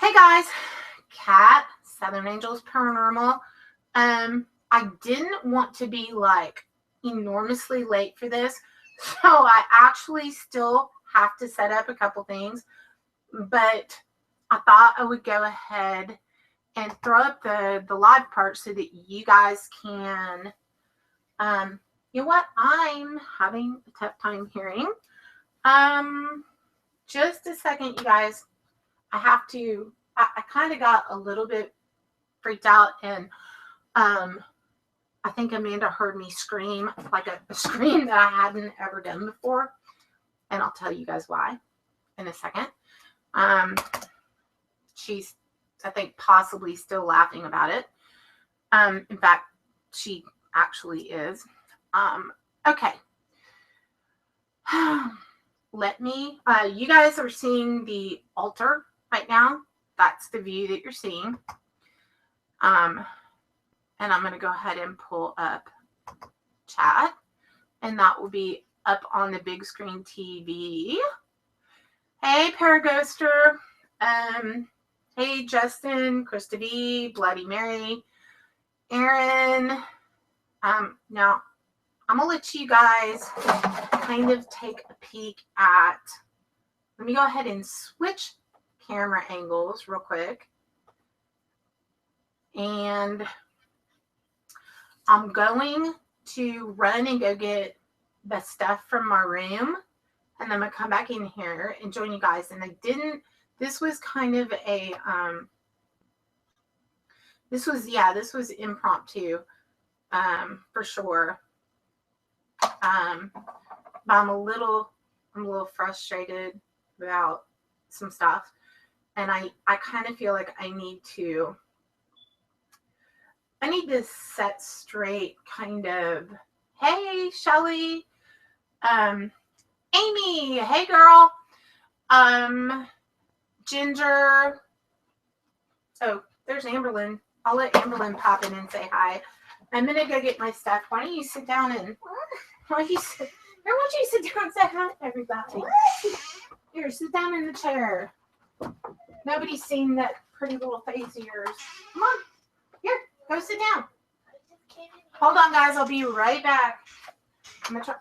Hey guys, Kat, Southern Angels Paranormal. I didn't want to be like enormously late for this, so I actually still have to set up a couple things, but I thought I would go ahead and throw up the live part so that you guys can, you know what, I'm having a tough time hearing. Just a second, you guys. I kind of got a little bit freaked out, and I think Amanda heard me scream, like a scream that I hadn't ever done before, and I'll tell you guys why in a second. She's, I think, possibly still laughing about it. In fact, she actually is. Okay. Let me, you guys are seeing the altar right now. That's the view that you're seeing. And I'm going to go ahead and pull up chat, and that will be up on the big screen TV. Hey, Paraghoster. Hey, Justin, Krista B, Bloody Mary, Aaron. Now, I'm going to let you guys kind of take a peek at, let me go ahead and switch camera angles real quick. And I'm going to run and go get the stuff from my room, and then I'm going to come back in here and join you guys. And this was kind of a, this was impromptu, for sure. But I'm a little frustrated about some stuff, and I kind of feel like I need to set straight, kind of. Hey, Shelly. Amy, hey girl. Ginger. Oh, there's Amberlyn. I'll let Amberlyn pop in and say hi. I'm gonna go get my stuff. Why don't you sit down and why don't you sit down and say hi to everybody? Here, sit down in the chair. Nobody's seen that pretty little face of yours. Come on. Here, go sit down. Hold on, guys. I'll be right back. I'm gonna try.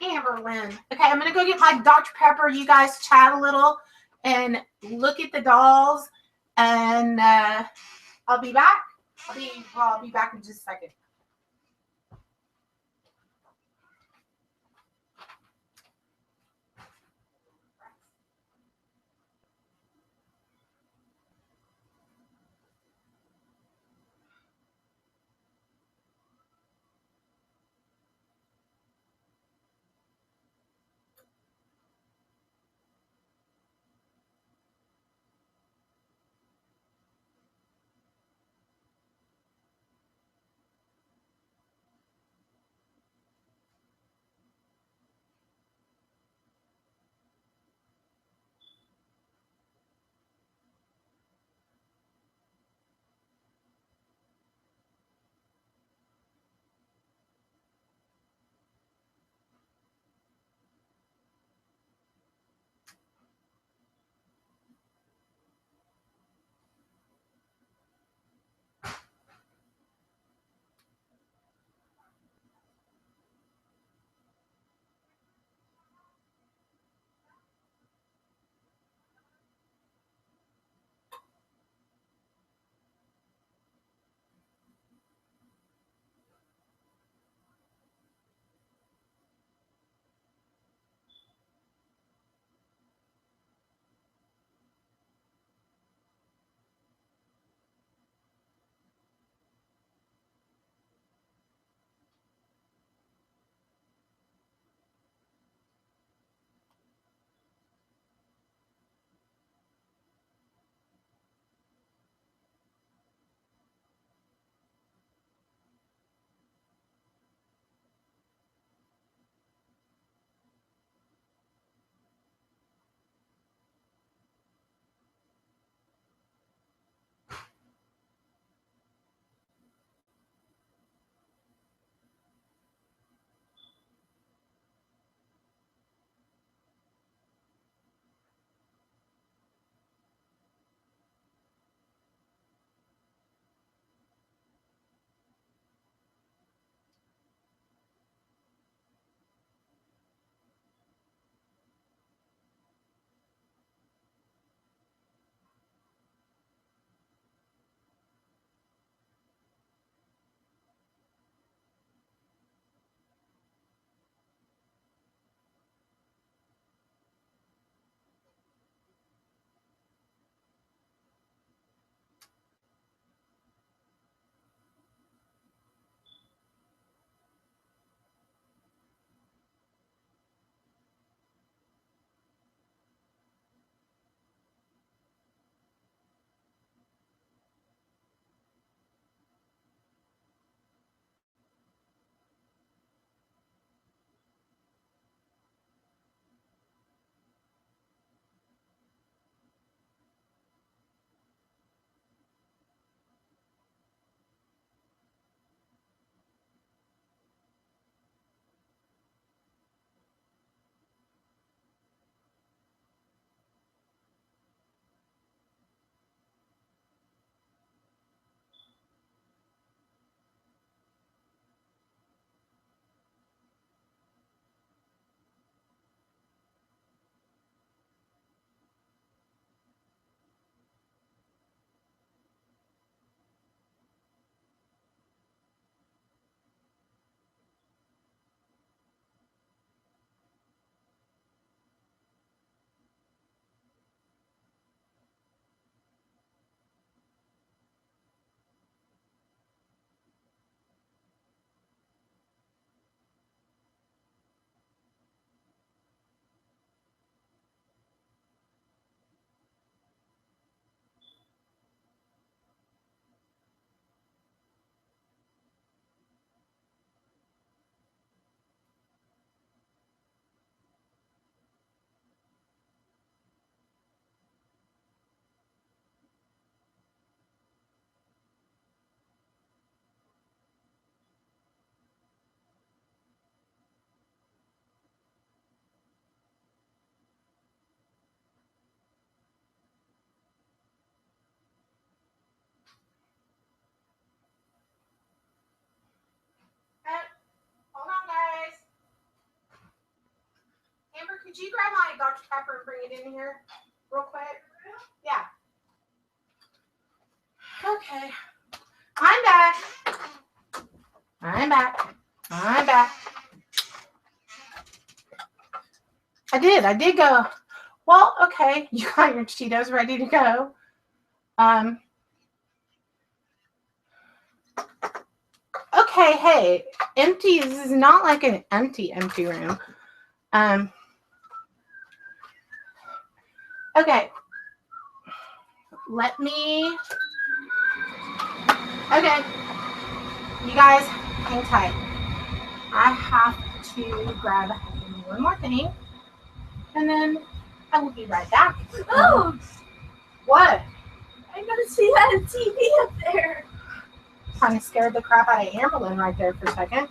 Amberlyn. Okay, I'm gonna go get my Dr. Pepper. You guys chat a little and look at the dolls, and I'll be back. I'll be back in just a second. could you grab my Dr. Pepper and bring it in here real quick? Yeah. Okay. I'm back. I'm back. I'm back. I did go. Well, okay. You got your Cheetos ready to go. Okay, hey, empty. This is not like an empty room. Okay. Okay. You guys, hang tight. I have to grab one more thing, and then I will be right back. Oh! What? I'm gonna see that on TV up there. Kind of scared the crap out of Amberlyn right there for a second.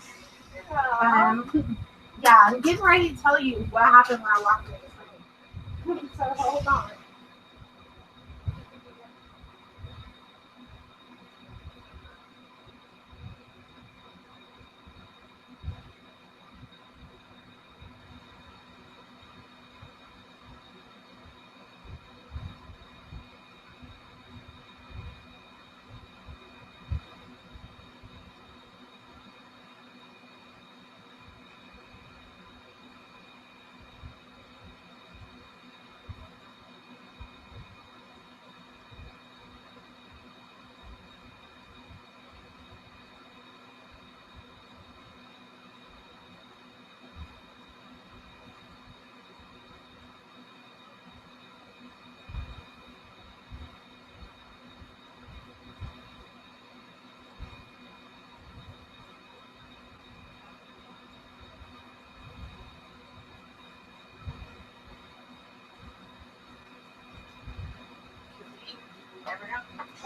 Oh. Yeah, I'm getting ready to tell you what happened when I walked in. So hold on.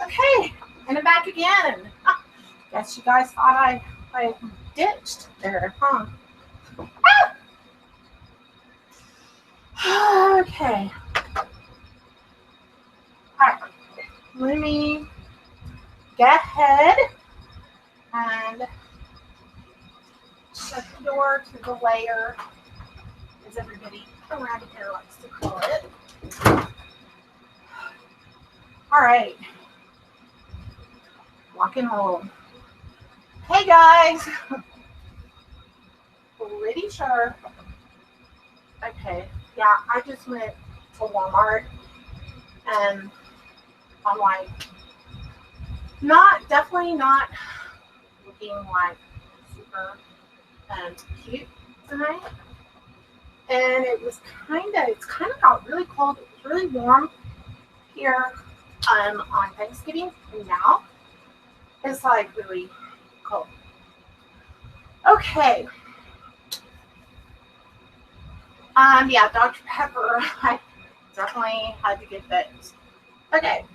Okay, and I'm back again. Guess you guys thought I ditched there, huh? Ah! Okay. Alright. Let me get ahead and shut the door to the layer, as everybody around here likes to call it. Alright. Rock and roll. Hey guys! Pretty sure. Okay, yeah, I just went to Walmart and I'm like, definitely not looking like super cute tonight. And it's kind of got really cold. It was really warm here on Thanksgiving, and now it's like really cold. Okay. Yeah, Dr. Pepper, I definitely had to get those. Okay.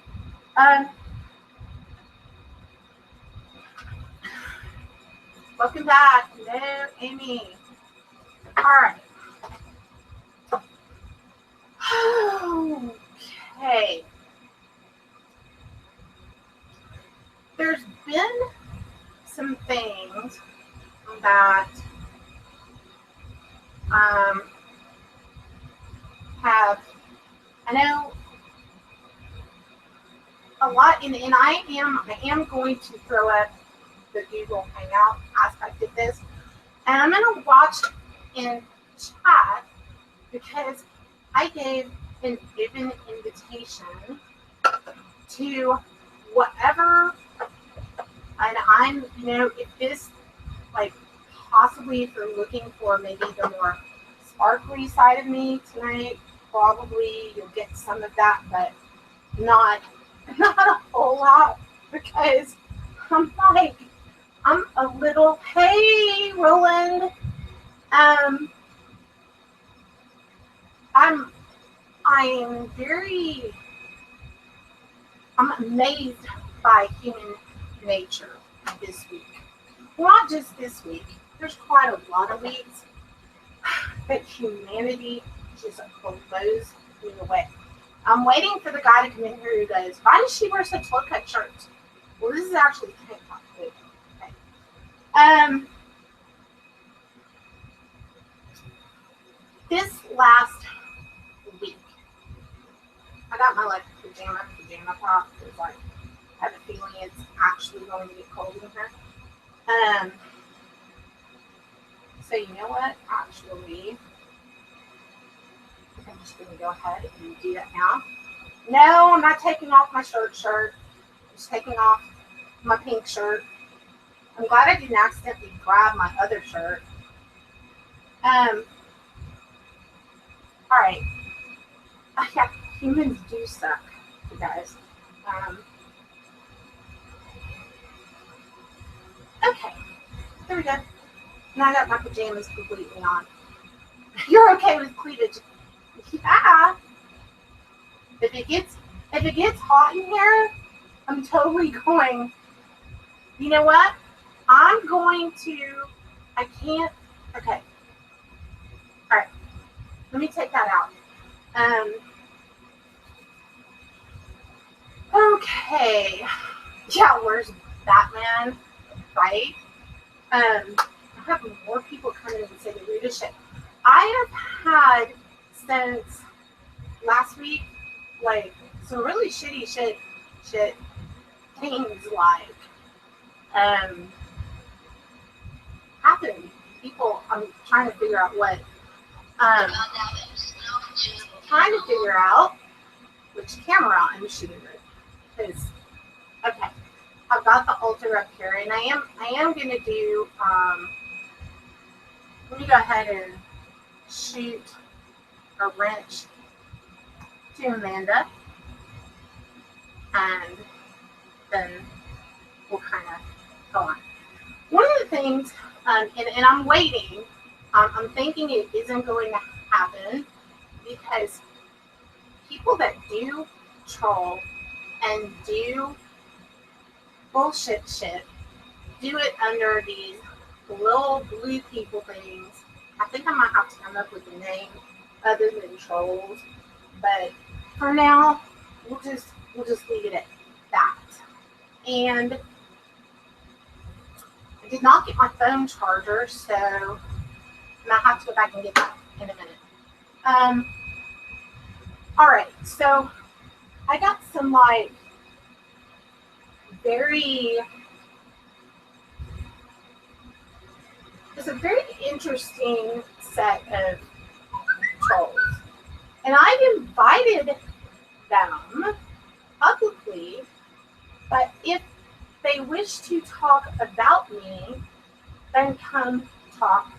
Welcome back. Hello, Amy. All right. Okay. There's been some things that I know a lot, and I am going to throw up the Google Hangout aspect of this, and I'm going to watch in chat because I gave an open invitation to whatever, and I'm, if this, like, possibly if you're looking for maybe the more sparkly side of me tonight, probably you'll get some of that, but not a whole lot, because I'm a little, hey, Roland, I'm amazed by human nature this week. Well, not just this week. There's quite a lot of weeks that humanity just blows me away. I'm waiting for the guy to come in here who goes, why does she wear such low-cut shirts? Well, this is actually tank top. Okay. this last week, I got my like pajama top. It's like I have a feeling it's actually going to get cold in here. So you know what? Actually, I'm just going to go ahead and do that now. No, I'm not taking off my shirt. I'm just taking off my pink shirt. I'm glad I didn't accidentally grab my other shirt. All right. Yeah, humans do suck, you guys. Okay, there we go. Now I got my pajamas completely on. You're okay with cleavage? Yeah. If it gets hot in here, I'm totally going. You know what? I'm going to. I can't. Okay. All right. Let me take that out. Okay. Yeah. Where's Batman? Right. I have more people coming in and say the rudest shit. I have had since last week, like some really shitty shit things like happen. People, I'm trying to figure out what. Trying to figure out which camera I'm shooting with. Because okay, I've got the Ultra up here, and I am gonna do. Let me go ahead and shoot a wrench to Amanda, and then we'll kind of go on. One of the things, and I'm waiting. I'm thinking it isn't going to happen because people that do troll and do bullshit shit do it under these little blue people things. I think I might have to come up with a name other than trolls, but for now, we'll just leave it at that. And I did not get my phone charger, so I might have to go back and get that in a minute. All right, so I got some like it's a very interesting set of trolls. And I've invited them publicly, but if they wish to talk about me, then come talk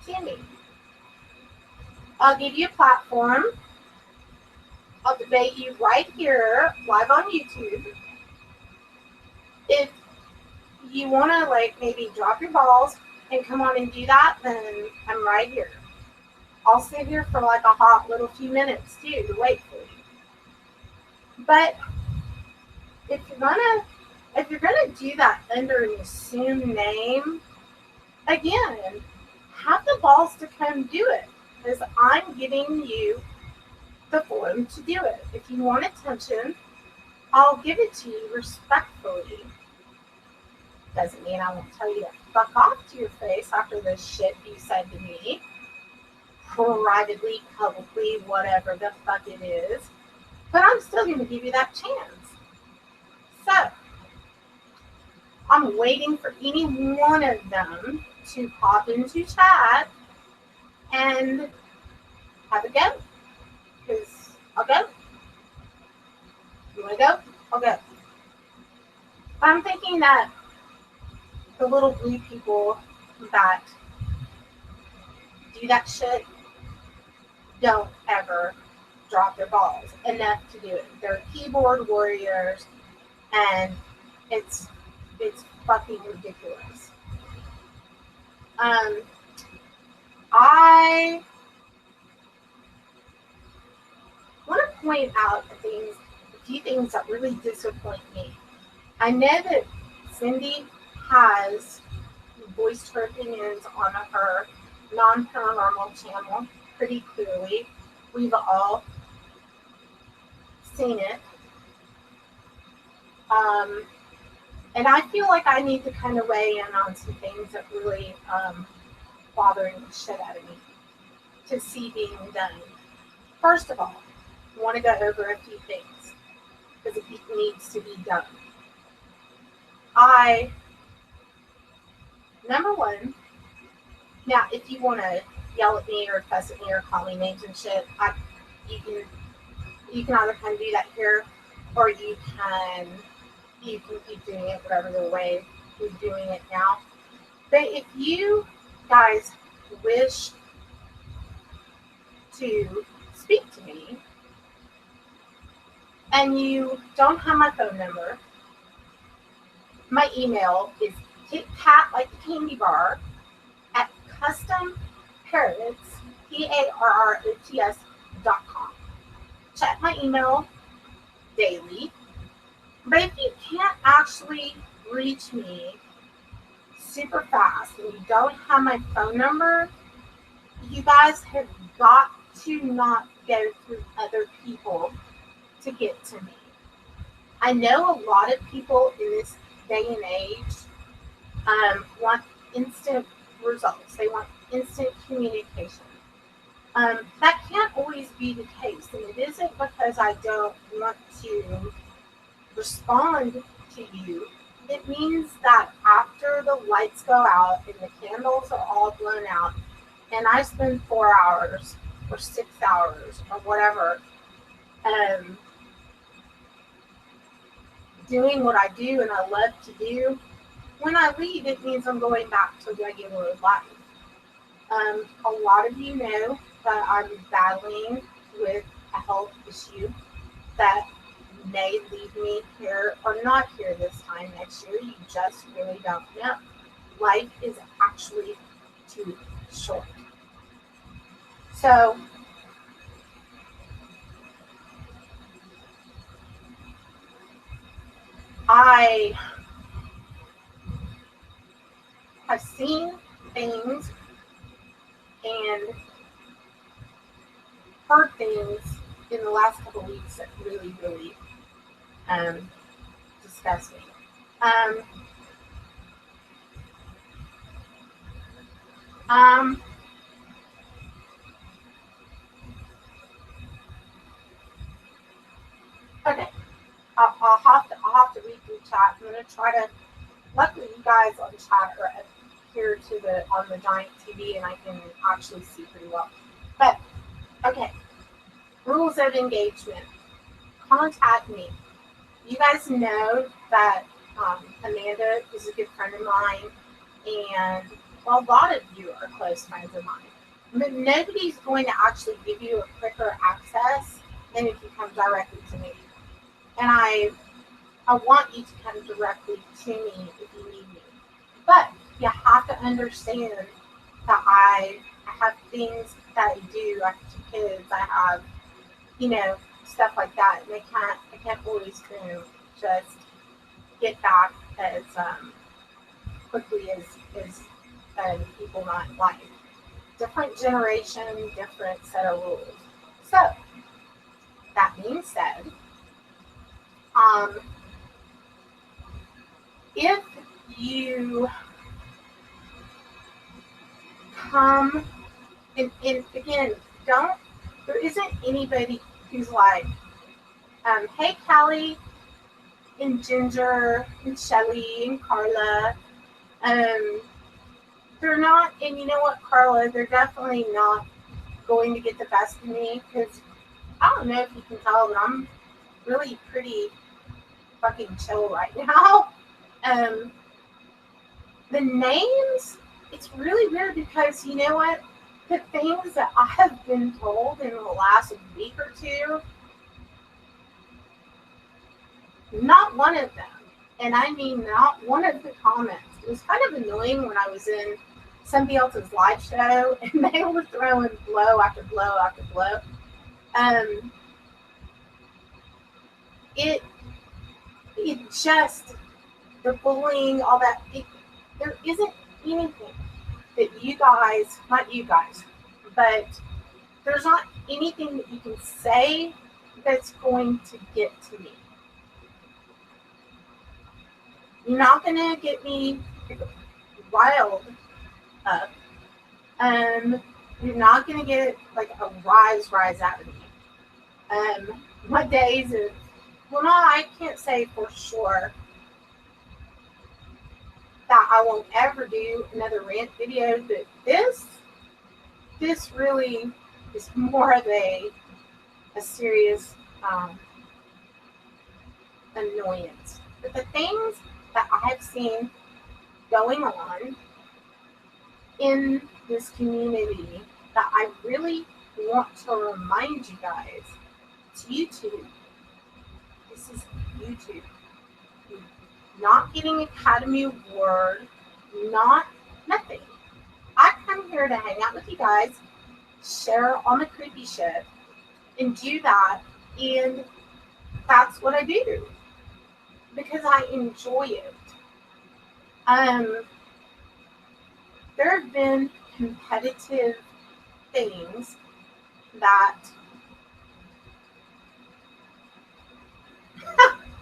to me. I'll give you a platform. I'll debate you right here, live on YouTube. If you want to, like, maybe drop your balls and come on and do that, then I'm right here. I'll sit here for like a hot little few minutes too to wait for you. But if you're gonna do that under an assumed name, again, have the balls to come do it, because I'm giving you the forum to do it. If you want attention, I'll give it to you respectfully. Doesn't mean I won't tell you to fuck off to your face after the shit you said to me. Privately, publicly, whatever the fuck it is. But I'm still going to give you that chance. So, I'm waiting for any one of them to pop into chat and have a go. Because I'll go. You want to go? I'll go. But I'm thinking that the little blue people that do that shit don't ever drop their balls enough to do it. They're keyboard warriors, and it's fucking ridiculous. I want to point out a few things that really disappoint me. I know that Cindy has voiced her opinions on her non-paranormal channel pretty clearly. We've all seen it. And I feel like I need to kind of weigh in on some things that really bothering the shit out of me. to see being done. First of all, I want to go over a few things because it needs to be done. Number one, now if you want to yell at me or fuss at me or call me names and shit, you can either kind of do that here, or you can keep doing it whatever the way you're doing it now. But if you guys wish to speak to me and you don't have my phone number, my email is kitkat, like the candy bar, at customparrots, PARROTS.com. Check my email daily. But if you can't actually reach me super fast and you don't have my phone number, you guys have got to not go through other people to get to me. I know a lot of people in this day and age want instant results. They want instant communication. That can't always be the case, and it isn't because I don't want to respond to you. It means that after the lights go out and the candles are all blown out, and I spend 4 hours or 6 hours or whatever doing what I do and I love to do, when I leave, it means I'm going back to regular life. A lot of you know that I'm battling with a health issue that may leave me here or not here this time next year. You just really don't know. Life is actually too short. So, I have seen things and heard things in the last couple of weeks that really, really disgust me. Okay, I'll have to read through chat. I'm gonna try to. Luckily, you guys on chat are here on the giant TV, and I can actually see pretty well. But okay, rules of engagement. Contact me. You guys know that Amanda is a good friend of mine, and well, a lot of you are close friends of mine. But nobody's going to actually give you a quicker access than if you come directly to me. And I want you to come directly to me if you need me. But you have to understand that I have things that I do. I have 2 kids. I have, stuff like that. And I can't always just get back as quickly as people not like. Different generation, different set of rules. So, that being said, if you come, and again, there isn't anybody who's like, hey, Callie, and Ginger, and Shelly, and Carla, they're not, and you know what, Carla, they're definitely not going to get the best of me, because I don't know if you can tell, but I'm really pretty fucking chill right now. The names, it's really weird because you know what? The things that I have been told in the last week or two, not one of them, and I mean not one of the comments. It was kind of annoying when I was in somebody else's live show and they were throwing blow after blow after blow. It just, the bullying, all that, there isn't anything that you guys, not you guys, but there's not anything that you can say that's going to get to me. You're not going to get me riled up. You're not going to get like a rise out of me. What days is, well, no, I can't say for sure that I won't ever do another rant video, but this really is more of a serious annoyance. But the things that I've seen going on in this community that I really want to remind you guys, it's YouTube. This is YouTube. Not getting Academy Award, nothing. I come here to hang out with you guys, share all my creepy shit, and do that, and that's what I do because I enjoy it. There have been competitive things that,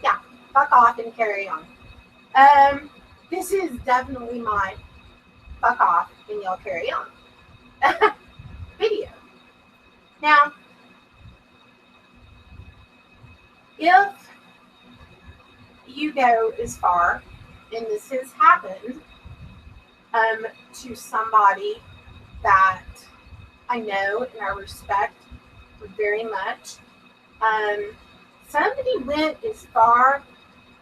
yeah, fuck off and carry on. This is definitely my fuck off and y'all carry on video. Now, if you go as far, and this has happened to somebody that I know and I respect very much, somebody went as far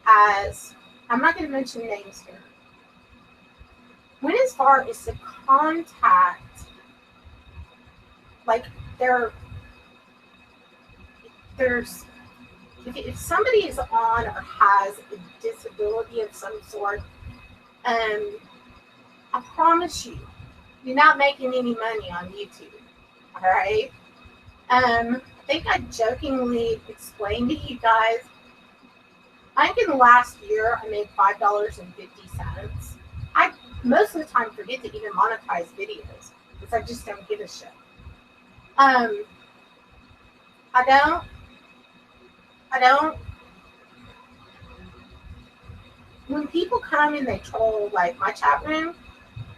as, I'm not going to mention names here, went as far as to contact, like, there's, if somebody is on or has a disability of some sort, I promise you, you're not making any money on YouTube. All right. I think I jokingly explained to you guys, I think in the last year I made $5.50. I most of the time forget to even monetize videos because I just don't give a shit. I don't. When people come and they troll like my chat room,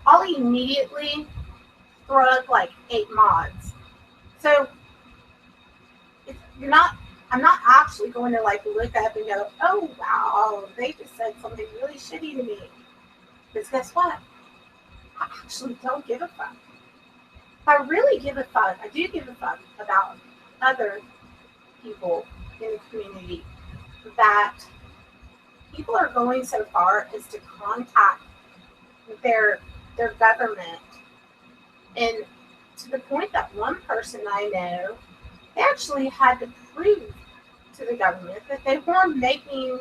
I'll immediately throw up like 8 mods. So I'm not actually going to like look up and go, oh wow, they just said something really shitty to me. Because guess what? I actually don't give a fuck. If I really give a fuck, I do give a fuck about other people in the community, that people are going so far as to contact their government, and to the point that one person I know, they actually had to prove to the government that they weren't making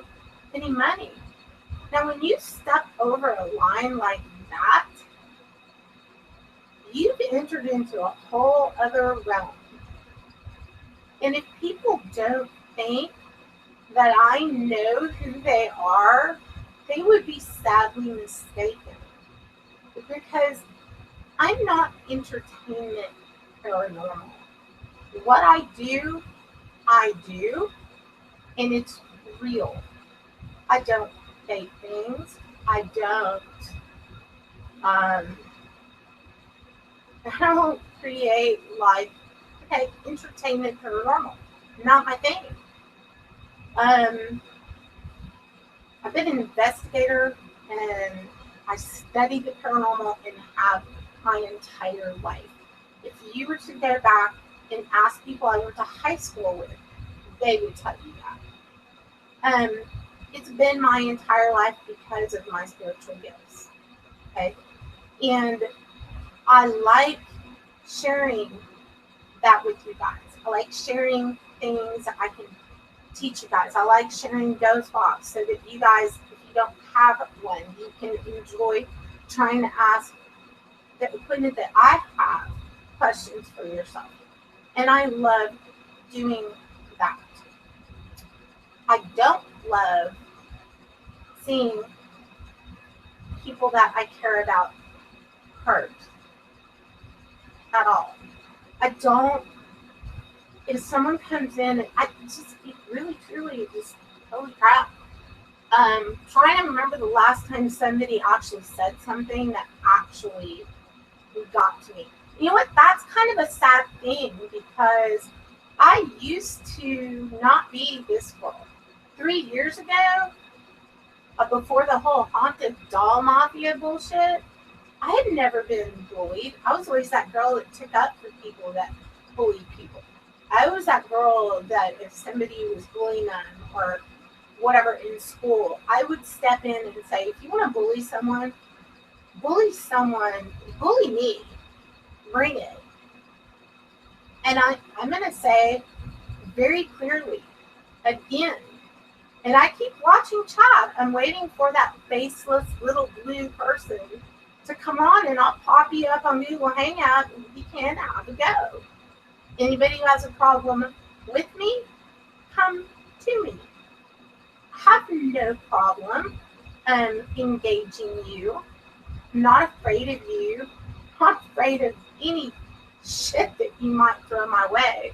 any money. Now, when you step over a line like that, you've entered into a whole other realm. And if people don't think that I know who they are, they would be sadly mistaken. Because I'm not entertainment paranormal. What I do, and it's real. I don't fake things. I don't create like, okay, entertainment paranormal. Not my thing. I've been an investigator and I studied the paranormal and have my entire life. If you were to go back and ask people I went to high school with, they would tell you that. It's been my entire life because of my spiritual gifts. Okay? And I like sharing that with you guys. I like sharing things that I can teach you guys. I like sharing Ghost Box so that you guys, if you don't have one, you can enjoy trying to ask the equipment that I have questions for yourself. And I love doing that. I don't love seeing people that I care about hurt at all. I don't. If someone comes in and I just really, truly, just holy crap. Trying to remember the last time somebody actually said something that actually got to me. You know what? That's kind of a sad thing because I used to not be this girl. 3 years ago, before the whole haunted doll mafia bullshit, I had never been bullied. I was always that girl that took up for people that bullied people. I was that girl that if somebody was bullying them or whatever in school, I would step in and say, if you want to bully someone, bully me, bring it. And I'm going to say very clearly, again, and I keep watching chat. I'm waiting for that faceless little blue person to come on, and I'll pop you up on Google Hangout and you can have a go. Anybody who has a problem with me, come to me. I have no problem engaging you. I'm not afraid of you. I'm not afraid of any shit that you might throw my way.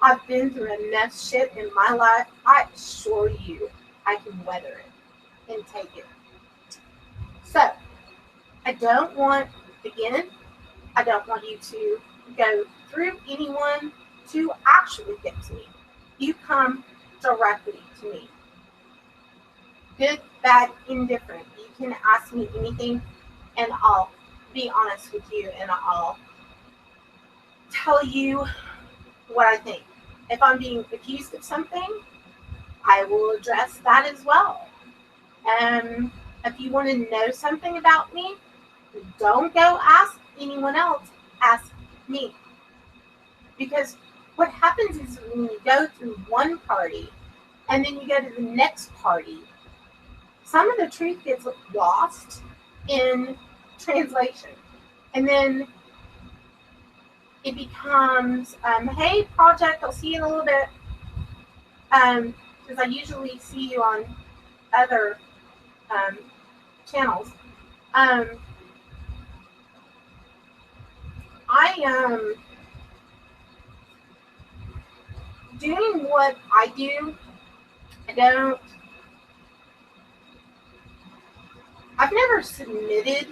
I've been through enough shit in my life. I assure you I can weather it and take it. So, I don't want you to go through anyone to actually get to me. You come directly to me. Good, bad, indifferent. You can ask me anything and I'll be honest with you and I'll tell you what I think. If I'm being accused of something, I will address that as well. If you want to know something about me, don't go ask anyone else. Ask me. Because what happens is when you go through one party and then you go to the next party, some of the truth gets lost in translation. And then it becomes, hey, project, I'll see you in a little bit. Because I usually see you on other channels. I am doing what I do. I've never submitted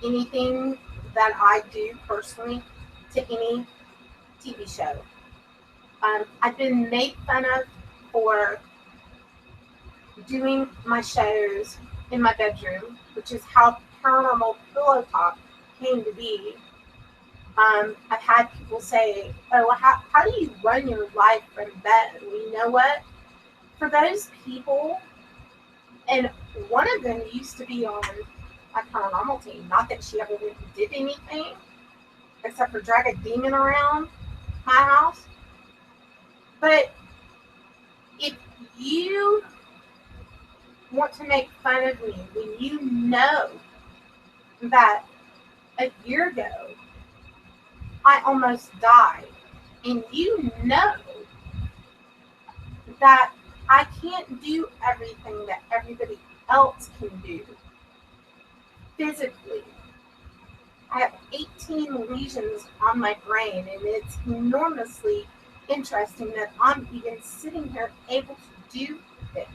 anything that I do personally to any TV show. I've been made fun of for doing my shows in my bedroom, which is how Paranormal Pillow Talk came to be. I've had people say, oh, how do you run your life from bed? Well, you know what? For those people, and one of them used to be on my paranormal team. Not that she ever went and did anything, except for drag a demon around my house. But if you want to make fun of me when you know that a year ago I almost died, and you know that I can't do everything that everybody else can do physically. I have 18 lesions on my brain, and it's enormously interesting that I'm even sitting here able to do this.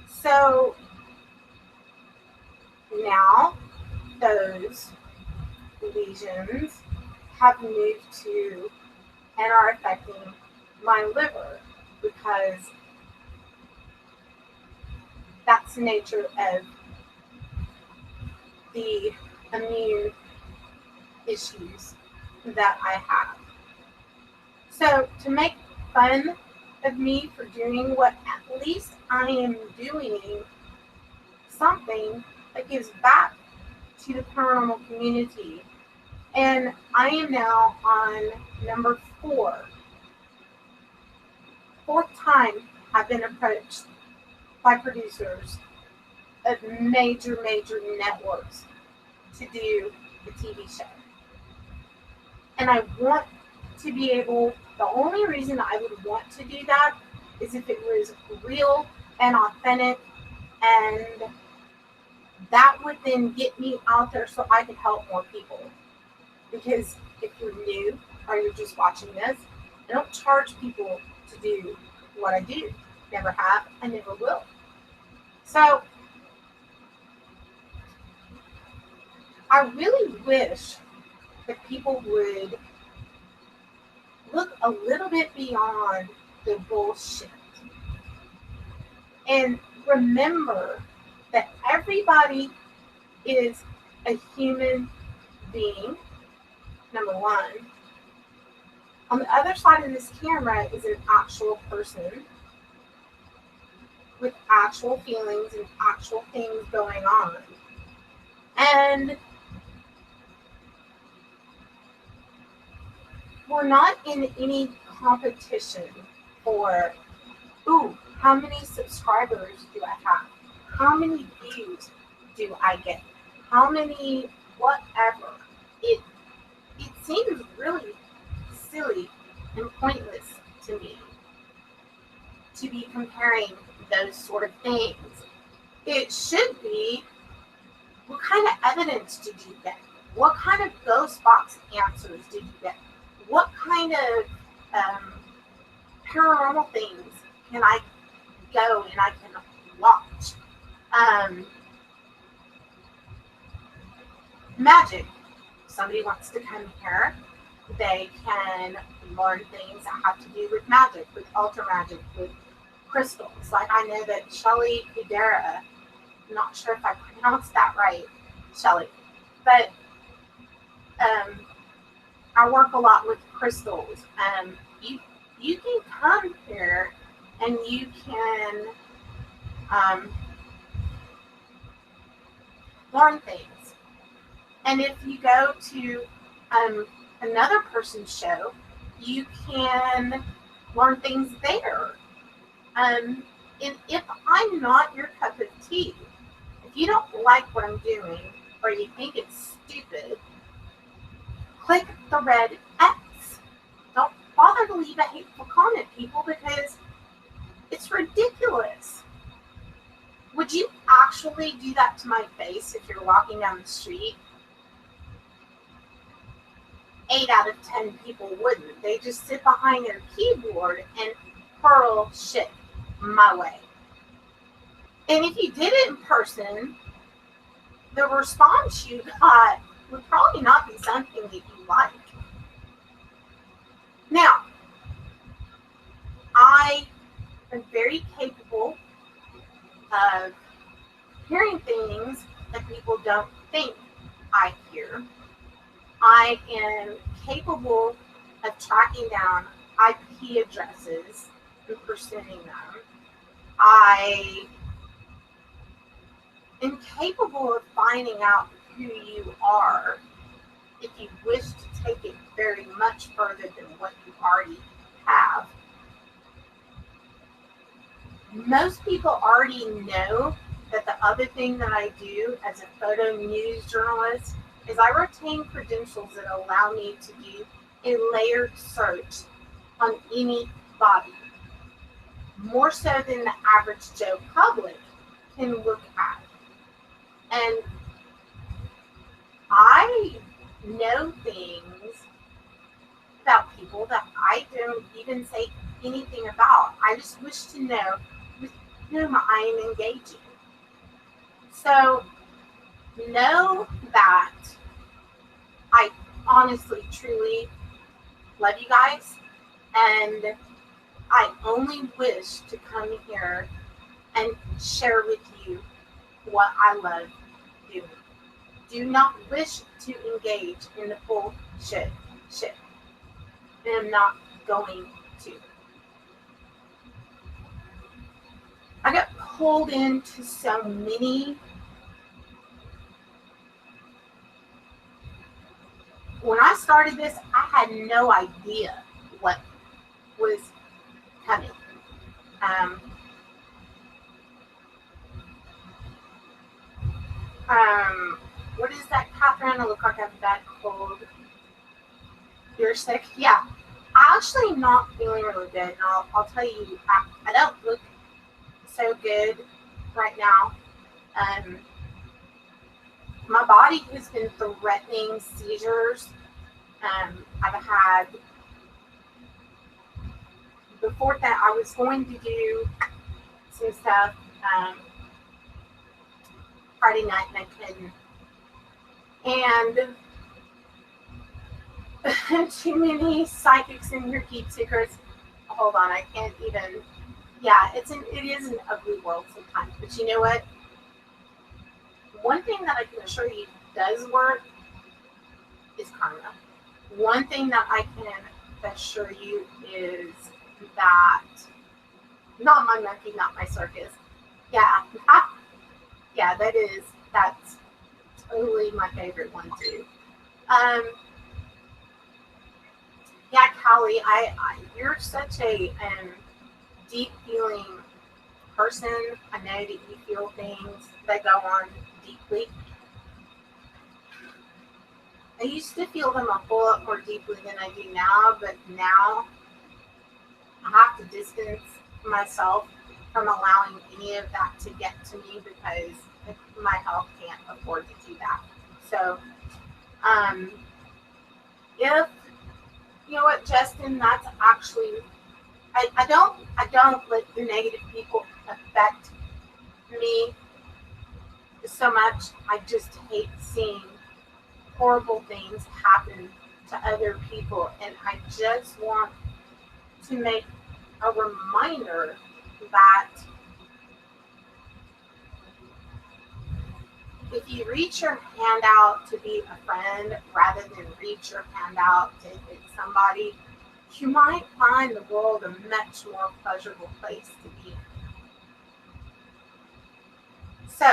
So now those lesions have moved to and are affecting my liver because that's the nature of the immune issues that I have. So to make fun of me for doing what at least I am doing something that gives back to the paranormal community. And I am now on number 4. Fourth time I've been approached by producers of major networks to do the TV show. And I want to be able, the only reason I would want to do that is if it was real and authentic, and that would then get me out there so I could help more people. Because if you're new or you're just watching this, I don't charge people to do what I do. Never have, I never will. So I really wish that people would look a little bit beyond the bullshit and remember that everybody is a human being, number one. On the other side of this camera is an actual person with actual feelings and actual things going on. And we're not in any competition for, ooh, how many subscribers do I have? How many views do I get? How many whatever? It seems really silly and pointless to me to be comparing those sort of things. It should be, what kind of evidence did you get? What kind of ghost box answers did you get? What kind of paranormal things can I go and I can watch? Magic. Somebody wants to come here, they can learn things that have to do with magic, with altar magic, with crystals. Like I know that Shelly Kudera, I'm not sure if I pronounced that right, Shelly, but I work a lot with crystals. You can come here and you can learn things. And if you go to another person's show, you can learn things there. And if I'm not your cup of tea, if you don't like what I'm doing or you think it's stupid, click the red X. Don't bother to leave a hateful comment, people, because it's ridiculous. Would you actually do that to my face if you're walking down the street? 8 out of 10 people wouldn't. They just sit behind their keyboard and hurl shit my way. And if you did it in person, the response you got would probably not be something that you like. Now, I am very capable of hearing things that people don't think I hear. I am capable of tracking down IP addresses and pursuing them. I am capable of finding out who you are if you wish to take it very much further than what you already have. Most people already know that the other thing that I do as a photo news journalist is I retain credentials that allow me to do a layered search on any body, more so than the average Joe public can look at. And I know things about people that I don't even say anything about. I just wish to know with whom I am engaging. So know that I honestly, truly love you guys, and I only wish to come here and share with you what I love doing. Do not wish to engage in the bullshit. And I'm not going to. I got pulled into so many. When I started this, I had no idea what was coming. What is that, Catherine? I look like I have a bad cold. You're sick? Yeah. I'm actually not feeling really good. And I'll tell you, I don't look so good right now. My body has been threatening seizures. I've had, before that, I was going to do some stuff Friday night and I couldn't. And too many psychics in here keep secrets. Hold on, I can't even. Yeah, it is an ugly world sometimes. But you know what? One thing that I can assure you does work is karma. One thing that I can assure you is that not my monkey, not my circus. Yeah, yeah, that's totally my favorite one too. Um, yeah, Callie, you're such a deep feeling person. I know that you feel things that go on deeply. I used to feel them a whole lot more deeply than I do now, but now I have to distance myself from allowing any of that to get to me because my health can't afford to do that. So, um, if you know what, Justin, that's actually I don't let the negative people affect me so much. I just hate seeing horrible things happen to other people, and I just want to make a reminder that if you reach your hand out to be a friend rather than reach your hand out to hit somebody, you might find the world a much more pleasurable place to be. So,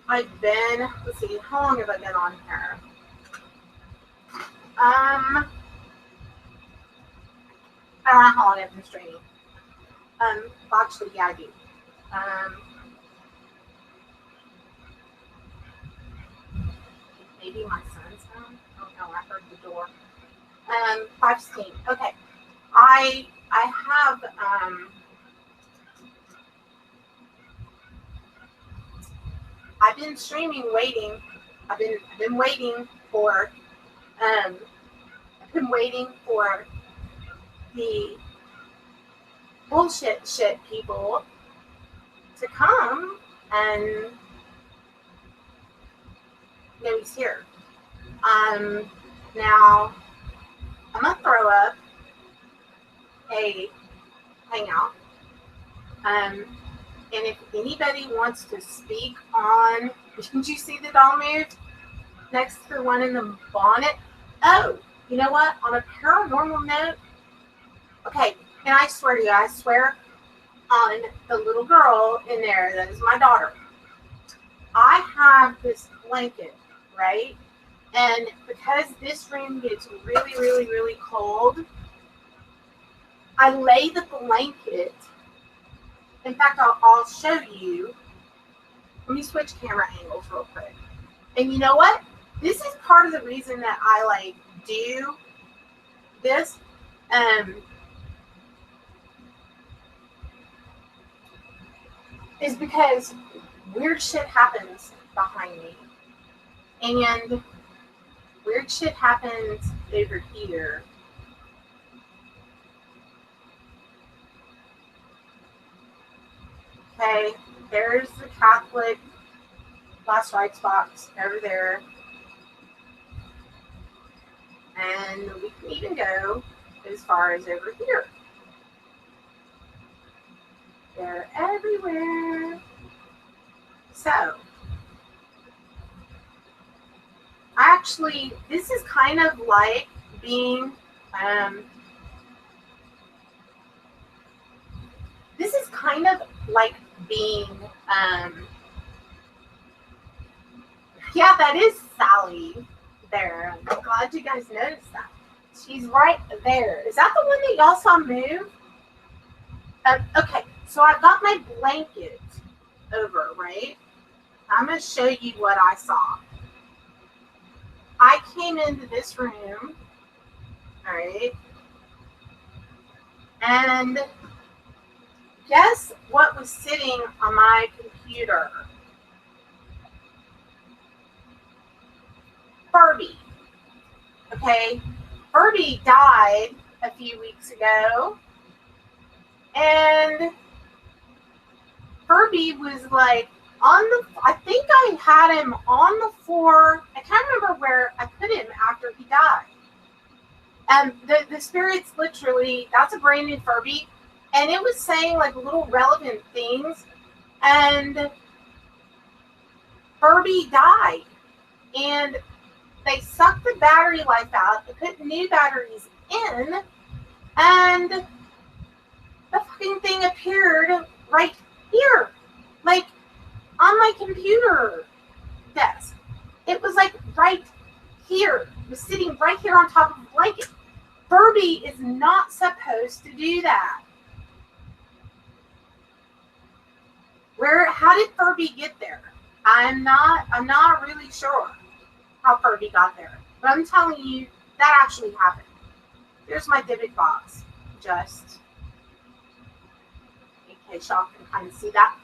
let's see, how long have I been on here? I don't know how long I've been streaming. Actually, yeah, I do. Maybe my son's home. Oh no, I heard the door. 5:16. Okay. I have I've been streaming waiting. I've been waiting for um I've been waiting for the bullshit shit people to come and know he's here. Now I'm gonna throw up a hangout. And if anybody wants to speak on, didn't you see the doll moved next to the one in the bonnet? Oh, you know what? On a paranormal note, okay, and I swear to you, I swear on the little girl in there that is my daughter. I have this blanket, right? And because this room gets really, really, really cold, I lay the blanket. In fact, I'll show you. Let me switch camera angles real quick. And you know what? This is part of the reason that I do this. Is because weird shit happens behind me. And weird shit happens over here. Okay, there's the Catholic last rites box over there. And we can even go as far as over here. They're everywhere. So, actually, this is kind of like being, this is kind of like being, yeah, that is Sally there. I'm glad you guys noticed that. She's right there. Is that the one that y'all saw move? Okay, so I've got my blanket over, right? I'm going to show you what I saw. I came into this room, all right, and guess what was sitting on my computer? Furby. Okay, Furby died a few weeks ago, and Furby was like I think I had him on the floor. I can't remember where I put him after he died. And the spirits literally, that's a brand new Furby. And it was saying like little relevant things. And Furby died. And they sucked the battery life out. They put new batteries in. And the fucking thing appeared right here. Like on my computer desk. It was like right here. It was sitting right here on top of a blanket. Furby is not supposed to do that. How did Furby get there? I'm not really sure how Furby got there. But I'm telling you, that actually happened. Here's my Divid box. Just in case y'all can kind of see that.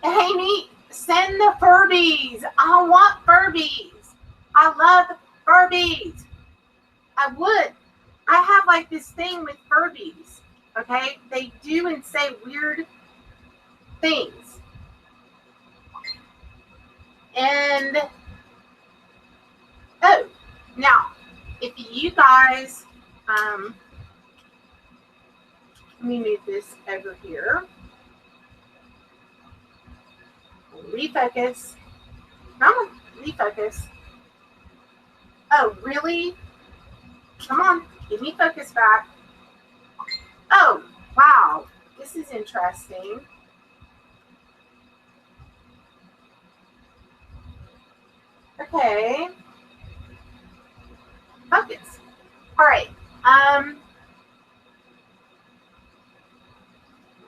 Hey, me, send the Furbies. I want Furbies. I love Furbies. I would. I have like this thing with Furbies. Okay? They do and say weird things. And, oh, now, if you guys, let me move this over here. Refocus. Come on, refocus. Oh, really? Come on, give me focus back. Oh, wow. This is interesting. Okay. Focus. All right.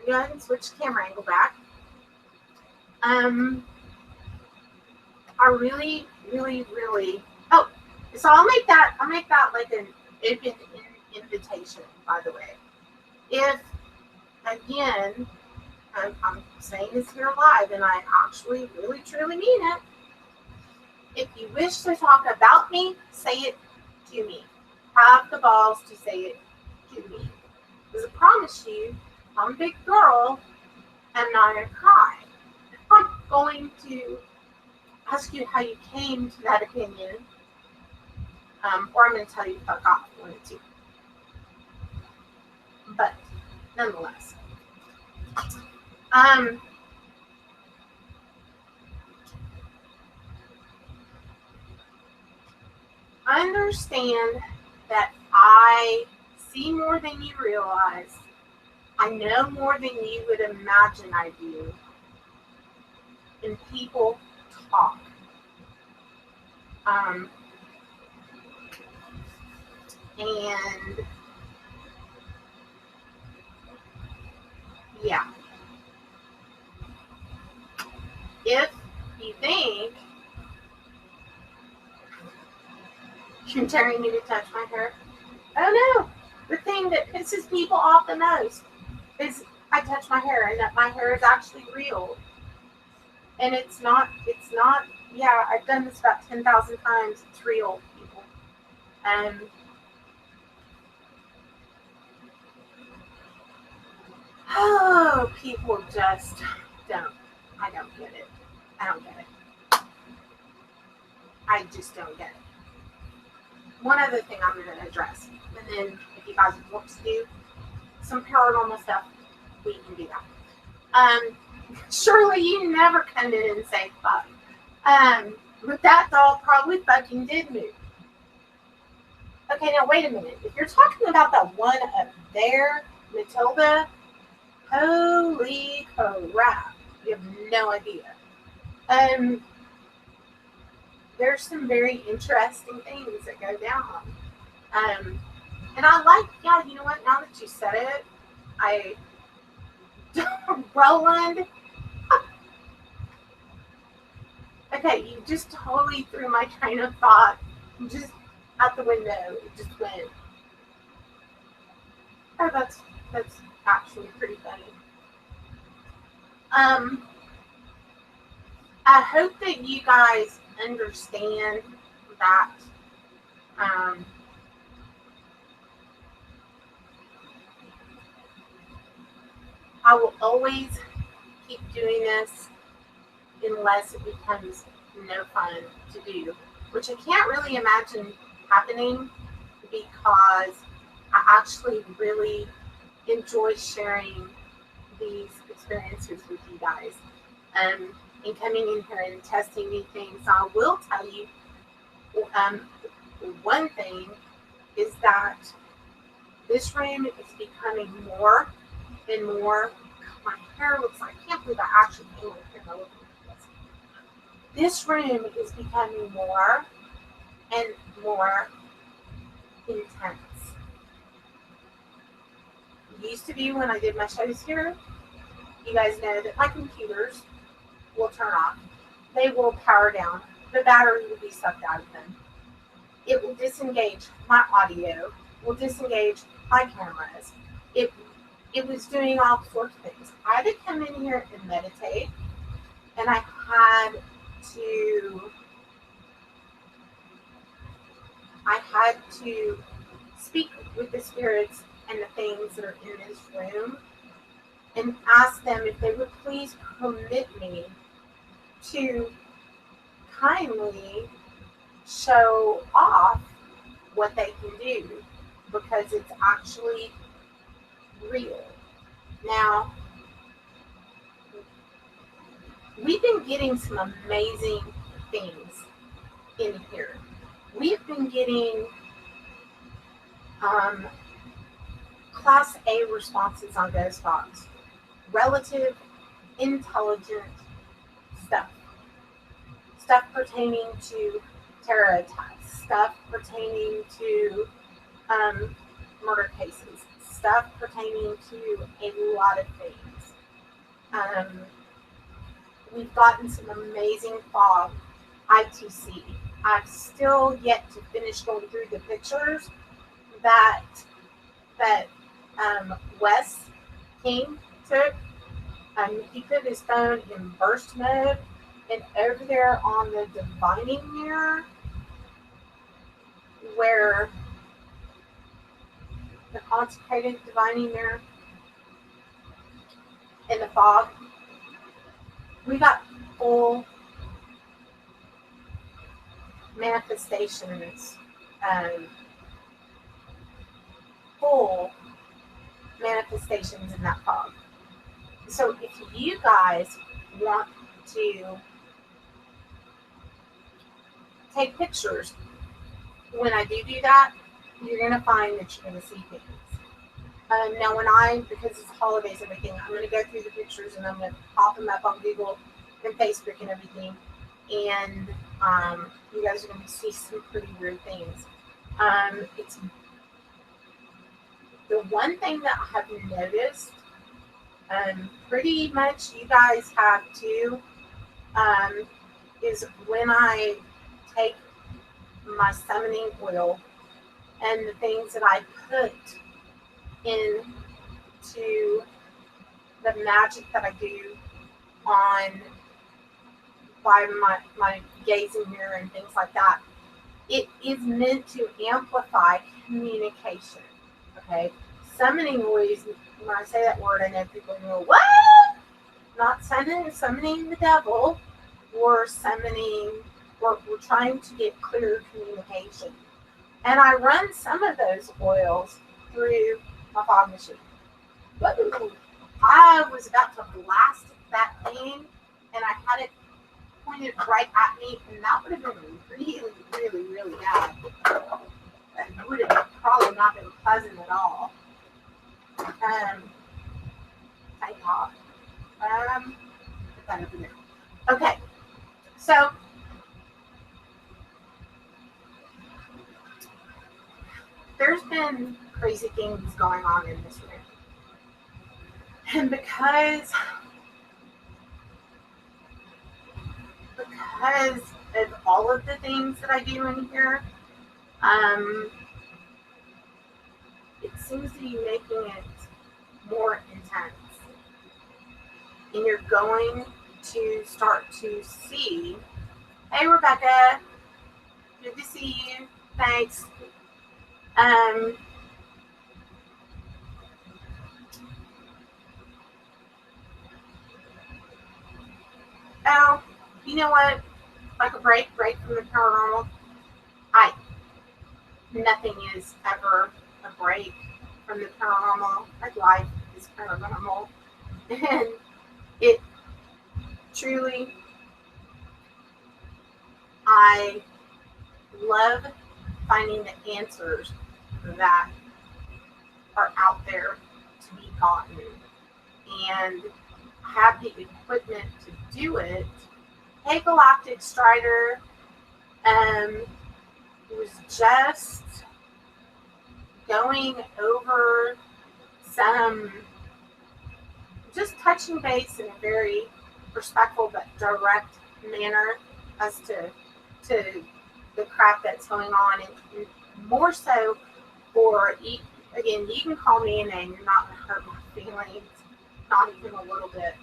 Go ahead and switch the camera angle back. I really, really, really. Oh, so I'll make that like an open invitation. By the way, if again, I'm saying this here live, and I actually really, truly mean it. If you wish to talk about me, say it to me. Have the balls to say it to me. Because I promise you, I'm a big girl. I'm not going to cry. I'm going to ask you how you came to that opinion. Or I'm going to tell you to fuck off. One or two. But, nonetheless. I understand that I see more than you realize. I know more than you would imagine I do. And people talk. And yeah. If you think you're daring me to touch my hair, oh no. The thing that pisses people off the most is I touch my hair and that my hair is actually real. And it's not, yeah, I've done this about 10,000 times. It's real, people. Oh, people just don't. I don't get it. I don't get it. I just don't get it. One other thing I'm going to address, and then if you guys want to do some paranormal stuff, we can do that. Surely you never come in and say fuck. But that doll probably fucking did move. Okay, now wait a minute. If you're talking about that one up there, Matilda, holy crap. You have no idea. There's some very interesting things that go down. And I like, yeah, you know what? Now that you said it, Roland. Okay, you just totally threw my train of thought just out the window. It just went. Oh, that's actually pretty funny. I hope that you guys understand that I will always keep doing this unless it becomes no fun to do, which I can't really imagine happening because I actually really enjoy sharing these experiences with you guys, and coming in here and testing new things. I will tell you, um, one thing is that this room is becoming more and more. My hair looks like, I can't believe I actually came in here and looked at this. This room is becoming more and more intense. It used to be when I did my shows here, you guys know that my computers will turn off. They will power down. The battery will be sucked out of them. It will disengage my audio, will disengage my cameras. It was doing all sorts of things. I had to come in here and meditate, and I had to speak with the spirits and the things that are in this room and ask them if they would please permit me to kindly show off what they can do, because it's actually real. Now, we've been getting some amazing things in here. We've been getting Class A responses on Ghost Box, relative, intelligent stuff pertaining to terror attacks, stuff pertaining to murder cases, stuff pertaining to a lot of things. We've gotten some amazing fog ITC. I've still yet to finish going through the pictures that Wes King took. He put his phone in burst mode, and over there on the divining mirror, where the consecrated divining mirror in the fog, we got full manifestations, full manifestations in that fog. So if you guys want to take pictures when I do that, you're going to find that you're going to see things. Now, because it's holidays and everything, I'm going to go through the pictures and I'm going to pop them up on Google and Facebook and everything. And you guys are going to see some pretty weird things. It's the one thing that I have noticed, pretty much you guys have too, is when I take my summoning oil and the things that I put into the magic that I do by my gazing mirror and things like that, it is meant to amplify communication. Okay, summoning always, when I say that word, I know people go, what? Not summoning the devil. We're trying to get clear communication. And I run some of those oils through my fog machine. But I was about to blast that thing, and I had it pointed right at me, and that would have been really, really, really bad. That would have probably not been pleasant at all. Thank God. Put that over there. Okay, so there's been crazy things going on in this room. And because of all of the things that I do in here, it seems to be making it more intense. And you're going to start to see, hey Rebecca, good to see you, thanks. oh, you know what? Like a break from the paranormal. I Nothing is ever a break from the paranormal. Like life is paranormal, and it truly, I love finding the answers that are out there to be gotten, and have the equipment to do it. Hey, Galactic Strider, was just going over some, just touching base in a very respectful but direct manner as to the crap that's going on, and more so for, again, you can call me a name, you're not going to hurt my feelings, not even a little bit.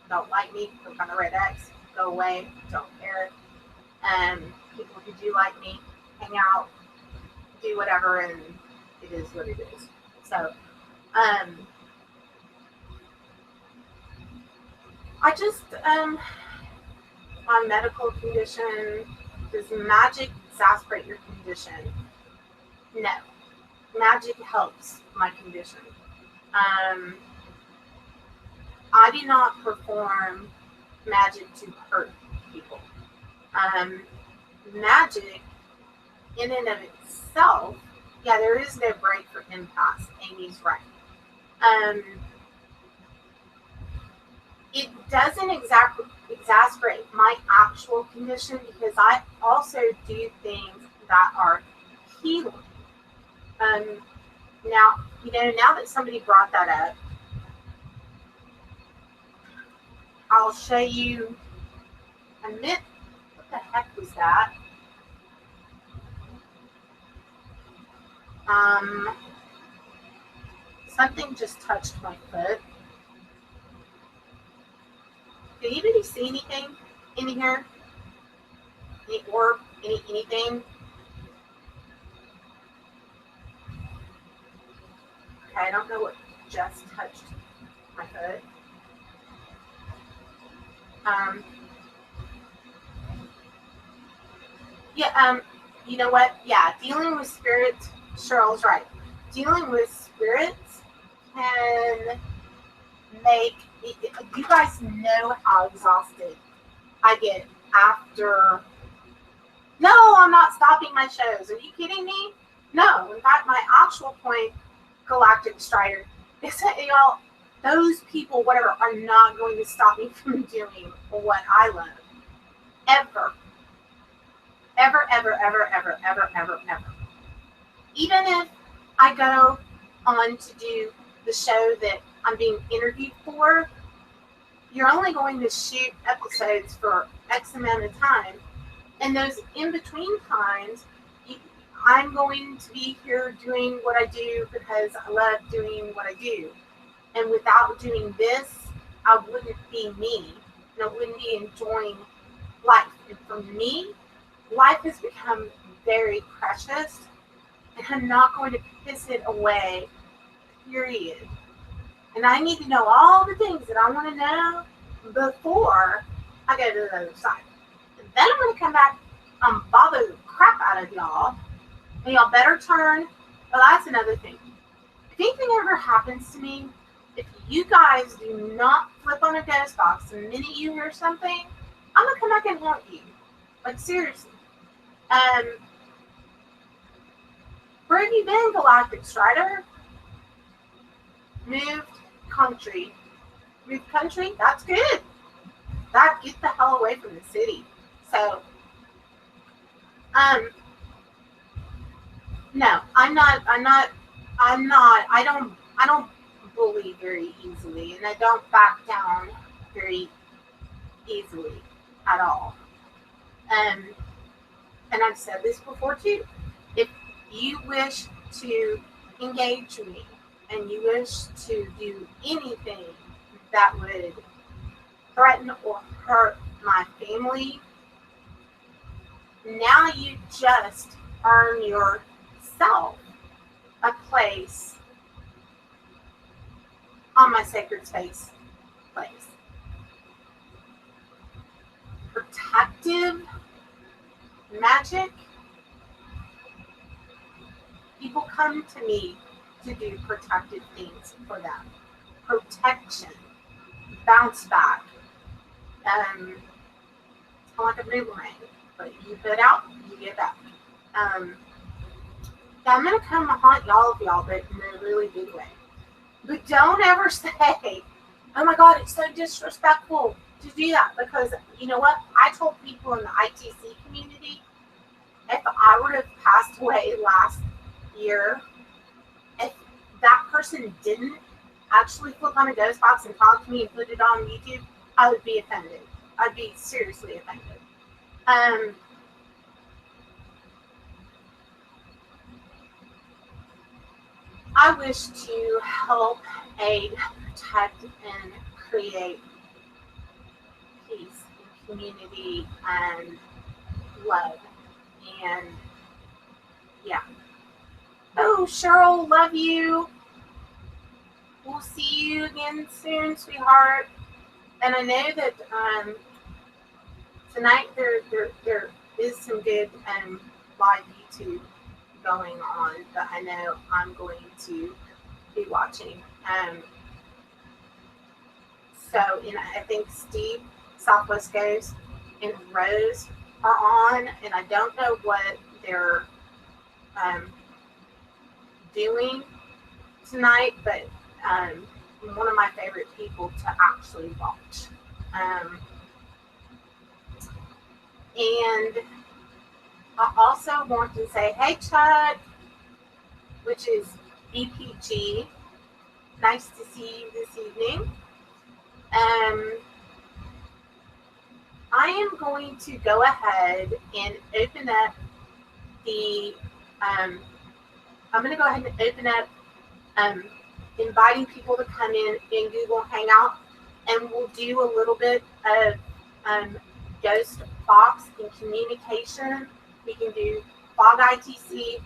Don't like me, click on the red X, go away, don't care. People who do like me, hang out, do whatever, and it is what it is. So, I just, my medical condition, does magic exasperate your condition? No. Magic helps my condition. I do not perform magic to hurt people. Magic, in and of itself, yeah, there is no break for empaths. Amy's right. It doesn't exasperate my actual condition, because I also do things that are healing. Now, now that somebody brought that up, I'll show you a myth. What the heck was that? Something just touched my foot. Did anybody see anything in here? Any orb? Anything? Okay, I don't know what just touched my foot. Yeah, you know what? Yeah, dealing with spirits, Cheryl's right. Dealing with spirits can make, you guys know how exhausted I get after. No, I'm not stopping my shows. Are you kidding me? No. In fact, my actual point, Galactic Strider, is that, y'all, those people, whatever, are not going to stop me from doing what I love. Ever. Ever, ever, ever, ever, ever, ever, ever. Even if I go on to do the show that I'm being interviewed for, you're only going to shoot episodes for X amount of time. And those in-between times, I'm going to be here doing what I do because I love doing what I do. And without doing this, I wouldn't be me. And I wouldn't be enjoying life. And for me, life has become very precious. And I'm not going to piss it away, period. And I need to know all the things that I want to know before I go to the other side. And then I'm going to come back and bother the crap out of y'all. And y'all better turn. Well, that's another thing. If anything ever happens to me, if you guys do not flip on a ghost box the minute you hear something, I'm going to come back and haunt you. Like, seriously. Where have you been, Galactic Strider? Moved country. Moved country? That's good. Get the hell away from the city. So, no, I don't bully very easily, and I don't back down very easily at all. And I've said this before too. If you wish to engage me and you wish to do anything that would threaten or hurt my family, now you just earn yourself a place on my sacred space place. protective magic, people come to me to do protective things for them. Protection, bounce back, it's like a boomerang. But you put out, you get back. Yeah, I'm gonna come haunt all of y'all, but in a really big way. But don't ever say, "Oh my God, it's so disrespectful to do that," because you know what? I told people in the ITC community, if I would have passed away last year, if that person didn't actually flip on a ghost box and talk to me and put it on YouTube, I would be offended. I'd be seriously offended. I wish to help, aid, protect, and create peace and community and love. And yeah. Oh, Cheryl, love you. We'll see you again soon, sweetheart. And I know that tonight there is some good live YouTube going on that I know I'm going to be watching. So, I think Steve, Southwest Goes, and Rose are on, and I don't know what they're doing tonight, but one of my favorite people to actually watch. And I also want to say, hey, Chuck, which is BPG. Nice to see you this evening. I am going to go ahead and open up the, I'm going to go ahead and open up inviting people to come in Google Hangout, and we'll do a little bit of ghost box and communication. We can do Fog ITC.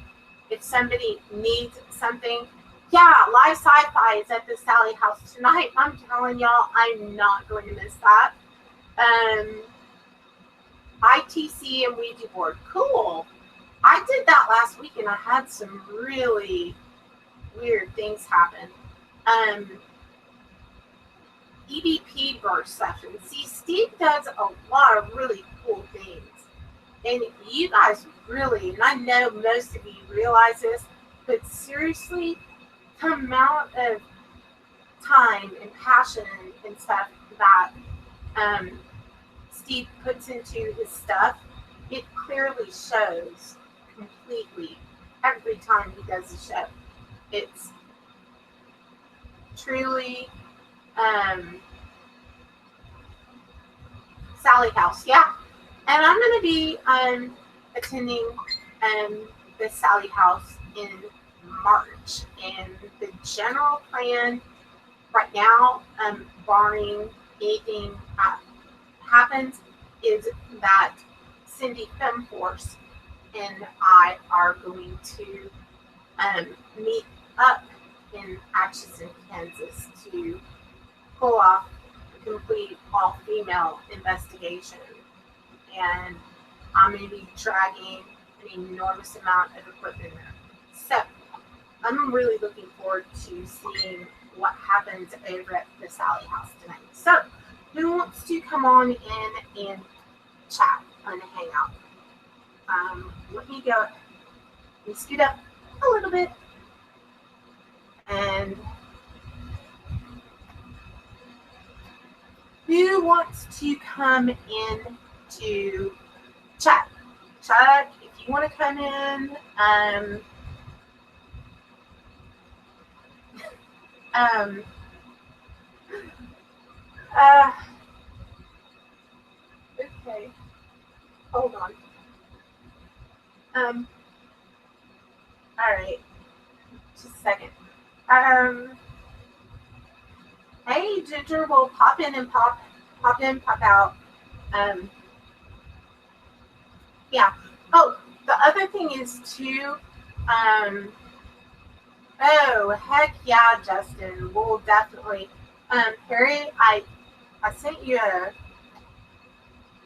If somebody needs something, yeah, live sci-fi is at the Sally House tonight. I'm telling y'all, I'm not going to miss that. ITC and Ouija board, cool. I did that last week and I had some really weird things happen. EVP burst session. See, Steve does a lot of really cool things. And you guys really, and I know most of you realize this, but seriously, the amount of time and passion and stuff that Steve puts into his stuff, it clearly shows completely every time he does a show. It's truly Sally House, yeah. And I'm going to be attending the Sally House in March. And the general plan right now, barring anything happens, is that Cindy Femforce and I are going to meet up in Atchison, Kansas to pull off a complete all-female investigation. And I'm going to be dragging an enormous amount of equipment there. So I'm really looking forward to seeing what happens over at the Sally House tonight. So who wants to come on in and chat on Hangout? Let me go. Let me scoot up a little bit. And who wants to come in to chat? Chuck, if you want to come in, okay, hold on. All right, just a second. Hey, Ginger, will pop in and pop in, pop out. Yeah. Oh, the other thing is too. Oh, heck yeah, Justin. We'll definitely. Harry, I sent you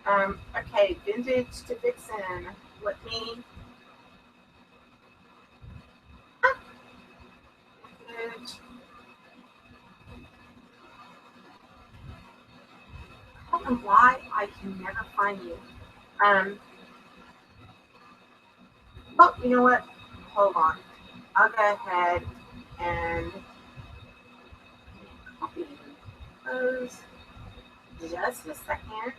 Okay, vintage to Vixen. Let me. Vintage. I don't know why I can never find you. Oh, you know what? Hold on. I'll go ahead and copy those. Just a second.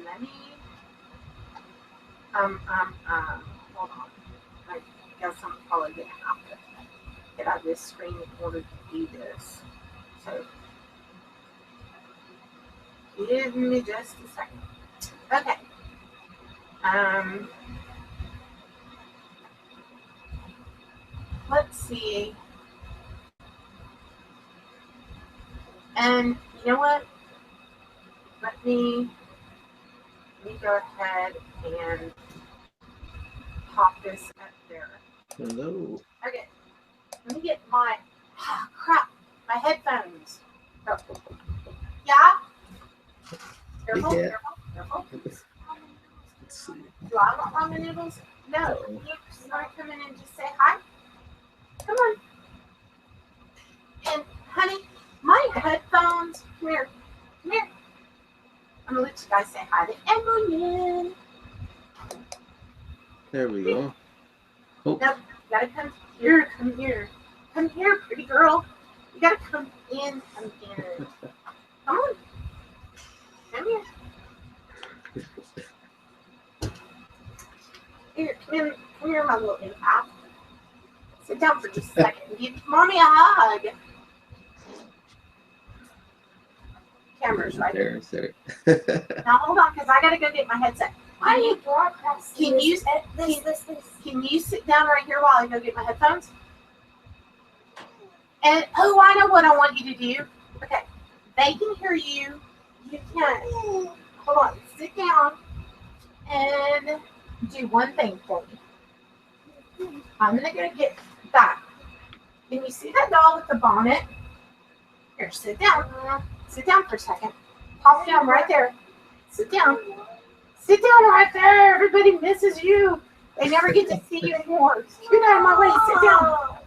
Let me. Hold on. I guess I'm probably gonna have to get out of this screen in order to do this. So, give me just a second. Okay. Let's see. And you know what? Let me go ahead and pop this up there. Hello. Okay. Let me get my crap. My headphones. Oh. Yeah. Careful, Yeah. careful. Let's see. Do I want ramen noodles? No. No. You want to come in and just say hi? Come on. And honey, my headphones. Come here. Come here. I'm gonna let you guys say hi to Emily. There we go. Oh, Nope. You gotta come here. Come here. Come here, pretty girl. You gotta come in. Come in. Come on. Come here. Here, come here, my little impact. Sit down for just a second. Give mommy a hug. Camera's right there. there. Now hold on, because I gotta go get my headset. Why are you broadcasting Can you this? can you sit down right here while I go get my headphones? And oh, I know what I want you to do. Okay, they can hear you. You can. Hold on. Sit down and do one thing for me. I'm gonna go get that. Can you see that doll with the bonnet? Here, sit down. Sit down for a second. Pop down right there. Sit down. Sit down right there. Everybody misses you. They never get to see you anymore. Get out of my way. Sit down.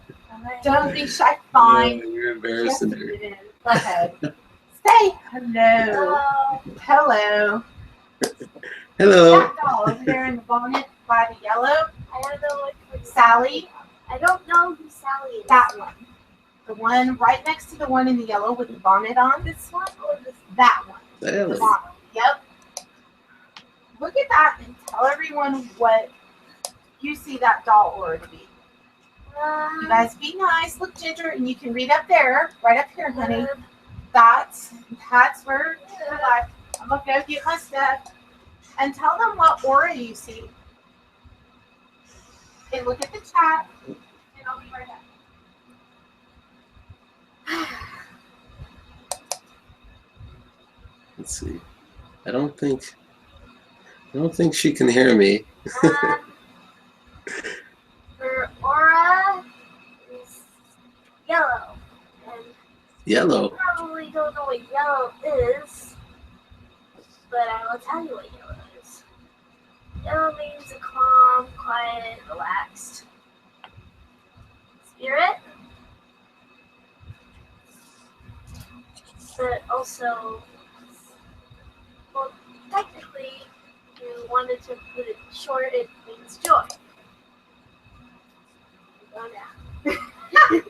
Don't be shy. Fine. Oh, you're embarrassing her. Go ahead. Say hello. Hello. Hello. That doll over there in the bonnet by the yellow. I don't know what Sally. I don't know who Sally is. That one. The one right next to the one in the yellow with the bonnet on. This one or this? That one. Sally. The bonnet. Yep. Look at that and tell everyone what you see that doll aura to be. You guys be nice. Look, Ginger, and you can read up there, right up here, honey. That's where I'm gonna go get my stuff and tell them what aura you see. Okay, look at the chat, and I'll be right back. Let's see. I don't think she can hear me. Her aura is yellow. And Yellow. you probably don't know what yellow is, but I will tell you what yellow is. Yellow means a calm, quiet, relaxed spirit. But also, well, technically, if you wanted to put it short, it means joy. Go now.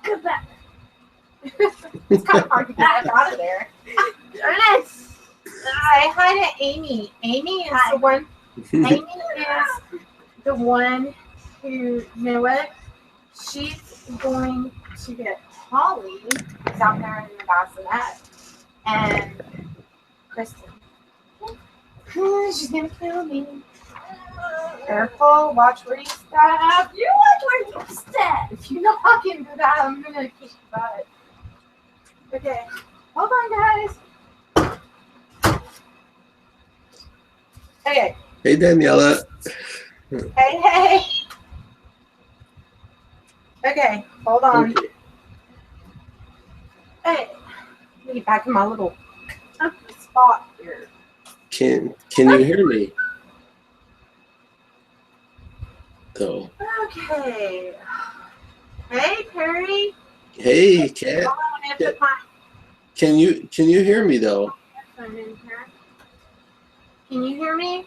Come back. It's kind of hard to get out of there. Darn it. Say hi to Amy. Amy is the one. Amy is the one who, you know what? She's going to get Holly, who's out there in the bassinet, and Kristen. She's gonna kill me. Careful, watch where you step. You watch where you step. If you walk into that, I'm gonna kick your butt. Okay, hold on, guys. Okay. Hey, Daniela. Hey, hey. Okay, hold on. Okay. Hey, let me get back in my little comfy spot here. Can you hear me? Though. Okay. Hey, Perry. Hey, Kat. Hold on, I'm gonna put my Can you hear me though? headphone in here. Can you hear me?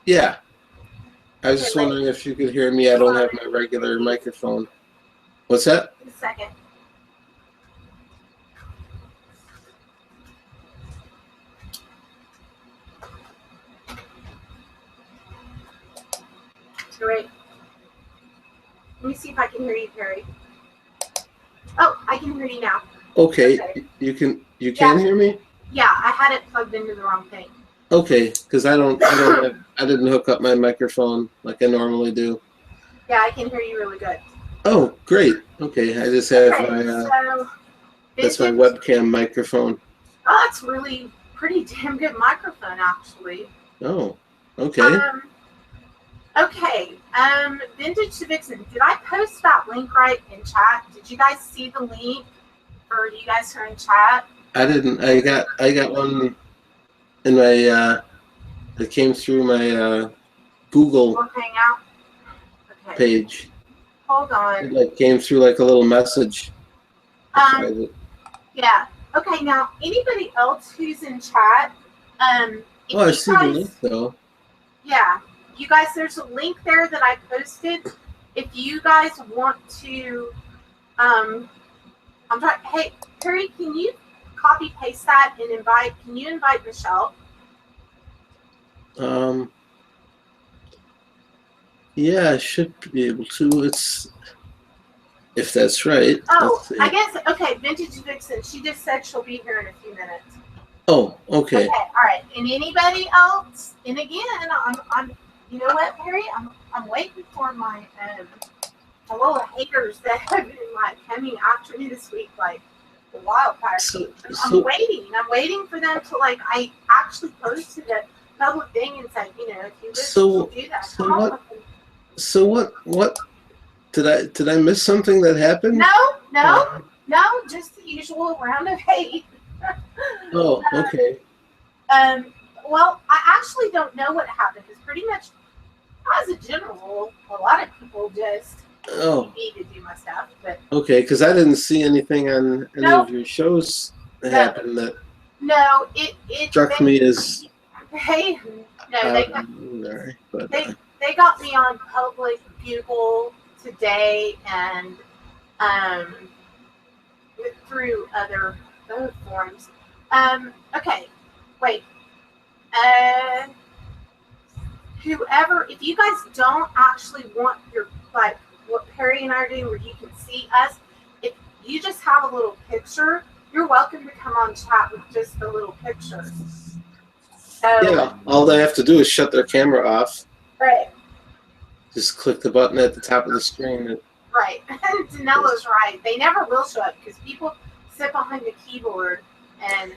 Yeah. I was Okay, just wait. wondering if you could hear me. I don't have my regular microphone. What's that? Just a second. Great. Let me see if I can hear you, Perry. Oh, I can hear you now. Okay. Okay. You can Yeah. hear me? Yeah, I had it plugged into the wrong thing. Okay, because I didn't hook up my microphone like I normally do. Yeah, I can hear you really good. Oh, great. Okay, I just have Okay, my so that's my vintage. webcam microphone. Oh, that's really pretty damn good microphone, actually. Oh, okay. Okay. Vintage to Vixen. Did I post that link right in chat? Did you guys see the link, or you guys are in chat? I didn't. I got one in my. It came through my Google Or Hangout? Okay. page. Hold It on. like came through like a little message. I tried it. Yeah. Okay. Now, anybody else who's in chat, if Oh, I you see the link guys, though. yeah, you guys, there's a link there that I posted. If you guys want to, I'm trying. Hey, Terry, can you copy paste that and invite? Can you invite Michelle? Yeah, I should be able to. It's if that's right. Oh, Let's see. I guess okay. Vintage Vixen. She just said she'll be here in a few minutes. Oh, okay. Okay, all right. And anybody else? And again, I'm. You know what, Perry? I'm waiting for my my little haters that have been like coming after me this week, like the wildfire. I'm waiting. I'm waiting for them to like. I actually posted a public thing and said, you know, if you wish to do that, come on with them. So what did I miss something that happened? No, just the usual round of hate. Oh, okay. Well, I actually don't know what happened because pretty much, as a general rule, a lot of people just need to do my stuff. But okay, because I didn't see anything on any of your shows that happened that it struck me as they but they got me on public Google today and through other forums. Okay, wait. Whoever, if you guys don't actually want your like what Perry and I are doing, where you can see us, if you just have a little picture, you're welcome to come on chat with just the little picture. So, yeah, all they have to do is shut their camera off. Right. Just click the button at the top of the screen. Right. And Danella's right. They never will show up because people sit behind the keyboard and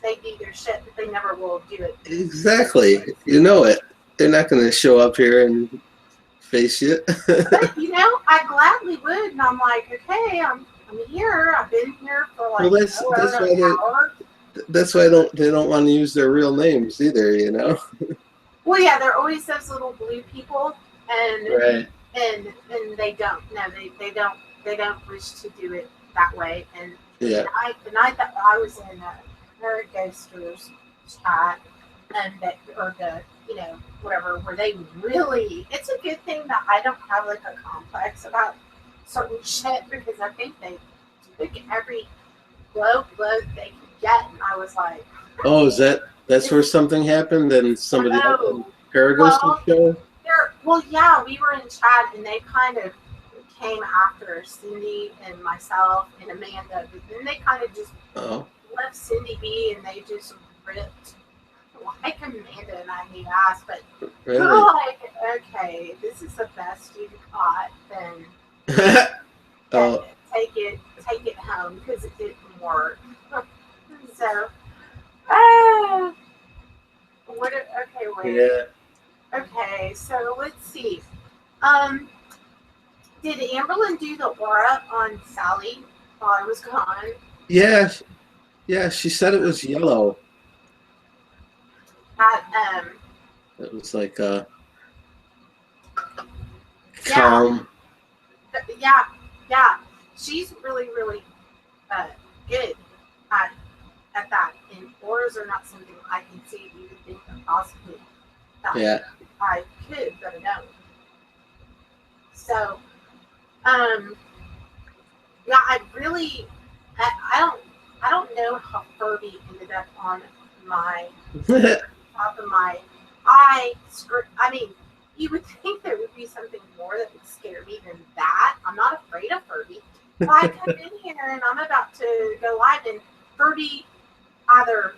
they do their shit, but they never will do it. Exactly. You know it. They're not going to show up here and face you. But you know, I gladly would, and I'm like, okay, I'm here. I've been here for like that's why they don't want to use their real names either. You know. Well, yeah, there are always those little blue people, and right. and they don't. No, they don't wish to do it that way. And yeah. the night that I was in her Ghosters chat, and or the whatever, where they really, it's a good thing that I don't have like a complex about certain shit because I think they took every blow they could get, and I was like, oh, that's where something happened and somebody else in Parago's show? Well, yeah, we were in chat and they kind of came after Cindy and myself and Amanda, but then they kind of just left Cindy be and they just ripped like Amanda and I need ass, but really? we're like, okay, this is the best you got, then take it home because it didn't work. So, okay, wait. Yeah. Okay, so let's see. Did Amberlyn do the aura on Sally while I was gone? Yeah, yeah. She said it was yellow. At, It was like yeah, calm. yeah, yeah. She's really, really good at that. And auras are not something I can see even think of possibly that Yeah. I could, but no. So, yeah, I don't know how Furby ended up on my top of my eye. I mean, you would think there would be something more that would scare me than that. I'm not afraid of Furby. But I come in here and I'm about to go live, and Furby either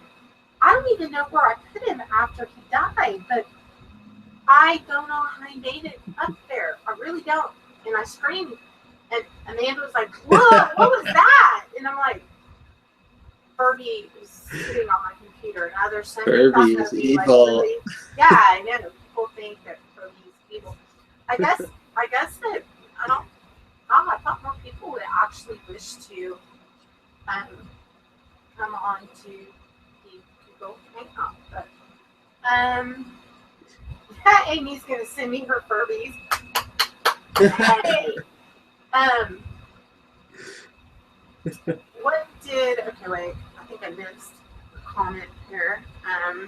I don't even know where I put him after he died, but I don't know how he made it up there. I really don't. And I screamed, and Amanda was like, "Whoa, what was that?" And I'm like, Furby is sitting on my computer. Now there's some Furby is evil. Like, yeah, I know. People think that Furby is evil. I guess that I don't. I thought more people would actually wish to come on to the Google Hangout, but Amy's gonna send me her Furbies. Hey, what did? Okay, wait. I think I missed a comment here. I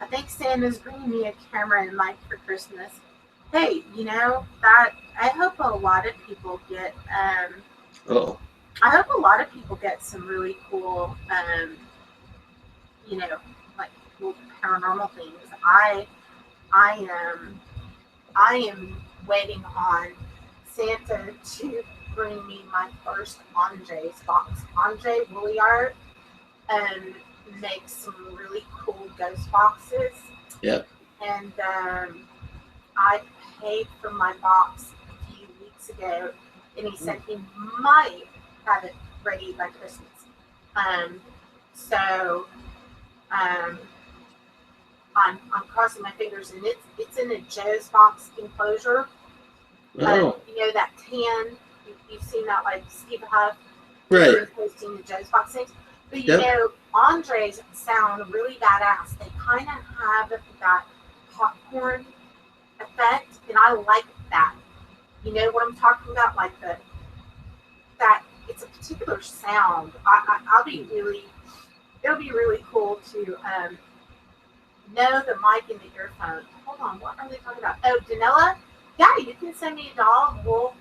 think Santa's bringing me a camera and mic for Christmas. Hey, you know that I hope a lot of people get. Oh. I hope a lot of people get some really cool, you know, like cool paranormal things. I am waiting on Santa to bring me my first Andre's box. Andre Woolyard makes some really cool ghost boxes. Yep. And I paid for my box a few weeks ago, and he said he might have it ready by Christmas. So I'm crossing my fingers, and it's in a Joe's box enclosure. Oh. You know that tan. You've seen that, like Steve Huff, Right. posting the Joe's box things. But you Yep. know, Andres sound really badass. They kind of have that popcorn effect, and I like that. You know what I'm talking about? Like that it's a particular sound. It'll be really cool to know the mic and the earphone. Hold on, what are they talking about? Oh, Danella? Yeah, you can send me a dog. We'll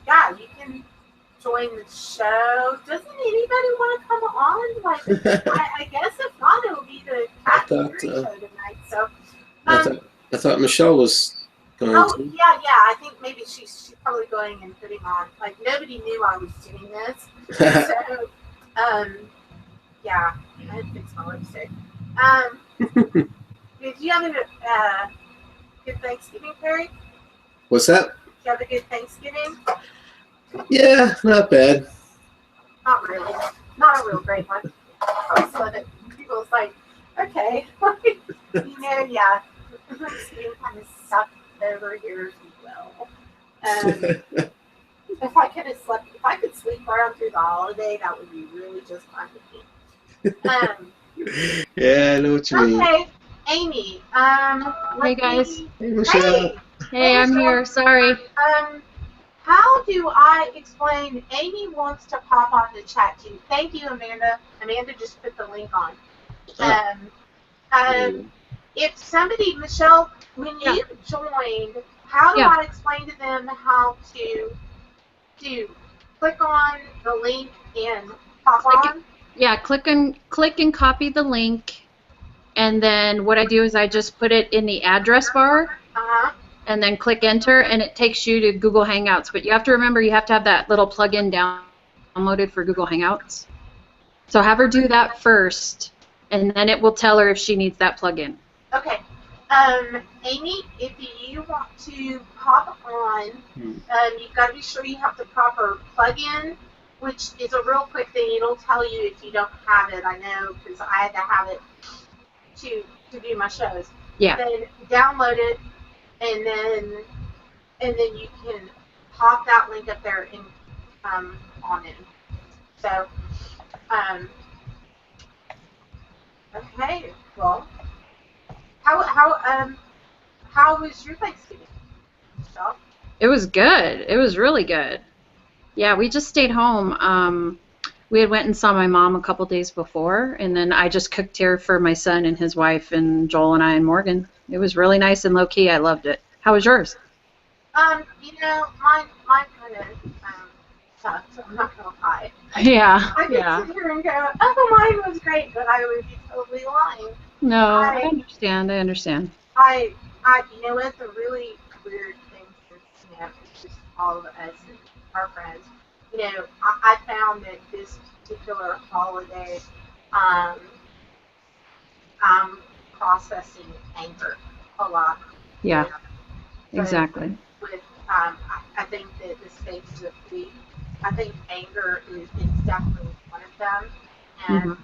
yeah, you can join the show. Doesn't anybody want to come on? Like, I guess if not, it'll be the Cat and Fury show tonight. So, I thought Michelle was going to. Yeah. I think maybe she's probably going and putting on. Like, nobody knew I was doing this. So, yeah, I had to fix my lipstick. Did you have a good Thanksgiving, Perry? What's that? Did you have a good Thanksgiving? Yeah, not bad. Not really. Not a real great one. I always love it. People's like, okay, you know, yeah. Thanksgiving kind of sucked over here as well. If I could sleep around through the holiday, that would be really just fine with me. Yeah, I know what you mean. Okay, Amy. Hey guys. Hey, Michelle. Hey, I'm here. Sorry. How do I explain? Amy wants to pop on the chat too. Thank you, Amanda. Amanda just put the link on. If somebody, Michelle, when you joined, how do I explain to them how to click on the link and pop on? Yeah, click and copy the link, and then what I do is I just put it in the address bar. And then click enter, and it takes you to Google Hangouts. But you have to remember, you have to have that little plugin downloaded for Google Hangouts. So have her do that first, and then it will tell her if she needs that plugin. Okay. Amy, if you want to pop on, you've got to be sure you have the proper plugin, which is a real quick thing. It'll tell you if you don't have it. I know, because I had to have it to do my shows. Yeah. Then download it, and then and then you can pop that link up there and on in. So, okay, well, how was your Thanksgiving, Michelle? It was good. It was really good. Yeah, we just stayed home. We had went and saw my mom a couple days before, and then I just cooked here for my son and his wife and Joel and I and Morgan. It was really nice and low key. I loved it. How was yours? Mine kind of sucked. I'm not gonna lie. Yeah, I could yeah. sit here and go, oh, mine was great, but I would be totally lying. No, I I, understand. I understand. you know what? The really weird thing is, it's just all of us and our friends. I found that this particular holiday, um, I'm processing anger a lot. Yeah, With, exactly. I think that the stages of grief, I think anger is definitely one of them. And Mhm.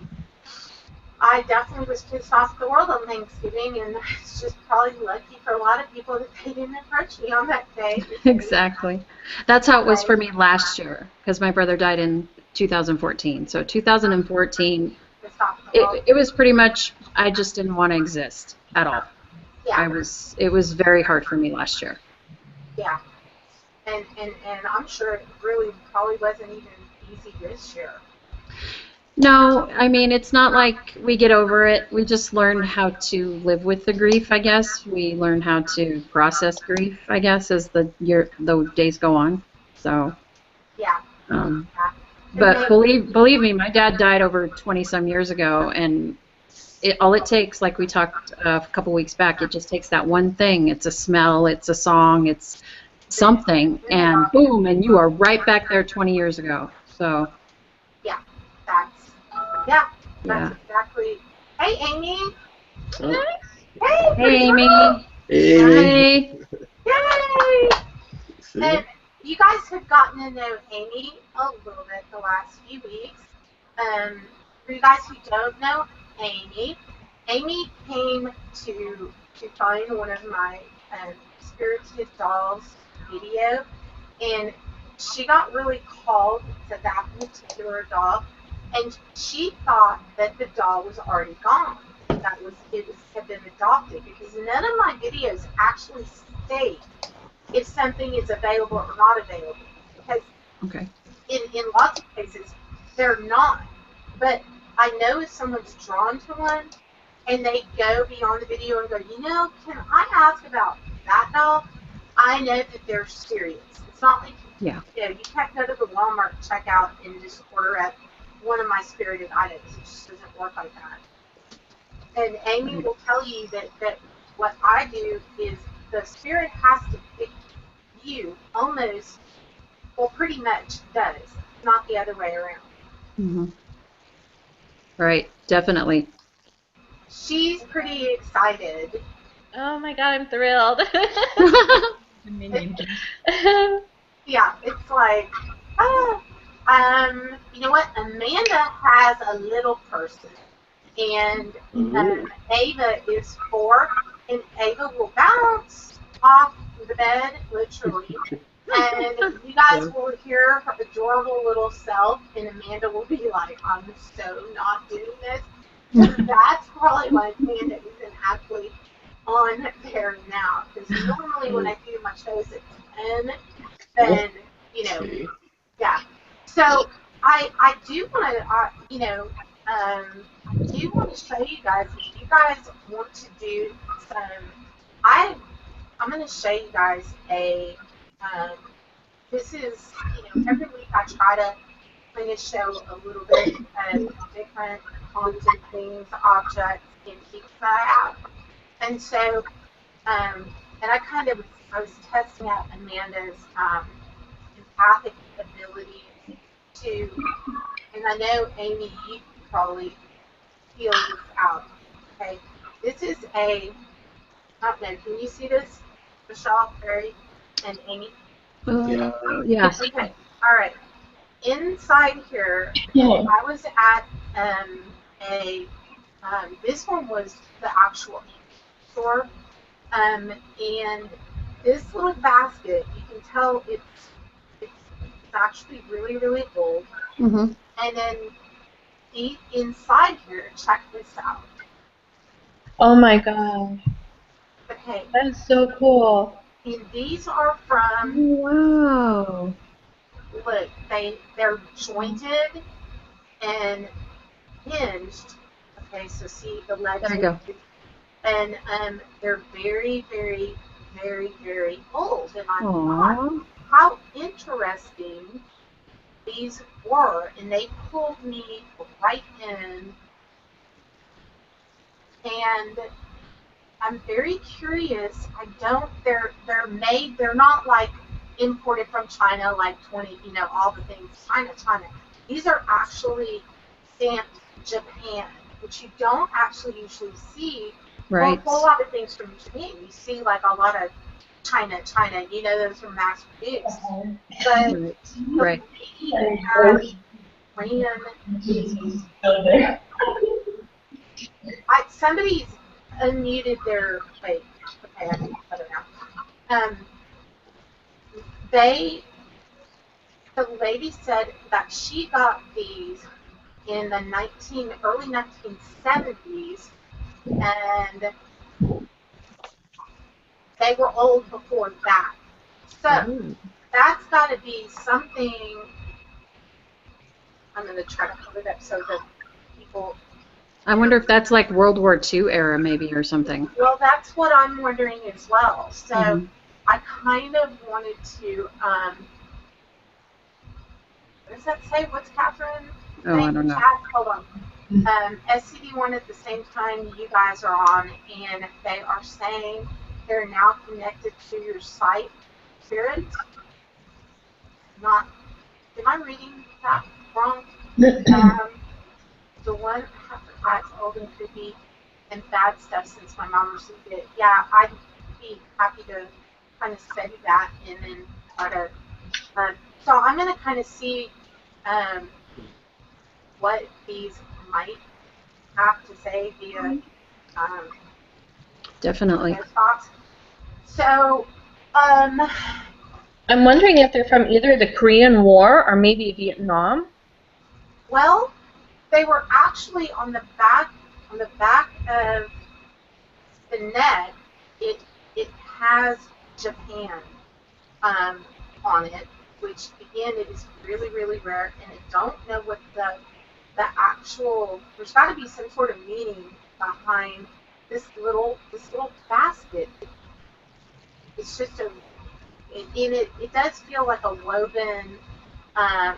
I definitely was pissed off at the world on Thanksgiving, and it's just probably lucky for a lot of people that they didn't approach me on that day. Exactly. That's how it was for me last year because my brother died in 2014. So 2014, Pissed off at the world. it was pretty much I just didn't want to exist at all. Yeah, It was very hard for me last year. yeah. And I'm sure it really probably wasn't even easy this year. No, I mean, it's not like we get over it. We just learn how to live with the grief, I guess. We learn how to process grief, I guess, as the days go on. So, Yeah, um, yeah. but believe me, my dad died over 20 some years ago, and all it takes, like we talked a couple weeks back, it just takes that one thing. It's a smell, it's a song, it's something, and boom, and you are right back there 20 years ago. So, Yeah, that's yeah, that's yeah. exactly. Hey, Amy. Oh, Hey, Hey, Priscilla. Amy. Amy. Yay! See? And you guys have gotten to know Amy a little bit the last few weeks. For you guys who don't know Amy, Amy came to find one of my spirited dolls video, and she got really called to that particular doll, and she thought that the doll was already gone. Had been adopted, because none of my videos actually state if something is available or not available. Because Okay. in lots of cases they're not. But I know if someone's drawn to one and they go beyond the video and go, can I ask about that doll? I know that they're serious. It's not like Yeah. you can't go to the Walmart checkout and just order at one of my spirited items. It just doesn't work like that. And Amy will tell you that what I do is the spirit has to pick you almost, well, pretty much does, not the other way around. Hmm. Right. Definitely. She's pretty excited. Oh my god, I'm thrilled. Yeah, it's like, oh, you know what? Amanda has a little person, and Ava is 4, and Ava will bounce off the bed, literally. And you guys will hear her adorable little self, and Amanda will be like, I'm so not doing this. That's probably why Amanda isn't actually on there now. Because normally when I do my shows at 10, then, Okay. yeah. So I do want to, do want to show you guys, if you guys want to do some, I'm going to show you guys this is, every week I try to kind of show a little bit of different haunted things, objects, antiques that I have. And so, and I was testing out Amanda's empathic ability to, and I know, Amy, you probably feel this out. Okay, this is I don't know, can you see this, Michelle, Barry, and Amy? Yeah. Yes. Okay, all right. Inside here, I was at this one was the actual store, and this little basket, you can tell it's actually really, really old. Mm-hmm. And then deep inside here, check this out. Oh my god. Okay, That is so cool. and these are from, Wow. look, they're jointed and hinged. Okay, so see the legs. There you go. And they're very, very, very, very old. And I thought Aww. how interesting these were, and they pulled me right in. And I'm very curious. I don't. They're made. They're not like imported from China, like 20. You know, all the things China. These are actually stamped Japan, which you don't actually usually see. Well, Right. a whole lot of things from Japan. You see like a lot of China. You know, those are mass produced. But Right. the lady ran. Somebody's unmuted their. Wait. Okay, I can put it now. They. The lady said that she got these in the early 1970s, and they were old before that. So Ooh. that's got to be something. I'm going to try to put it up so that people. I wonder if that's like World War II era, maybe, or something. Well, that's what I'm wondering as well. So Mhm. I kind of wanted to. What does that say? What's Catherine? Oh, I don't know. Chat? Hold on. SCD1 at the same time you guys are on, and they are saying they're now connected to your site, Spirit. Not, am I reading that wrong? The one that's old and creepy and bad stuff since my mom received it. Yeah, I'd be happy to kind of study that and then try to. So I'm going to kind of see what these might have to say via Definitely. those thoughts. So, I'm wondering if they're from either the Korean War or maybe Vietnam. well, they were actually on the back of the neck. It has Japan on it, which again it is really, really rare, and I don't know what the actual. There's got to be some sort of meaning behind this little basket. It's just it does feel like a woven, I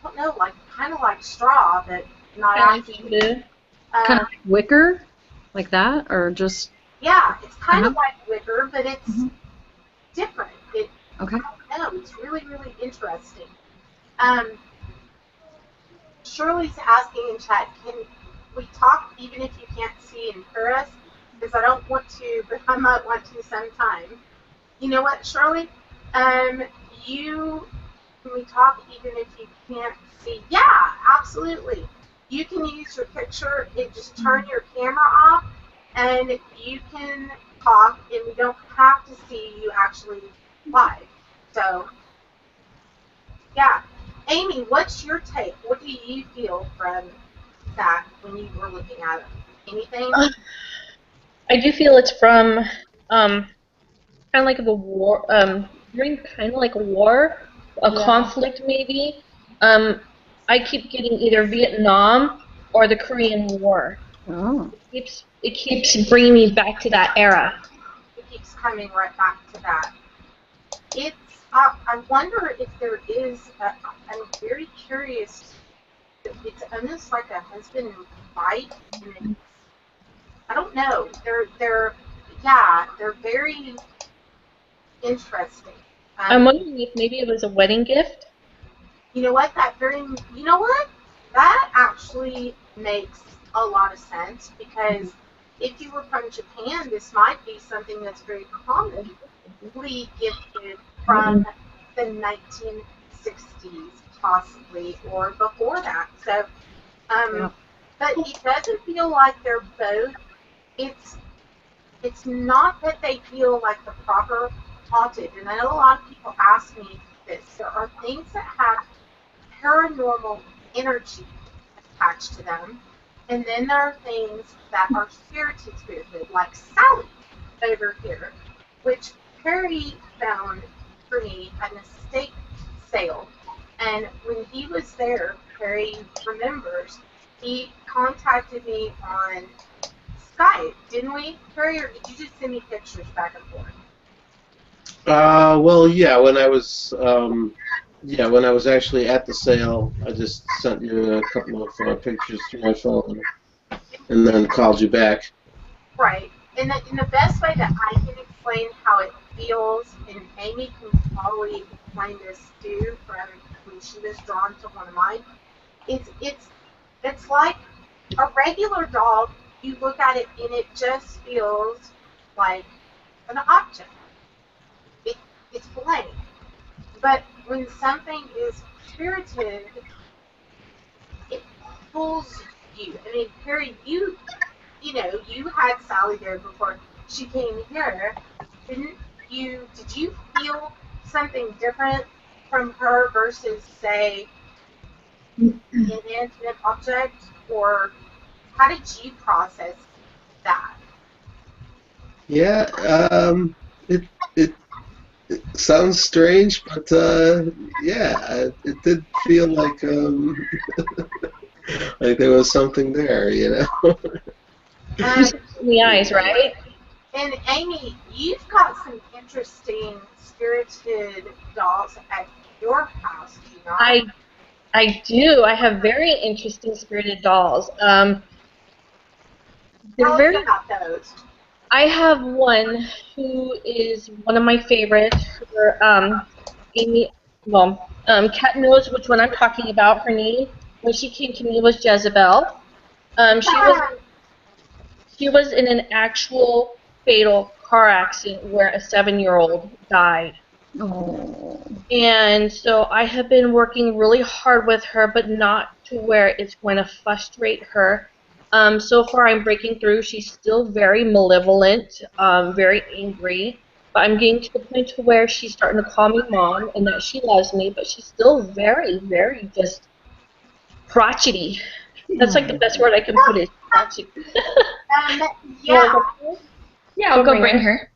don't know, like kind of like straw, but not Kind of like actually. bamboo. Kind of like wicker, like that, or just. Yeah, it's kind of like wicker, but it's different. Okay. I don't know, it's really, really interesting. Shirley's asking in chat, can we talk even if you can't see and hear us? Because I don't want to, but I might want to sometime. You know what, Shirley? Can we talk even if you can't see? Yeah, absolutely. You can use your picture and just turn your camera off, and you can talk, and we don't have to see you actually live. So, yeah. Amy, what's your take? What do you feel from that when you were looking at it? Anything? I do feel it's from kind of like the war, during kind of like a war, a conflict maybe. I keep getting either Vietnam or the Korean War. Oh. It keeps bringing me back to that era. It keeps coming right back to that. It's. I wonder if there is. I'm very curious. It's almost like a husband and wife, and I don't know. They're very interesting. I'm wondering if maybe it was a wedding gift. You know what? You know what? That actually makes a lot of sense because if you were from Japan, this might be something that's very commonly gifted from the 1960s, possibly, or before that. So, but it doesn't feel like they're both. It's it's not that they feel like the proper haunted. And I know a lot of people ask me this. There are things that have paranormal energy attached to them. And then there are things that are spirited, like Sally over here, which Perry found for me at an estate sale. And when he was there, Perry remembers, he contacted me on Skype, didn't we, Perry, or did you just send me pictures back and forth? Well, when I was actually at the sale, I just sent you a couple of pictures through my phone, and then called you back. Right. And the best way that I can explain how it feels, and Amy can probably explain this too from when she was drawn to one of mine, it's like a regular dog. You look at it and it just feels like an object. It's blank. But when something is spirited, it pulls you. I mean, Perry, you had Sally there before she came here. Did you feel something different from her versus, say, an inanimate object? Or how did you process that? Yeah, it, it it sounds strange, but it did feel like like there was something there, you know. In the eyes, right? And Amy, you've got some interesting spirited dolls at your house, do you not? I do. I have very interesting spirited dolls. They're Tell us very. about those. I have one who is one of my favorites. Amy. Well, Kat knows which one I'm talking about. Her name when she came to me was Jezebel. She was Ah, in an actual fatal car accident where a 7-year-old died. Oh. And so I have been working really hard with her, but not to where it's going to frustrate her. So far, I'm breaking through. She's still very malevolent, very angry. But I'm getting to the point to where she's starting to call me mom and that she loves me, but she's still very, very just crotchety. That's like the best word I can put it. Crotchety. yeah. Yeah, I'll go bring her.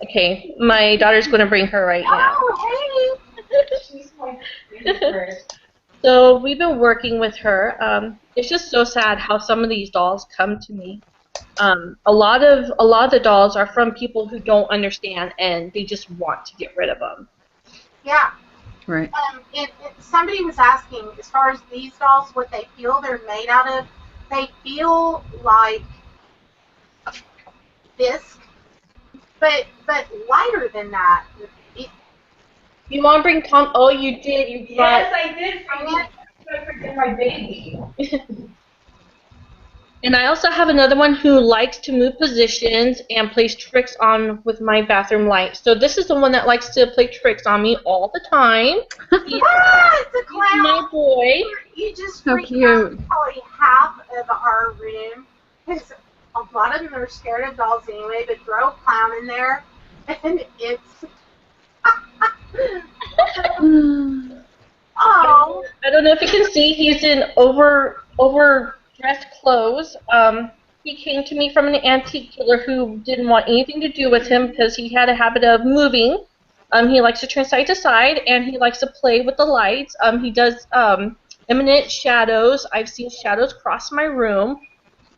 Okay, my daughter's going to bring her right now. Oh, So we've been working with her. It's just so sad how some of these dolls come to me. A lot of the dolls are from people who don't understand and they just want to get rid of them. yeah. Right. Somebody was asking, as far as these dolls, what they feel they're made out of. They feel like bisque, but lighter than that. You want to bring Tom? Oh, you did. You brought. Yes, I did forget my baby. And I also have another one who likes to move positions and plays tricks on with my bathroom light. So this is the one that likes to play tricks on me all the time. It's a clown. My boy. You just So freaked cute. out probably half of our room, because a lot of them are scared of dolls anyway. But throw a clown in there, and it's oh. I don't know if you can see. He's in overdressed clothes. He came to me from an antique killer who didn't want anything to do with him because he had a habit of moving. He likes to turn side to side, and he likes to play with the lights. He does imminent shadows. I've seen shadows cross my room.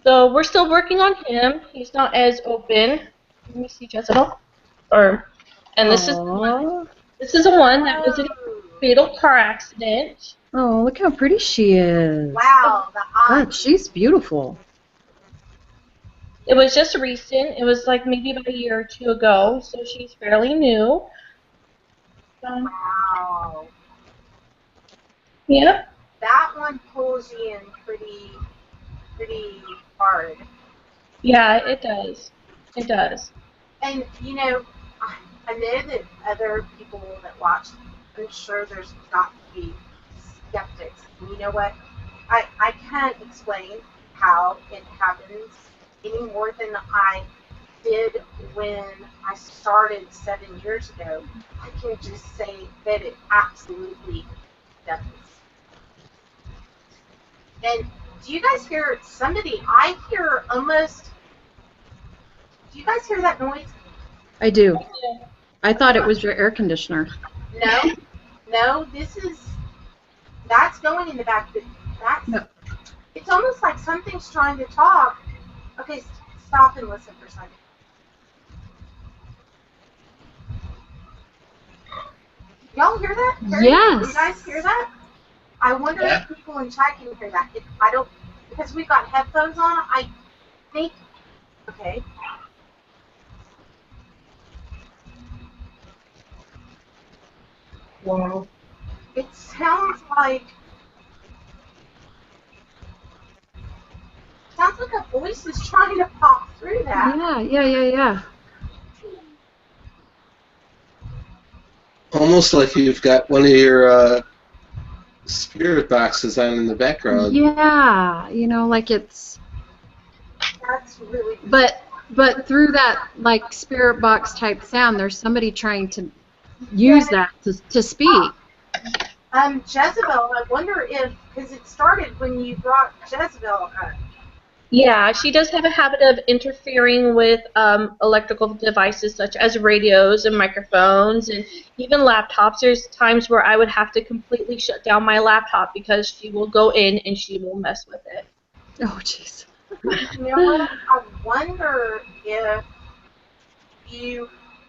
So we're still working on him. He's not as open. Let me see, Jezebel. And this is the one that was in a fatal car accident. Oh, look how pretty she is. Wow, the God, eyes. she's beautiful. It was just recent. It was like maybe about a year or two ago, so she's fairly new. Wow. Yep. That one pulls you in pretty hard. Yeah, it does. It does. And I know that other people that watch, I'm sure there's got to be skeptics. And you know what? I can't explain how it happens any more than I did when I started 7 years ago, I can just say that it absolutely does. And do you guys hear somebody? I hear almost. Do you guys hear that noise? I do. I thought it was your air conditioner. No, no. That's going in the back. That's. No. It's almost like something's trying to talk. Okay, stop and listen for a second. Y'all hear that? Yes. You guys hear that? I wonder if people in chat can hear that. If I don't, because we've got headphones on. I think. Okay. Wow. It sounds like a voice is trying to pop through that. Yeah. Almost like you've got one of your spirit boxes on in the background. Yeah, like it's. That's really. But through that like spirit box type sound, there's somebody trying to use that to speak. Jezebel, I wonder if, because it started when you brought Jezebel up. Yeah, she does have a habit of interfering with electrical devices such as radios and microphones and even laptops. There's times where I would have to completely shut down my laptop because she will go in and she will mess with it. Oh, jeez. You know what? I wonder if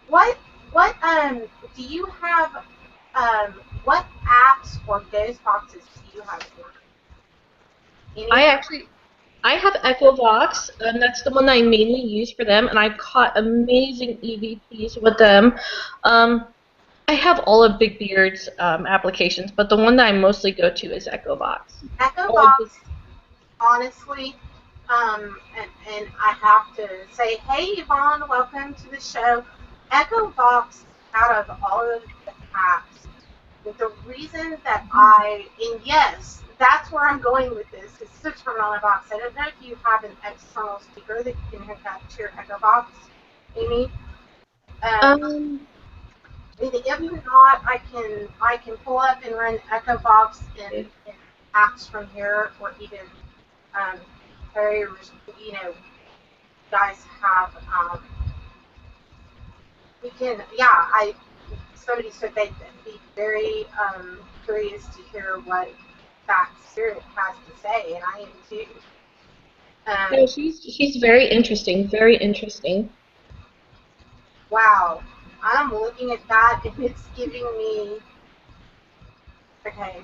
what do you have, what apps or ghost boxes do you have? I have EchoVox, and that's the one that I mainly use for them, and I've caught amazing EVPs with them. I have all of Big Beard's applications, but the one that I mostly go to is EchoVox. EchoVox, honestly, and I have to say, hey Yvonne, welcome to the show. EchoVox, out of all of the apps, the reason that and yes, that's where I'm going with this, is to turn on a box. I don't know if you have an external speaker that you can hook up to your EchoVox, Amy. If not, I can pull up and run EchoVox and apps from here, or even carriers. Guys have we can. Yeah, somebody said they'd be very curious to hear what that spirit has to say, and I am too. No, she's very interesting, very interesting. Wow, I'm looking at that and it's giving me. Okay,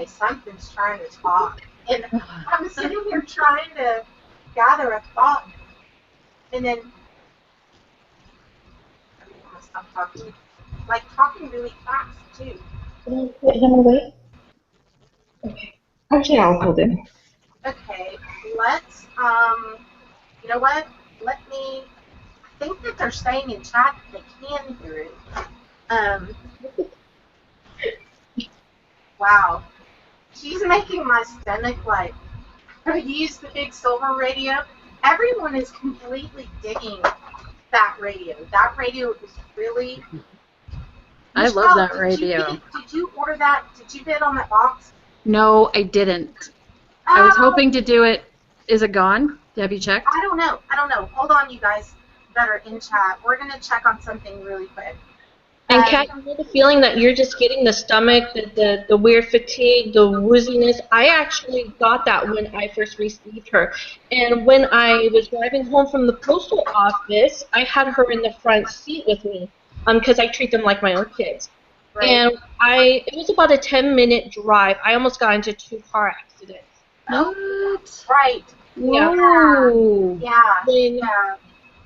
something's trying to talk, and I'm sitting here trying to gather a thought, and then I'm gonna stop talking, like talking really fast too. Put him away? Okay. Actually, I'll hold him. Okay, let's, you know what? I think that they're saying in chat that they can hear it. Wow. She's making my stomach like, use the big silver radio. Everyone is completely digging that radio. That radio is really. I love that radio. Did you order that? Did you bid on that box? No, I didn't. I was hoping to do it. Is it gone? Have you checked? I don't know. Hold on, you guys that are in chat. We're going to check on something really quick. And Kat, you know the feeling that you're just getting the stomach, the weird fatigue, the wooziness. I actually got that when I first received her. And when I was driving home from the postal office, I had her in the front seat with me because I treat them like my own kids. Right. And it was about a 10-minute drive. I almost got into 2 car accidents. What? Right. Whoa. Yeah.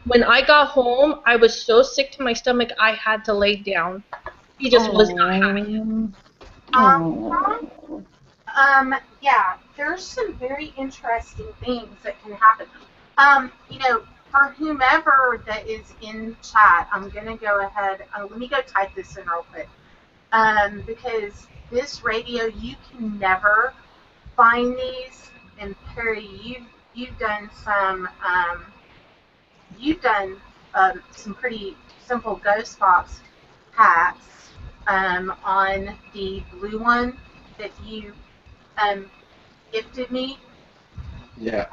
When I got home, I was so sick to my stomach, I had to lay down. He just was not happy. Yeah, there's some very interesting things that can happen. For whomever that is in chat, I'm going to go ahead, let me go type this in real quick. Because this radio, you can never find these, and Perry, you've done some pretty simple ghost box hacks on the blue one that you gifted me. Yeah.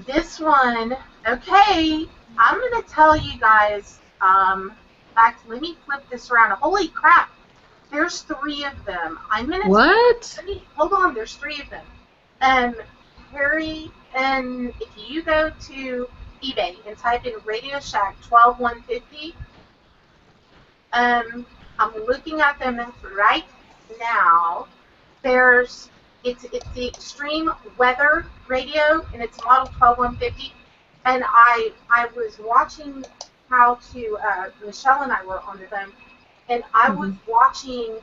This one, okay, I'm going to tell you guys, in fact, let me flip this around. Holy crap, there's 3 of them. I'm going to What? hold on, there's 3 of them. Harry, and if you go to eBay and type in Radio Shack 12150, I'm looking at them right now. It's the extreme weather radio, and it's model 12150. And I was watching how to Michelle and I were on the phone, and I was watching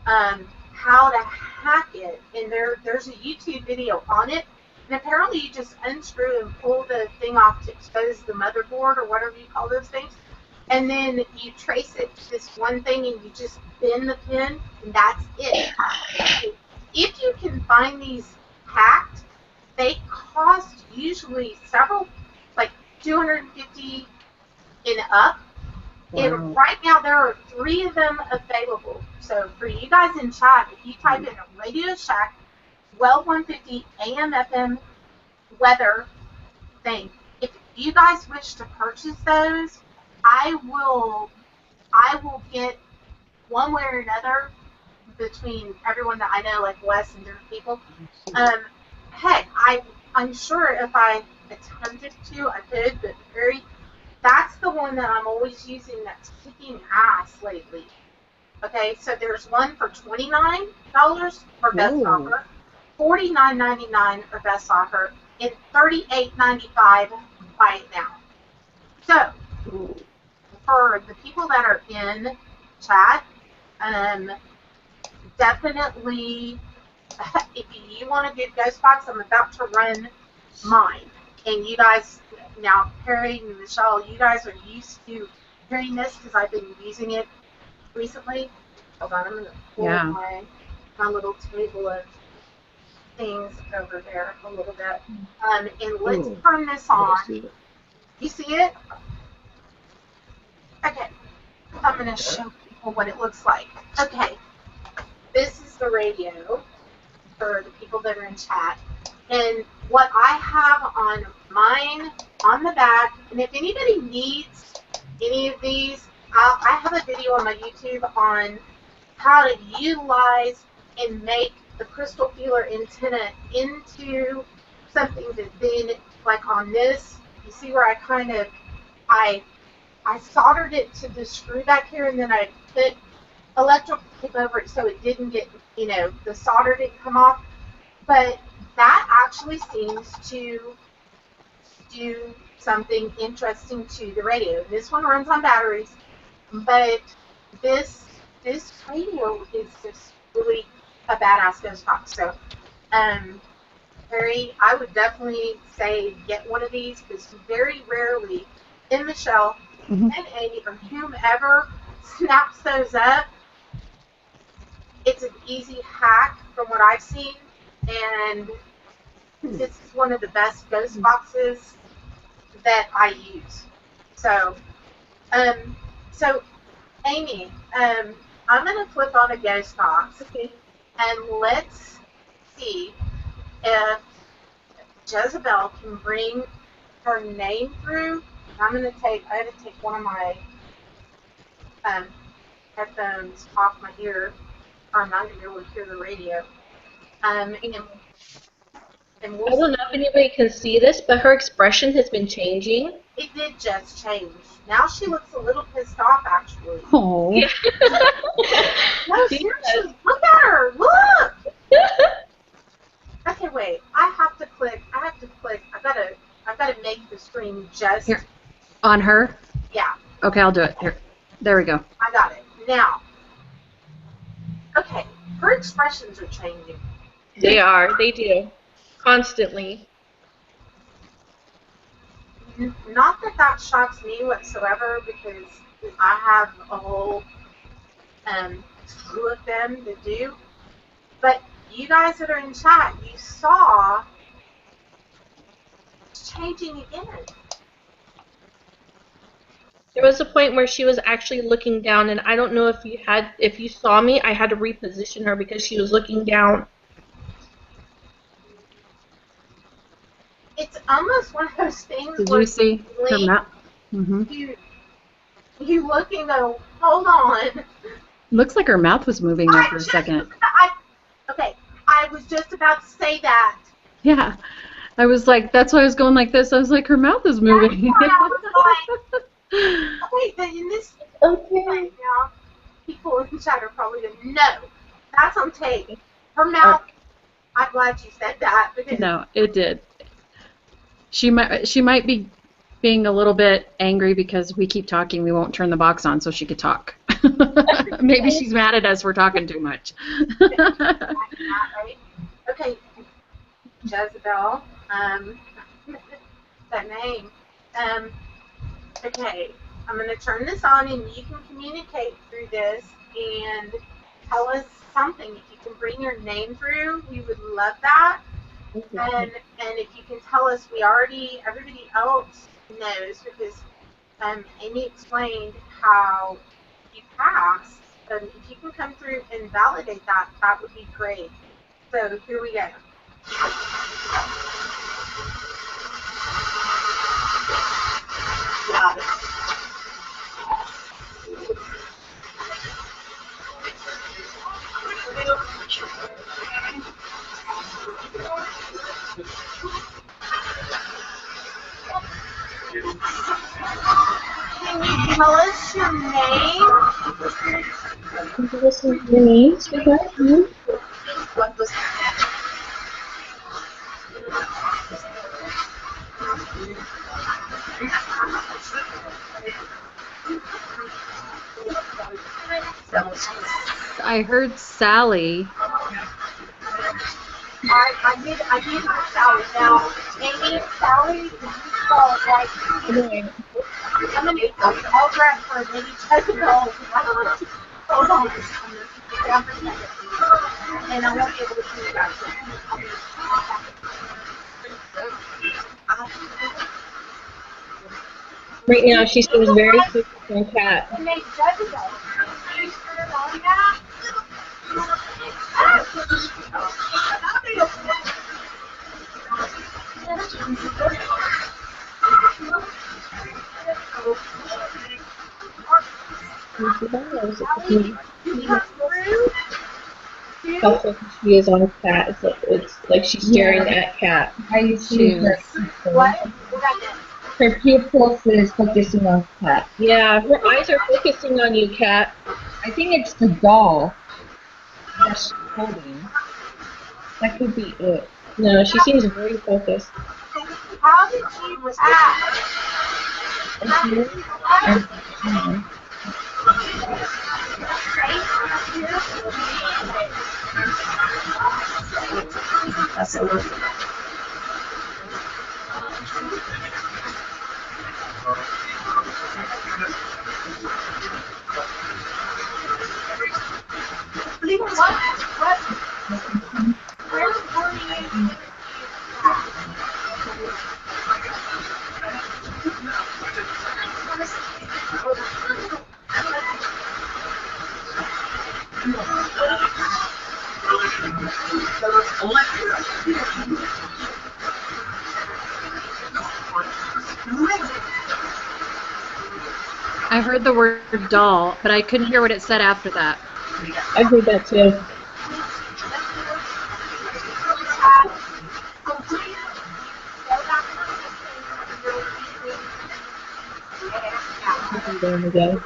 how to hack it. And there's a YouTube video on it. And apparently, you just unscrew and pull the thing off to expose the motherboard or whatever you call those things. And then you trace it to this one thing, and you just bend the pin, and that's it. If you can find these hacked, they cost usually several, like $250 and up. Wow. And right now there are 3 of them available. So for you guys in chat, if you type in Radio Shack 12150 AM FM weather thing, if you guys wish to purchase those, I will get one way or another between everyone that I know, like Wes and different people. Heck, I'm sure if I attempted to, I could, but that's the one that I'm always using that's kicking ass lately. Okay, so there's one for $29 for best offer, $49.99 for best offer, and $38.95 buy it now. So, for the people that are in chat, definitely, if you want a good ghost box, I'm about to run mine. And you guys, now Perry and Michelle, you guys are used to hearing this because I've been using it recently. Hold on, I'm going to pull my little table of things over there a little bit. And let's turn this on. You see it? Okay. I'm going to show people what it looks like. Okay. This is the radio for the people that are in chat. And what I have on mine, on the back, and if anybody needs any of these, I have a video on my YouTube on how to utilize and make the crystal feeler antenna into something that then, like on this, you see where I soldered it to the screw back here, and then I put electrical tape over it so it didn't get, the solder didn't come off. But that actually seems to do something interesting to the radio. This one runs on batteries, but this radio is just really a badass ghost box. So, Harry, I would definitely say get one of these because very rarely, in Michelle and Amy or whomever snaps those up, it's an easy hack from what I've seen, and this is one of the best ghost boxes that I use. So, Amy, I'm going to flip on a ghost box, and let's see if Jezebel can bring her name through. I had to take one of my headphones off my ear, or I'm not going to be able to hear the radio. And we'll I don't know if anybody can see this, but her expression has been changing. It did just change. Now she looks a little pissed off, actually. Oh. Yeah. No, seriously, look at her. Look. Okay, wait. I have to click. I've got to make the screen just. Here. On her? Yeah. Okay, I'll do it. Here. There we go. I got it. Now. Okay, her expressions are changing. They are. They do. Constantly. Not that shocks me whatsoever, because I have a whole slew of them that do. But you guys that are in chat, you saw changing again. There was a point where she was actually looking down, and I don't know if you saw me. I had to reposition her because she was looking down. It's almost one of those things Did where you see her blink, mouth? Mm-hmm. you look and go, hold on. Looks like her mouth was moving there for a second. Okay, I was just about to say that. Yeah. I was like, that's why I was going like this. I was like, her mouth is moving. That's why I was like, okay, then in this Okay. right now, people in chat are probably going to know. That's on tape. Her mouth, I'm glad you said that. Because No, it did. She might be being a little bit angry because we keep talking. We won't turn the box on so she could talk. Maybe she's mad at us for talking too much. right? Okay, Jezebel, that name. Okay, I'm going to turn this on and you can communicate through this and tell us something. If you can bring your name through, we would love that. And if you can tell us, everybody else knows because Amy explained how you passed. If you can come through and validate that, that would be great. So here we go. Got it. Can you tell us your name? This is your name, sweetheart. What was I heard Sally. I did hear Sally. Now, Amy, Sally, did you spell it right? I'm going to I'll grab her maybe Jezebel. Hold on. I'm going to sit down for a second. And I won't be able to see you guys. Right now, she seems very focused on Cat. Her name's Jezebel. Are you sure about that? How focused she is on Cat. It's like she's staring at Cat. I see her. What? Her pupils is focusing on Cat. Yeah, her eyes are focusing on you, Cat. I think it's the doll that she's holding. That could be it. No, she seems very focused. How did you act? I heard the word doll, but I couldn't hear what it said after that. I heard that too. There we go.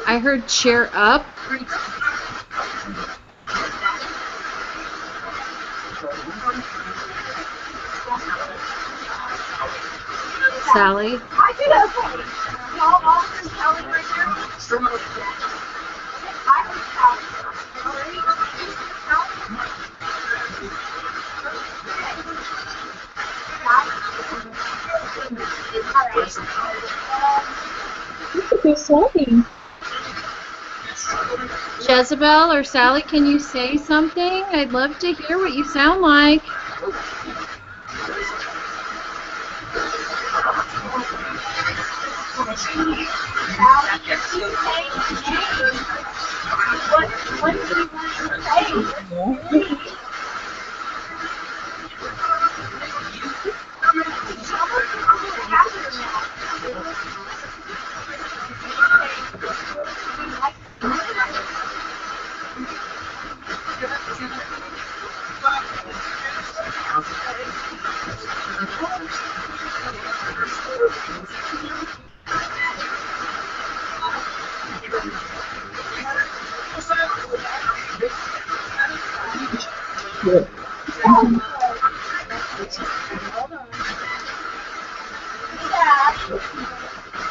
I heard cheer up. Sally. I did okay. Y'all also Sally right now? I was Sally. Alright. so sorry. Jezebel or Sally, can you say something? I'd love to hear what you sound like. What do you want to say?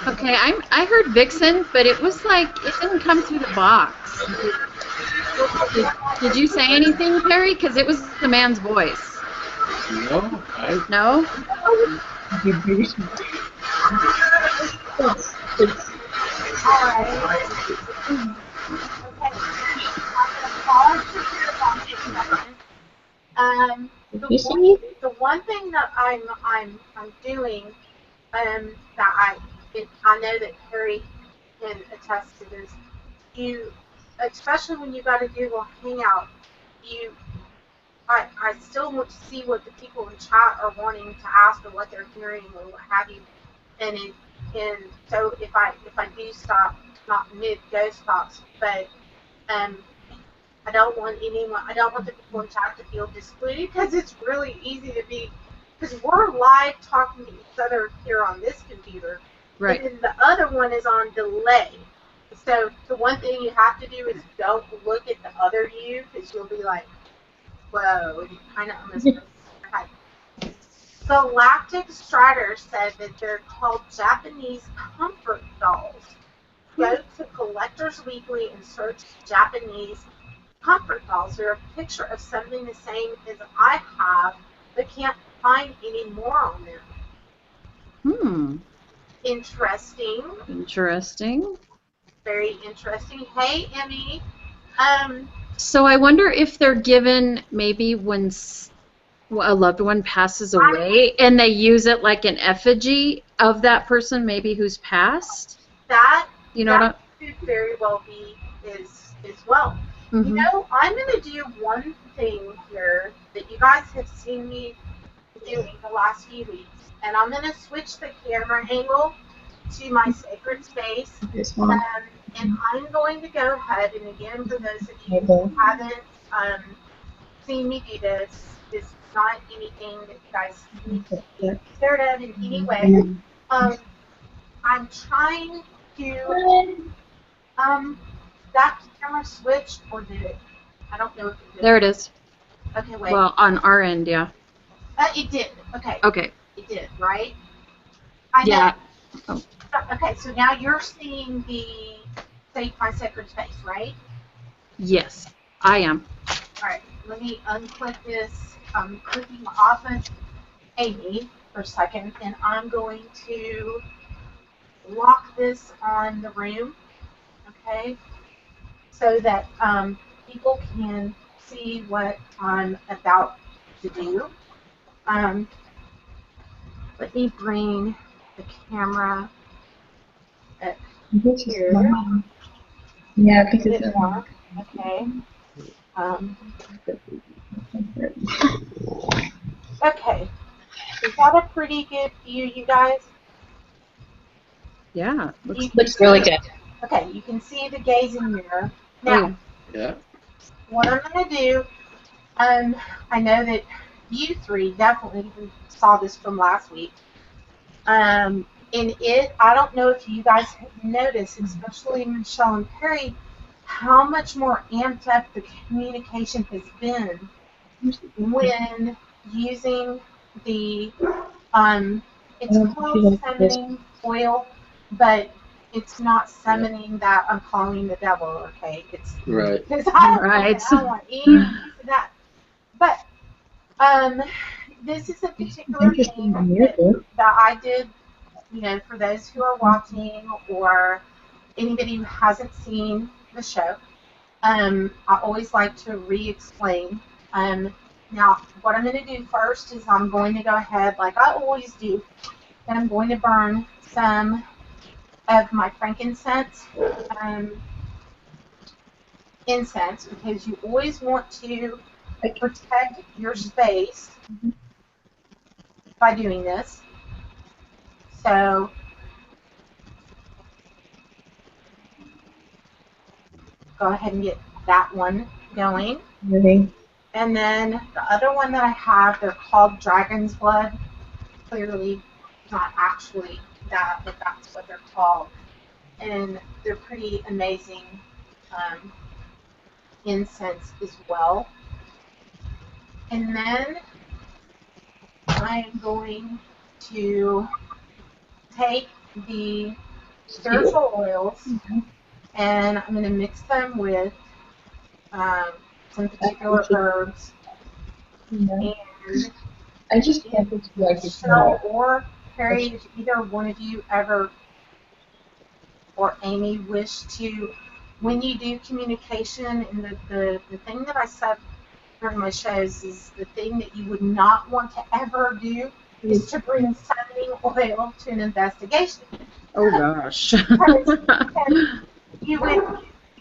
Okay, I heard Vixen, but it was like it didn't come through the box. Did you say anything, Perry? Because it was the man's voice. No, No? The one thing that I'm doing, that I know that Harry can attest to this. You, especially when you got to do a hangout, I still want to see what the people in chat are wanting to ask or what they're hearing or what have you, and so if I do stop, not mid ghost talks, but I don't want the people in chat to feel discluded, because it's really easy to be, because we're live talking to each other here on this computer, Right. and then the other one is on delay. So the one thing you have to do is don't look at the other you, because you'll be like, whoa, you kind of almost goes your head. Galactic Strider said that they're called Japanese comfort dolls. Go to Collectors Weekly and search Japanese comfort dolls. They're a picture of something the same as I have, but can't find any more on them. Interesting. Interesting. Very interesting. Hey, Emmy. So I wonder if they're given maybe when a loved one passes away and they use it like an effigy of that person, maybe who's passed. That That could very well be as well. Mm-hmm. You know, I'm going to do one thing here that you guys have seen me doing the last few weeks, and I'm going to switch the camera angle to my sacred space, and I'm going to go ahead, and again, for those of you who haven't seen me do this is not anything that you guys need to be scared of in any way. I'm trying to that camera switch, or did it? I don't know if it did. There it is. Okay, wait. Well, on our end, yeah. It did. Okay. Okay. It did, right? Yeah. Oh. Okay, so now you're seeing my sacred space, right? Yes, I am. All right, let me unclick this. I'm clicking off of Amy for a second, and I'm going to lock this on the room, okay? So that people can see what I'm about to do. Let me bring the camera up here. Yeah, I think A bit more. Okay. Okay. Is that a pretty good view, you guys? Yeah. Looks really good. Okay, you can see the gazing mirror. Now, yeah. what I'm going to do, I know that you three definitely saw this from last week. I don't know if you guys have noticed, especially Michelle and Perry, how much more amped up the communication has been when using the, it's called summoning oil, but it's not summoning that I'm calling the devil, okay? It's right. Because I don't want any piece of that. But this is a particular thing that I did, for those who are watching or anybody who hasn't seen the show, I always like to re-explain. Now, what I'm going to do first is I'm going to go ahead, like I always do, and I'm going to burn some of my frankincense incense, because you always want to protect your space by doing this. So go ahead and get that one going. Okay. And then the other one that I have, they're called Dragon's Blood. Clearly not actually that, but that's what they're called. And they're pretty amazing incense as well. And then I am going to take the spiritual oils and I'm going to mix them with some particular herbs. And I just can't put you like this. Cheryl or Carrie, if either one of you ever, or Amy, wish to, when you do communication, and the thing that I said during my shows is the thing that you would not want to ever do is to bring summoning oil to an investigation. Oh gosh. Because you would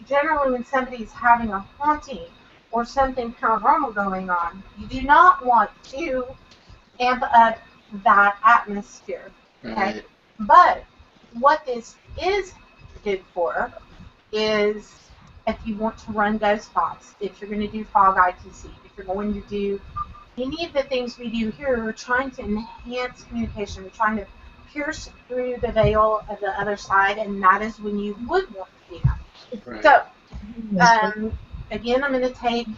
generally, when somebody's having a haunting or something paranormal going on, you do not want to amp up that atmosphere. Okay? Right. But what this is good for is if you want to run ghost spots, if you're going to do fog ITC, if you're going to do any of the things we do here, we're trying to enhance communication. We're trying to pierce through the veil of the other side, and that is when you would want to do that. Right. So, again, I'm going to take,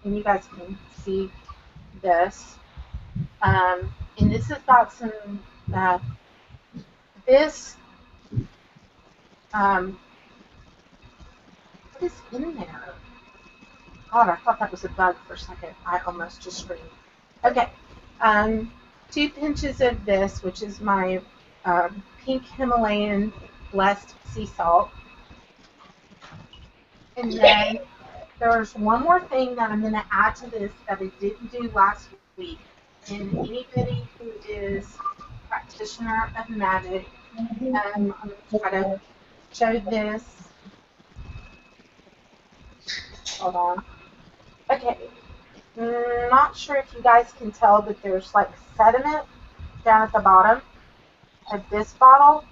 and you guys can see this, and this has got some, this, what is in there? God, I thought that was a bug for a second. I almost just screamed. Okay, 2 pinches of this, which is my pink Himalayan blessed sea salt. And then there's one more thing that I'm going to add to this that I didn't do last week. And anybody who is a practitioner of magic, I'm going to try to show this. Hold on. Okay. Not sure if you guys can tell, but there's like sediment down at the bottom of this bottle.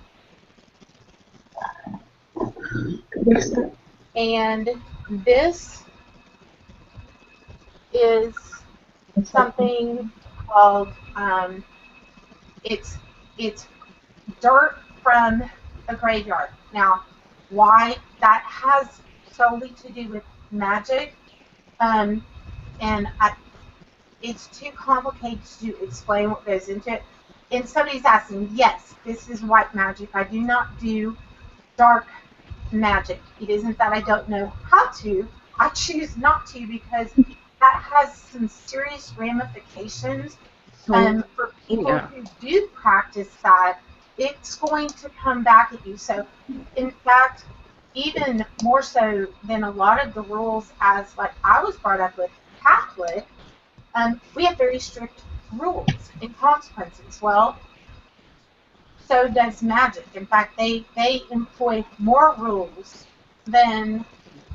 And this is something called, it's dirt from a graveyard. Now, why that has solely to do with magic, and it's too complicated to explain what goes into it. And somebody's asking, yes, this is white magic. I do not do dark magic. It isn't that I don't know how to. I choose not to because that has some serious ramifications. For people who do practice that, it's going to come back at you. So, in fact, even more so than a lot of the rules, as like I was brought up with Catholic, we have very strict rules and consequences. Well, so does magic. In fact, they employ more rules than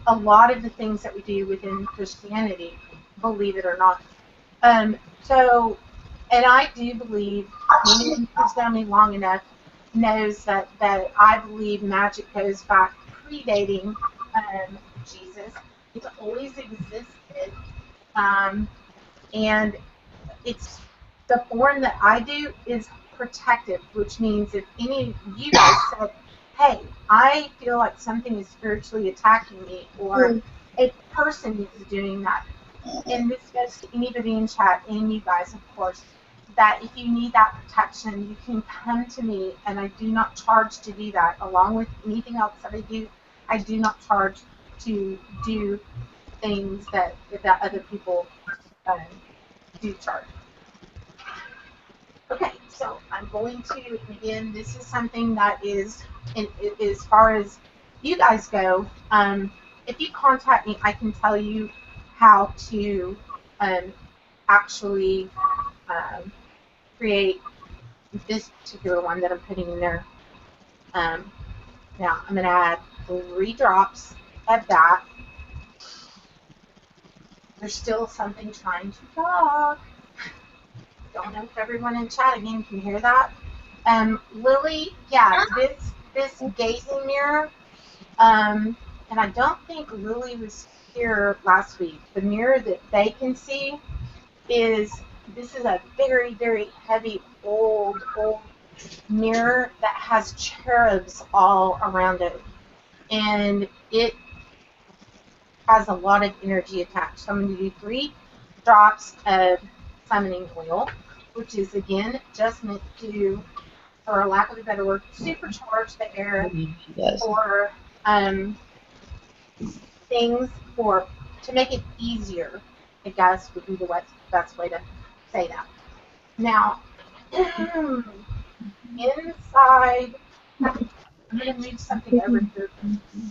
a lot of the things that we do within Christianity, believe it or not. So, and I do believe, anyone who's known me long enough knows that I believe magic goes back predating Jesus. It's always existed. And it's the form that I do is protective, which means if any of you guys said, hey, I feel like something is spiritually attacking me, or a person is doing that, and this goes to anybody in chat and you guys, of course, that if you need that protection, you can come to me, and I do not charge to do that. Along with anything else that I do not charge to do things that other people do charge. Okay, so I'm going to, again, this is something that is, as far as you guys go, if you contact me, I can tell you how to um, actually create this particular one that I'm putting in there. Now, I'm going to add 3 drops of that. There's still something trying to talk. Don't know if everyone in chat again can hear that. Lily, yeah, this gazing mirror, and I don't think Lily was here last week. The mirror that they can see is, this is a very, very heavy, old mirror that has cherubs all around it. And it has a lot of energy attached. So I'm going to do 3 drops of summoning oil, which is, again, just meant to, for lack of a better word, supercharge the air for things, for to make it easier, I guess would be the best way to say that. Now, inside, I'm going to move something over here.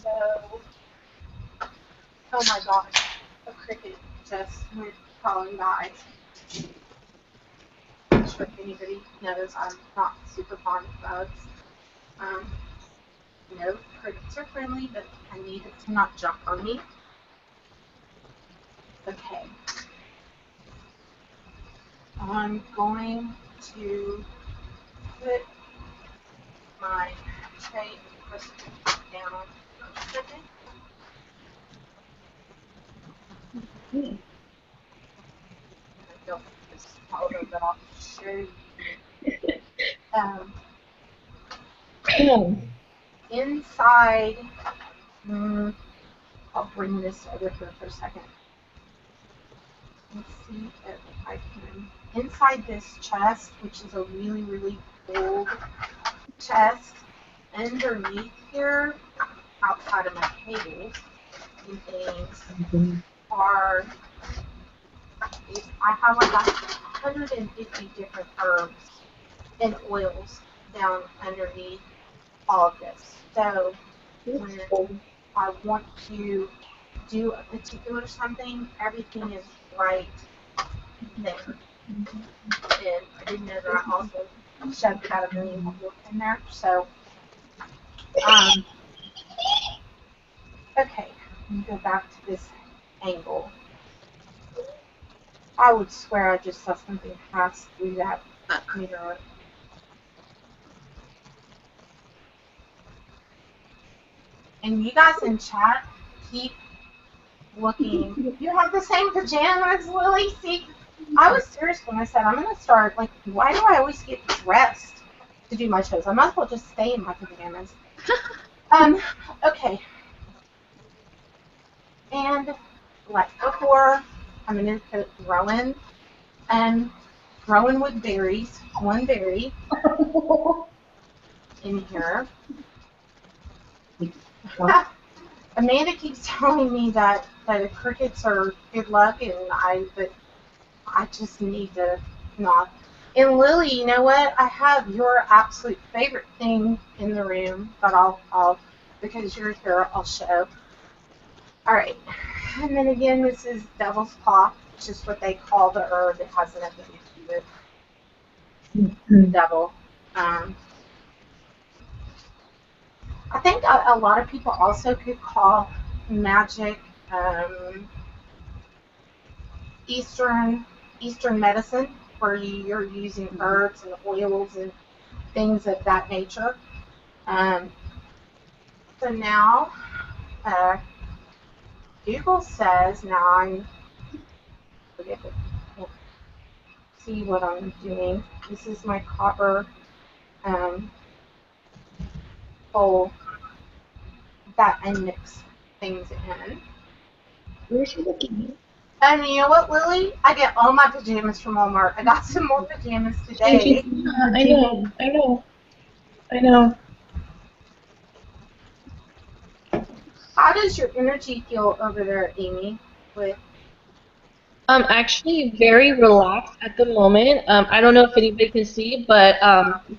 So, oh my gosh, a cricket just went crawling by. I'm not sure if anybody knows I'm not super fond of bugs. No, crickets are friendly, but I need it to not jump on me. Okay. I'm going to put my tray down for a second. I don't have this powder, but I'll show you. Inside, I'll bring this over here for a second. Let's see if I can. Inside this chest, which is a really, really old chest, underneath here, outside of my cables and things, are, I have like 150 different herbs and oils down underneath all of this. So when I want to do a particular something, everything is right there. And I didn't know that I also shoved about 1 million books in there. So, okay, let me go back to this angle. I would swear I just saw something pass through that mirror. And you guys in chat, keep looking. You have the same pajamas, Lily. See, I was serious when I said I'm going to start, like, why do I always get dressed to do my shows? I might as well just stay in my pajamas. Okay. And like before, I'm going to put Rowan with berries, 1 berry in here. Amanda keeps telling me that the crickets are good luck, but I just need to not. And Lily, you know what? I have your absolute favorite thing in the room, but I'll because you're here, I'll show. All right, and then again, this is devil's paw, which is what they call the herb that has nothing to do with the devil. I think a lot of people also could call magic Eastern medicine, where you're using herbs and oils and things of that nature. So now, Google says, now I'm, forget it, see what I'm doing. This is my copper bowl that I mix things in. Where's she looking? And you know what, Lily? I get all my pajamas from Walmart. I got some more pajamas today. I know. How does your energy feel over there, Amy? With Actually very relaxed at the moment. I don't know if anybody can see, but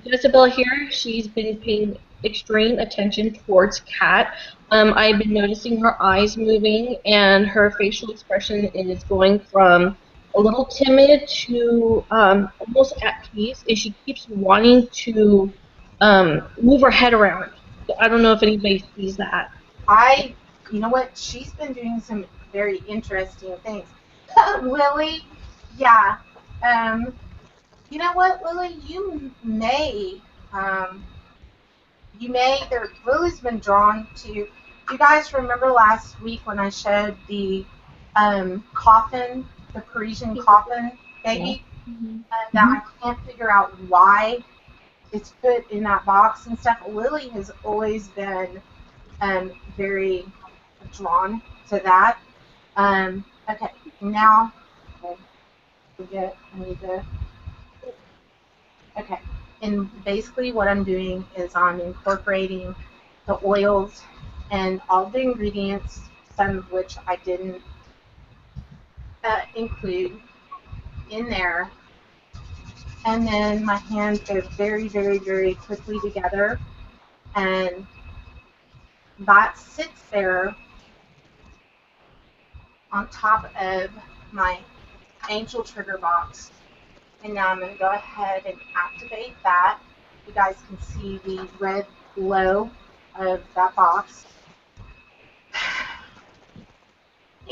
Jezebel here, she's been paying extreme attention towards Kat. I've been noticing her eyes moving and her facial expression is going from a little timid to almost at peace, and she keeps wanting to move her head around. So I don't know if anybody sees that. You know what? She's been doing some very interesting things. Lily, yeah. Um, you know what, Lily? Um, Lily's been drawn to. You guys remember last week when I showed the coffin, the Parisian coffin baby, that I can't figure out why it's put in that box and stuff. Lily has always been very drawn to that. Okay, now I need to. Okay, and basically what I'm doing is I'm incorporating the oils and all the ingredients, some of which I didn't include in there. And then my hands go very, very, very quickly together, and that sits there on top of my angel trigger box. And now I'm going to go ahead and activate that. You guys can see the red glow of that box.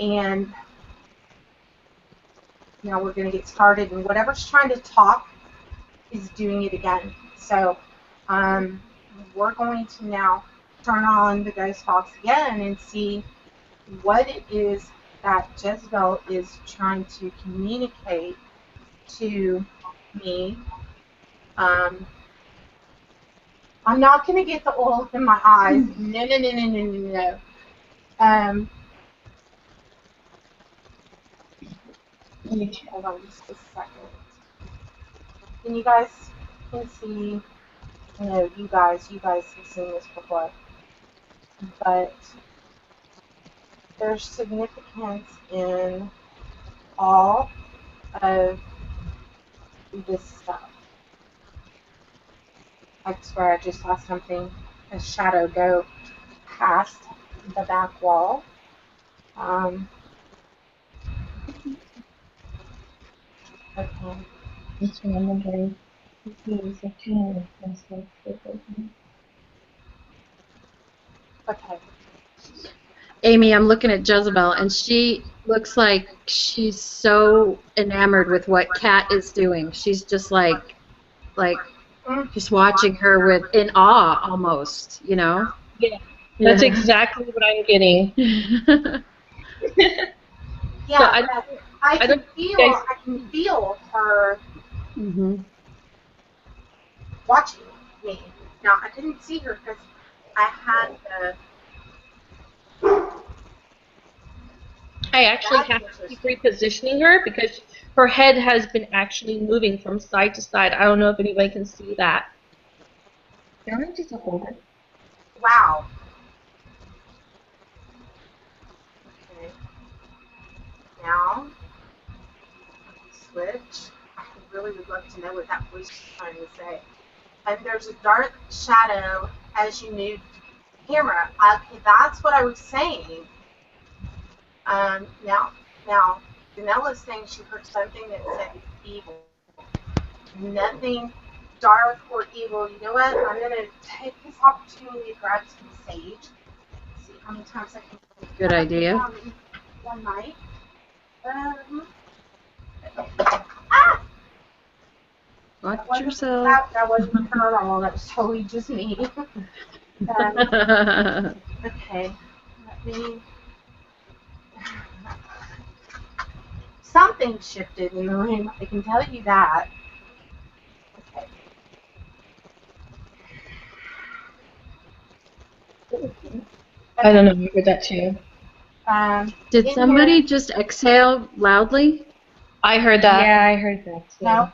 And now we're going to get started. And whatever's trying to talk is doing it again. So we're going to now turn on the ghost box again and see what it is that Jezebel is trying to communicate to me. I'm not going to get the oil in my eyes. No, no, no, no, no, no, no. Hold on just a second. And you guys can see, you guys have seen this before, but there's significance in all of this stuff. I swear I just saw something, a shadow go past the back wall. Okay. Okay. Amy, I'm looking at Jezebel, and she looks like she's so enamored with what Kat is doing. She's just like just watching her with in awe almost, you know? Yeah, that's exactly what I'm getting. Yeah, So I can feel her watching me. Now I couldn't see her because I had I actually have to keep repositioning her because her head has been actually moving from side to side. I don't know if anybody can see that. wow. Okay. Now switch. I really would love to know what that voice was trying to say. And there's a dark shadow as you move the camera. Okay, that's what I was saying. Now, Danella's saying she heard something that said evil. Nothing dark or evil. You know what? I'm going to take this opportunity to grab some sage. See how many times I can. Good idea. One night. Watch yourself. That wasn't her at all. That was totally just me. Okay. Let me. Something shifted in the room. I can tell you that. Okay. I don't know. I heard that too. Did somebody just exhale loudly? I heard that. Yeah, I heard that too. No.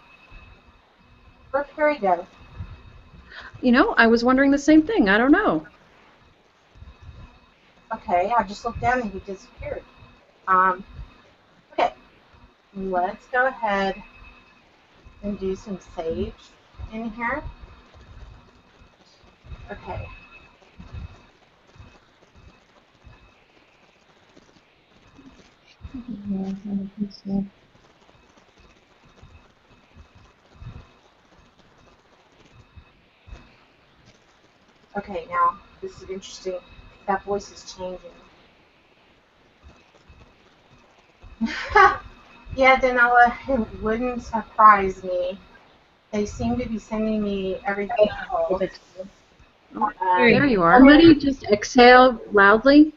Where'd Harry go? You know, I was wondering the same thing. I don't know. Okay, I just looked down and he disappeared. Okay. let's go ahead and do some sage in here. Okay. Okay, now this is interesting. That voice is changing. Yeah, Danella, it wouldn't surprise me. They seem to be sending me everything else. There you are. Somebody just exhale loudly.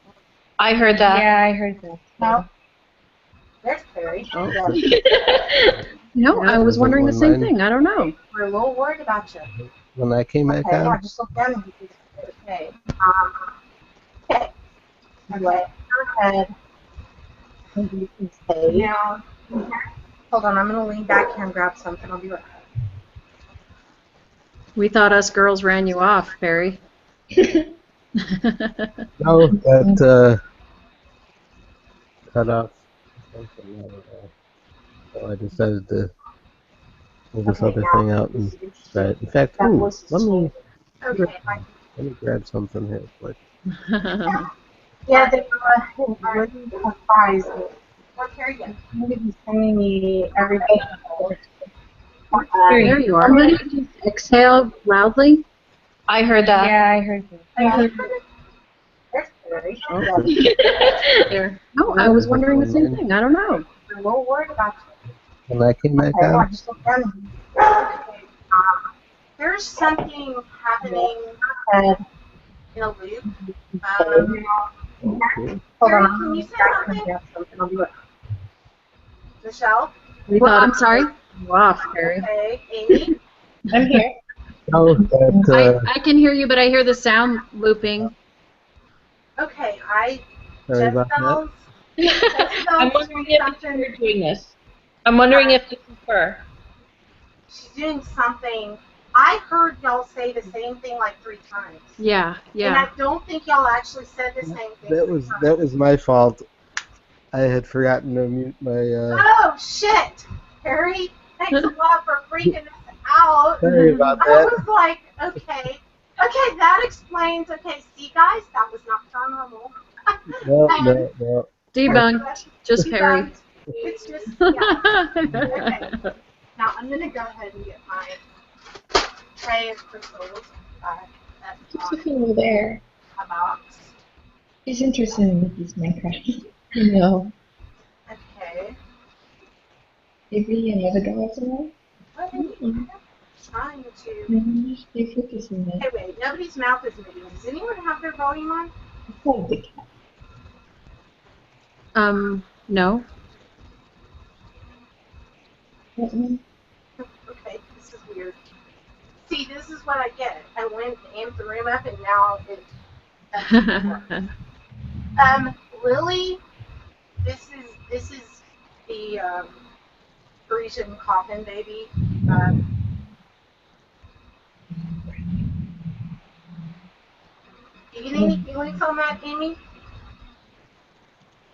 I heard that. Yeah, I heard that. No. There's Perry. Oh. Yeah, No, I was wondering the same thing. I don't know. we're a little worried about you. When I came back Okay, I out, just looked down and you said, okay. Okay. Anyway, go ahead and do some sage. Now, hold on, I'm going to lean back here and grab something. I'll be right back. We thought us girls ran you off, Perry. no, that cut off something. I don't know. So I decided to pull this other thing out and try it. In fact, ooh, Okay, let me grab something here quick. yeah, they wouldn't surprise me. Well, Carrie, you seem to be sending me everything. There you are. Somebody just exhale loudly. I heard that. Yeah, I heard that. There's Carrie. There. No, I was wondering the same thing. I don't know. We're a little worried about you. When I came back Okay, I out, just looked down and okay, there's something happening in a loop. okay. Hold on, can you say something? I'll be right back. Michelle? We thought, I'm sorry. You off, Perry. Okay, Amy? I'm here. No, that I can hear you, but I hear the sound looping. Okay, sorry about that. I'm wondering if it's her doing this. I'm wondering if this is her. She's doing something. I heard y'all say the same thing like 3 times. Yeah, And yeah. I don't think y'all actually said the same thing. That was my fault. I had forgotten to mute my. Oh shit, Harry! Thanks a lot for freaking us out. Sorry about I that. was like, okay, that explains. Okay, see guys, that was not paranormal. No. Debunked. Just Perry. It's just yeah. Okay. Now I'm gonna go ahead and get my tray of crystals. What's over there? A box. He's interested in Mickey's Minecraft. No. Okay. Maybe any other dogs around? I'm trying to. No, just stay focused on that. Hey, wait. Nobody's mouth is moving. Does anyone have their volume on? It's not a big cat. No. Okay, this is weird. See, this is what I get. I went and amped the room up, and now it. Lily, this is the Parisian coffin baby. Do you get any feelings on that, Amy?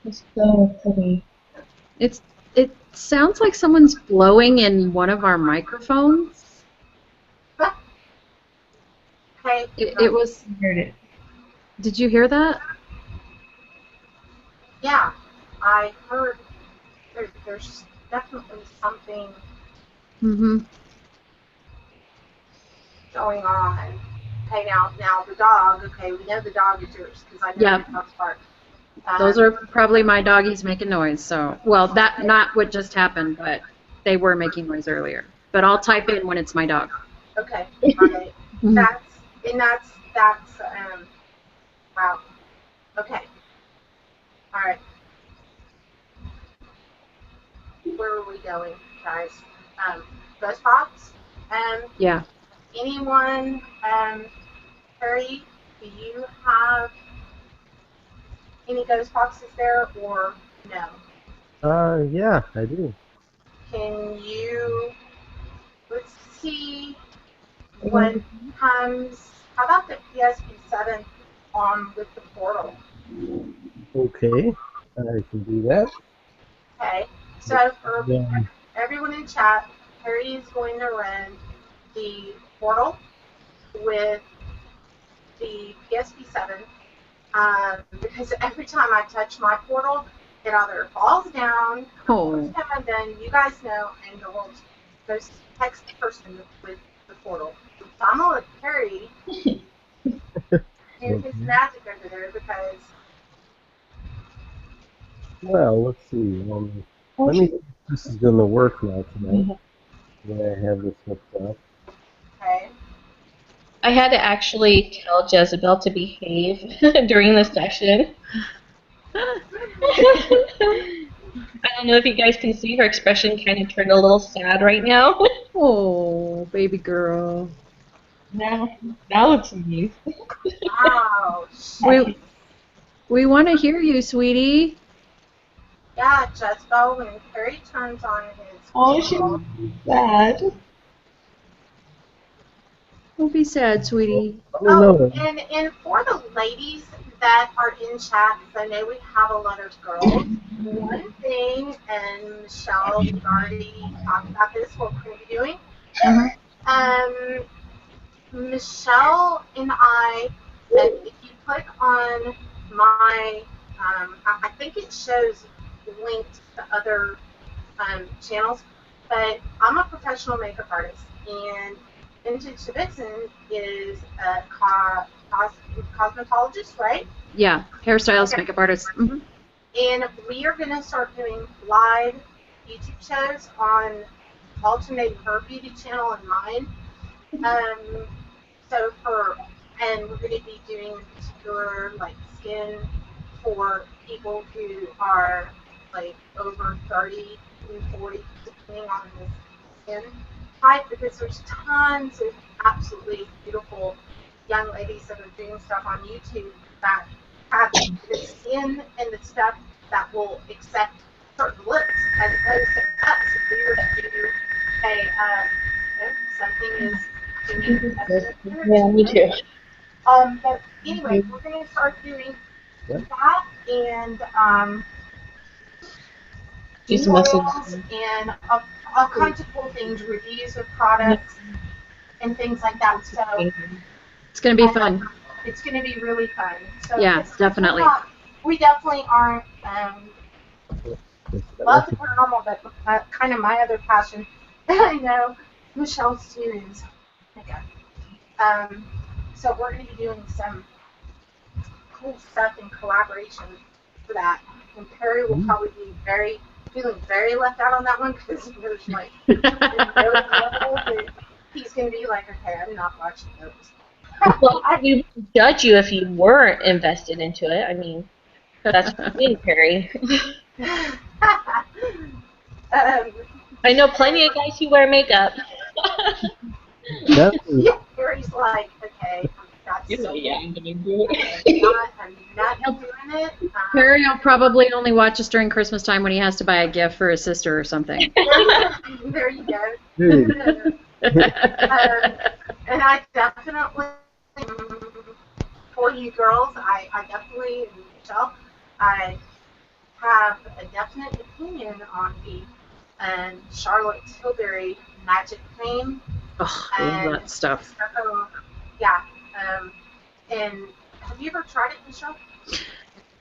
It's so pretty. It sounds like someone's blowing in one of our microphones. Okay. It was. I heard it. Did you hear that? Yeah, I heard there's definitely something Mm-hmm. going on. Okay, now the dog. Okay, we know the dog is yours because I know Yeah. the dog's part. Those are probably my doggies making noise. So, well, that not what just happened, but they were making noise earlier. But I'll type in when it's my dog. Okay, right. That's wow. Okay. All right. Where are we going, guys? Ghost box. Yeah. Anyone? Harry, do you have any ghost boxes there or no? Yeah, I do. Can you? Let's see what comes. How about the PSP7 on with the portal? Okay, I can do that. Okay. So for everyone in chat, Harry is going to run the portal with the PSP7 because every time I touch my portal, it either falls down or Oh. I'm done. You guys know I'm the world's most text person with the portal. So I'm going to let Harry do his magic over there because Well, let's see. Let me see if this is going to work now tonight. When I have this hooked up. okay. I had to actually tell Jezebel to behave during the session. I don't know if you guys can see her expression kind of turned a little sad right now. Oh, baby girl. Now it's me. Wow. We want to hear you, sweetie. Yeah, Jezebel, when Harry turns on his Oh, portal, she's sad. Don't be sad, sweetie. Let me know. and for the ladies that are in chat, because I know we have a lot of girls, one thing, and Michelle, we've already talked about this, what we're going to be doing. Michelle and I, if you click on my, I think it shows linked to other channels, but I'm a professional makeup artist, and Vintage to Vixen is a cosmetologist, right? Yeah, hairstylist, Okay. makeup artist. Mm-hmm. And we are going to start doing live YouTube shows on alternating her beauty channel and mine. And we're going to be doing particular like skin for people who are like over 30 and 40, depending on the skin type, because there's tons of absolutely beautiful young ladies that are doing stuff on YouTube that have the skin and the stuff that will accept certain looks as opposed to us if we were to do something is Yeah, me too. but anyway, we're going to start doing that and She's tutorials and all kinds of cool things, reviews of products and things like that. So It's going to be fun. it's going to be really fun. So Yeah, definitely. We definitely aren't love the paranormal, but kind of my other passion. I know Michelle's too is makeup. So we're going to be doing some cool stuff in collaboration for that. And Perry will probably be feeling very left out on that one because there's like no level that he's going to be like, okay, I'm not watching those. Well, we wouldn't judge you if you weren't invested into it. I mean, that's me, Perry. I know plenty of guys who wear makeup. That was, Yeah, Perry's like, okay, that's so Yeah, I'm gonna do it. I'm not doing it. Harry will probably only watch us during Christmas time when he has to buy a gift for his sister or something. There you go. dude, And I definitely, for you girls, I definitely, Michelle, I have a definite opinion on the Charlotte Tilbury Magic Cream. Oh, I love that stuff. Yeah. And have you ever tried it, Michelle?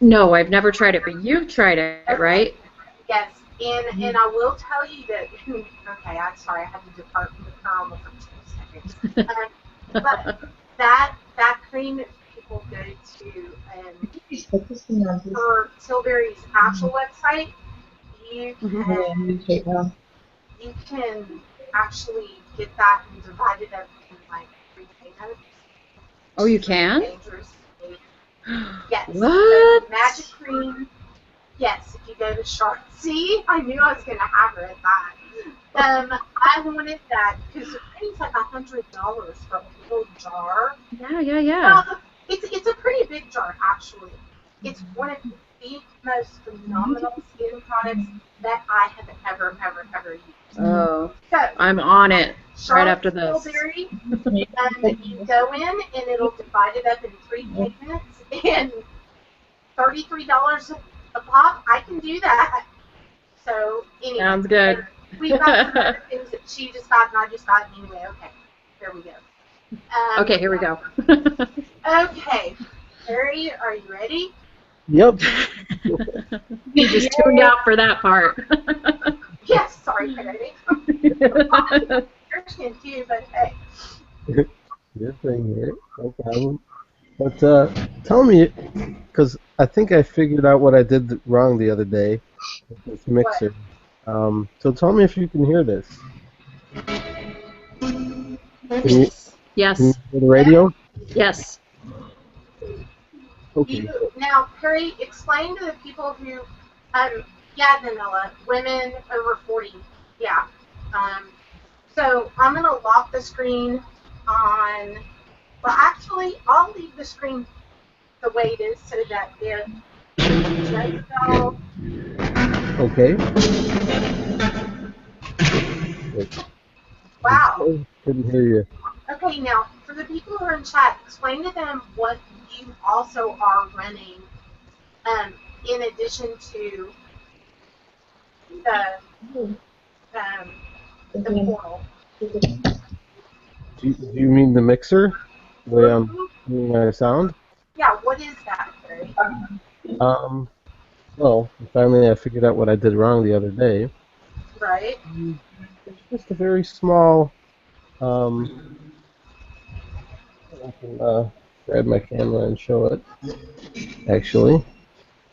No, I've never tried it, but you've tried it, right? Yes. And I will tell you that, okay, I'm sorry, I had to depart from the paranormal for 2 seconds. But that cream that people go to for Tilbury's actual website, you can actually get that and divide it up in like 3 payments. Oh, you can? Dangerous. Yes. What? So magic cream. Yes, if you go to Charlotte. See, I knew I was going to have her at that. I wanted that because the cream's like $100 for a little jar. Yeah. Well, it's a pretty big jar, actually. It's one of the most phenomenal skin products that I have ever used. Oh, So, I'm on it right after this. Tilbury, you go in and it'll divide it up in 3 payments and $33 a pop. I can do that. So anyway. Sounds good. We've got some other things that she just got and I just got anyway. Okay, here we go. Okay, here we go. Okay, Harry, are you ready? Yep. You just tuned out for that part. Yes, sorry, Harry. Your skin too, but hey. Your thing here, no problem. But tell me, because I think I figured out what I did wrong the other day with this mixer. So tell me if you can hear this. Can you Yes. hear the radio? Yes. Okay. Now, Harry, explain to the people who, yeah, Danila, women over 40, yeah. So I'm going to lock the screen on, well, actually, I'll leave the screen the way it is so that if Jezebel, Okay. wow. Couldn't hear you. Okay, now, for the people who are in chat, explain to them what you also are running in addition to the portal. Do you mean the mixer? The way I'm doing my sound? Yeah, what is that, Harry? Well, finally I figured out what I did wrong the other day. Right. It's just a very small, I can grab my camera and show it, actually.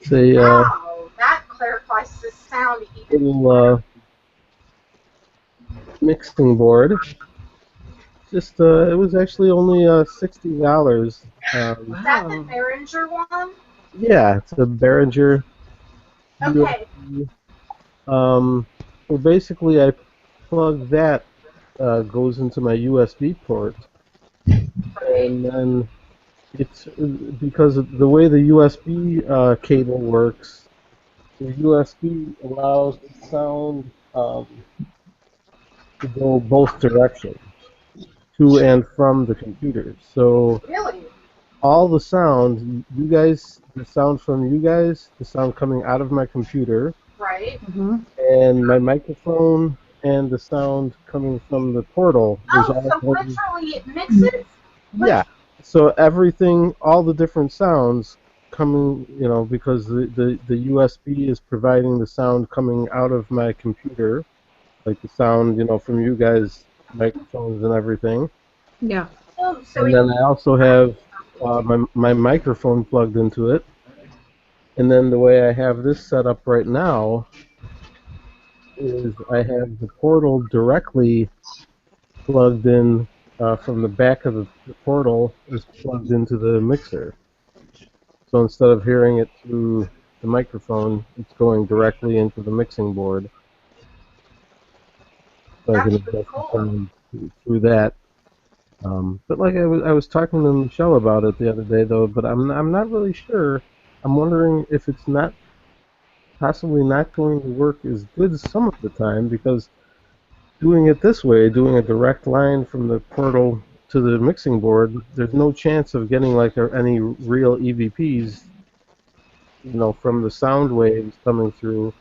It's a Wow, that clarifies the sound even little mixing board. Just it was actually only $60. Is that the Behringer one? Yeah, it's a Behringer. Okay. So basically, I plug that goes into my USB port, and then it's because of the way the USB cable works. The USB allows the sound to go both directions, to and from the computer. So Really? all the sound, you guys, the sound from you guys, the sound coming out of my computer, Right. and my microphone, and the sound coming from the portal. Oh, so literally it mixes? Yeah. So everything, all the different sounds coming, because the USB is providing the sound coming out of my computer, like the sound, from you guys, microphones and everything. Yeah. Oh, so And then I also have my microphone plugged into it. And then the way I have this set up right now is I have the portal directly plugged in from the back of the portal is plugged into the mixer. So instead of hearing it through the microphone, it's going directly into the mixing board. So I can adjust the sound through that. But like I was talking to Michelle about it the other day, though. But I'm not really sure. I'm wondering if it's not possibly not going to work as good some of the time, because doing it this way, doing a direct line from the portal to the mixing board, there's no chance of getting like any real EVPs, from the sound waves coming through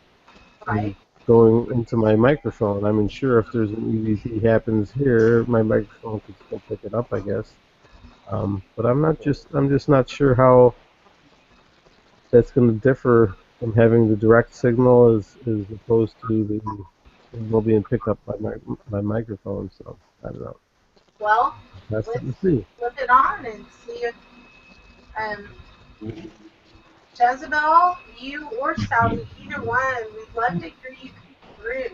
and going into my microphone. I mean, sure, if there's an EVP happens here, my microphone could still pick it up, I guess. But I'm just not sure how that's going to differ from having the direct signal as opposed to the signal being picked up by my microphone. So I don't know. Well, That's let's something to see. flip it on and see if Jezebel, you or Sally, either one, we'd love to hear you come through.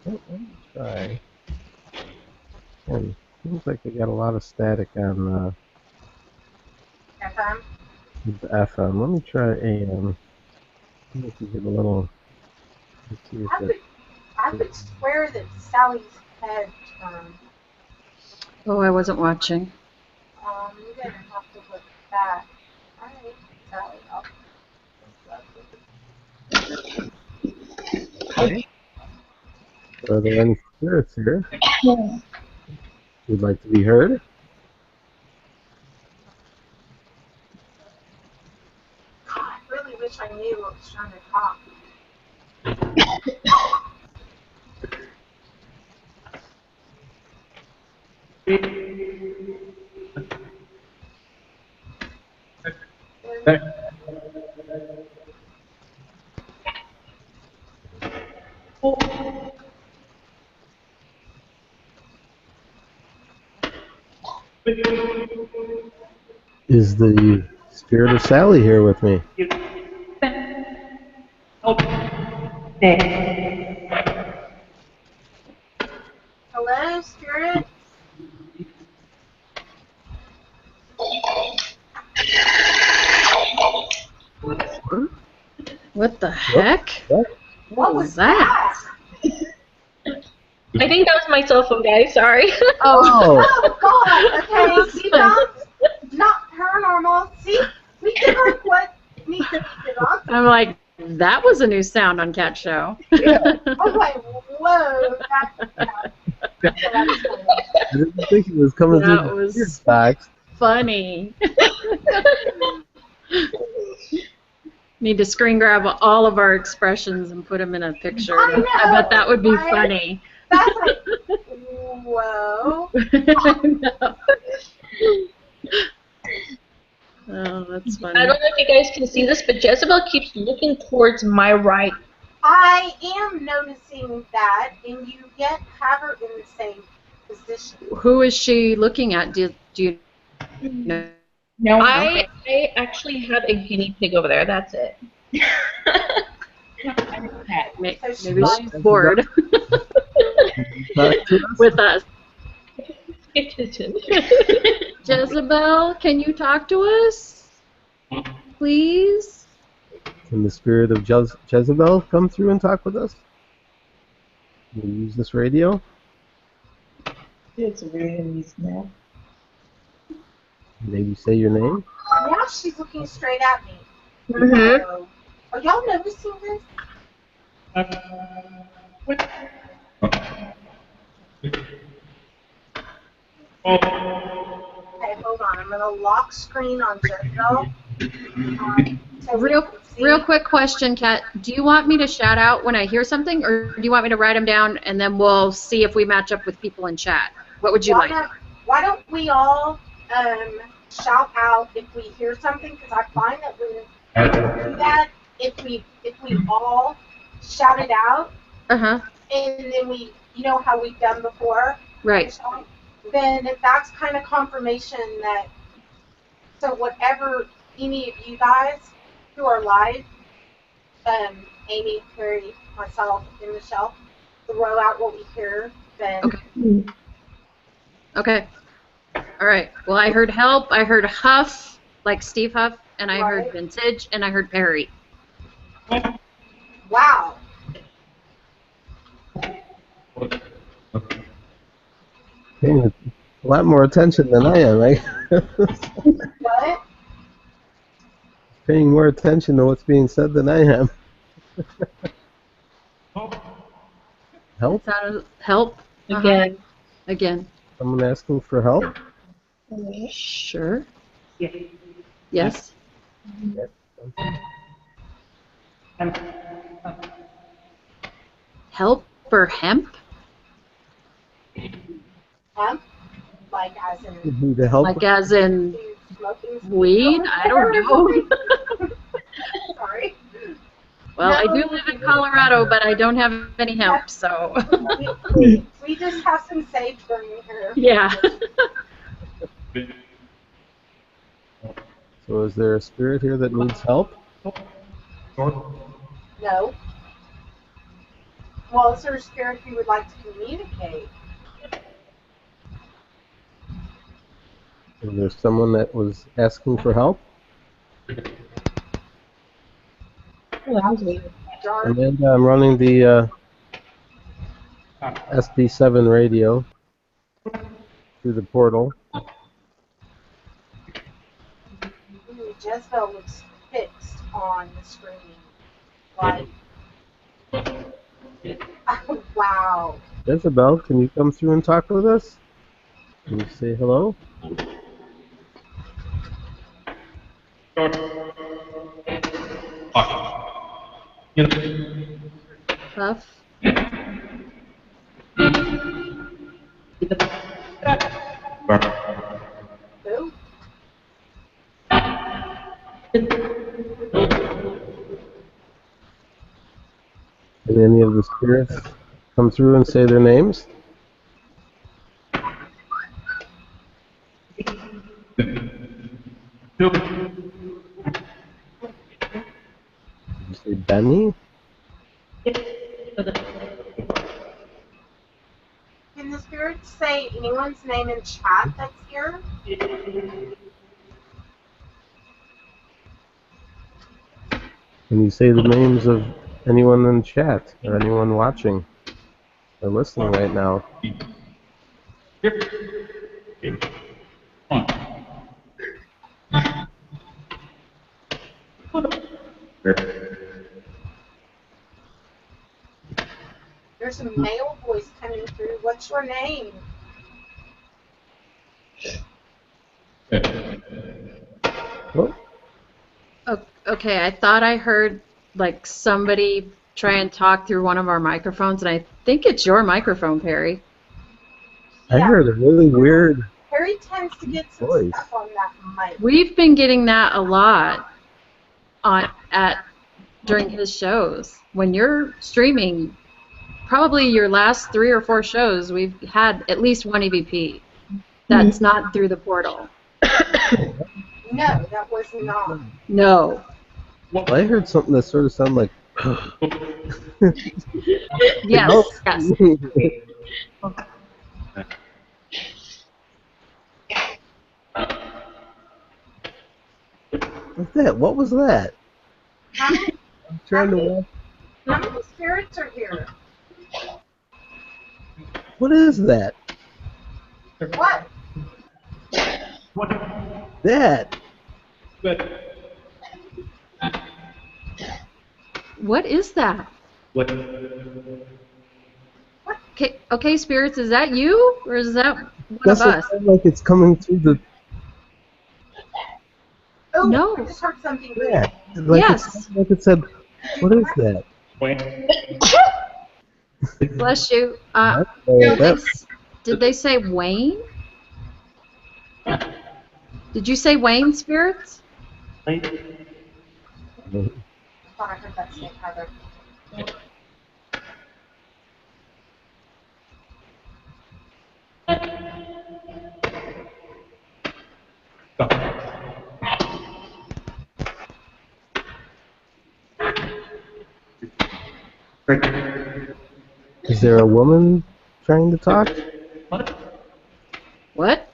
Let me try. Seems like they got a lot of static on FM? the FM. Let me try AM. See if we get a little. Let's see if I would swear that Sally's head turned. Oh, I wasn't watching. You're gonna have to look back. Alright, Sally, Okay. Are there any spirits here? Would like to be heard? God, I really wish I knew He's trying to talk. Is the spirit of Sally here with me? Hello, spirit. What the heck? What was that? I think that was my cell phone, guys. Sorry. Oh, Oh God. Okay. See, not paranormal. See, we give her what needs to be done. I'm like, that was a new sound on Cat Show. I'm like, whoa. That's funny. I didn't think it was coming That through the was- spirit box. Funny. Need to screen grab all of our expressions and put them in a picture. I know, I bet that would be right? funny. That's like, whoa. Oh, that's funny. I don't know if you guys can see this, but Jezebel keeps looking towards my right. I am noticing that, and you yet have her in the same position. Who is she looking at? Do you know? No, I actually have a guinea pig over there. That's it. Maybe So she's bored Back to us? with us. It isn't. Jezebel, can you talk to us? Please? Can the spirit of Jezebel come through and talk with us? Can we use this radio? it's really now. Maybe say your name? Now she's looking straight at me. Mhm. So, are y'all noticing this? Okay, hold on. I'm gonna lock screen on Jezebel. So we Real can see. quick question, Kat. Do you want me to shout out when I hear something, or do you want me to write them down and then we'll see if we match up with people in chat? What would you like? Why don't we all shout out if we hear something? Because I find that when we do that, if we all shout it out, Uh-huh. and then we, you know how we've done before, Right. then that's kind of confirmation that, so whatever any of you guys who are live, Amy, Carrie, myself, and Michelle, throw out what we hear, then Okay. Okay. All right. Well, I heard help. I heard Huff, like Steve Huff, and I heard Right. vintage, and I heard Perry. wow. Paying a lot more attention than I am. What? Paying more attention to what's being said than I am. Help? Help? Again. Again. Someone asking for help? Sure. Yes. Help or hemp? Hemp? Like as in Need to help? Like as in smoking weed? I don't know. Sorry. Well, I No. do live in Colorado, but I don't have any hemp, so We just have some sage burning here. yeah. So is there a spirit here that needs help? No. Well, is there a spirit you would like to communicate? Is there someone that was asking for help? Dark. Amanda, I'm running the SD7 radio through the portal. Jezebel looks fixed on the screen. Like, wow. Jezebel, can you come through and talk with us? Can you say hello? Puff. Who? Did any of the spirits come through and say their names? Did you say Benny? Can the spirits say anyone's name in chat that's here? Can you say the names of anyone in chat or anyone watching or listening right now? There's a male voice coming through. What's your name? Oh, Okay, I thought I heard like somebody try and talk through one of our microphones, and I think it's your microphone, Perry. I heard a really weird Harry tends to get some voice. stuff on that mic. We've been getting that a lot during his shows. When you're streaming, probably your last 3 or 4 shows, we've had at least one EVP. That's not through the portal. No, that was not. No. Well, I heard something that sort of sounded like. Yes. Yes. What's that? What was that? How many, I'm trying to watch. how many spirits are here? What is that? What? That. What is that? What? Okay, spirits, is that you or is that one Doesn't of us? sound like it's coming through the. Oh, No. I just heard something. Yeah. Like Yes. It sounded like it said. What is that? Bless you. Did they say Wayne? Did you say Wayne, spirits? I thought I heard that say Heather. Is there a woman trying to talk? What?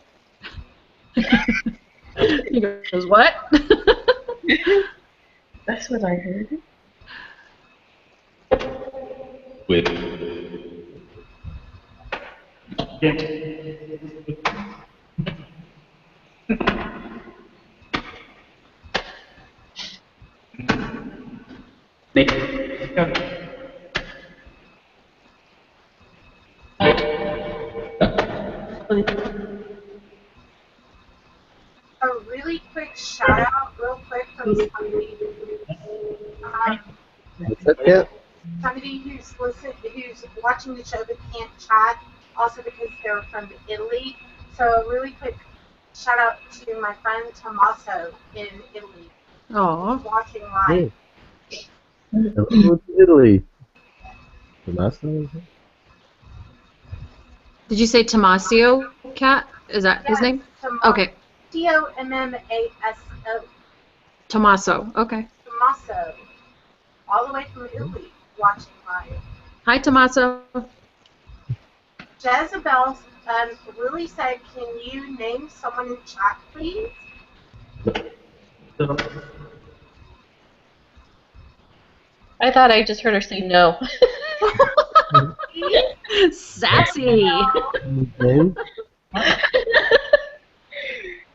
He goes, what? That's what I heard. Wait. A really quick shout out, real quick, from somebody. What's that, Kat? Somebody who's watching the show but can't chat, also because they're from Italy. So a really quick shout out to my friend Tommaso in Italy. Aw. He's watching live. Hello to Italy. Tommaso? Did you say Tomasio, Cat? Is that his name? Okay. Tommaso. Tommaso. Okay. Tommaso. All the way from Italy, watching live. Hi, Tommaso. Jezebel really said, can you name someone in chat, please? I thought I just heard her say no. Sassy. Name?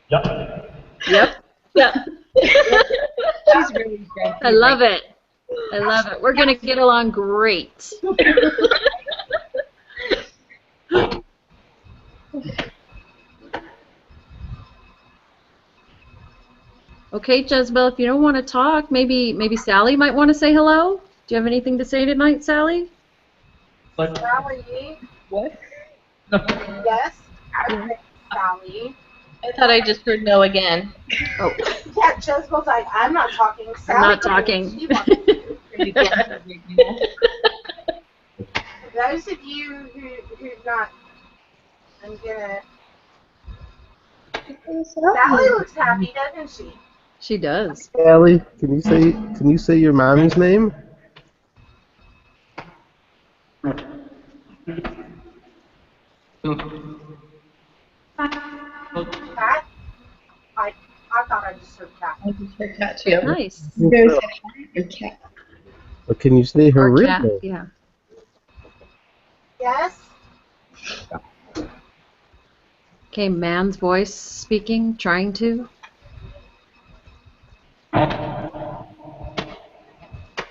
Yep. Yep. Yeah. She's really great. I love it. I love it. We're going to get along great. Okay, Jezebel, if you don't want to talk, maybe Sally might want to say hello. Do you have anything to say tonight, Sally? Sally. What? Yes. Sally. I thought I just heard no again. Oh, Yeah, Jezebel's like, I'm not talking. I'm Sally not can talking. she wants to. You can't hear me again. For those of you who's not, I'm gonna. Sally looks happy, doesn't she? She does. Allie, can you say your mommy's name? Cat? I thought I just heard cat. I just heard cat too. Nice. There's a cat. But can you say her Or real cat, name? yeah. Yes. Okay, man's voice speaking, trying to.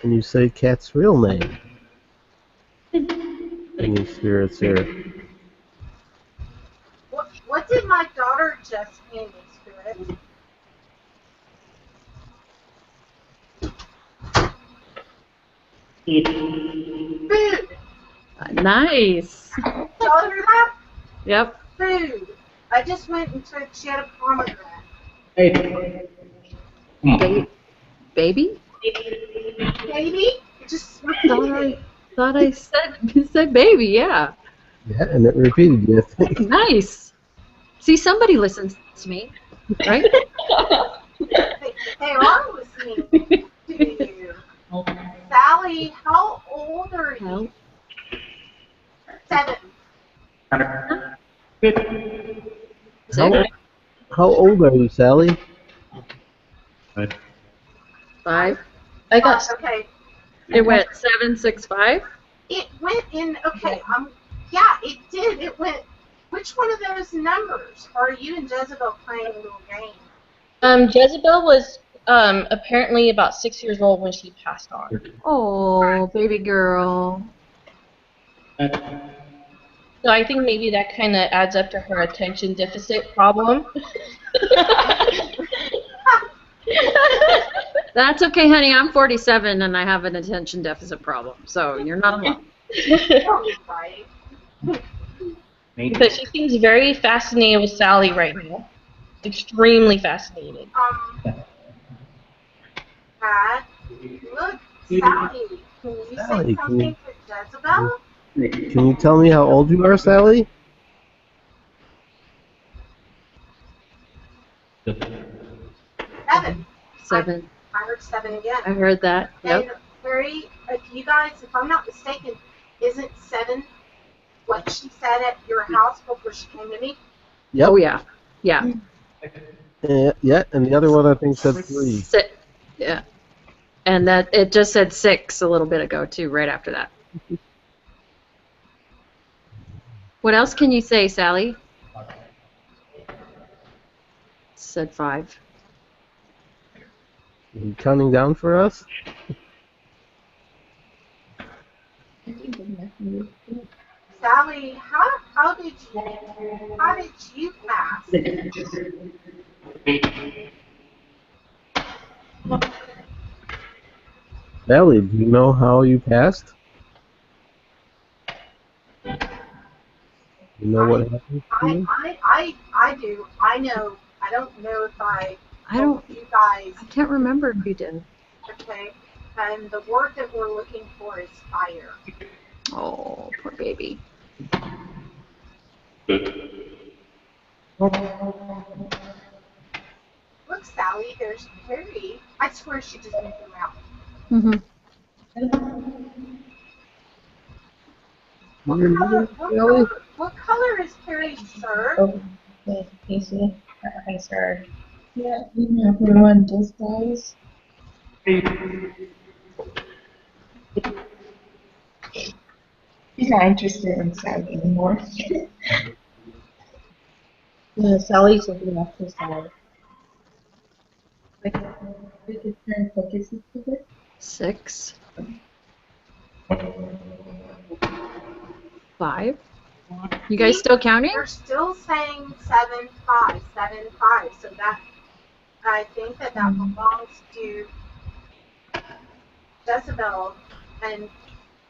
Can you say Cat's real name? Any spirits here? What did my daughter just hand me, Spirit? Food. Nice. Y'all hear that? Yep. Food. I just went and took. She had a pomegranate. Baby? Baby? Just Thought I said baby, yeah. Yeah, and it repeated you, I think. Nice. See, somebody listens to me, right? They are listening to you. Sally, how old are you? 7. How old are you, Sally? 5. I got Okay. It went 7, 6, 5. It went in. Okay. Yeah, it did. It went. Which one of those numbers are you and Jezebel playing a little game? Jezebel was apparently about 6 years old when she passed on. Oh, baby girl. So I think maybe that kind of adds up to her attention deficit problem. That's okay, honey. I'm 47 and I have an attention deficit problem, so you're not alone. Right. Because she seems very fascinated with Sally right now. Extremely fascinated. Pat, look, Sally. Can you Sally, say something to Jezebel? Can you tell me how old you are, Sally? Seven. 7. I heard 7 again. I heard that. Yep. And Harry, you guys, if I'm not mistaken, isn't 7 what she said at your house before she came to me? Yep. Oh, yeah. Yeah. Yeah, and the other one I think said 3. Yeah. And that it just said 6 a little bit ago, too, right after that. What else can you say, Sally? Said 5. Are you counting down for us? Sally, how did you pass? Sally, do you know how you passed? You know what happened to you? I do. I know. I don't know if I don't. you guys. I can't remember if you did. Okay. And the word that we're looking for is fire. Oh, poor baby. Look, Sally, there's Harry. I swear she just moved around. Mm-hmm. What color is Harry's shirt? Oh, okay, Casey. I sir. Yeah, you know everyone does guys. He's not interested in Sally anymore. Yeah, Sally's looking after Sally. We could turn focus to this. 6. 5. You guys still counting? You're still saying 7, 5, 7, 5. So that I think that belongs to Jezebel. and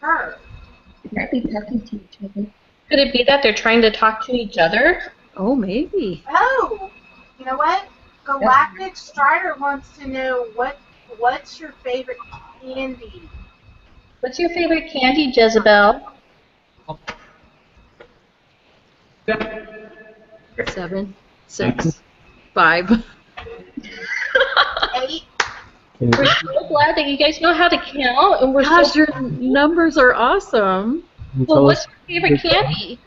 her. Might be talking to each other. Could it be that they're trying to talk to each other? Oh, maybe. Oh, you know what? Galactic Strider wants to know what's your favorite candy? What's your favorite candy, Jezebel? 7, 6, 5. 8. Can We're so glad that you guys know how to count, and we're Gosh, so. your numbers are awesome. you Well, tell what's us? your favorite candy?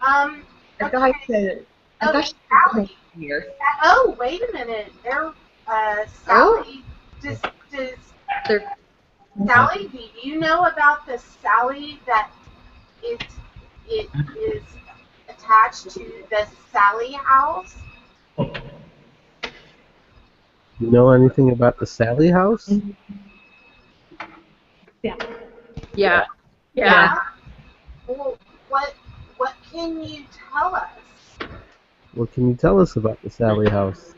A guy Okay. said, I Oh, got you Sally. here. Oh, wait a minute. There, Sally. Does They're Sally? Do you know about the Sally that it is attached to the Sally house? You know anything about the Sally house? yeah. Well, what can you tell us? What can you tell us about the Sally house?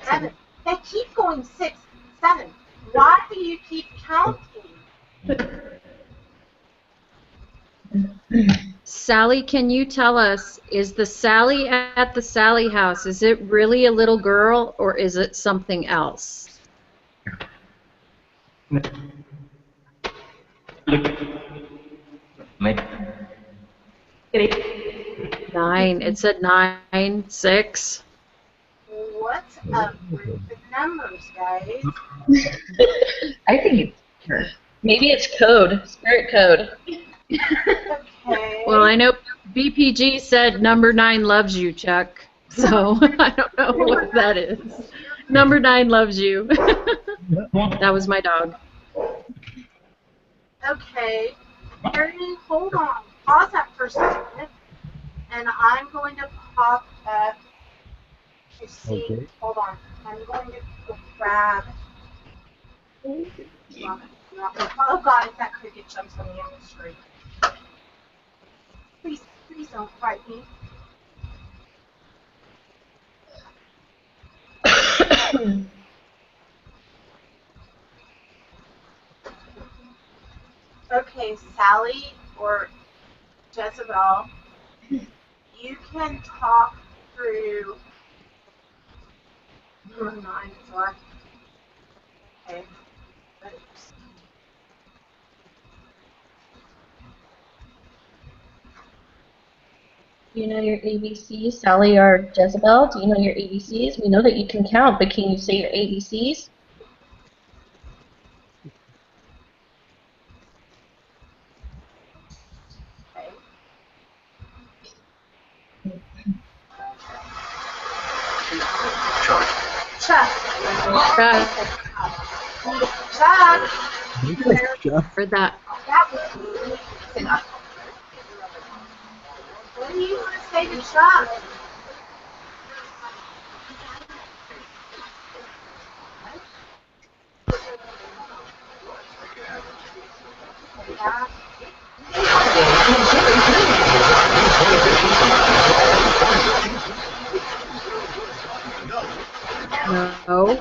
Seven. They keep going 6, 7. Why do you keep counting? Sally, can you tell us, is the Sally at the Sally house, is it really a little girl or is it something else? 9. It said 9, 6. What's up with the numbers, guys? I think it's her. Maybe it's code, spirit code. Okay. Well, I know BPG said number 9 loves you, Chuck. So I don't know what that is. Number 9 loves you. That was my dog. Okay. Harry, hold on. Pause that for a second. And I'm going to pop up to see. Okay. Hold on. I'm going to grab. Oh God, if that cricket jumps on me on the street. Please don't fight me. Okay, Sally or Jezebel, you can talk through number 9 is left. Okay. Oops. Do you know your ABCs, Sally or Jezebel? Do you know your ABCs? We know that you can count, but can you say your ABCs? Okay. Chuck. Chuck. Chuck. Heard that. That was what do you want to say to Chuck? Yeah. No.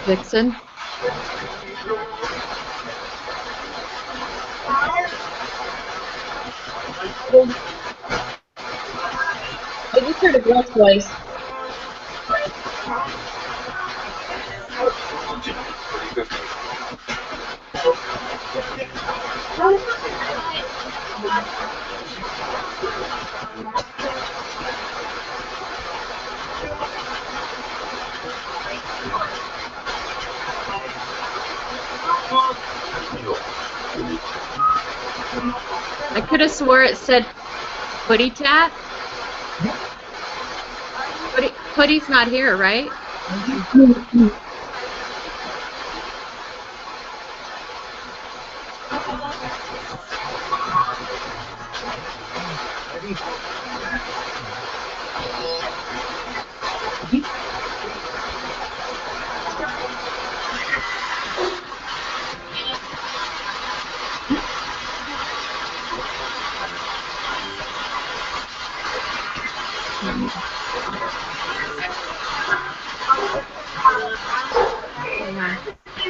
Vixen. I just heard a girl's voice. I could have swore it said Putty Tat. Putty's not here, right?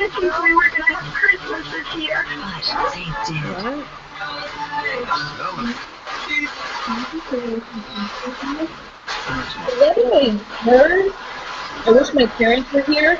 think we were gonna have Christmas this year. Gosh, they did. Is that what I heard? I wish my parents were here.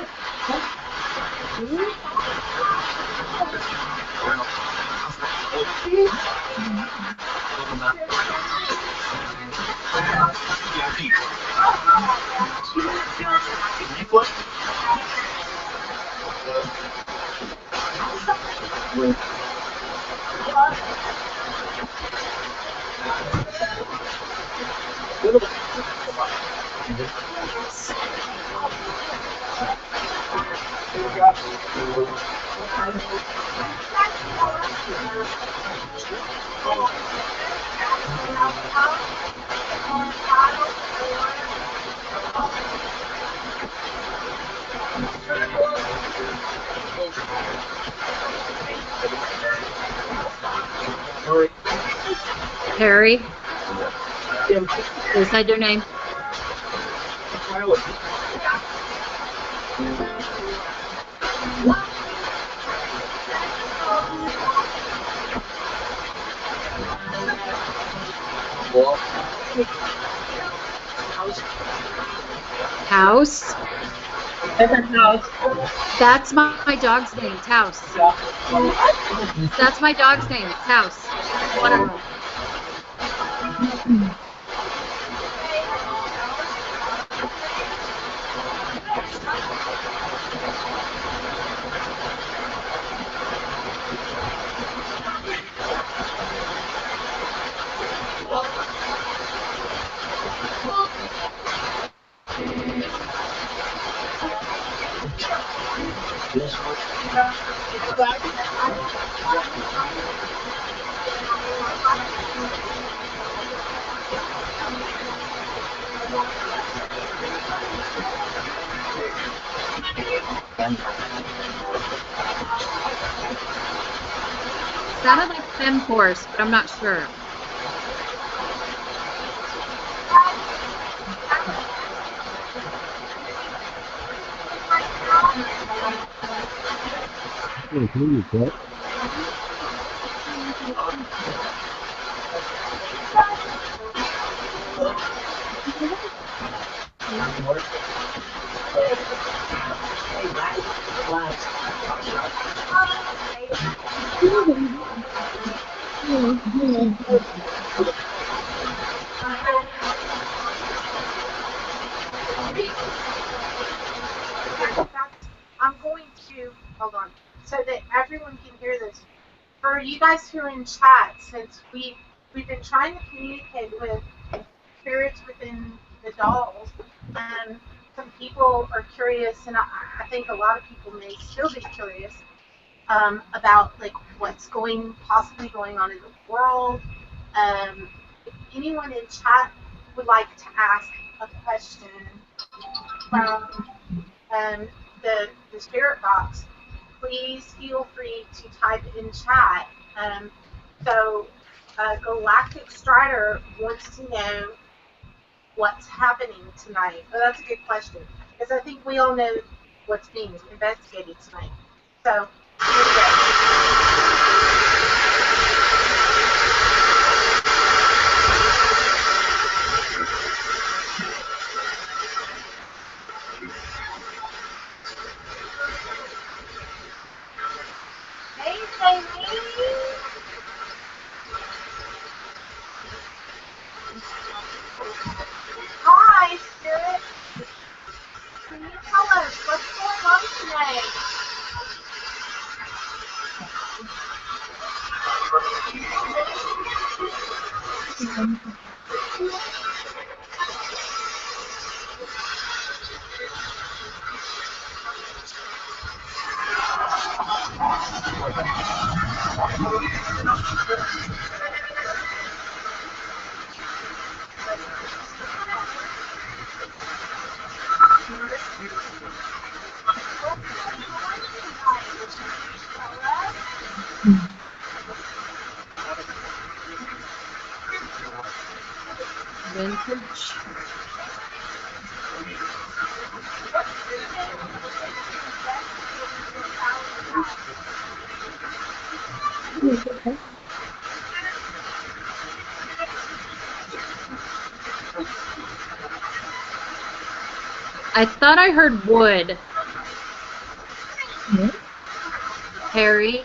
Harry. Inside your name. House. I heard house. That's my dog's name. House. That's my dog's name. House. One of them. Sounded like Fem Force, but I'm not sure. I'm going to hold on so that everyone can hear this. For you guys who are in chat, since we've been trying to communicate with spirits within the dolls, and some people are curious, and I think a lot of people may still be curious about like what's possibly going on in the world. If anyone in chat would like to ask a question from the spirit box, please feel free to type in chat. So Galactic Strider wants to know what's happening tonight. Oh, that's a good question, because I think we all know what's being investigated tonight. So here we go. Hey, Jamie. Hi, Spirit. Can you tell us what's going on tonight? Vintage. I thought I heard wood. Harry.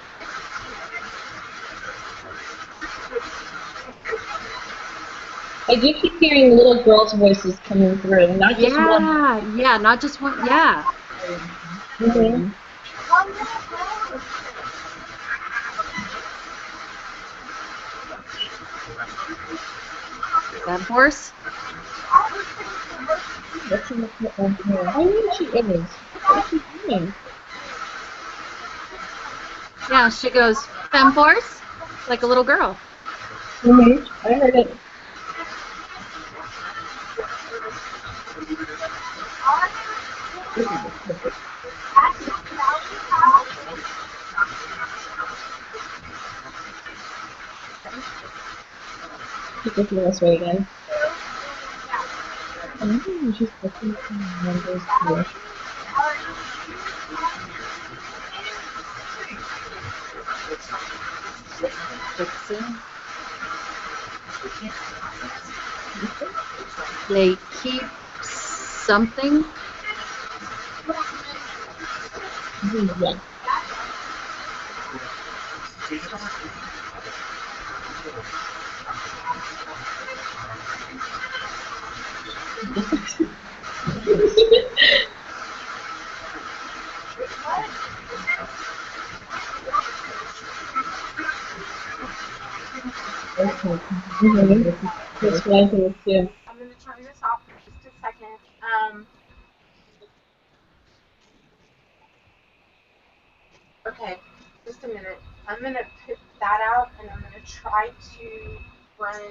I do keep hearing little girls' voices coming through, not just one. Yeah, not just one. Yeah. Mhm. That horse. What's in the on here? I know she is. What is she doing? Yeah, she goes, fem horse, like a little girl. I heard it. Keep looking this way again. She's looking at the numbers too. Vixen. They keep something. Yeah. This one thing too. I'm going to turn this off for just a second. Okay, just a minute. I'm going to put that out, and I'm going to try to run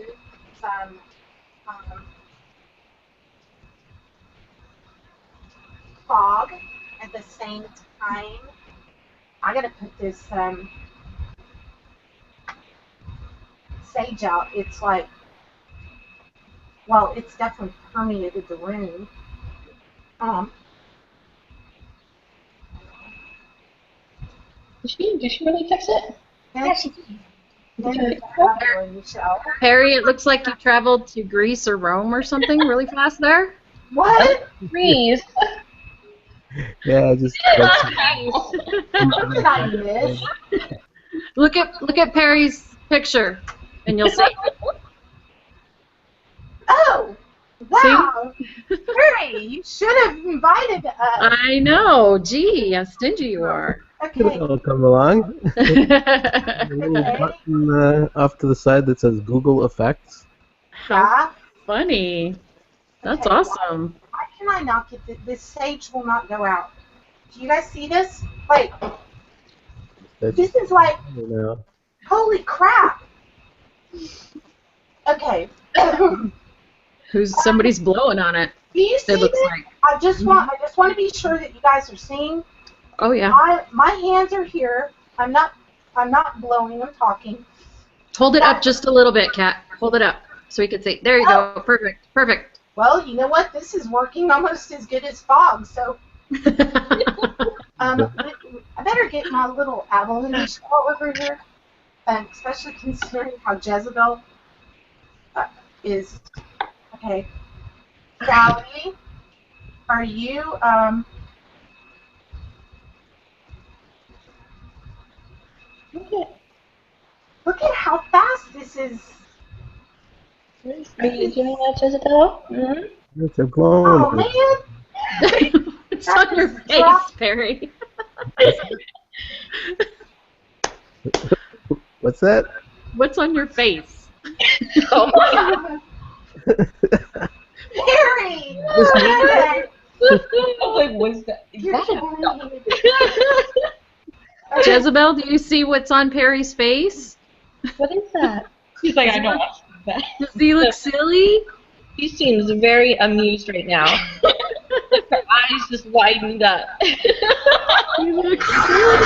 some fog at the same time. I got to put this sage out. It's like, well, it's definitely permeated the room. Did she really fix it? Yeah, she did. Harry, it looks like you traveled to Greece or Rome or something really fast there. What? Freeze. Yeah, just Look at Perry's picture, and you'll see. Oh, wow! Harry, you should have invited us. I know. Gee, how stingy you are. Okay. I'll come along. A little button off to the side that says Google Effects. How funny. That's Okay, awesome. Why can I not get this? Sage will not go out. Do you guys see this? Like, this is like, holy crap. Okay. Somebody's blowing on it. Do you see It looks this? like. I just want to be sure that you guys are seeing. Oh yeah. My hands are here. I'm not blowing. I'm talking. Hold it up just a little bit, Kat. Hold it up so we can see. There you go. Perfect. Perfect. Well, you know what? This is working almost as good as fog. So, I better get my little avalanche shell over here, especially considering how Jezebel is. Okay, Sally, are you Look at how fast this is. Are you doing that, Jezebel? Mm-hmm. It's a blown. Oh man! It's on your face, Perry. What's that? What's on your face? Oh my God. Harry! I was like, what's that? Jezebel, do you see what's on Perry's face? What is that? She's like, I know. Does he look silly? He seems very amused right now. Her eyes just widened up. He looks silly.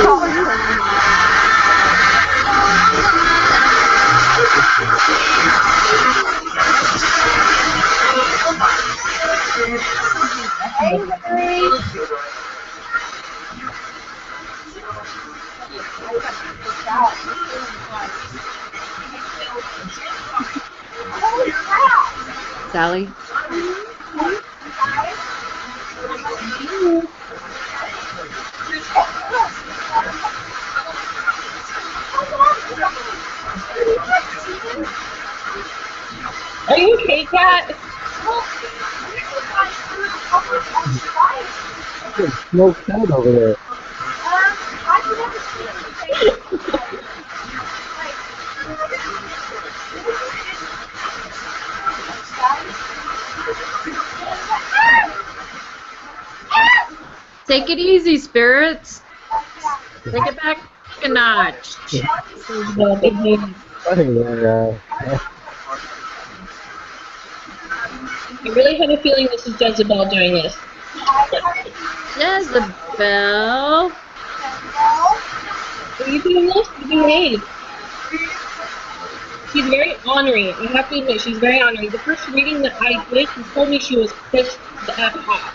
Hey, Harry! Sally. Are you okay, Kat? Smoked out over there. Take it easy, spirits. Take it back a notch. Funny there. I really have a feeling this is Jezebel doing this. Jezebel. Are you doing this? You behave. She's very ornery. I have to admit, she's very ornery. The first reading that I did, she told me she was pissed the F off.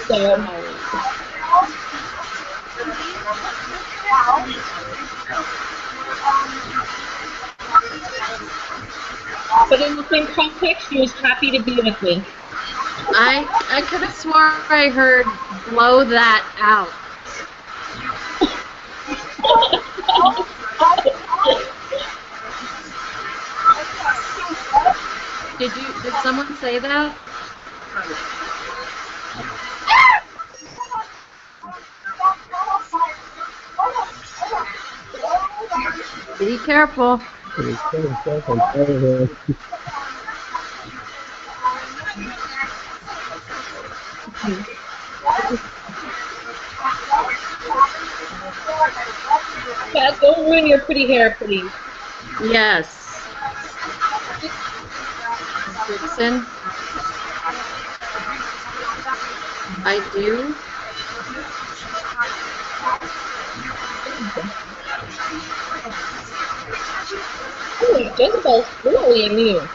So. But in the same context, she was happy to be with me. I could have sworn I heard blow that out. Did someone say that? Be careful. Kat, don't ruin your pretty hair, please. Yes. Dixon. I do. Oh, Jezebel's really in you.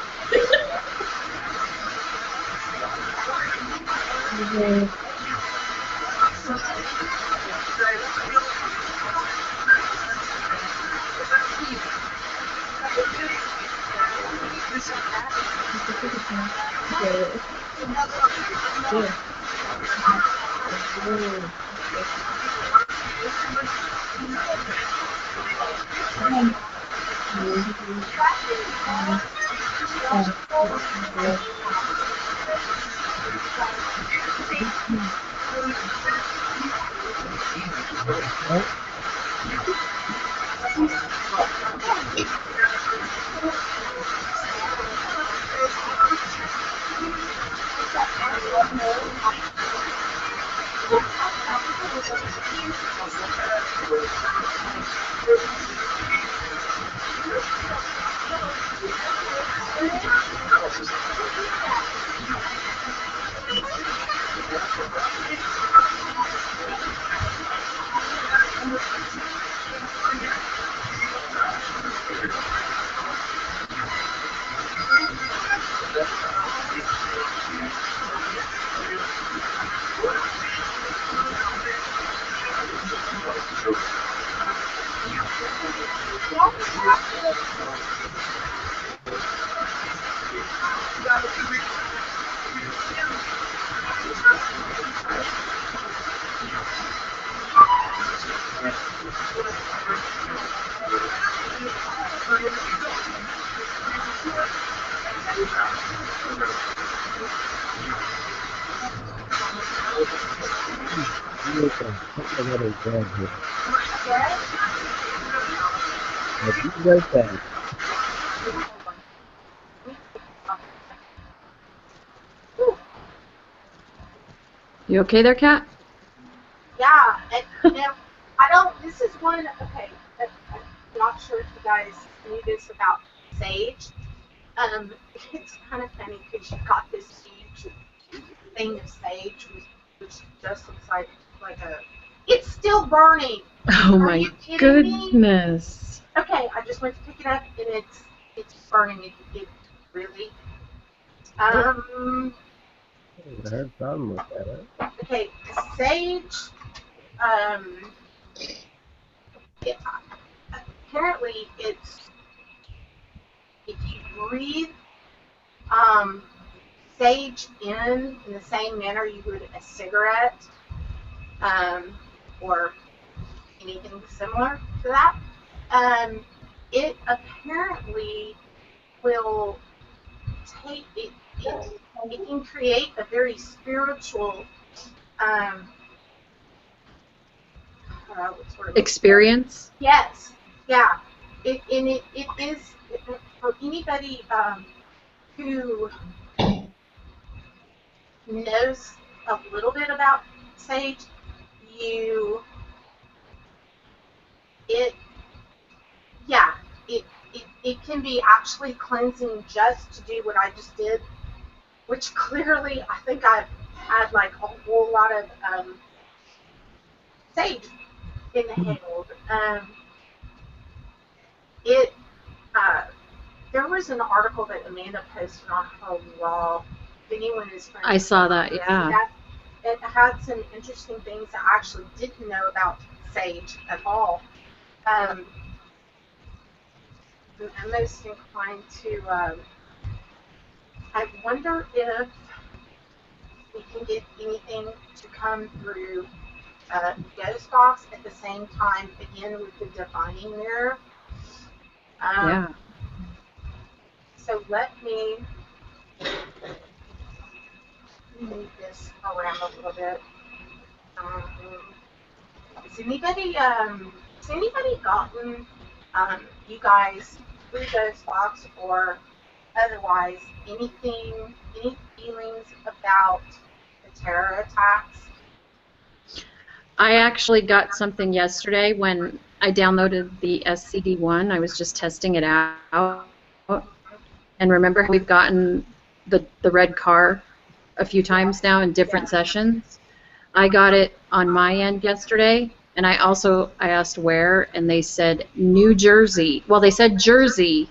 I'll be right back. You okay there, Kat? Yeah, and now I don't. This is one. Okay, I'm not sure if you guys knew this about sage. It's kind of funny because you've got this huge thing of sage, which just looks like a. It's still burning. Oh Are my you kidding me? goodness. Okay, I just went to pick it up and it's burning. It really. I had a problem with that. Okay, sage. Um, it, apparently it's if you breathe sage in the same manner you would a cigarette, or anything similar to that. It apparently will take it. It can create a very spiritual what sort of Experience. yes, yeah. It is for anybody who knows a little bit about sage. You it yeah it can be actually cleansing just to do what I just did, which clearly I think I've had like a whole lot of sage inhaled. It there was an article that Amanda posted on her wall. If anyone is friends, I saw that. Yeah. It had some interesting things that I actually didn't know about sage at all. I'm most inclined to. I wonder if we can get anything to come through Ghost Box at the same time, again with the divining mirror. Yeah. So let me move this around a little bit. Has anybody gotten you guys through Ghost Box or otherwise any feelings about the terror attacks? I actually got something yesterday when I downloaded the SCD-1. I was just testing it out. And remember how we've gotten the red car a few times now in different sessions? I got it on my end yesterday, and I asked where, and they said New Jersey. Well, they said Jersey,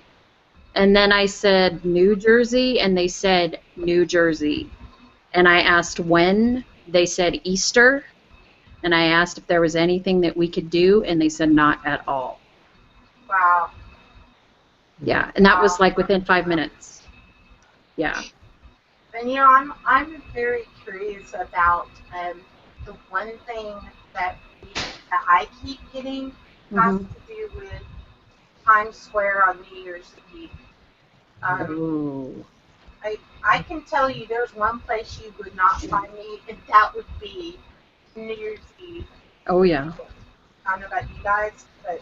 and then I said New Jersey, and they said New Jersey. And I asked when, they said Easter. And I asked if there was anything that we could do, and they said not at all. Wow. Yeah, and that was like within 5 minutes. Yeah. And I'm very curious about the one thing that I keep getting has to do with Times Square on New Year's Eve. I can tell you there's one place you would not find me, and that would be New Year's Eve. Oh, yeah. I don't know about you guys, but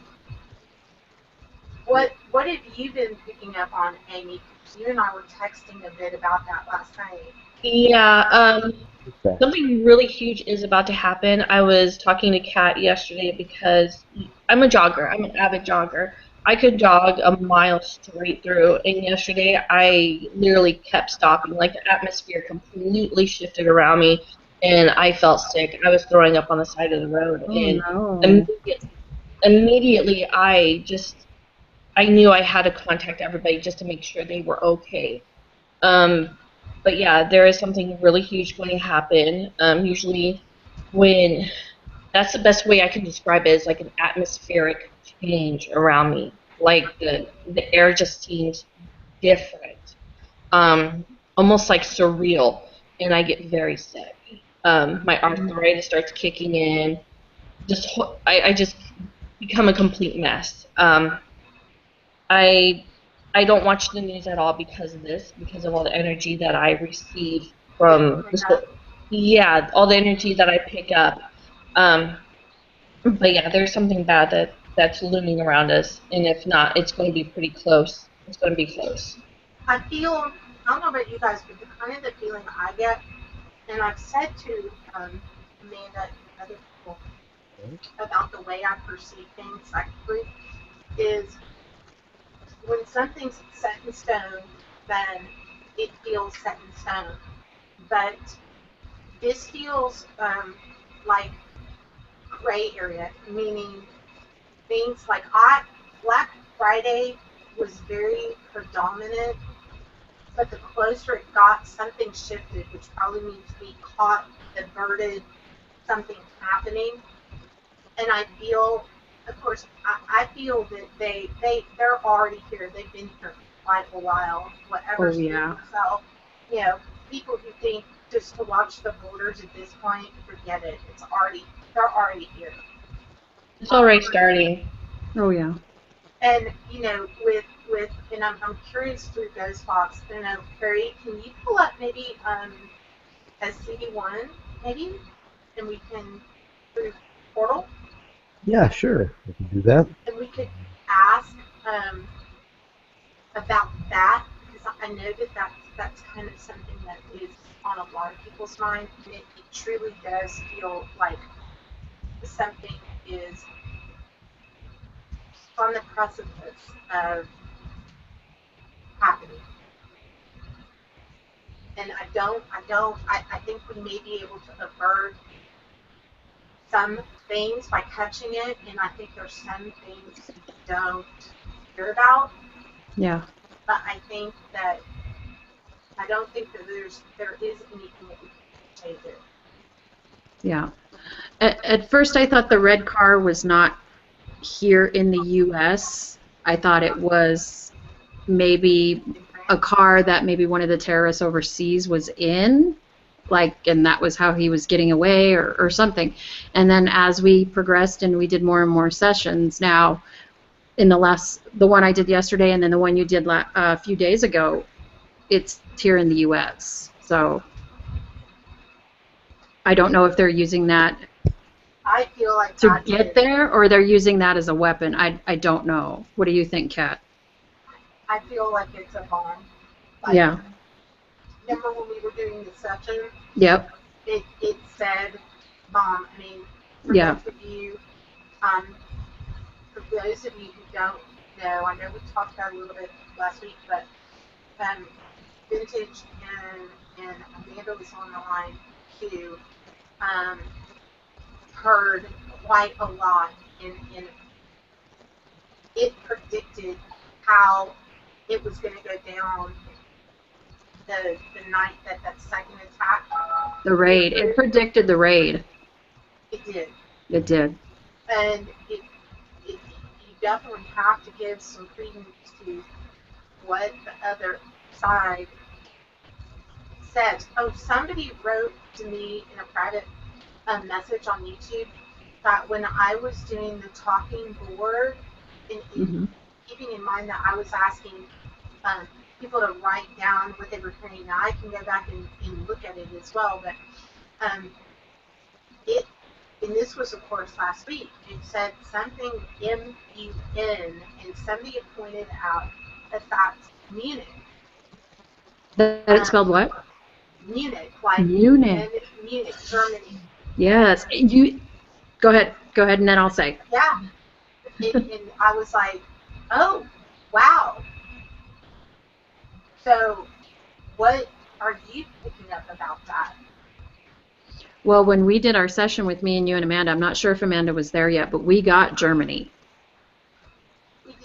what have you been picking up on, Amy? You and I were texting a bit about that last night. Yeah, something really huge is about to happen. I was talking to Kat yesterday because I'm a jogger. I'm an avid jogger. I could jog a mile straight through, and yesterday I literally kept stopping. Like the atmosphere completely shifted around me, and I felt sick. I was throwing up on the side of the road, and immediately I knew I had to contact everybody just to make sure they were okay. But yeah, there is something really huge going to happen. Usually, when that's the best way I can describe it is like an atmospheric change around me. Like the air just seems different, almost like surreal, and I get very sick. My arthritis starts kicking in. I just become a complete mess. I don't watch the news at all because of this, because of all the energy that I receive from yeah, all the energy that I pick up. But yeah, there's something bad that's looming around us, and if not, it's going to be pretty close. It's going to be close. I don't know about you guys, but the kind of the feeling I get, and I've said to Amanda and other people about the way I perceive things psychically, is when something's set in stone, then it feels set in stone. But this feels like gray area, meaning things like Black Friday was very predominant, but the closer it got, something shifted, which probably means we caught, averted, something happening. And I feel, of course, I feel that they're already here. They've been here quite a while. Whatever. Oh, yeah. So, you know, people who think just to watch the borders at this point, forget it. They're already here. It's already starting. Oh yeah. And and I'm curious through Ghostbox. I don't know, Perry, can you pull up maybe a CD1 maybe, and we can through Portal, Yeah, sure. I can do that. and we could ask about that, because I know that's kind of something that is on a lot of people's mind, and it truly does feel like something is on the precipice of happening. And I think we may be able to avert some things by catching it, and I think there's some things we don't hear about. Yeah. But I don't think that there is anything that we can change it. Yeah. At first, I thought the red car was not here in the U.S. I thought it was maybe a car that maybe one of the terrorists overseas was in, and that was how he was getting away or something. And then as we progressed and we did more and more sessions, now in the one I did yesterday and then the one you did a few days ago, it's here in the U.S. So I don't know if they're using that I feel like to get there, or they're using that as a weapon. I don't know. What do you think, Kat? I feel like it's a bomb. Yeah. Remember when we were doing the session? Yep. It said bomb. I mean, for those of you who don't know, I know we talked about it a little bit last week, but Vintage and Amanda was on the line too. Heard quite a lot, and it predicted how it was going to go down the night that second attack. The raid. It predicted the raid. It did. It did. And you definitely have to give some credence to what the other side says. Oh, somebody wrote to me in a private message on YouTube that when I was doing the talking board, and keeping in mind that I was asking people to write down what they were hearing. Now I can go back and look at it as well, but and this was of course last week, it said something M-U-N, and somebody had pointed out that that's Munich. That it's spelled what? Munich, like Munich, Germany. Yes. You go ahead, and then I'll say. Yeah. And I was like, oh, wow. So, what are you picking up about that? Well, when we did our session with me and you and Amanda, I'm not sure if Amanda was there yet, but we got Germany.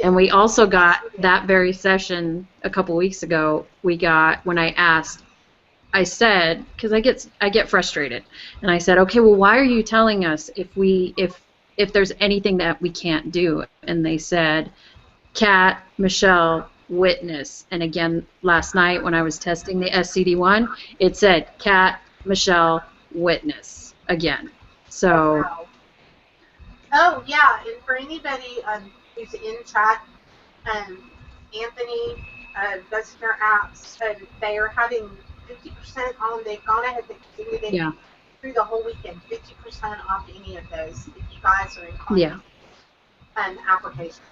And we also got that very session a couple weeks ago. We got, when I asked, I said, because I get frustrated, and I said, okay, well, why are you telling us if there's anything that we can't do? And they said, Kat, Michelle, witness. And again, last night when I was testing the SCD-1, it said Kat, Michelle, witness again. So. Wow. Oh yeah, and for anybody who's in chat, Anthony, Bessemer Apps, they are having 50% on. They've gone ahead and continued through the whole weekend, 50% off any of those if you guys are in contact. Application.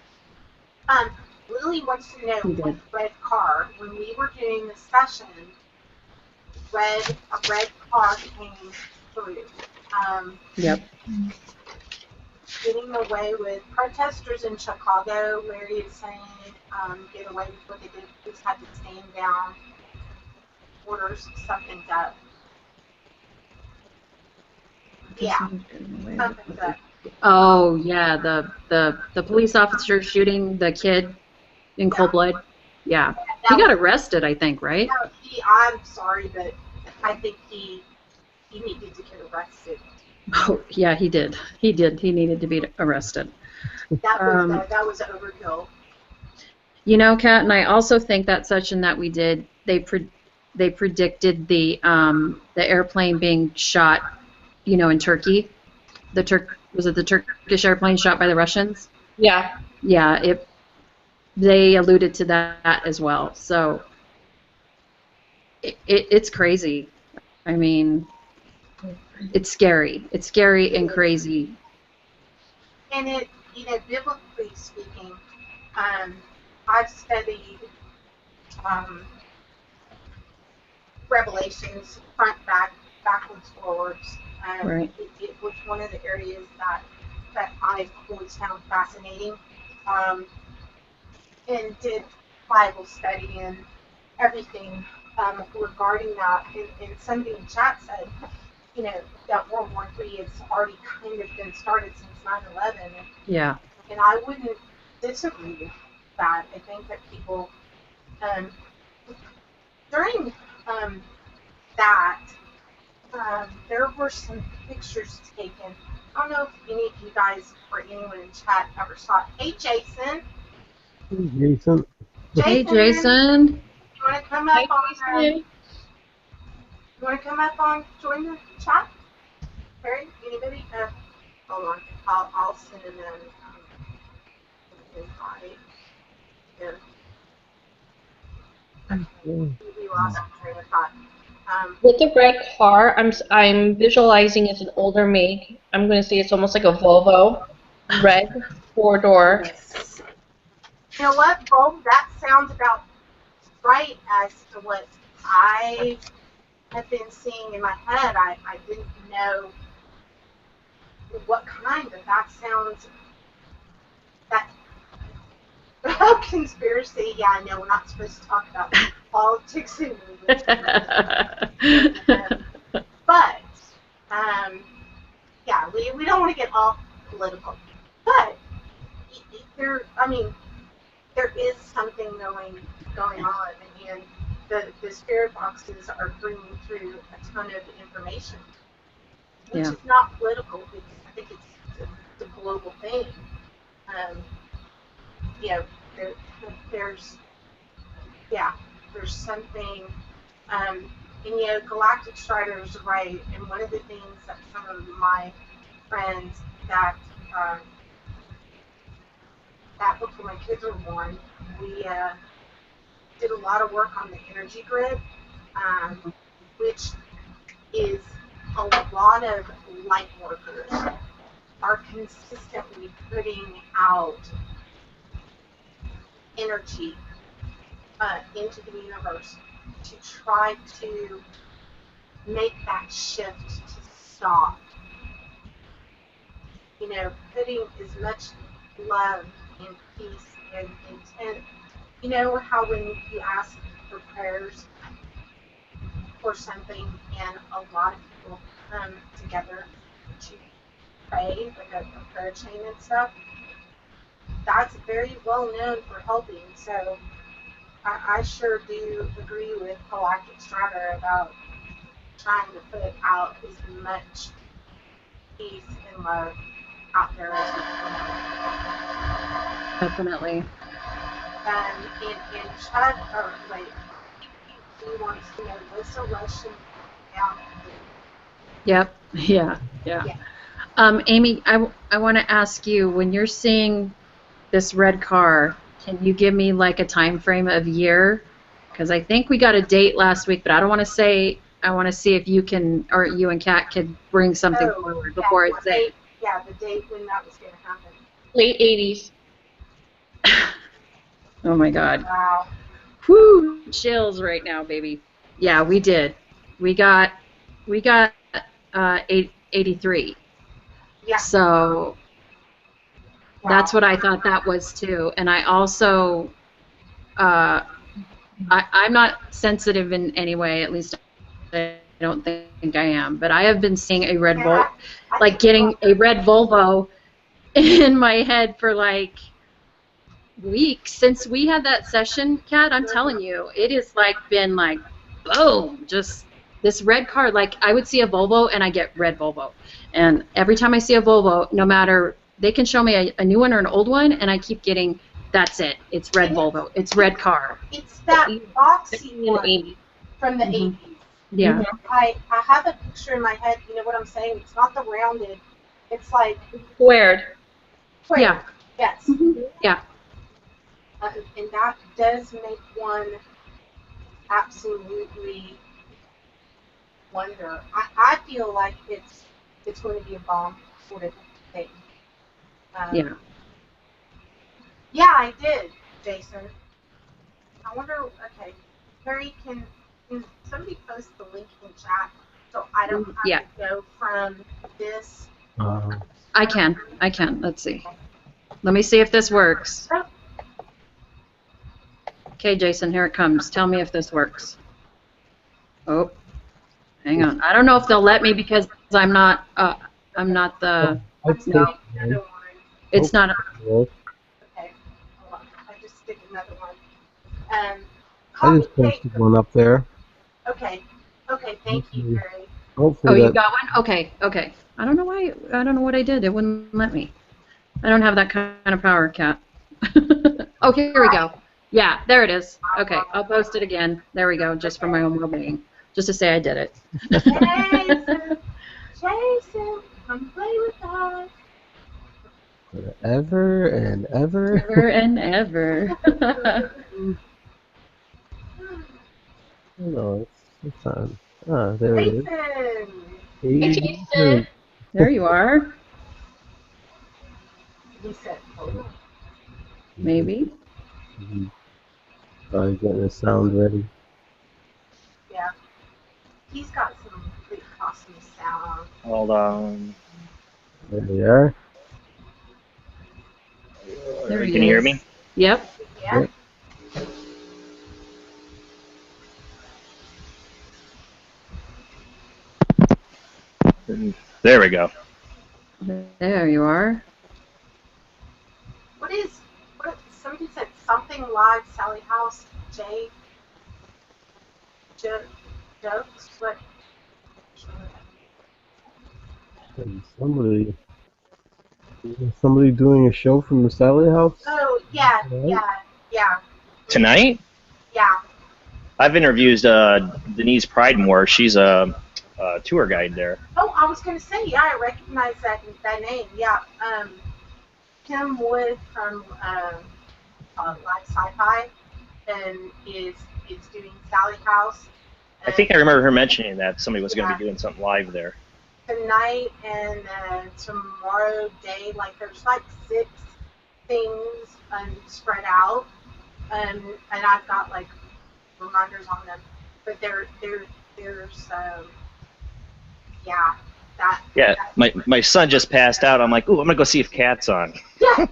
Lily wants to know what red car. When we were doing the session, a red car came through. Getting away with protesters in Chicago. Larry is saying get away with what they did. Just had to stand down. Orders something's up. Yeah, something's up. Oh yeah, the police officer shooting the kid in cold blood. Yeah, he got arrested, I think, right? No, I'm sorry, but I think he needed to get arrested. Oh yeah, he did. He needed to be arrested. That was overkill. You know, Kat, and I also think that session that we did, they predicted the airplane being shot, you know, in Turkey. Was it the Turkish airplane shot by the Russians? Yeah. Yeah, they alluded to that as well. So it's crazy. I mean, it's scary. It's scary and crazy. And it, you know, biblically speaking, I've studied Revelations front, backwards, forwards. Right. It was one of the areas that I've always found fascinating, and did Bible study and everything regarding that. And somebody in chat said, you know, that World War III has already kind of been started since 9/11. Yeah. And I wouldn't disagree with that. I think that people, um, during that, there were some pictures taken. I don't know if any of you guys or anyone in chat ever saw it. Hey, Jason. Jason. Hey, Jason, Jason. you want to come Hi, up on? Jason. You want to come up on? Join the chat. Harry, anybody? Hold on. I'll send him an invite. Here. We lost my train of thought. With the red car, I'm visualizing it's an older make. I'm going to say it's almost like a Volvo, red, 4-door. Yes. You know what, Bo? That sounds about right as to what I have been seeing in my head. I didn't know what kind, but that sounds that conspiracy. Yeah, I know we're not supposed to talk about politics and but yeah, we don't want to get all political. But there is something going on, and the spirit boxes are bringing through a ton of information, which Yeah. is not political. I think it's a global thing. You know, there's something, and you know, Galactic Strider is right. And one of the things that some of my friends that before my kids were born, we did a lot of work on the energy grid, which is a lot of light workers are consistently putting out energy into the universe to try to make that shift to stop. You know, putting as much love and peace and intent. You know how when you ask for prayers for something and a lot of people come together to pray, like a prayer chain and stuff, that's very well known for helping. So I sure do agree with Galactic Strider about trying to put out as much peace and love out there as we can. Definitely. And Chad, or wait, he wants to know what's the Russian down. Yep. Yeah. Yeah. Amy, I want to ask you, when you're seeing this red car, can you give me like a time frame of year? Because I think we got a date last week, but I don't want to say. I want to see if you can, or you and Kat could bring something forward before it's there. Yeah, the date when that was going to happen. Late 80s. Oh my God. Wow. Whoo, chills right now, baby. Yeah, we did. We got 83. Yeah. So Wow. that's what I thought that was too. And I also, I'm not sensitive in any way, at least I don't think I am, but I have been seeing a red Volvo, like getting a red Volvo in my head for like weeks since we had that session, Kat. I'm telling you, it has like been like boom, just this red car. Like I would see a Volvo and I get red Volvo, and every time I see a Volvo, no matter, they can show me a new one or an old one, and I keep getting, that's it. It's red Volvo. It's red car. It's that boxy one. Amy. from the Mhm. 80s. Yeah. I have a picture in my head. You know what I'm saying? It's not the rounded. It's like Squared. square. Yeah. Yes. Mhm. Yeah. And that does make one absolutely wonder. I feel like it's going to be a bomb sort of thing. Yeah. Yeah, I did, Jason. I wonder. Okay, Harry, can somebody post the link in chat so I don't have Yeah. to go from this? I can. Let's see. Let me see if this works. Oh, Okay, Jason, here it comes. Tell me if this works. Oh, hang on. I don't know if they'll let me because I'm not the, I I'm think sticking another one. it's not, Okay, hold on. I just stick another one. I Copy just paste. posted one up there. Okay. Okay. Thank you, Hopefully, Harry. hopefully oh, you that. got one? Okay. I don't know why, I don't know what I did. It wouldn't let me. I don't have that kind of power, Cat. Oh, here we go. Yeah, there it is. Okay, I'll post it again. There we go, just for my own well-being. Just to say I did it. Jason, come play with us. Forever and ever. Ever and ever. No, it's on. Ah, there it is. Jason. Hey, Hey, Jason. There you are. He said, oh, Maybe. Probably getting the sound ready. yeah. He's got some pretty awesome sound. Hold on. There we are. There he Can you hear is. me? Yep. Yeah. Yep. There we go. There you are. What somebody said something live Sally House jokes, but Somebody doing a show from the Sally House. oh yeah, Right? Tonight, yeah. I've interviewed Denise Pridemore. She's a tour guide there. Oh, I was gonna say, yeah, I recognize that name. Yeah. Kim Wood from Live Sci-Fi and is doing Sally House. I think I remember her mentioning that somebody was going to be doing something live there. Tonight and tomorrow day, like there's like 6 things spread out, and I've got like reminders on them. But there's yeah, that. Yeah, my son just passed out. I'm like, ooh, I'm gonna go see if Cat's on. Yeah.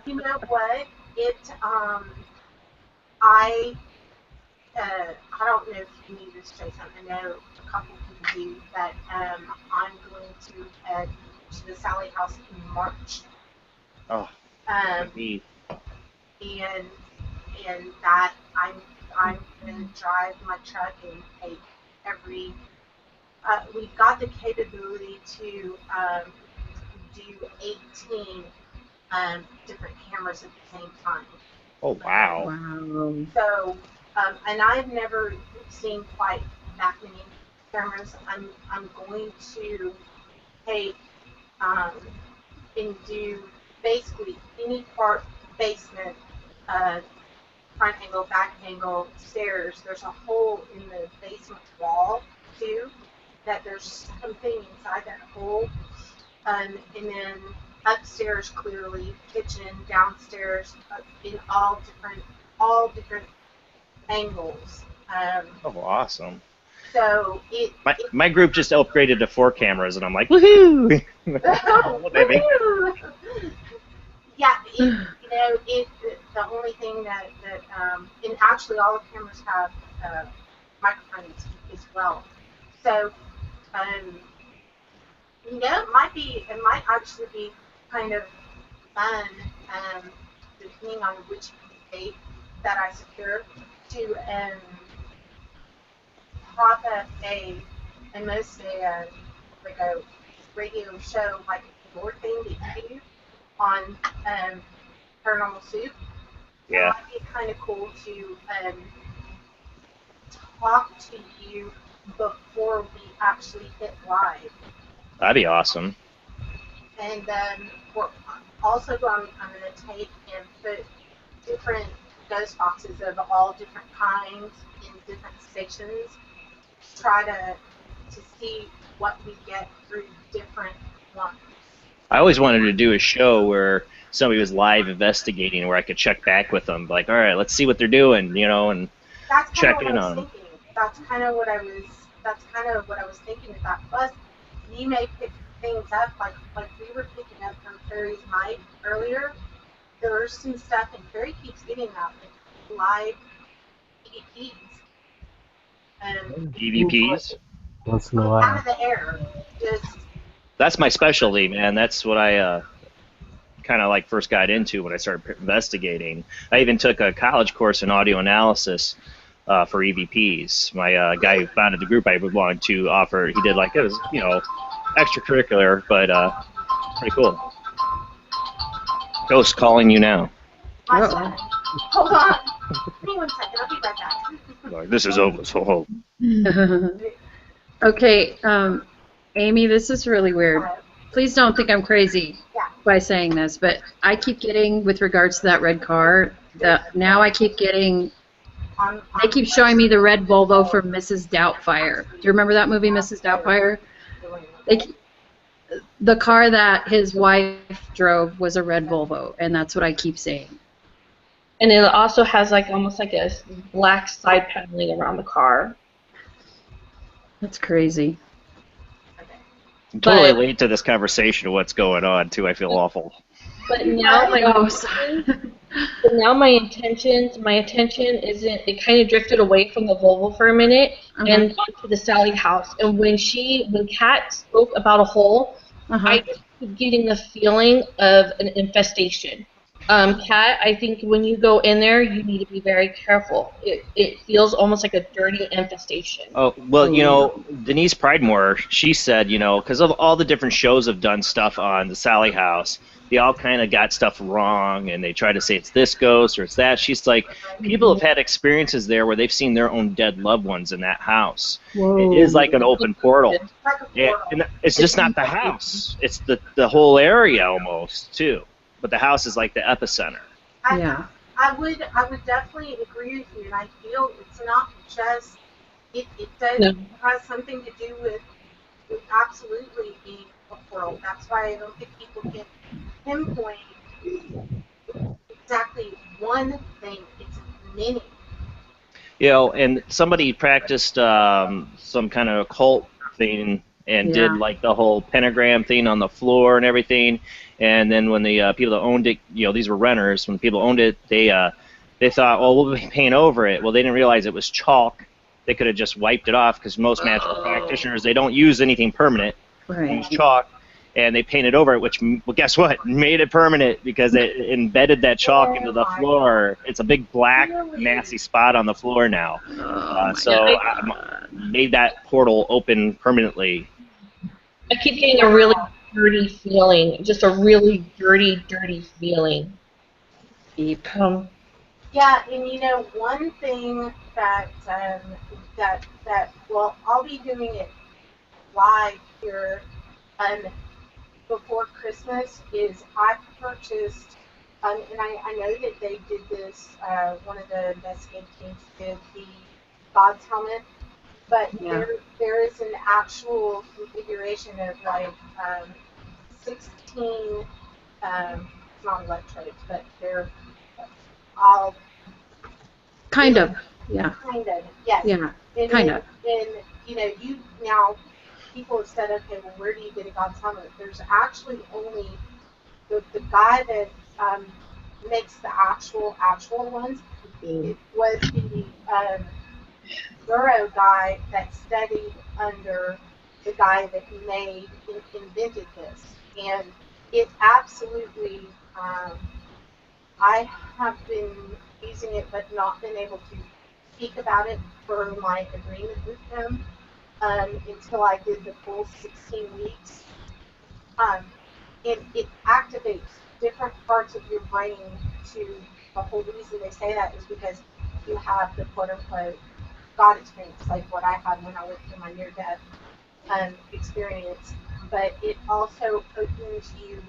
You know what? I don't know if you need this, Jason. I know a couple people do that. I'm going to head to the Sally House in March. Oh, and that I'm going to drive my truck and take every. We've got the capability to do 18 different cameras at the same time. oh wow. Wow. So, and I've never seen quite that many cameras. I'm going to take and do basically any part basement, front angle, back angle, stairs. There's a hole in the basement wall too. That there's something inside that hole, and then upstairs clearly, kitchen, downstairs, in all different angles. Oh, awesome. So My group just upgraded to 4 cameras, and I'm like, woohoo! oh, baby. Yeah, the only thing that and actually all the cameras have microphones as well. So it might actually be kind of fun, depending on which date that I secure, to pop up like a radio show, like your thing that you do on Paranormal Soup, It Yeah, might be kind of cool to talk to you before we actually hit live. that'd be awesome. And we're also I'm going to take and put different ghost boxes of all different kinds in different sections. Try to see what we get through different ones. I always wanted to do a show where somebody was live investigating, where I could check back with them, like, all right, let's see what they're doing, and That's kind of check what I in was on them. thinking. That's kind of what I was thinking about. Plus, you may pick things up like we were picking up from Carrie's mic earlier. There's some stuff, and Carrie keeps getting that live EVPs EVPs. Once in a out while. of the air. Just That's my specialty, man. That's what I kind of like first got into when I started investigating. I even took a college course in audio analysis for EVPs. My guy who founded the group I wanted to offer, he did like it was extracurricular, but pretty cool. Ghost calling you now. my son. Hold on. Give me 1 second. I'll be right back. Like, this is over. So hold. Okay, Amy, this is really weird. Please don't think I'm crazy by saying this, but I keep getting, with regards to that red car, now I keep getting, they keep showing me the red Volvo from Mrs. Doubtfire. Do you remember that movie, Mrs. Doubtfire? The car that his wife drove was a red Volvo, and that's what I keep saying. And it also has like almost like a black side paneling around the car. That's crazy. I'm totally But- late to this conversation of what's going on too. I feel awful. But now my Oh, sorry. But now my attention isn't, it kind of drifted away from the Volvo for a minute and onto the Sally house. And when Kat spoke about a hole, I just keep getting the feeling of an infestation. Kat, I think when you go in there, you need to be very careful. It feels almost like a dirty infestation. Oh, well, Denise Pridemore, she said, because of all the different shows have done stuff on the Sally House, they all kind of got stuff wrong, and they try to say it's this ghost or it's that. She's like, people have had experiences there where they've seen their own dead loved ones in that house. Whoa. It is like an open portal. Yeah, and it's just not the house. It's the whole area almost, too. But the house is like the epicenter. Yeah. I would definitely agree with you, and I feel it's not just it does have something to do with absolutely being a portal. That's why I don't think people can pinpoint exactly one thing. It's many. And somebody practiced some kind of occult thing and did like the whole pentagram thing on the floor and everything. And then when the people that owned it, these were renters. When the people owned it, they thought, oh, we'll paint over it. Well, they didn't realize it was chalk. They could have just wiped it off because most magical practitioners, they don't use anything permanent. They use chalk. And they painted over it, which, well, guess what? Made it permanent because it embedded that chalk into the floor. It's a big black, nasty spot on the floor now. So I made that portal open permanently. I keep getting a really dirty feeling, just a really dirty feeling. Deep. Yeah, and one thing that well, I'll be doing it live here before Christmas is I purchased and I know that they did this. One of the investigative teams did the God's helmet, but there is an actual configuration of like 16 not electrodes, but they're all Kind of, yeah. Kind of, yes. Yeah, And kind of. And you now people have said, okay, well, where do you get a God's helmet? There's actually only the guy that makes the actual ones. It was the Burrow guy that studied under the guy that invented this, and it absolutely. I have been using it, but not been able to speak about it for my agreement with him until I did the full 16 weeks. It activates different parts of your brain to the whole reason they say that is because you have the quote unquote God experience, like what I had when I went through my near death experience. But it also opens you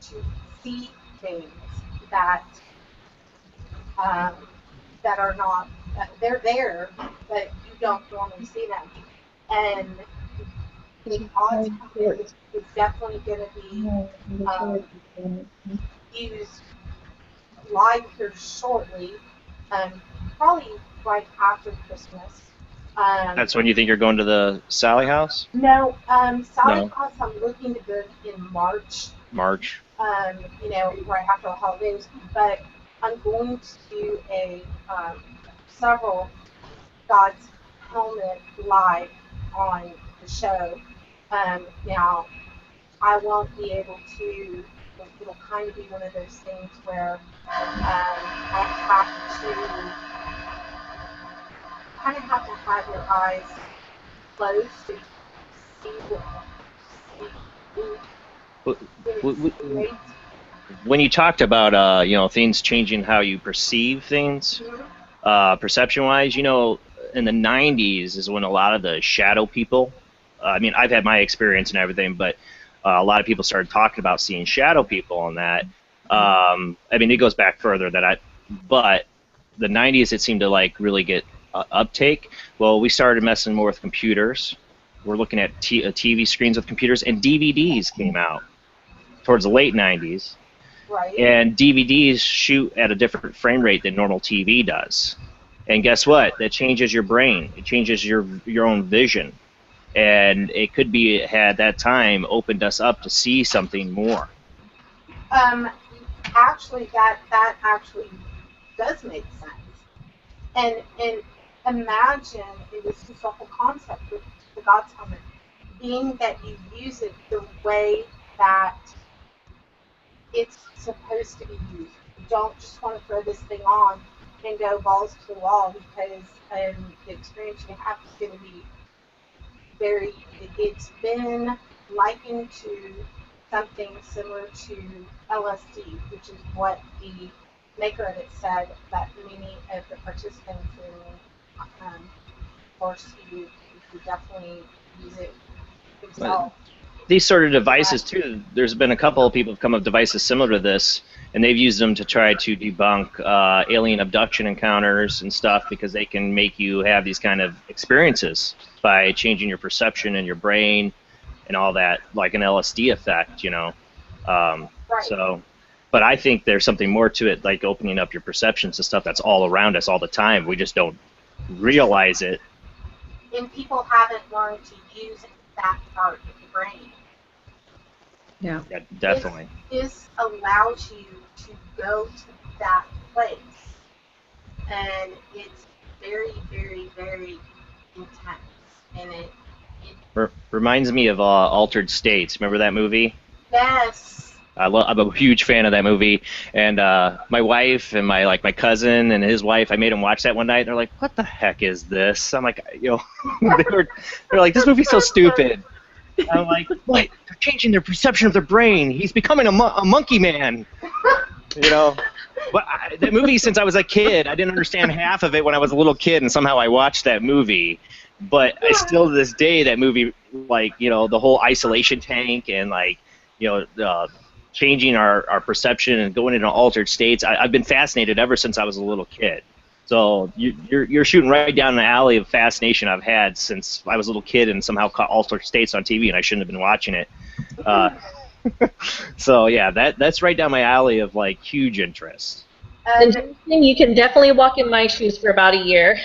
to see things that um, that are not they're there, but you don't normally see them. And the odds is definitely going to be used live here shortly, probably right after Christmas. That's when you think you're going to the Sally House? No, Sally No. House I'm looking to book in March. March. Right after the holidays. But I'm going to do several God's Helmet live on the show. Now, I won't be able to, it'll kind of be one of those things where I have to have your eyes closed to see W- w- what When you talked about things changing how you perceive things, perception-wise, in the 90s is when a lot of the shadow people, I mean, I've had my experience and everything, but a lot of people started talking about seeing shadow people and that. I mean, it goes back further but the 90s it seemed to like really get uptake. Well, we started messing more with computers. We're looking at TV screens with computers, and DVDs came out towards the late 90s. Right. And DVDs shoot at a different frame rate than normal TV does. And guess what? That changes your brain. It changes your own vision. And it could be had that time opened us up to see something more. Actually, that actually does make sense. And imagine in this historical concept with the God's helmet, being that you use it the way that it's supposed to be used. You don't just want to throw this thing on and go balls to the wall because the experience you have is going to be it's been likened to something similar to LSD, which is what the maker of it said that many of the participants of course, you definitely use it yourself. These sort of devices too, there's been a couple of people who've come up with devices similar to this, and they've used them to try to debunk alien abduction encounters and stuff because they can make you have these kind of experiences by changing your perception and your brain and all that, like an LSD effect, Right. So, but I think there's something more to it, like opening up your perceptions to stuff that's all around us all the time. We just don't realize it. And people haven't learned to use that part of the brain. Yeah. Yeah, definitely. This allows you to go to that place, and it's very, very, very intense. And it Reminds me of Altered States. Remember that movie? yes. I'm a huge fan of that movie, and my wife and my cousin and his wife, I made them watch that one night. They're like, "What the heck is this?" I'm like, they're like, "This movie's so stupid." I'm like, "What? They're changing their perception of their brain. He's becoming a monkey man." But that movie, since I was a kid, I didn't understand half of it when I was a little kid, and somehow I watched that movie. But I still, to this day, that movie, the whole isolation tank and changing our perception and going into altered states. I've been fascinated ever since I was a little kid. So you're shooting right down the alley of fascination I've had since I was a little kid and somehow caught altered states on TV and I shouldn't have been watching it. So yeah, that's right down my alley of huge interest. You can definitely walk in my shoes for about a year.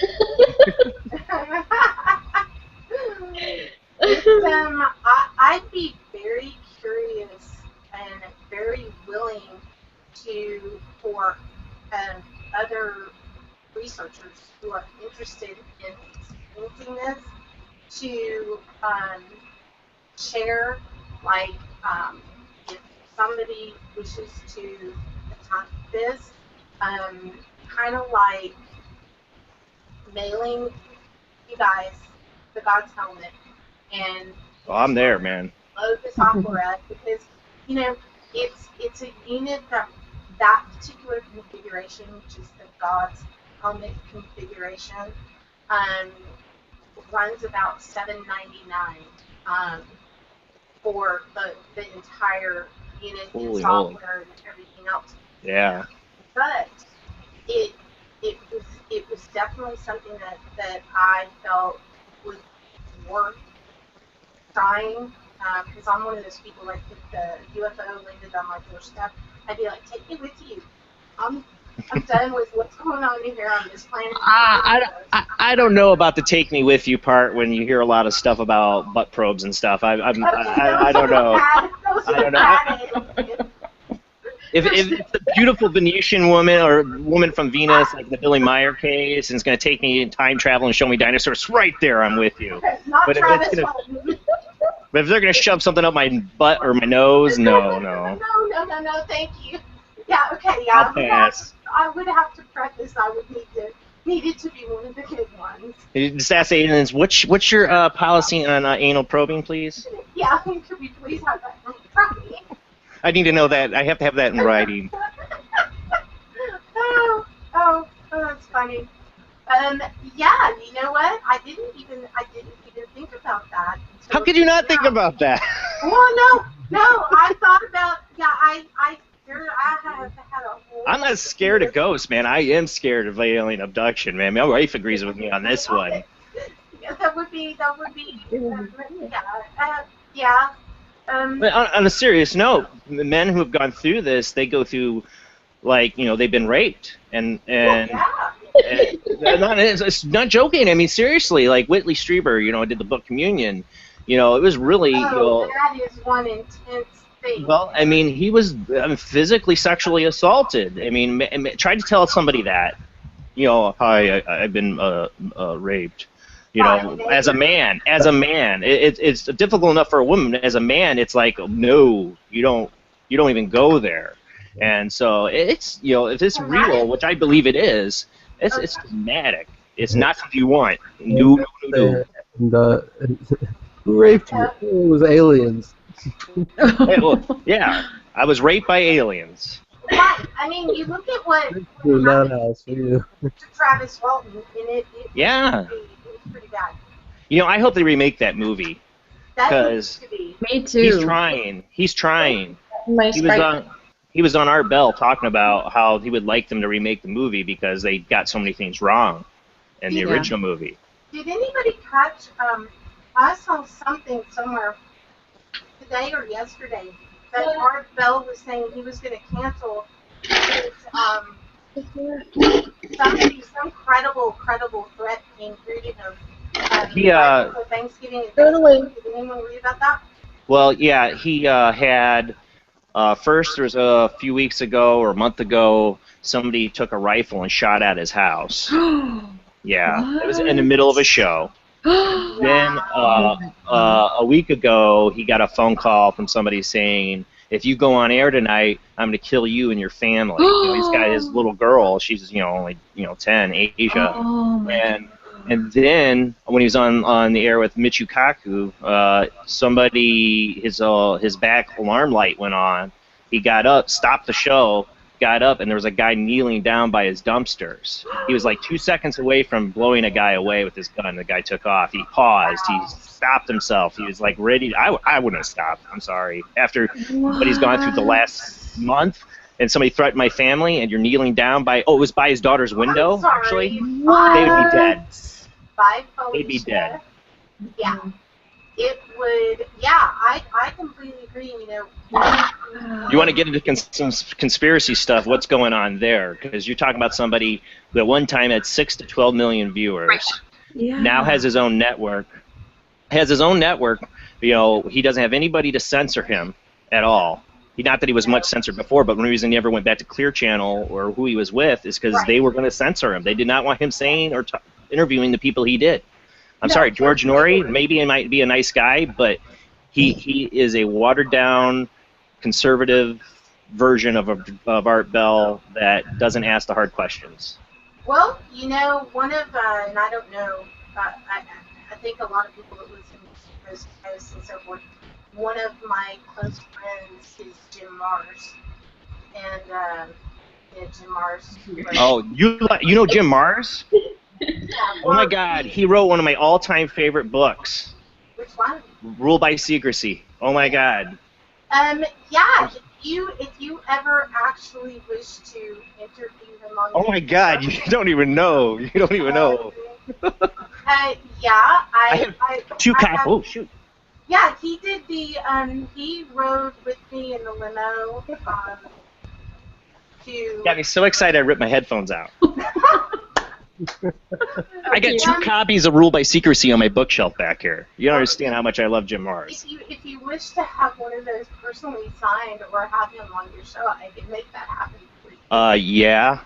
I'd be very curious and very willing for other researchers who are interested in experiencing this to share, if somebody wishes to attempt this, kind of like mailing you guys the God's helmet and I'm there, man. Opus Opera because it's a unit that particular configuration, which is the God's helmet configuration, runs about $7.99 for the entire unit and Holy moly. software and everything else. Yeah. But it was definitely something that I felt was worth trying, because I'm one of those people, like, if the UFO landed on my doorstep, I'd be like, take me with you. I'm done with what's going on in here on this planet. I don't know about the take me with you part when you hear a lot of stuff about butt probes and stuff. I don't know. I don't know. If it's a beautiful Venetian woman or woman from Venus, like the Billy Meyer case, and it's going to take me in time travel and show me dinosaurs, right there, I'm with you. But if they're going to shove something up my butt or my nose, no. No, thank you. Yeah, okay, yeah. I'll pass. I would have to preface. I would need it to be one of the good ones. Just ask aliens, what's your policy on anal probing, please? Yeah, could we please have that from me? I need to know that. I have to have that in writing. Oh, that's funny. Yeah, you know what? I didn't even think about that. How could you not think about that? Well, no. I thought about, I have had a whole. I'm not scared of ghosts, man. I am scared of alien abduction, man. My wife agrees with me on this one. Yeah, that would be. Yeah. But on a serious note, the men who have gone through this, they go through, like, they've been raped, and it's not joking. I mean, seriously, like Whitley Strieber, did the book Communion. It was really. That is one intense thing. Well, I mean, he was physically, sexually assaulted. I mean, tried to tell somebody that, hi, I've been raped. As a man, it's difficult enough for a woman. As a man, it's like, no, you don't even go there. And so it's, if it's real, which I believe it is, it's dramatic. It's not something you want. No. And, who raped you? It was aliens. Yeah, I was raped by aliens. Right. I mean, you look at what happened to Travis Walton, and it yeah. It was pretty bad. I hope they remake that movie. Because me too. He's trying. He was on Art Bell talking about how he would like them to remake the movie because they got so many things wrong in the original movie. Did anybody catch? I saw something somewhere today or yesterday that Art Bell was saying he was going to cancel his some credible threat came through to him. For Thanksgiving. Did anyone read about that? Well, yeah, he had. First, there was a few weeks ago or a month ago, somebody took a rifle and shot at his house. Yeah, What? It was in the middle of a show. Then a week ago, he got a phone call from somebody saying, "If you go on air tonight, I'm going to kill you and your family." He's got his little girl. She's only 10, Asia, and then when he was on the air with Michio Kaku, his back alarm light went on. He got up, stopped the show, got up, and there was a guy kneeling down by his dumpsters. He was like 2 seconds away from blowing a guy away with his gun. The guy took off. He paused. He stopped himself. He was like ready. I wouldn't have stopped. I'm sorry. After what he's gone through the last month, and somebody threatened my family, and you're kneeling down by, it was by his daughter's window, actually. What? They would be dead. They'd be dead. Yeah. It would, I completely agree, You want to get into some conspiracy stuff, what's going on there? Because you're talking about somebody who at one time had 6 to 12 million viewers, now has his own network. He doesn't have anybody to censor him at all. Not that he was much censored before, but the reason he never went back to Clear Channel or who he was with is because they were going to censor him. They did not want him saying or interviewing the people he did. I'm sorry, George Norrie, maybe he might be a nice guy, but he is a watered-down, conservative version of Art Bell that doesn't ask the hard questions. Well, one of, and I don't know, I think a lot of people that listen to Coast to Coast and so forth, one of my close friends is Jim Mars. And Yeah, Jim Mars. Oh, you know Jim Mars? Oh my God, he wrote one of my all-time favorite books, Which one? Rule by Secrecy. Oh my God. Yeah. If you ever actually wish to interview him on. Oh my God, you don't even know. You don't even know. Yeah, I have two copies. Oh shoot. Yeah, he did the. He rode with me in the limo. To. Got me so excited I ripped my headphones out. I got two copies of Rule by Secrecy on my bookshelf back here. You don't understand how much I love Jim Mars. If you wish to have one of those personally signed or have him on your show, I can make that happen for you. Yeah.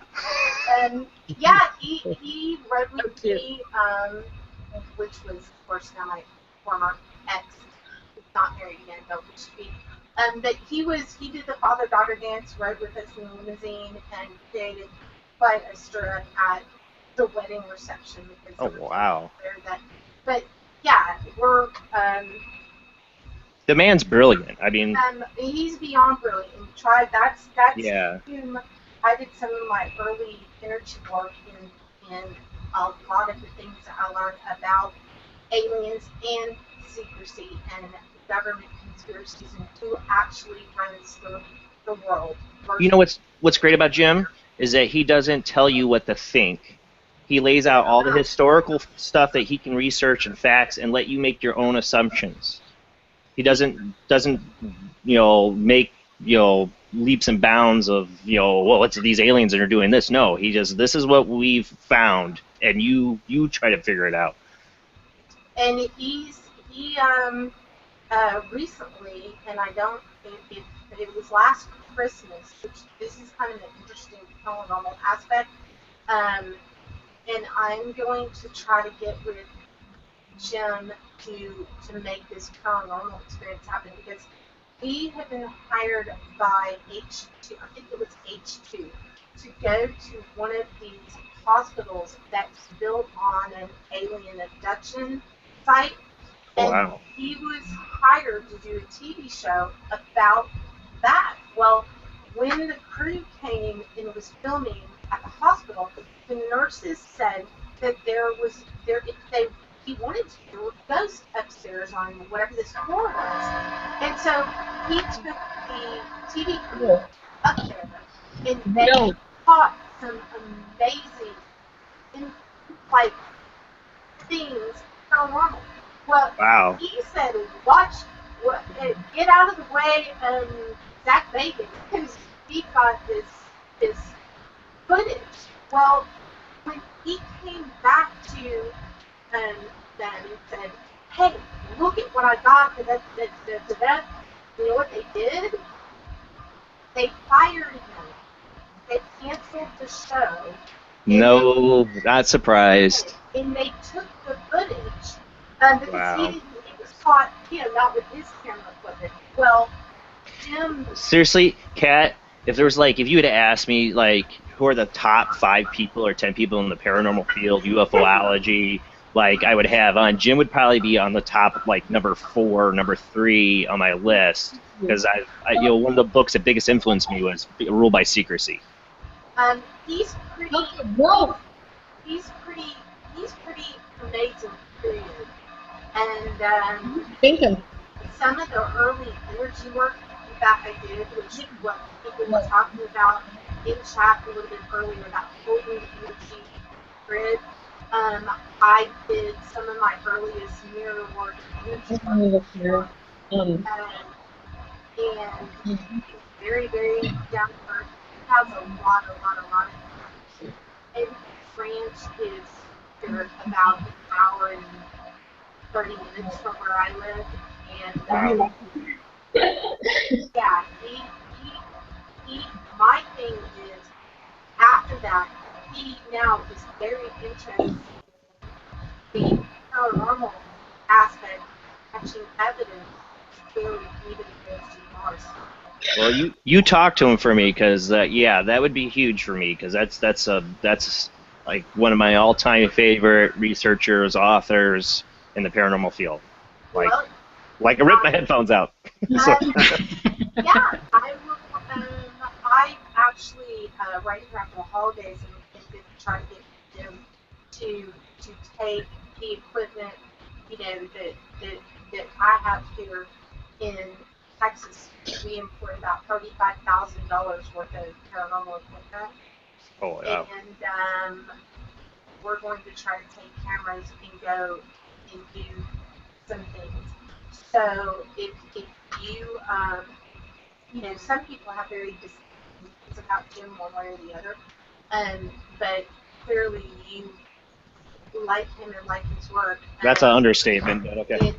Yeah, he rode with me, which was, of course, now my former ex. He's not married again, but we should be. But he did the father-daughter dance, rode with us in the limousine, and created quite a stir at the wedding reception. Oh wow. But yeah, we're. The man's brilliant. I mean. He's beyond brilliant. That's yeah. Him. I did some of my early energy work in a lot of the things that I learned about aliens and secrecy and government conspiracies and who actually runs the world. You know what's great about Jim is that he doesn't tell you what to think. He lays out all the historical stuff that he can research and facts and let you make your own assumptions. He doesn't make leaps and bounds of well, it's these aliens that are doing this. No, he just this is what we've found, and you try to figure it out. And he recently, and I don't think it was last Christmas, which this is kind of an interesting paranormal aspect. And I'm going to try to get with Jim to make this paranormal experience happen because we have been hired by H2, I think it was H2, to go to one of these hospitals that's built on an alien abduction site. And wow. He was hired to do a TV show about that. Well, when the crew came and was filming at the hospital, the nurses said that he wanted to do a ghost upstairs on whatever this floor was. And so he took the TV crew up there and they caught some amazing things paranormal. Well, wow. He said, get out of the way, Zach Bacon, because he got this footage. Well, when he came back to them and said, hey, look at what I got for that, you know what they did? They fired him. They canceled the show. No, not surprised. And they took the footage. Because wow. he was caught, not with his camera equipment. Well, Jim. Seriously, Kat, if you had asked me, who are the top 5 people or 10 people in the paranormal field, UFOlogy, I would have on, Jim would probably be on the top, number 4, number 3 on my list. Because one of the books that biggest influenced me was Rule by Secrecy. He's pretty amazing, period. And some of the early energy work that I did, which what people were talking about in chat a little bit earlier about holding the energy grid. I did some of my earliest mirror work, energy work. And he's very, very down to earth. He has a lot of and France is about an hour and 30 minutes from where I live, and yeah, he. My thing is, after that, he now is very interested in the paranormal aspect, catching evidence before it even goes to Mars. Well, you talk to him for me, because that would be huge for me, because that's one of my all-time favorite researchers, authors in the paranormal field. I ripped my headphones out. Yeah, I actually right here after the holidays, and try to get Jim to take the equipment, that I have here in Texas. We import about $35,000 worth of paranormal equipment, Oh, yeah. and we're going to try to take cameras and go and do some things. So if you, some people have very distinct opinions about Jim one way or the other, but clearly you like him and like his work. That's an understatement, but okay.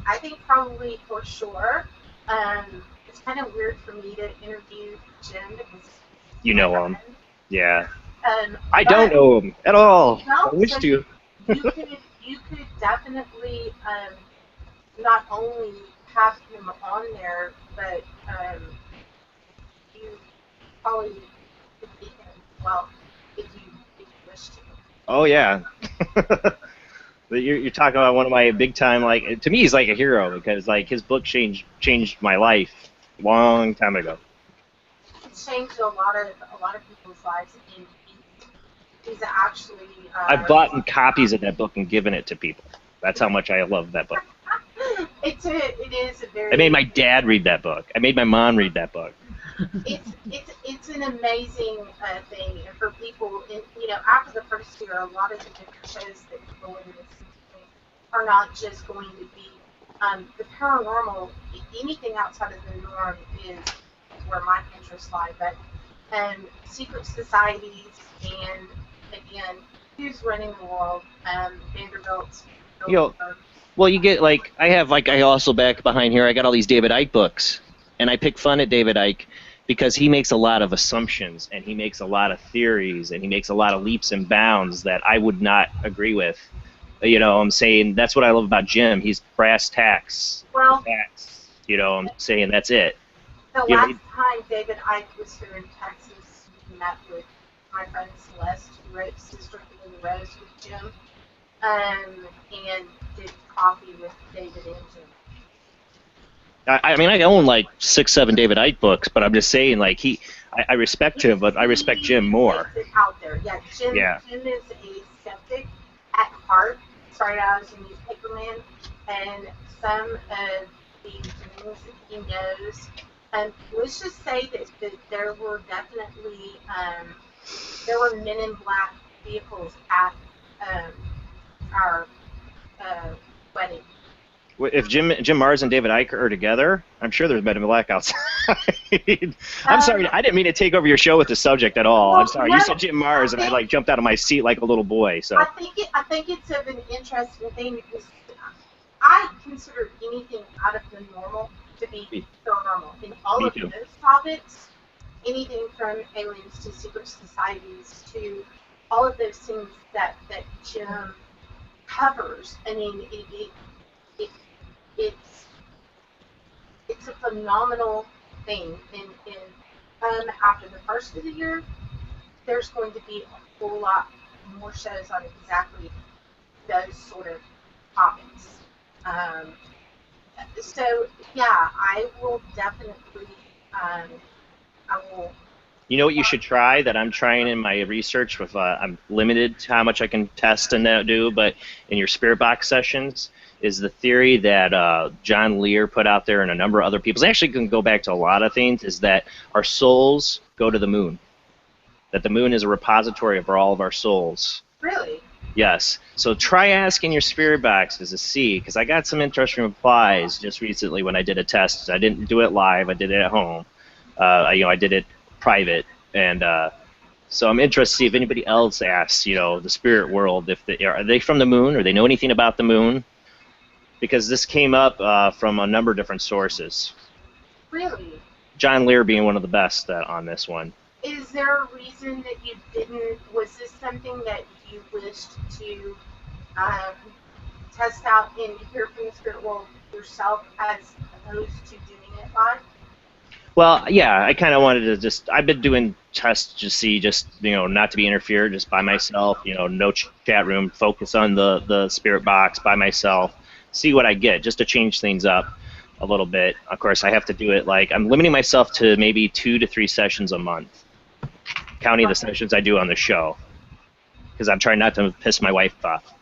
I think probably for sure. It's kind of weird for me to interview Jim because You know him. Yeah. I but- don't know him at all. No, I wish so to. you could definitely not only have him on there, but you probably could meet him. Well, if you wish to. Oh yeah. But you're talking about one of my big time, like, to me he's like a hero because like his book changed my life long time ago. It's changed a lot of people's lives, and he's actually. I've bought copies of that book and given it to people. That's how much I love that book. It is a very. I made my dad read that book. I made my mom read that book. It's an amazing thing, and for people, after the first year, a lot of the different shows that go into this are not just going to be the paranormal. Anything outside of the norm is where my interests lie, but secret societies, and again, who's running the world? Vanderbilt's. Well, you get like I also back behind here. I got all these David Icke books, and I pick fun at David Icke because he makes a lot of assumptions and he makes a lot of theories and he makes a lot of leaps and bounds that I would not agree with. I'm saying that's what I love about Jim. He's brass tacks. Well, facts. I'm saying that's it. The last time David Icke was here in Texas, we met with my friend Celeste, who wrote Sister of the Rose with Jim, and did coffee with David and Jim. I mean, I own like 6-7 David Icke books, but I'm just saying, like, I respect him, but I respect Jim more. Out there. Yeah, Jim is a skeptic at heart. Started out as a newspaper man, and some of the things that he knows. Let's just say that there were definitely there were Men in Black vehicles at our wedding. If Jim Mars and David Icke are together, I'm sure there's Men in Black outside. I'm sorry, I didn't mean to take over your show with the subject at all. I'm sorry. You said Jim Mars, and I jumped out of my seat like a little boy. So I think it's of an interesting thing because I consider anything out of the normal to be paranormal. In all of those topics, anything from aliens to secret societies to all of those things that Jim covers. I mean, it's a phenomenal thing, and after the first of the year, there's going to be a whole lot more shows on exactly those sort of topics. So yeah, I will definitely. I will. You know what you should try that I'm trying in my research with I'm limited to how much I can test and do, but in your spirit box sessions is the theory that John Lear put out there and a number of other people. It actually can go back to a lot of things, is that our souls go to the moon. That the moon is a repository for all of our souls. Really? Yes. So try asking your spirit boxes to see, because I got some interesting replies just recently when I did a test. I didn't do it live. I did it at home. I did it private, and so I'm interested to see if anybody else asks, the spirit world, if are they from the moon, or they know anything about the moon, because this came up from a number of different sources. Really? John Lear being one of the best on this one. Is there a reason that you didn't? Was this something that you wished to test out and hear from the spirit world yourself, as opposed to doing it live? Well, yeah, I kind of wanted to I've been doing tests to see, not to be interfered, just by myself, no chat room, focus on the spirit box by myself, see what I get, just to change things up. a little bit. Of course, I have to do it like I'm limiting myself to maybe 2 to 3 sessions a month, counting the sessions I do on the show, because I'm trying not to piss my wife off.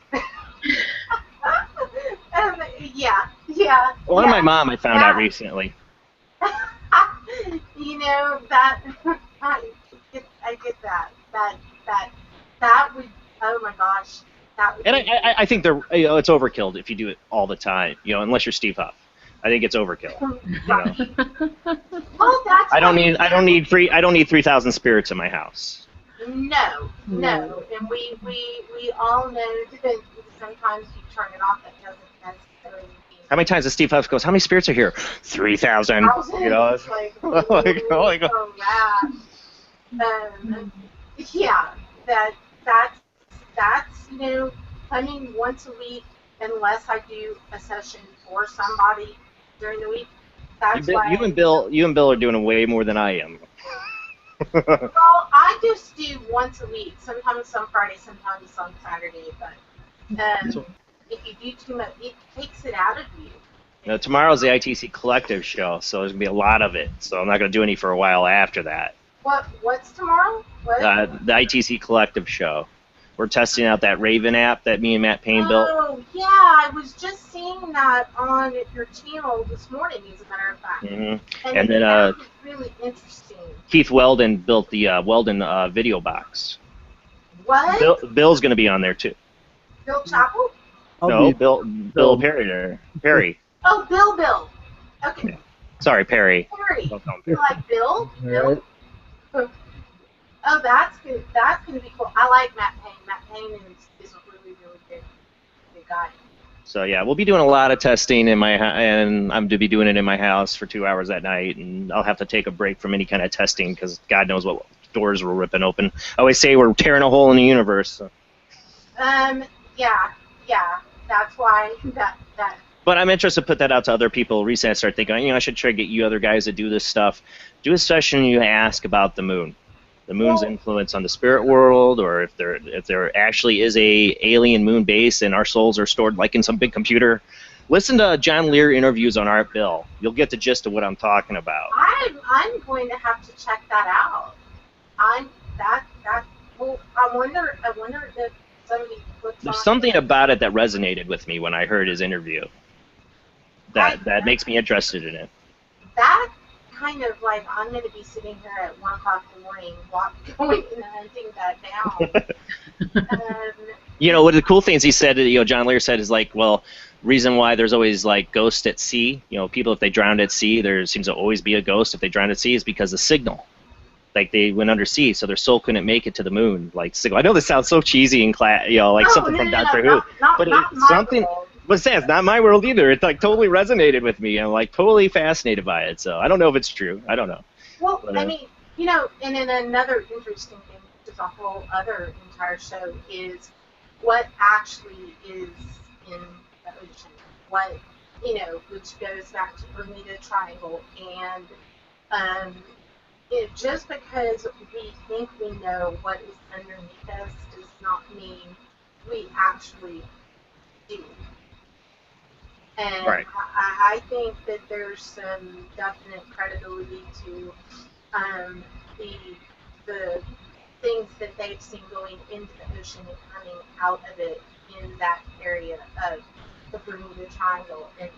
Yeah, yeah. Or yeah. my mom, I found out recently. You know that I get that. That would. Oh my gosh. That would. And I think it's overkill if you do it all the time. Unless you're Steve Huff. I think it's overkill. Well, that's. I don't need 3,000 spirits in my house. No, and we all know that sometimes you turn it off. That doesn't necessarily mean. How many times does Steve Huff goes? How many spirits are here? 3,000. It's like, oh yeah, that's coming once a week unless I do a session for somebody during the week. That's why you and Bill are doing way more than I am. Well, I just do once a week. Sometimes on Friday, sometimes on Saturday. But if you do too much, it takes it out of you. Now, tomorrow's the ITC Collective show, so there's gonna be a lot of it. So I'm not gonna do any for a while after that. What's tomorrow? What? The ITC Collective show. We're testing out that Raven app that me and Matt Payne built. Oh yeah, I was just seeing that on your channel this morning, as a matter of fact. Mm-hmm. And then that was really interesting. Keith Weldon built the Weldon video box. What? Bill's going to be on there too. Bill Chappell? No, Bill Perry. Perry. Oh, Bill. Okay. Sorry, Perry. Perry. You like Bill? Bill? Oh, that's good. That's going to be cool. I like Matt Payne. Matt Payne is a really, really good guy. So yeah, we'll be doing a lot of testing and I'm to be doing it in my house for 2 hours at night, and I'll have to take a break from any kind of testing because God knows what doors we're ripping open. I always say we're tearing a hole in the universe. So. Yeah. That's why that. But I'm interested to put that out to other people. Recently, I started thinking, I should try to get you other guys to do this stuff. Do a session you ask about the moon. The moon's influence on the spirit world, or if there actually is a alien moon base and our souls are stored like in some big computer. Listen to John Lear interviews on Art Bill. You'll get the gist of what I'm talking about. I'm going to have to check that out. Well, I wonder if somebody puts There's on something about it that resonated with me when I heard his interview. That makes me interested in it. That kind of like I'm going to be sitting here at 1 o'clock in the morning, going and hunting that down. One of the cool things he said, John Lear said is like, well, reason why there's always like ghosts at sea. People if they drowned at sea, there seems to always be a ghost if they drowned at sea is because the signal. Like they went undersea, so their soul couldn't make it to the moon. Like signal. I know this sounds so cheesy and something from Doctor Who, but it's something. But it's not my world either. It like totally resonated with me. I'm like totally fascinated by it. So I don't know if it's true. I don't know. Well, but, I mean, and then another interesting thing, which is a whole other entire show, is what actually is in the ocean. What which goes back to Bermuda Triangle, and just because we think we know what is underneath us does not mean we actually do. And right. I think that there's some definite credibility to the things that they've seen going into the ocean and coming out of it in that area of the Bermuda Triangle, and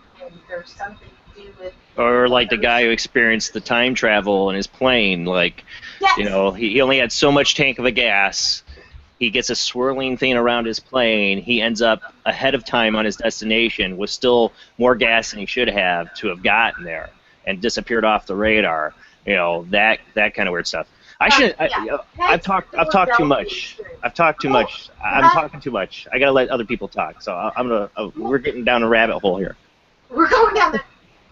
there's something to do with. Or like the guy who experienced the time travel in his plane, like, yes. He only had so much tank of the gas. He gets a swirling thing around his plane. He ends up ahead of time on his destination with still more gas than he should have to have gotten there, and disappeared off the radar. That kind of weird stuff. I've talked too much. I'm talking too much. I gotta let other people talk. So we're getting down a rabbit hole here. We're going down the.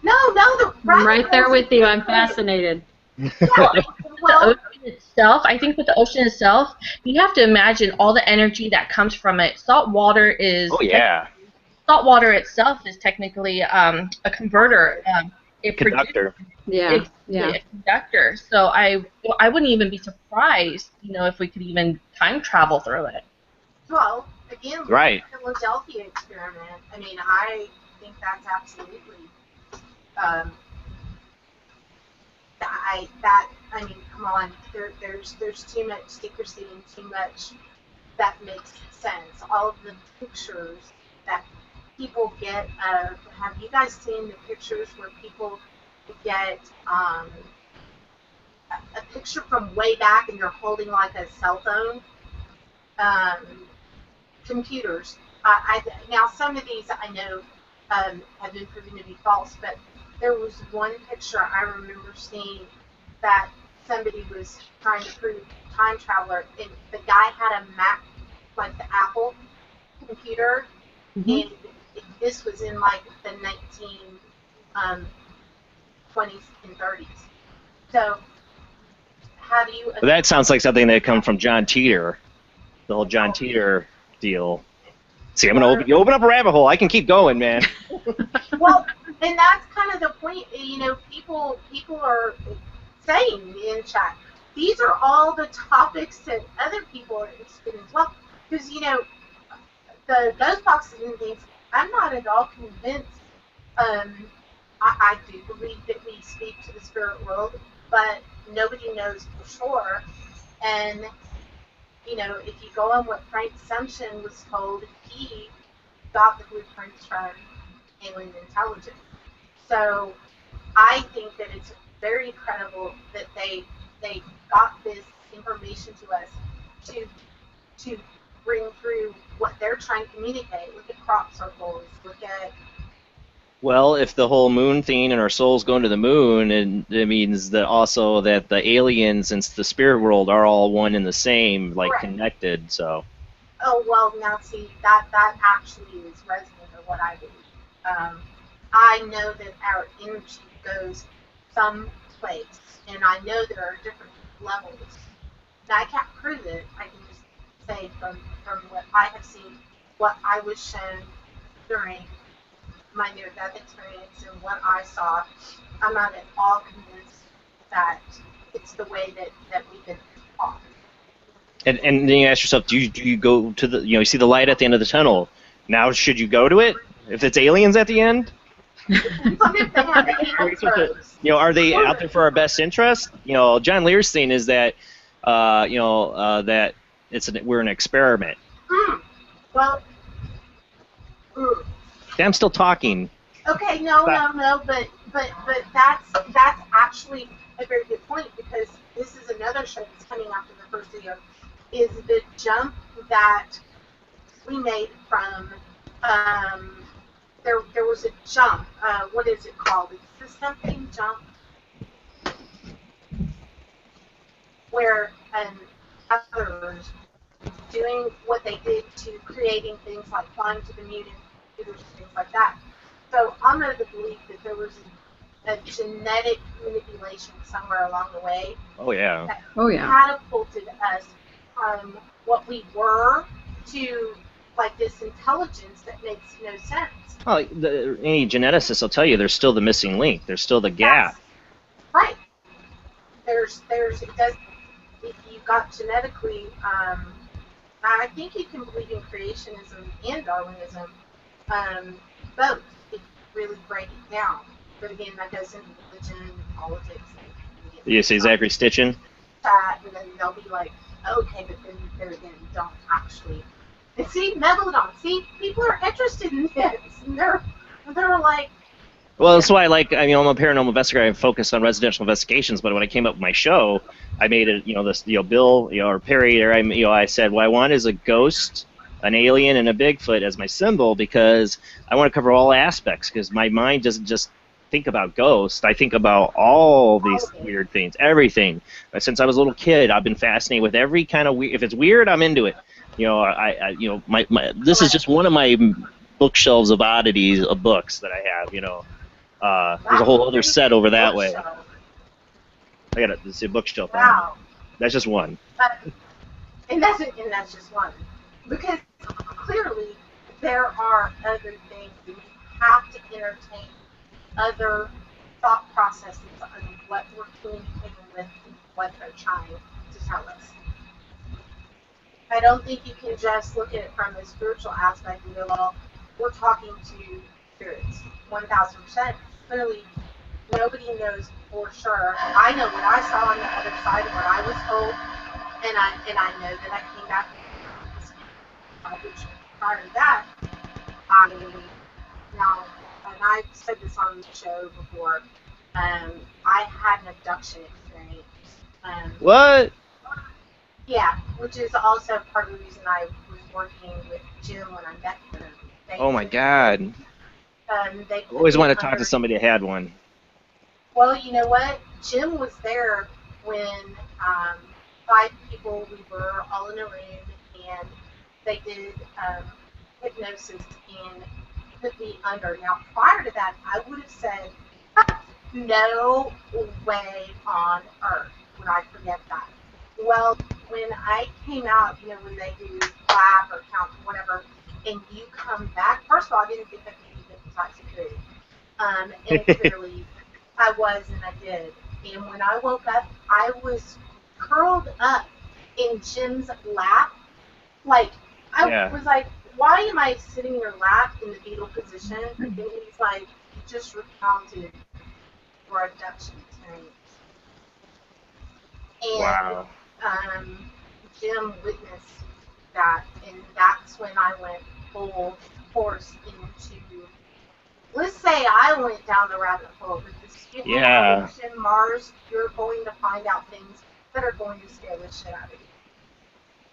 No, the rabbit I'm right there with you. I'm fascinated. The ocean itself, I think with the ocean itself, you have to imagine all the energy that comes from it. Salt water is. Oh yeah. Salt water itself is technically a converter. A conductor. It's a conductor. So I wouldn't even be surprised, if we could even time travel through it. Well, again, right. The Philadelphia experiment. I mean, I think that's absolutely I mean, come on, there's too much secrecy and too much that makes sense. All of the pictures that people get of, have you guys seen the pictures where people get a picture from way back and they're holding like a cell phone? Computers. Now some of these I know have been proven to be false, but there was one picture I remember seeing that somebody was trying to prove time traveler, and the guy had a Mac, like the Apple computer, and this was in like the 1920s and 30s. So how do you? That sounds like something that come from John Teeter, the whole John Teeter deal. See, I'm gonna you open up a rabbit hole. I can keep going, man. Well, and that's kind of the point. You know, people are saying in chat, these are all the topics that other people are interested in as well. Because, you know, the ghost boxes and things, I'm not at all convinced. I do believe that we speak to the spirit world, but nobody knows for sure. And, you know, if you go on what Frank Sumption was told, he got the blueprints from alien intelligence. So I think that it's very credible that they got this information to us to bring through what they're trying to communicate. Look at crop circles. Look at. Well, if the whole moon thing and our souls going to the moon, and it means that also that the aliens and the spirit world are all one and the same, like Correct. connected. So. Oh well, now see that actually is resonant of what I believe. I know that our energy goes someplace, and I know there are different levels. Now I can't prove it. I can just say from what I have seen, what I was shown during my near-death experience and what I saw. I'm not at all convinced that it's the way that we've been taught. And then you ask yourself, do you go to the, you see the light at the end of the tunnel? Now should you go to it if it's aliens at the end? Are they out there for our best interest? John Lear's thing is that, that we're an experiment. Well. I'm still talking. Okay, no, but that's actually a very good point, because this is another show that's coming after the first video, is the jump that we made from, there was a jump, what is it called? Is this something jump? Where others doing what they did to creating things like flying to the moon and computers and things like that. So I'm of the belief that there was a genetic manipulation somewhere along the way. Oh yeah. That catapulted us from what we were to like this intelligence that makes no sense. Well, any geneticist will tell you there's still the missing link. There's still the gap. That's right. It does. If you got genetically, I think you can believe in creationism and Darwinism, both, if you really break it down. But again, that goes into religion, politics. You see Zachary Stitchin? And then they'll be like, okay, but then there again, don't actually. And see, Megalodon. See, people are interested in this, and they're like. Well, that's why I'm a paranormal investigator. I focus on residential investigations. But when I came up with my show, I made it, Bill, or Perry, or I said, what I want is a ghost, an alien, and a Bigfoot as my symbol, because I want to cover all aspects. Because my mind doesn't just think about ghosts. I think about all these weird things, everything. Since I was a little kid, I've been fascinated with every kind of weird. If it's weird, I'm into it. This is just one of my bookshelves of oddities of books that I have. There's a whole other set over that way. I got a bookshelf. Wow. That's just one. And that's just one. Because clearly there are other things that you have to entertain, other thought processes on what we're communicating with and what they're trying to tell us. I don't think you can just look at it from a spiritual aspect and go, well, we're talking to spirits, 1,000%. Clearly, nobody knows for sure. I know what I saw on the other side of what I was told, and I know that I came back which prior to that, I now, and I've said this on the show before, I had an abduction experience. What? Yeah, which is also part of the reason I was working with Jim when I met him. Oh my God. They I always put me want to talk under- to somebody that had one. Well, you know what? Jim was there when 5 people, we were all in a room, and they did hypnosis and put me under. Now, prior to that, I would have said, no way on earth would I forget that. Well, when I came out, when they do clap or count, whatever, and you come back, first of all, I didn't think I could be hypnotized, period. And clearly I was, and I did. And when I woke up, I was curled up in Jim's lap. Like, I was like, why am I sitting in your lap in the fetal position? And he's like, you just recounted your abduction experience. And Wow. Jim witnessed that, and that's when I went full force into, let's say I went down the rabbit hole, because if you hang out with Jim Mars, you're going to find out things that are going to scare the shit out of you.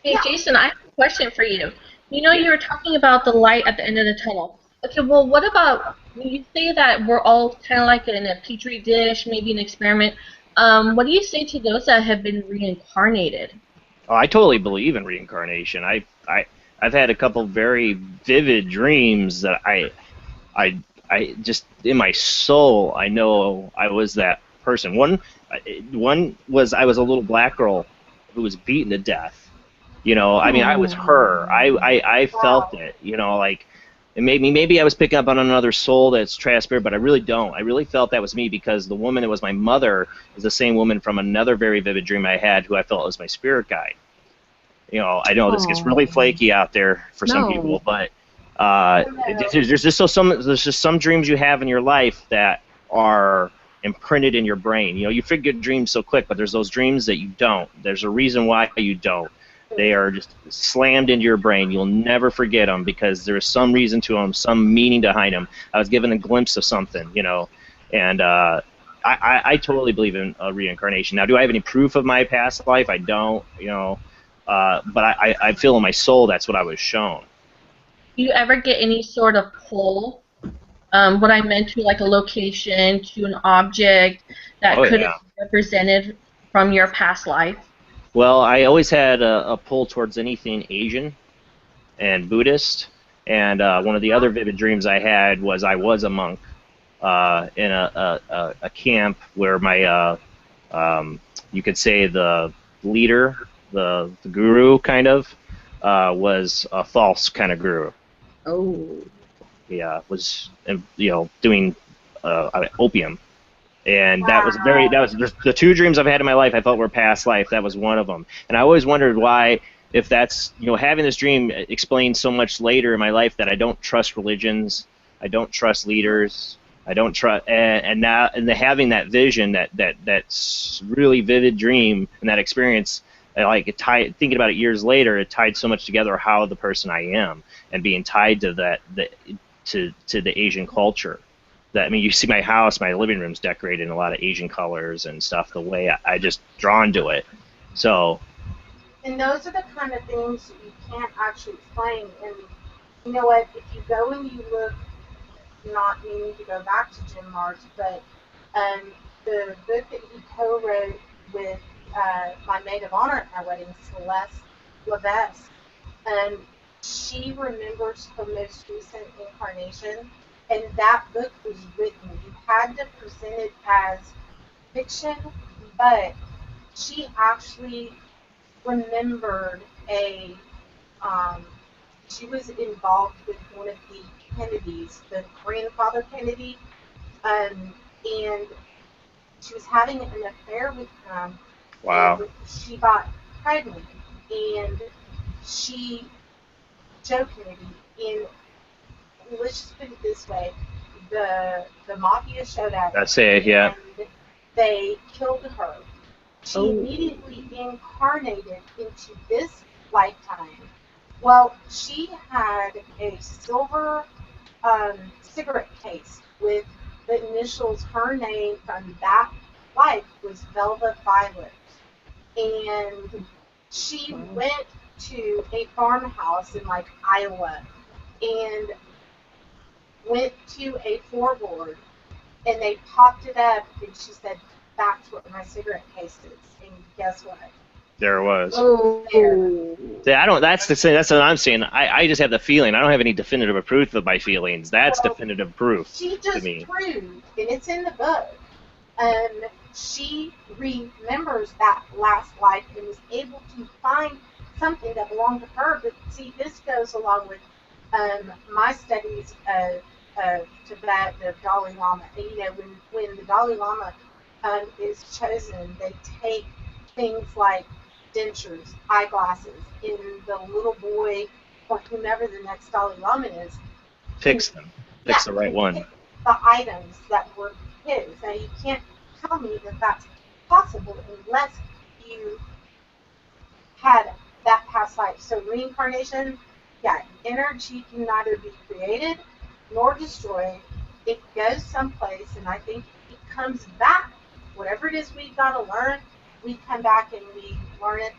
Hey, Jason, I have a question for you. You were talking about the light at the end of the tunnel. Okay, well, what about when you say that we're all kind of like in a petri dish, maybe an experiment? What do you say to those that have been reincarnated? Oh, I totally believe in reincarnation. I've had a couple very vivid dreams that I just in my soul I know I was that person. One was I was a little black girl who was beaten to death. I mean, I was her. I felt it. Like it made me. Maybe I was picking up on another soul that's transparent, but I really don't. I really felt that was me, because the woman that was my mother is the same woman from another very vivid dream I had, who I felt was my spirit guide. I know this gets really flaky out there for some people, but there's just some dreams you have in your life that are imprinted in your brain. You forget dreams so quick, but there's those dreams that you don't. There's a reason why you don't. They are just slammed into your brain. You'll never forget them, because there's some reason to them, some meaning behind them. I was given a glimpse of something, and I totally believe in reincarnation. Now, do I have any proof of my past life? I don't, but I feel in my soul that's what I was shown. Do you ever get any sort of pull? What I meant to, like a location, to an object that could have been represented from your past life? Well, I always had a pull towards anything Asian and Buddhist, and one of the other vivid dreams I had was I was a monk in a camp where my, you could say the leader, the guru kind of, was a false kind of guru. Oh. Yeah, was doing opium. And that was the 2 dreams I've had in my life I felt were past life. That was one of them. And I always wondered why, if that's, having this dream explains so much later in my life that I don't trust religions, I don't trust leaders, I don't trust, and now, and having that vision, that's really vivid dream and that experience, thinking about it years later, it tied so much together how the person I am, and being tied to to the Asian culture. I mean, you see my house, my living room's decorated in a lot of Asian colors and stuff, the way I just drawn to it. So. And those are the kind of things that you can't actually explain. And you know what? If you go and you look, not meaning to go back to Jim March, but the book that he co-wrote with my maid of honor at my wedding, Celeste Levesque, she remembers her most recent incarnation. And that book was written. You had to present it as fiction, but she actually remembered she was involved with one of the Kennedys, the grandfather Kennedy, and she was having an affair with him. Wow. And she got pregnant, and Joe Kennedy, and let's just put it this way, the mafia showed up. That's it, yeah. And they killed her. She Oh. immediately incarnated into this lifetime. Well, she had a silver cigarette case with the initials, her name from that life was Velva Violet. And she went to a farmhouse in like Iowa and went to a floorboard and they popped it up and she said, "That's what my cigarette case is." And guess what? There it was. Oh. Yeah, I don't. That's the thing. That's what I'm saying. I just have the feeling. I don't have any definitive proof of my feelings. That's Well, definitive proof She to just me. proved, and it's in the book, she remembers that last life and was able to find something that belonged to her. But see, this goes along with my studies of Tibet, of Dalai Lama. And, you know, when the Dalai Lama is chosen, they take things like dentures, eyeglasses, and the little boy or whomever the next Dalai Lama is, Fix them. Fix the right one. the items that were his. Now, you can't tell me that that's possible unless you had that past life. So reincarnation, yeah, energy can neither be created nor destroyed. It goes someplace, and I think it comes back. Whatever it is we've got to learn, we come back and we learn it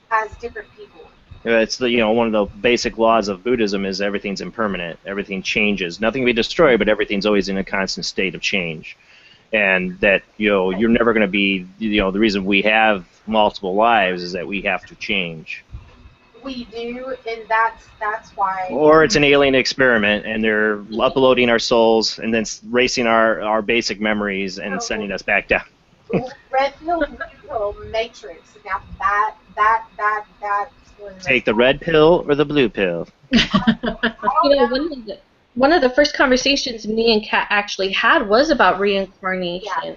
as different people. It's the one of the basic laws of Buddhism is everything's impermanent. Everything changes. Nothing can be destroyed, but everything's always in a constant state of change. And that you're never going to be the reason we have multiple lives is that we have to change. We do, and that's why. Or it's an alien experiment, and they're uploading our souls and then erasing our basic memories and sending us back down. Red pill, blue pill, matrix. Now that was. Take the red pill or the blue pill. One of the first conversations me and Kat actually had was about reincarnation. Yeah.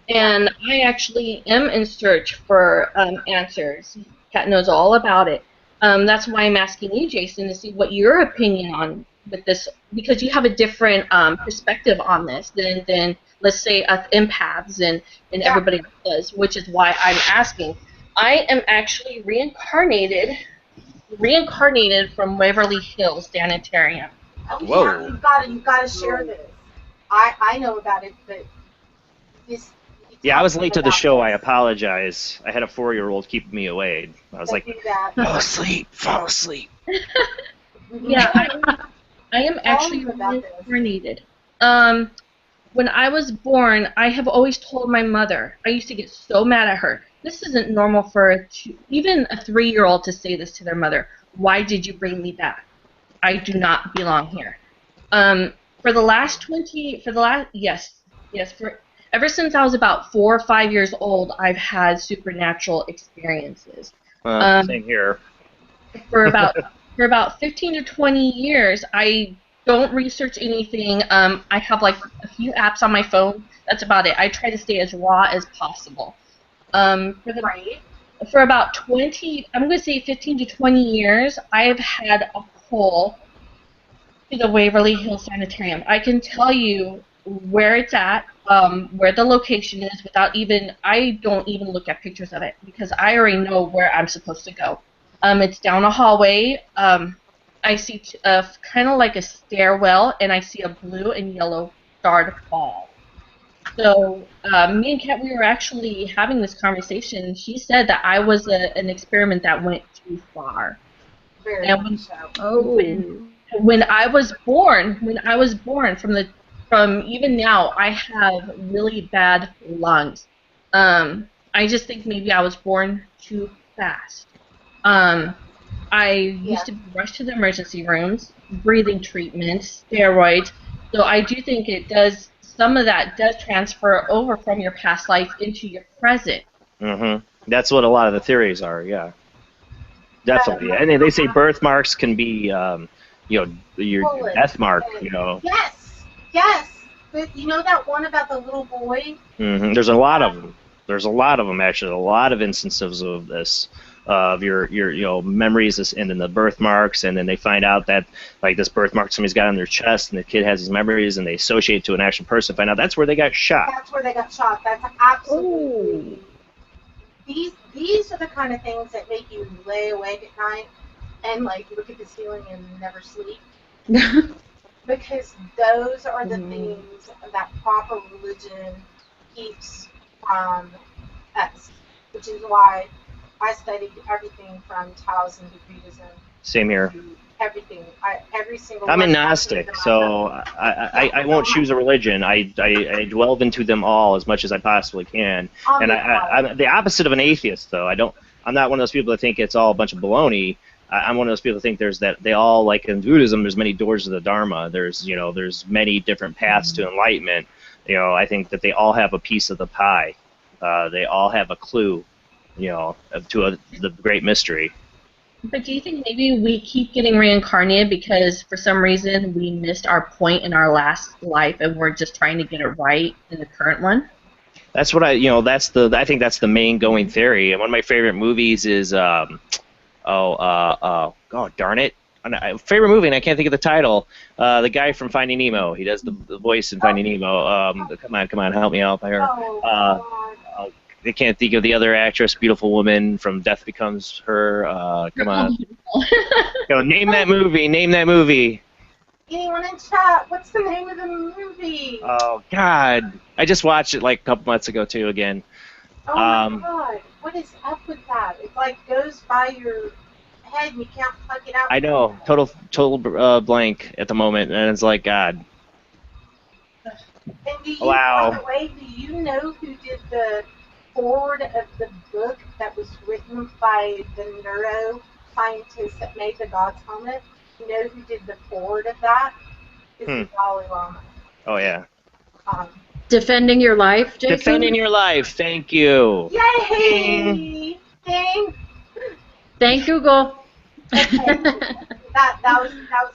And I actually am in search for answers. Kat knows all about it. That's why I'm asking you, Jason, to see what your opinion on with this, because you have a different perspective on this than let's say us empaths and everybody else does, which is why I'm asking. I am actually reincarnated from Waverly Hills Sanitarium. Oh, Whoa. yeah, you've got to share this. I know about it, but this. Yeah, I was late to the show. I apologize. I had a 4-year-old keeping me awake. I was like, fall asleep. Yeah, I am actually reincarnated. When I was born, I have always told my mother, I used to get so mad at her. This isn't normal for even a 3-year-old to say this to their mother. Why did you bring me back? I do not belong here. Ever since I was about 4 or 5 years old, I've had supernatural experiences. Same here. For about 15 to 20 years, I don't research anything. I have like a few apps on my phone. That's about it. I try to stay as raw as possible. For about 20, I'm going to say 15 to 20 years, I've had a call to the Waverly Hills Sanitarium. I can tell you where it's at, where the location is, I don't even look at pictures of it because I already know where I'm supposed to go. It's down a hallway. I see kind of like a stairwell, and I see a blue and yellow starred ball. So me and Kat, we were actually having this conversation. She said that I was an experiment that went too far. Very And much so. when I was born, from even now, I have really bad lungs. I just think maybe I was born too fast. I used to be rushed to the emergency rooms, breathing treatments, steroids. So I do think some of that does transfer over from your past life into your present. Mm-hmm. That's what a lot of the theories are, yeah. Definitely. And they say birthmarks can be, your death mark, Yes. But you know that one about the little boy? Mm-hmm. There's a lot of them. There's a lot of them, actually. A lot of instances of this, of your memories and then the birthmarks, and then they find out that like this birthmark somebody's got on their chest, and the kid has these memories, and they associate to an actual person. Find out that's where they got shot. That's where they got shot. That's absolutely. These are the kind of things that make you lay awake at night and like look at the ceiling and never sleep. Because those are the things that proper religion keeps from us, which is why I studied everything from Taoism to Buddhism. Same here. To everything. Every single. I'm agnostic, so I won't choose a religion. I delve into them all as much as I possibly can. And I'm the opposite of an atheist, though. I'm not one of those people that think it's all a bunch of baloney. I'm one of those people that think they all, like in Buddhism, there's many doors to the Dharma. There's many different paths to enlightenment. I think that they all have a piece of the pie. They all have a clue, to the great mystery. But do you think maybe we keep getting reincarnated because for some reason we missed our point in our last life and we're just trying to get it right in the current one? That's what I think that's the main going theory. And one of my favorite movies is God darn it. Favorite movie, and I can't think of the title. The guy from Finding Nemo. He does the voice in Finding Nemo. Come on, help me out here. I can't think of the other actress, beautiful woman from Death Becomes Her. Come on. Name that movie. Anyone in chat? What's the name of the movie? Oh, God. I just watched it like a couple months ago, too, again. Oh, my God. What is up with that? It, like, goes by your head and you can't pluck it out. I know. Total blank at the moment, and it's like, God. And do you, wow. by the way, do you know who did the forward of the book that was written by the neuroscientist that made the God's Helmet? You know who did the forward of that? It's the Dalai Lama. Oh, yeah. Defending your life, Jason? Defending your life. Thank you. Yay! Thank Google. Okay. that was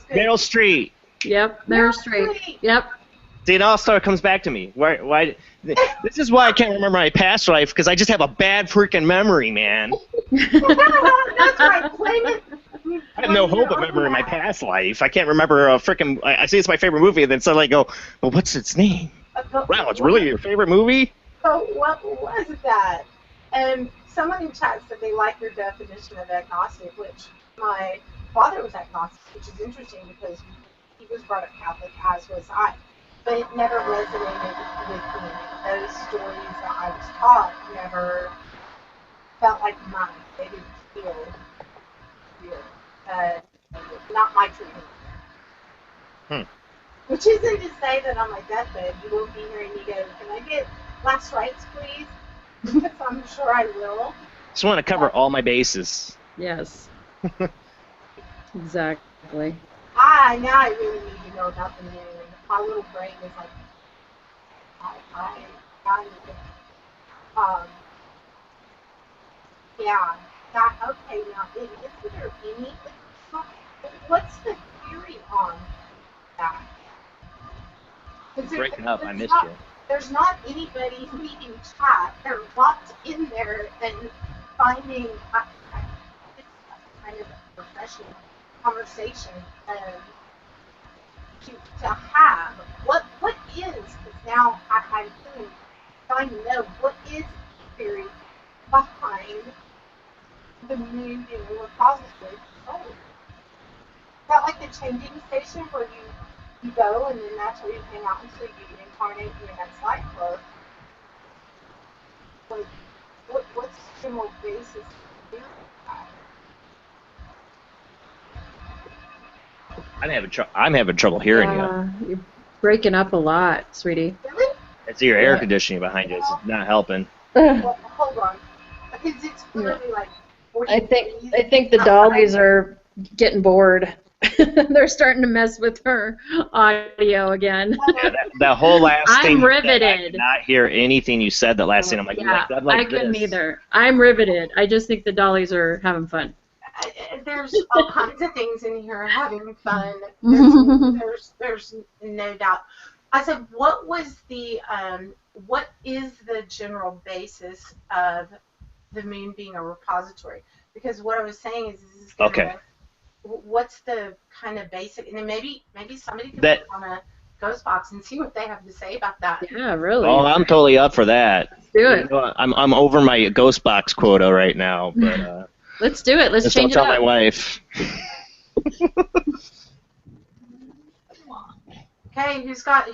good. Meryl Streep. Yep, Meryl Streep. Yep. See, it all comes back to me. Why? This is why I can't remember my past life, because I just have a bad freaking memory, man. That's right. Blame it. I have no hope of remembering my past life. I can't remember a freaking. I say it's my favorite movie, and then suddenly I go, well, what's its name? Wow, it's really your favorite movie? Oh, what was that? And someone in chat said they like your definition of agnostic, which my father was agnostic, which is interesting because he was brought up Catholic, as was I. But it never resonated with me. Those stories that I was taught never felt like mine. They didn't feel real. Not my treatment. Which isn't to say that on my deathbed you won't be here and you go, can I get last rites, please? Because I'm sure I will. Just want to cover all my bases. Yes. Exactly. Now I really need to know about the moon. My little brain is like, yeah. Okay, now, isn't there any, what's the theory on that? Breaking up, I missed you. There's not anybody leading chat. They're locked in there and finding kind of a refreshing conversation to have. What is, because now I'm trying to know, what is the theory behind the moon being a repository for souls? Is that like the changing station where you go and then that's where you hang out until you incarnate in your next life? Or what's the general basis of doing that? I'm having trouble hearing you. You're breaking up a lot, sweetie. Really? It's your air conditioning behind you. It's not helping. Well, hold on. Because it's clearly like 40 I think the dollies are getting bored. They're starting to mess with her audio again. Yeah, that whole last thing. I'm riveted. I did not hear anything you said. That last thing. I'm like, yeah, like I couldn't this. either. I'm riveted. I just think the dollies are having fun. There's all kinds of things in here having fun. There's no doubt. I said, what is the general basis of the moon being a repository? because what I was saying is this is gonna, Okay. what's the kind of basic, and then maybe somebody could That- put on a ghost box and see what they have to say about that. Yeah, really. Oh, I'm totally up for that. Let's do You it. know, I'm over my ghost box quota right now, but Let's do it. Let's just don't change it tell my up. wife. Okay, who's got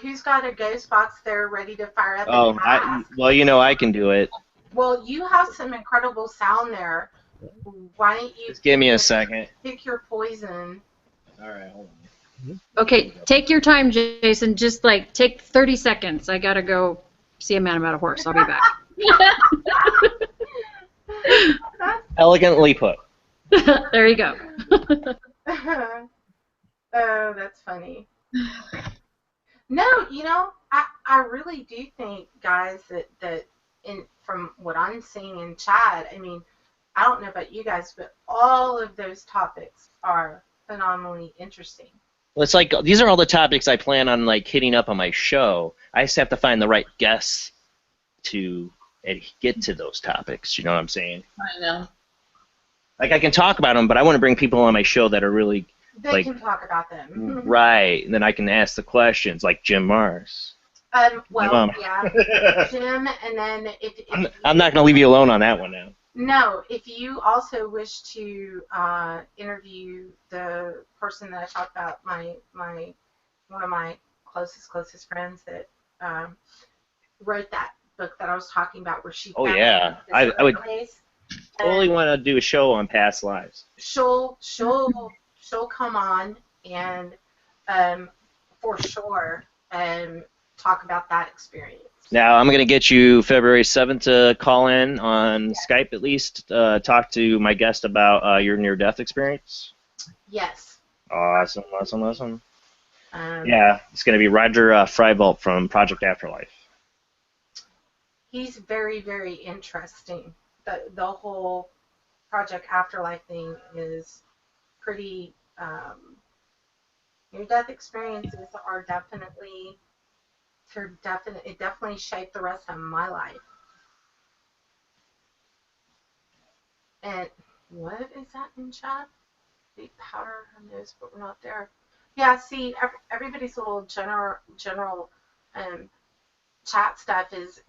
a ghost box there ready to fire up Oh, and ask? well, you know I can do it. Well, you have some incredible sound there. Why don't you Just give me a second. pick your poison? All right, hold on. Okay, take your time, Jason. Just like take 30 seconds. I gotta go see a man about a horse. I'll be back. Elegantly put. There you go. Oh, that's funny. No, I really do think, guys, that from what I'm seeing in chat, I mean, I don't know about you guys, but all of those topics are phenomenally interesting. Well, it's like these are all the topics I plan on like hitting up on my show. I just have to find the right guests to get to those topics. You know what I'm saying? I know. Like I can talk about them, but I want to bring people on my show that are really They like can talk about them. right, and then I can ask the questions like Jim Mars. Well, Mom. yeah, Jim, and then if I'm not going to leave you alone on that one now. No, if you also wish to interview the person that I talked about, my one of my closest friends that wrote that book that I was talking about, where she Oh, found yeah. this I would place, Totally want to do a show on past lives. she'll come on and for sure talk about that experience. Now, I'm going to get you February 7th to call in on Skype at least, talk to my guest about your near-death experience. Yes. Awesome. Yeah, it's going to be Roger Freibolt from Project Afterlife. He's very, very interesting. The whole Project Afterlife thing is pretty. Near-death experiences are definitely. It definitely shaped the rest of my life. And what is that in chat? The powder her nose, but we're not there. Yeah, see, everybody's little general chat stuff is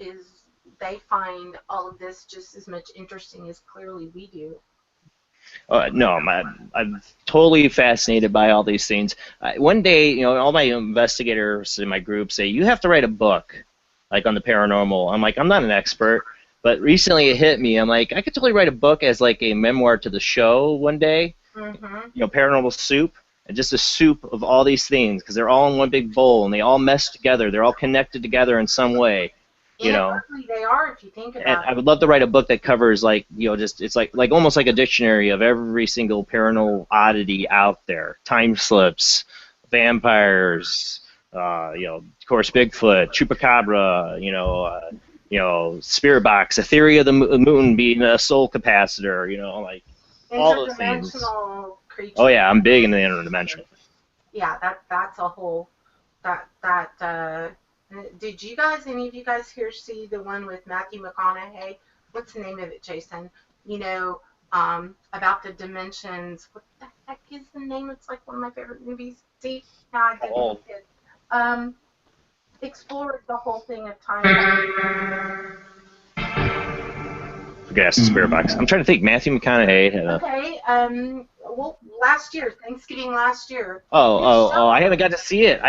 they find all of this just as much interesting as clearly we do. No, I'm totally fascinated by all these things. One day, all my investigators in my group say, you have to write a book, like on the paranormal. I'm like, I'm not an expert, but recently it hit me. I'm like, I could totally write a book as like a memoir to the show one day, paranormal soup, and just a soup of all these things, because they're all in one big bowl, and they all mesh together. They're all connected together in some way. Inadvertently, they are, if you think about And it. I would love to write a book that covers just it's like almost like a dictionary of every single paranormal oddity out there. Time slips, vampires, of course Bigfoot, chupacabra, spirit box, a theory of the moon being a soul capacitor, like all those things. Interdimensional creatures. Oh yeah, I'm big into the interdimensional. Yeah, that's a whole did any of you guys here see the one with Matthew McConaughey? What's the name of it, Jason? About the dimensions. What the heck is the name? It's like one of my favorite movies. See? No, I didn't see it. Explored the whole thing of time. Okay, that's the spirit box. I'm trying to think. Matthew McConaughey had a... Okay, well, Thanksgiving last year. Oh! I haven't got to see it.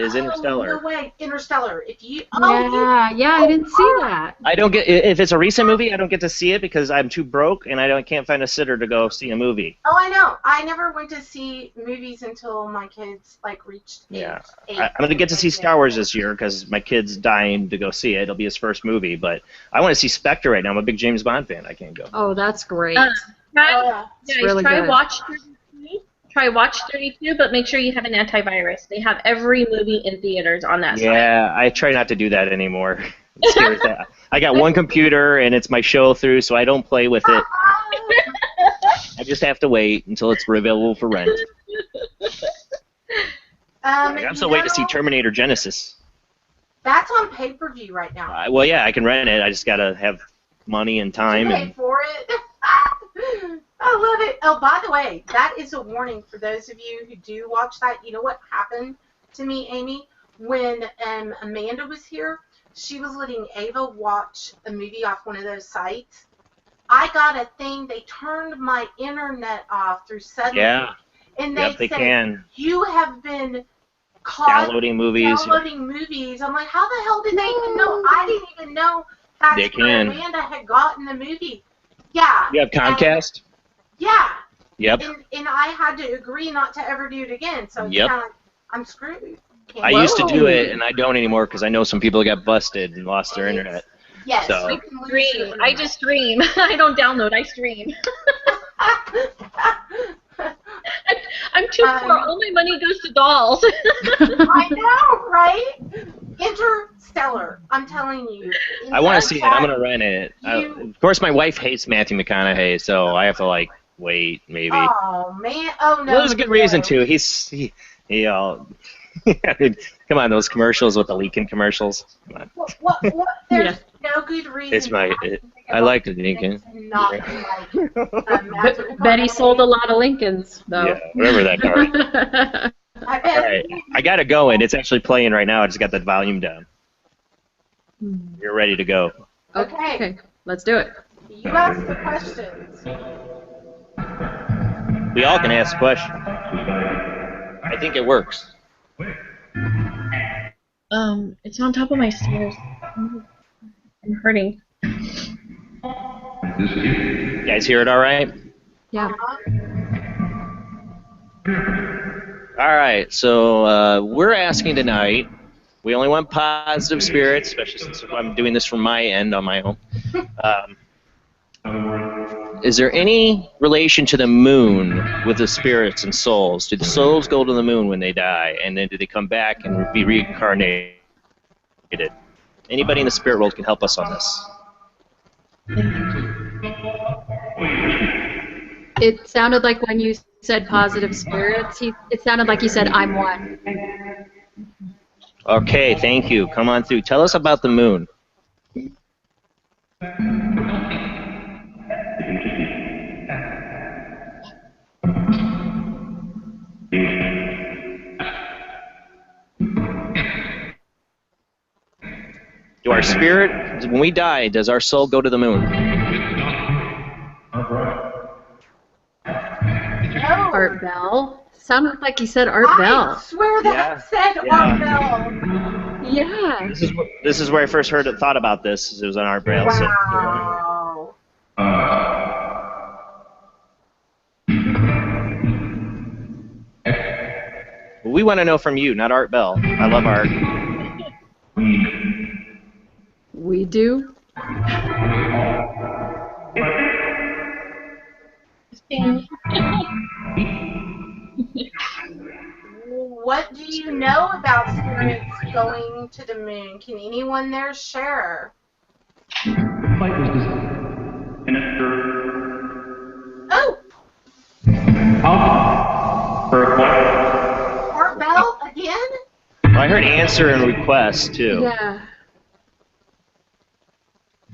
Is Interstellar. No way, Interstellar. If you, I didn't see that. I don't get if it's a recent movie. I don't get to see it because I'm too broke and I can't find a sitter to go see a movie. Oh, I know. I never went to see movies until my kids reached age 8. I'm gonna get to see Star Wars this year because my kid's dying to go see it. It'll be his first movie, but I want to see Spectre right now. I'm a big James Bond fan. I can't go. Oh, that's great. Try really good. Watch 32. Try Watch 32, but make sure you have an antivirus. They have every movie in theaters on that site. Yeah, I try not to do that anymore. It scares that. I got one computer and it's my show through, so I don't play with it. I just have to wait until it's available for rent. I'm still waiting to see Terminator Genesis. That's on pay-per-view right now. Well, yeah, I can rent it. I just gotta have money and time. Did you pay And for it? I love it. Oh, by the way, that is a warning for those of you who do watch that. You know what happened to me, Amy? When Amanda was here, she was letting Ava watch a movie off one of those sites. I got a thing. They turned my internet off through suddenly. Yeah. And Yep, they said, can. you have been caught Downloading movies. downloading movies. I'm like, how the hell did they even know? I didn't even know that's They where can. Amanda had gotten the movie. Yeah. You have Comcast? Yeah. Yep. And I had to agree not to ever do it again. So it's Yep. kind of, I'm screwed. I used to do it, and I don't anymore because I know some people got busted and lost their internet. Yes. So. You can lose your Stream. I internet. just stream. I don't download. I stream. I'm too poor. All my money goes to dolls. I know, right? Interstellar. I'm telling you. I want to see it. I'm going to rent it. You- Of course, my wife hates Matthew McConaughey, so I have to, like, wait, maybe. Oh, man. Oh, no. Well, there's a good reason, too. He I mean, come on, those commercials with the Lincoln commercials. Come on. What? There's no good reason. It's my. I like the Lincoln. Not like Matthew Betty McConaughey. sold a lot lot of Lincolns, though. Yeah, remember that car. I bet. All right, I got to go, and it's actually playing right now. I just got the volume down. You're ready to go. Okay. Let's do it. You ask the questions. We all can ask questions. I think it works. It's on top of my stairs. I'm hurting. You guys hear it all right? Yeah. All right, so we're asking tonight. We only want positive spirits, especially since I'm doing this from my end on my own. Is there any relation to the moon with the spirits and souls? Do the souls go to the moon when they die, and then do they come back and be reincarnated? Anybody in the spirit world can help us on this. It sounded like when you said positive spirits, it sounded like you said, I'm one. Okay, thank you. Come on through. Tell us about the moon. Do our spirit, when we die, does our soul go to the moon? No. Art Bell. Sounded like you said Art I Bell. swear that said Art Bell. Yeah. This is where I first thought about this. It was on Art Bell. So. Wow. We want to know from you, not Art Bell. I love art. We do. What do you know about spirits going to the moon? Can anyone there share? Oh! Art Bell again? Well, I heard answer and request too. Yeah.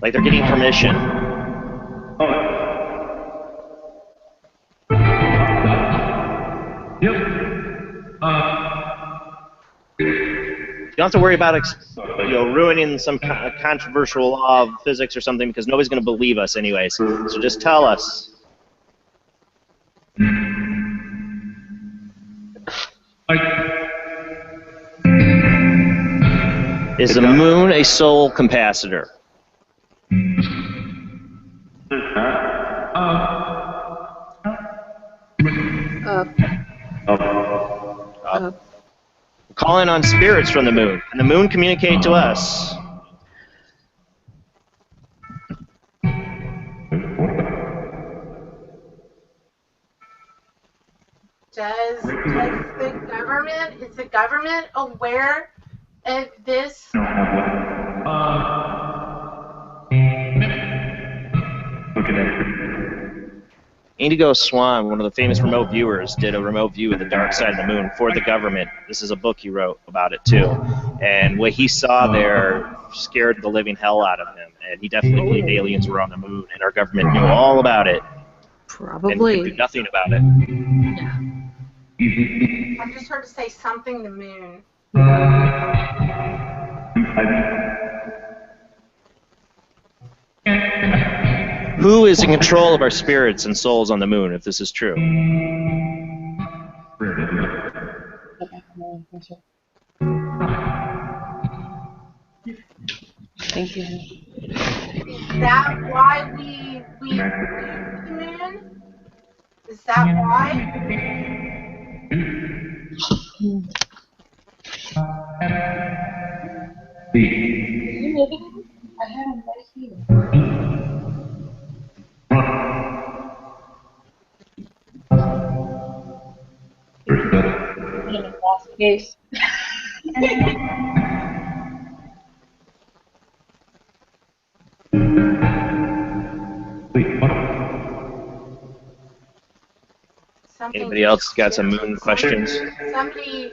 Like they're getting permission. You don't have to worry about ruining some controversial law of physics or something because nobody's going to believe us anyways. So just tell us. Is the moon a soul capacitor? Calling on spirits from the moon. Can the moon communicate to us? Does the government aware of this? Indigo Swan, one of the famous remote viewers, did a remote view of the dark side of the moon for the government. This is a book he wrote about it too. And what he saw there scared the living hell out of him. And he definitely believed aliens were on the moon, and our government knew all about it. Probably. And do nothing about it. Yeah. I just heard to say something the moon. Who is in control of our spirits and souls on the moon, if this is true? Thank you. Is that why we flew to the moon? Is that why? I have them right here. In a glass case. Something Anybody else got some moon questions? Somebody,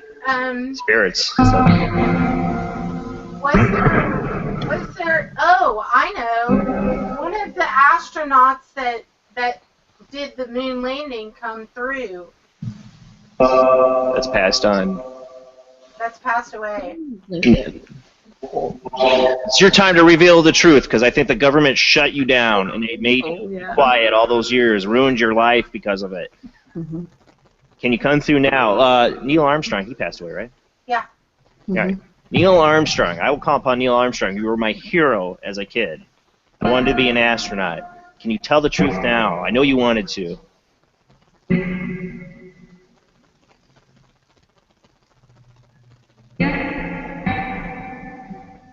Spirits. was there, oh, I know. One of the astronauts that did the moon landing come through. That's passed on. That's passed away. It's your time to reveal the truth, because I think the government shut you down and they made you quiet all those years, ruined your life because of it. Mm-hmm. Can you come through now? Neil Armstrong, he passed away, right? Yeah. Mm-hmm. All right. Neil Armstrong, I will call upon Neil Armstrong. You were my hero as a kid. I wanted to be an astronaut. Can you tell the truth now? I know you wanted to.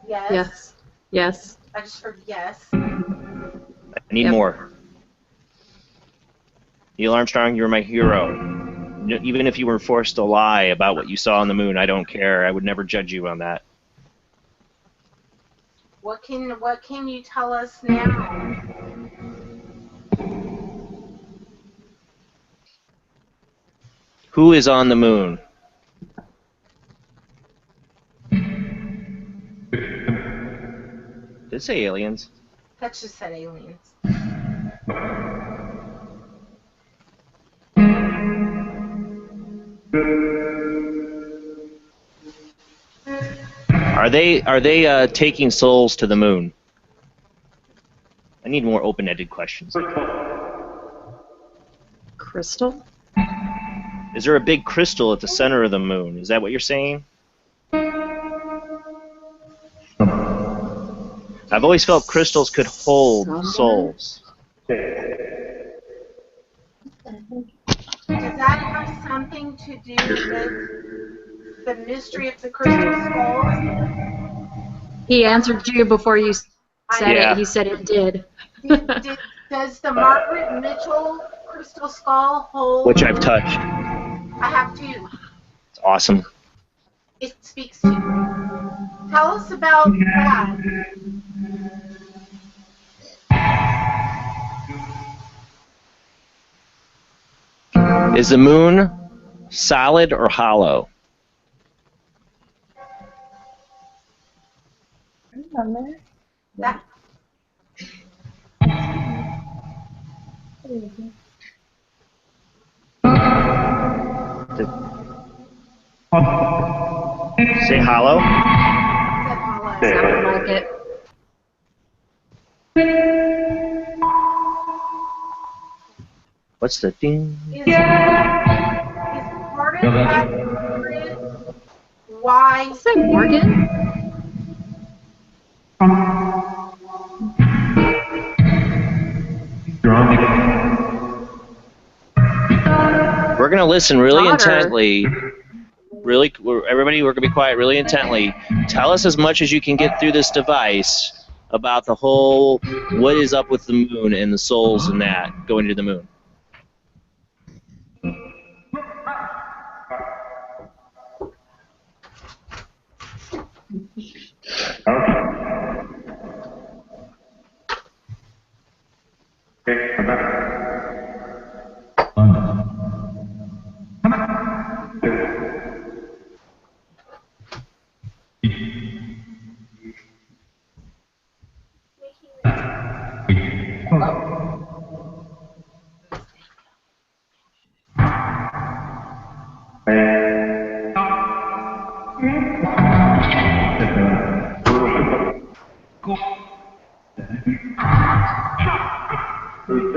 Yes. Yes. Yes. I just heard yes. I need more. Neil Armstrong, you were my hero. Even if you were forced to lie about what you saw on the moon, I don't care. I would never judge you on that. What can you tell us now? Who is on the moon? Did it say aliens? That just said aliens. Are they taking souls to the moon? I need more open-ended questions. Crystal? Is there a big crystal at the center of the moon? Is that what you're saying? I've always felt crystals could hold souls. Does that have something to do with the mystery of the crystal skulls? He answered you before you said Yeah. it. He said it did. Does the Margaret Mitchell crystal skull hold? Which I've touched. I have too. It's awesome. It speaks to you. Tell us about that. Is the moon solid or hollow? That Say hollow. Sounded like it. What's the ding? is part of that secret why? Say Morgan. We're gonna listen really Daughter. intently. Everybody, we're gonna be quiet really intently. Tell us as much as you can get through this device about the whole what is up with the moon and the souls and that going to the moon.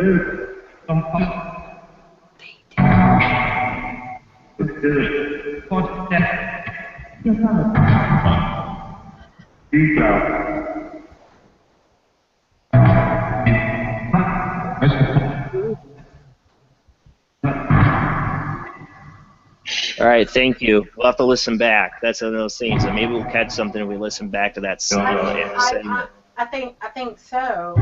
All right, thank you. We'll have to listen back. That's one of those things. So maybe we'll catch something if we listen back to that segment. I think so.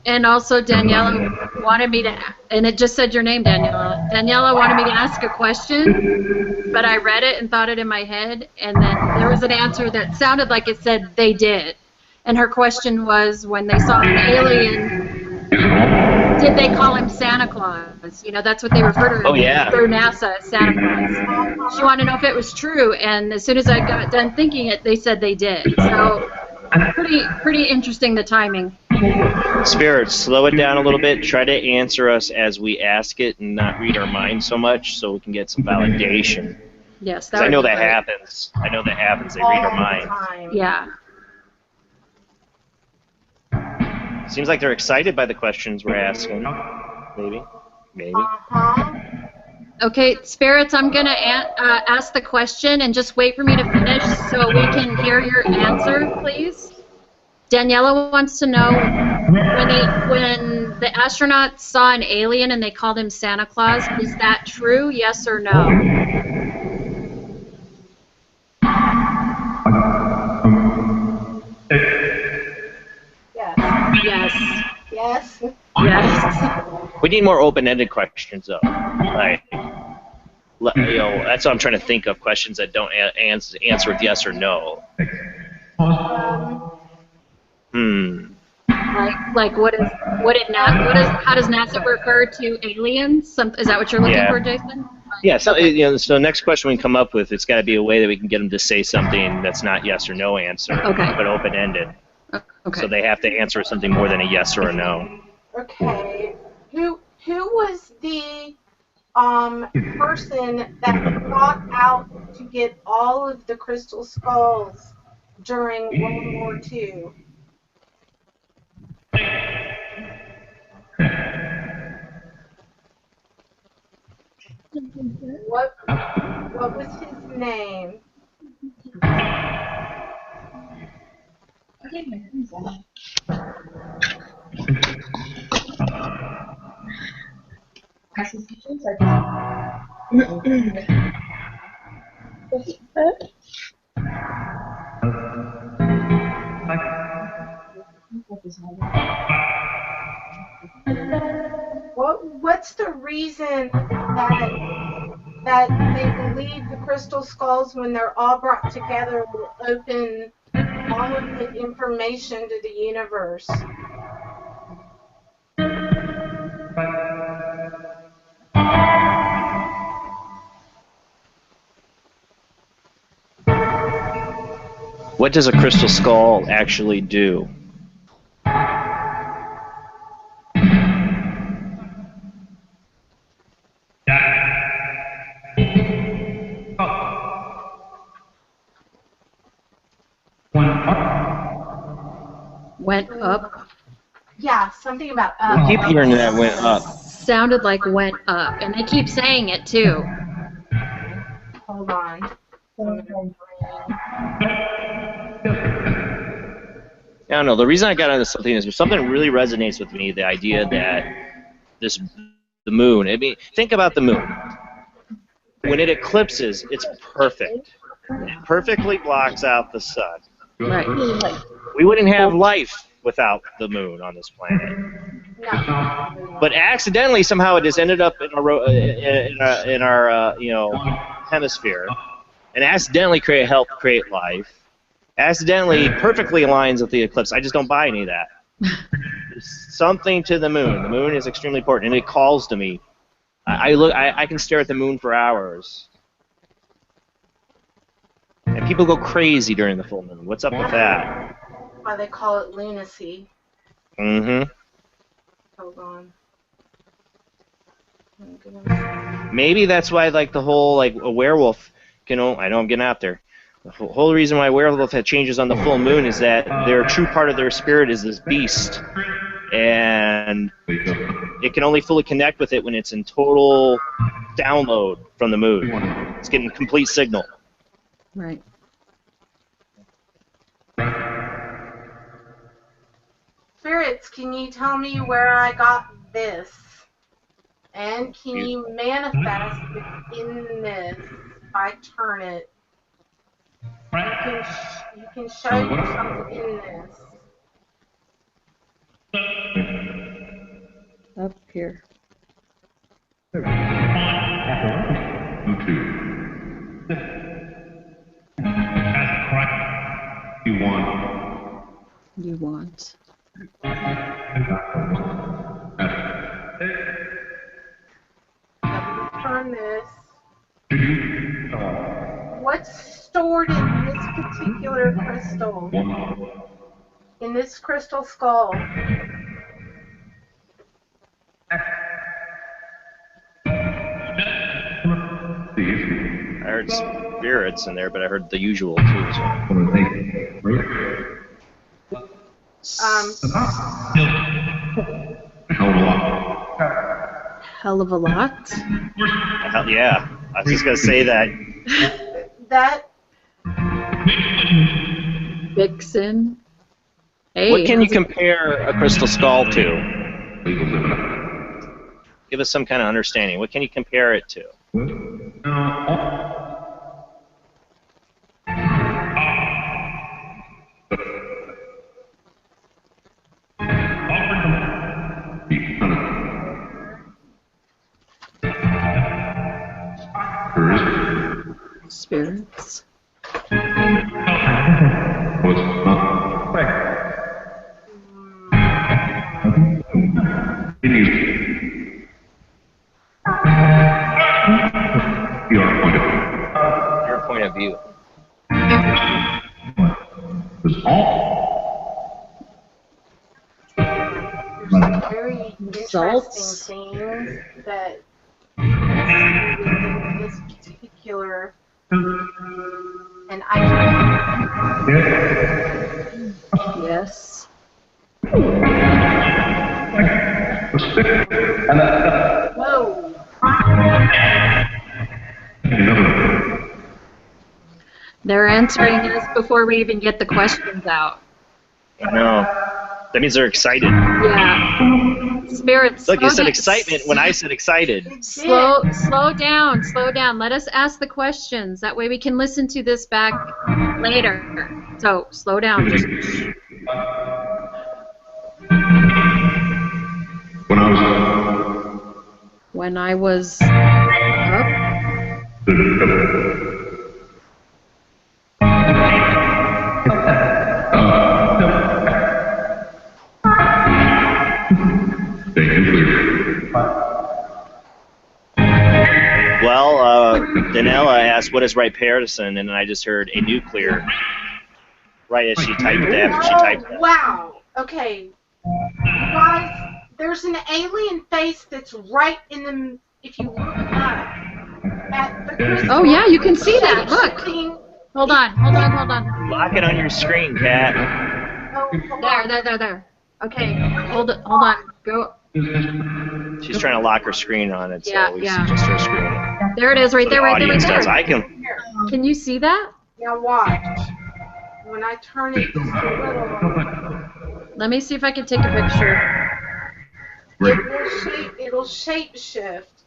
And also Daniela wanted me to, and it just said your name, Daniela. Daniela wanted me to ask a question, but I read it and thought it in my head, and then there was an answer that sounded like it said they did. And her question was, when they saw an alien, did they call him Santa Claus? You know, that's what they refer to him through NASA as Santa Claus. She wanted to know if it was true, and as soon as I got done thinking it, they said they did. So pretty interesting, the timing. Spirits, slow it down a little bit. Try to answer us as we ask it and not read our minds so much so we can get some validation. Yes, I know that happens. I know that happens. They read our minds. Yeah. Seems like they're excited by the questions we're asking. Maybe. Okay, spirits, I'm going to ask the question and just wait for me to finish so we can hear your answer, please. Daniela wants to know, when the astronauts saw an alien and they called him Santa Claus, is that true, yes or no? Yes. Yes. Yes. We need more open-ended questions, though. Like, that's what I'm trying to think of, questions that don't answer with yes or no. Like how does NASA refer to aliens? Is that what you're looking for, Jason? Yeah. So so the next question we come up with, it's got to be a way that we can get them to say something that's not yes or no answer, but open-ended. Okay. So they have to answer something more than a yes or a no. Okay. Who was the person that fought out to get all of the crystal skulls during World War II? What was his name? What's the reason that they believe the crystal skulls, when they're all brought together, will open all of the information to the universe? What does a crystal skull actually do? Went up. Yeah, something about up. I keep hearing that went up. Sounded like went up, and they keep saying it too. Hold on. I don't know. The reason I got into something is something really resonates with me. The idea that the moon. I mean, think about the moon. When it eclipses, it's perfect. It perfectly blocks out the sun. Right. We wouldn't have life without the moon on this planet. No. But accidentally, somehow, it just ended up in our hemisphere, and accidentally helped create life. Accidentally, perfectly aligns with the eclipse. I just don't buy any of that. There's something to the moon. The moon is extremely important, and it calls to me. I can stare at the moon for hours. And people go crazy during the full moon. What's up with that? Why they call it lunacy. Mm-hmm. Hold on. Maybe that's why, like, the whole, like, a werewolf can only, I know I'm getting out there. The whole reason why a werewolf had changes on the full moon is that their true part of their spirit is this beast. and it can only fully connect with it when it's in total download from the moon. It's getting complete signal. Right. Spirits, can you tell me where I got this? And can you manifest within this if I turn it? You can show yourself in this. Up here. You want. Turn this. What's stored in this particular crystal? In this crystal skull? I heard spirits in there, but I heard the usual too. Hell of a lot. Yeah, I was just gonna say that. That. Vixen. Hey. What can you compare a crystal skull to? Give us some kind of understanding. What can you compare it to? Spirits. Your point of view. There's some very interesting things that within this particular, and I can. Yes. Whoa. They're answering us before we even get the questions out. No. That means they're excited. Yeah. Spirits. Look, you said excitement when I said excited. Slow down. Let us ask the questions. That way we can listen to this back later. So slow down. Just. When I was up. Well, Danella asked, what is right partisan? And I just heard a nuclear right as she typed it after she typed that. Wow. Okay. You guys, there's an alien face that's right in the, if you look up at the crystal. Oh, yeah, you can see that. Look. Hold on. Lock it on your screen, Kat. There. Okay, hold on. Go. She's trying to lock her screen on it, so we suggest her screen. There it is, right there. Does. I can. Can you see that? Now watch. When I turn it just a little. Let me see if I can take a picture. It'll shape shift.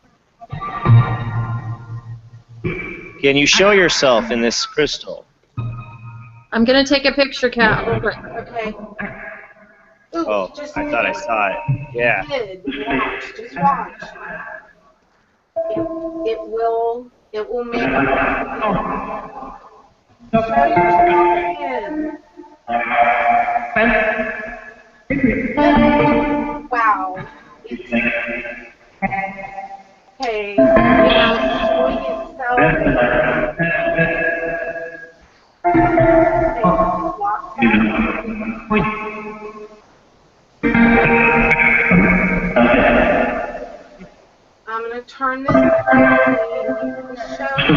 Can you show yourself in this crystal? I'm gonna take a picture, Kat. Hold it. Okay. Ooh, I thought I saw it. Yeah. Watch. Just watch. It will make it. Show yourself again. Wow. Okay. It's showing itself. I'm going to turn this and show you.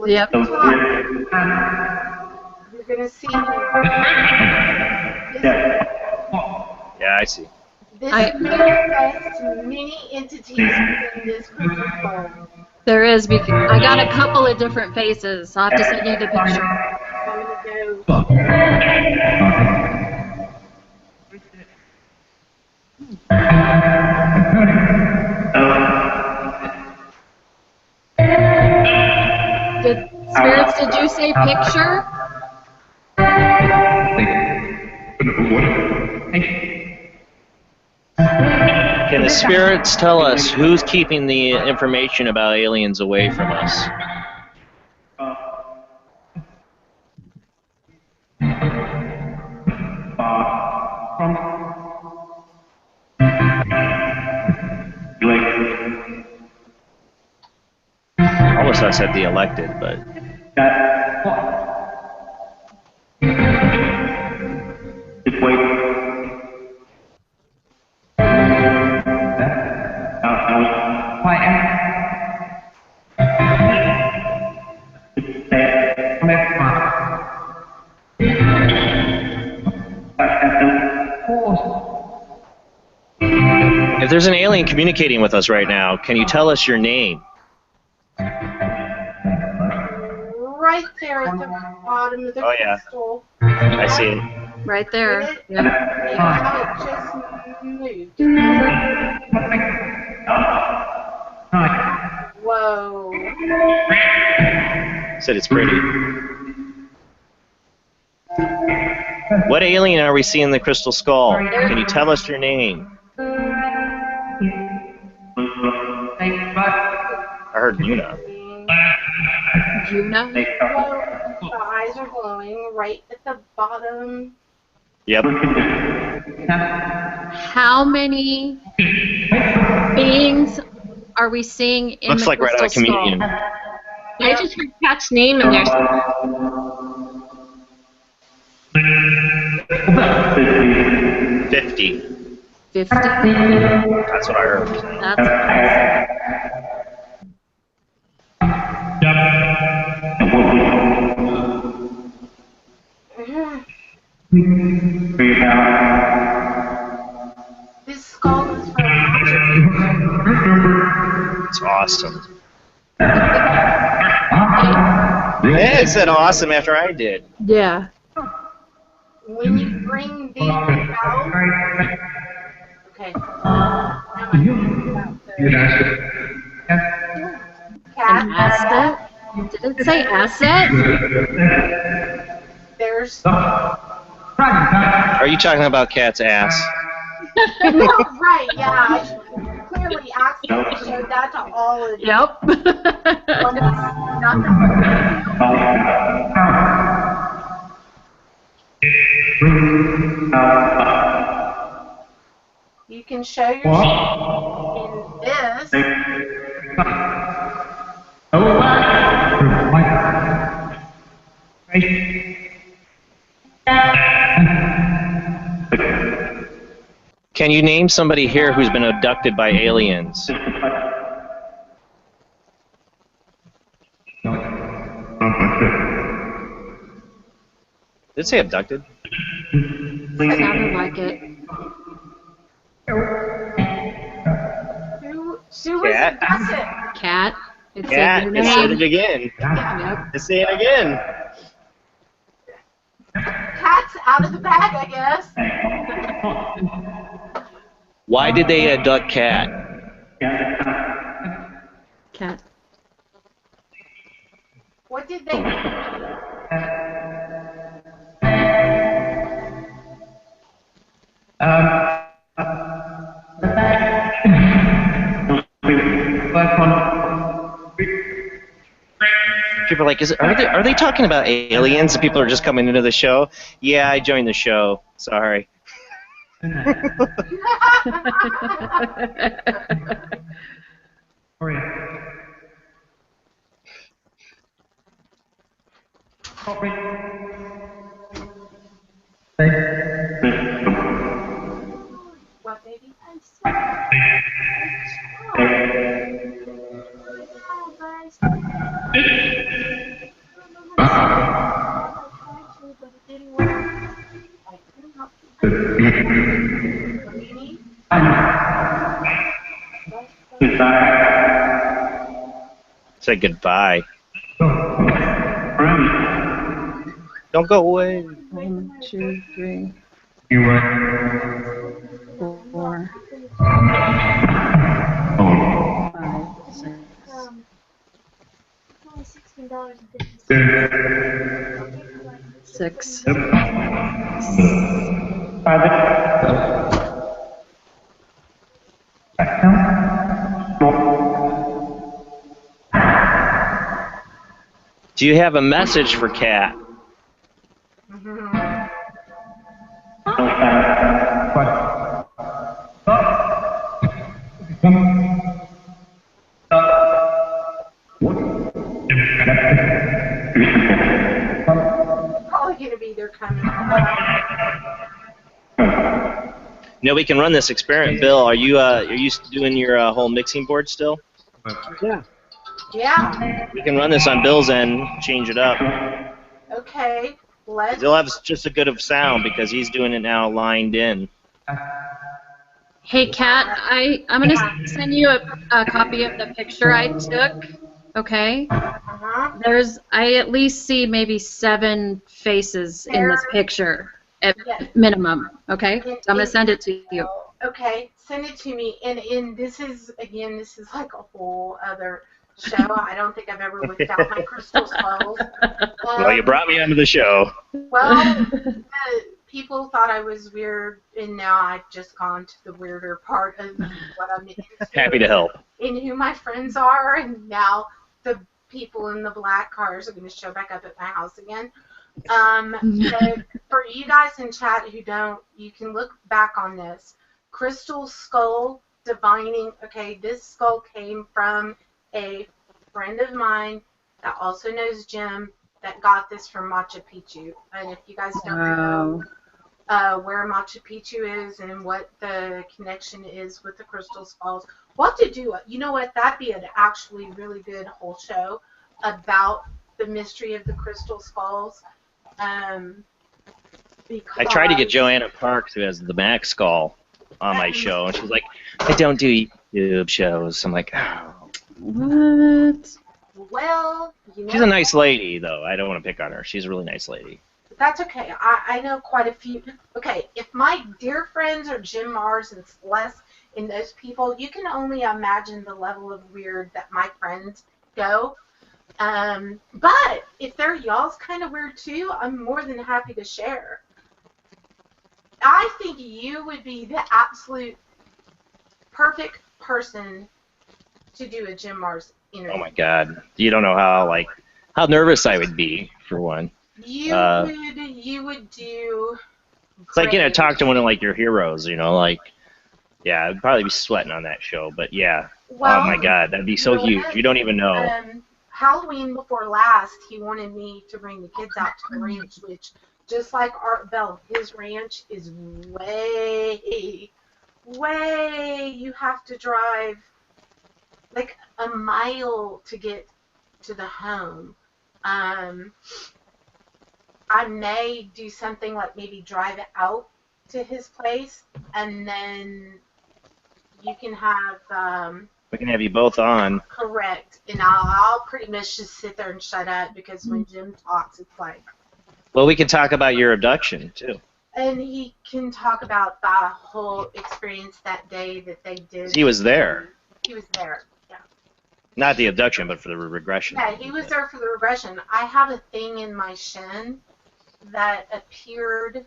look Yep. at the top. You're gonna see Yeah, I see. this manifests many entities within this crystal ball. There is. I got a couple of different faces. I'll have to send you the picture. I'm gonna go. Spirits, did you say picture? Can the spirits tell us who's keeping the information about aliens away from us? Almost I said the elected, but if there's an alien communicating with us right now, can you tell us your name? Right there at the bottom of the crystal. I see it. Right there. Yep. Yep. Now it just moved. Whoa. Said it's pretty. What alien are we seeing in the crystal skull? Can you tell us your name? I heard Luna. Juna? The eyes are glowing right at the bottom. Yep. How many beings are we seeing in Looks the like right crystal out of communion. skull? I just heard Pat's name in there. 50. 50? That's what I heard. That's This skull is for magic. It's awesome. Yeah, it said awesome after I did. Yeah. When you bring these out, okay. Cat. Asset? Did it say asset? There's. Are you talking about Cat's ass? No, right, yeah. I clearly accidentally showed that to all of you. Yep. You can show your in this. Can you name somebody here who's been abducted by aliens? Did it say abducted? Sounded like it. Who was Cat. abducted? Cat. It said Cat. your It said it name. again. Yep. It's saying it again. Cat's out of the bag, I guess. Why did they abduct Cat? Cat. What did they do? People are like, are they talking about aliens? People are just coming into the show. Yeah, I joined the show. Sorry. What baby? Say goodbye. Don't go away. 1, 2, 3, 4, 5, 6. It's only $16.50. 6. Do you have a message for Kat? Probably gonna be there coming. No, we can run this experiment. Bill, are you doing your whole mixing board still? Yeah. Yeah. We can run this on Bill's end, change it up. Okay. Let's. He'll have just as good of sound because he's doing it now lined in. Hey, Kat, I'm going to send you a copy of the picture I took, okay? I at least see maybe 7 faces in this picture at minimum, okay? So I'm going to send it to you. Okay, send it to me. And this is like a whole other show. I don't think I've ever whipped out my crystal skulls. Well, you brought me onto the show. Well, people thought I was weird, and now I've just gone to the weirder part of what I'm into. Happy to help. And who my friends are, and now the people in the black cars are going to show back up at my house again. But for you guys in chat who don't, you can look back on this. Crystal skull divining. Okay, this skull came from a friend of mine that also knows Jim that got this from Machu Picchu. And if you guys don't know where Machu Picchu is and what the connection is with the crystal skulls, what to do? You know what? That'd be an actually really good whole show about the mystery of the crystal skulls. I tried to get Joanna Parks, who has the Mac skull, on my show, and she's like, I don't do YouTube shows. I'm like, oh. What? Well, you know. She's a nice lady, though. I don't want to pick on her. She's a really nice lady. That's okay. I know quite a few. Okay, if my dear friends are Jim Mars and Celeste and those people, you can only imagine the level of weird that my friends go. But if they're y'all's kind of weird too, I'm more than happy to share. I think you would be the absolute perfect person to do a Jim Mars interview. Oh my God, you don't know how nervous I would be for one. You would do. It's like talk to one of your heroes, yeah, I'd probably be sweating on that show, but yeah. Well, oh my God, that'd be so huge. You don't even know. Halloween before last, he wanted me to bring the kids out to the ranch, which, just like Art Bell, his ranch is way, you have to drive like a mile to get to the home. I may do something like maybe drive it out to his place, and then you can have... we can have you both on. Correct. And I'll pretty much just sit there and shut up, because when Jim talks, it's like... Well, we can talk about your abduction, too. And he can talk about the whole experience that day that they did. He was there. He was there, yeah. Not the abduction, but for the regression. Yeah, he was there for the regression. I have a thing in my shin that appeared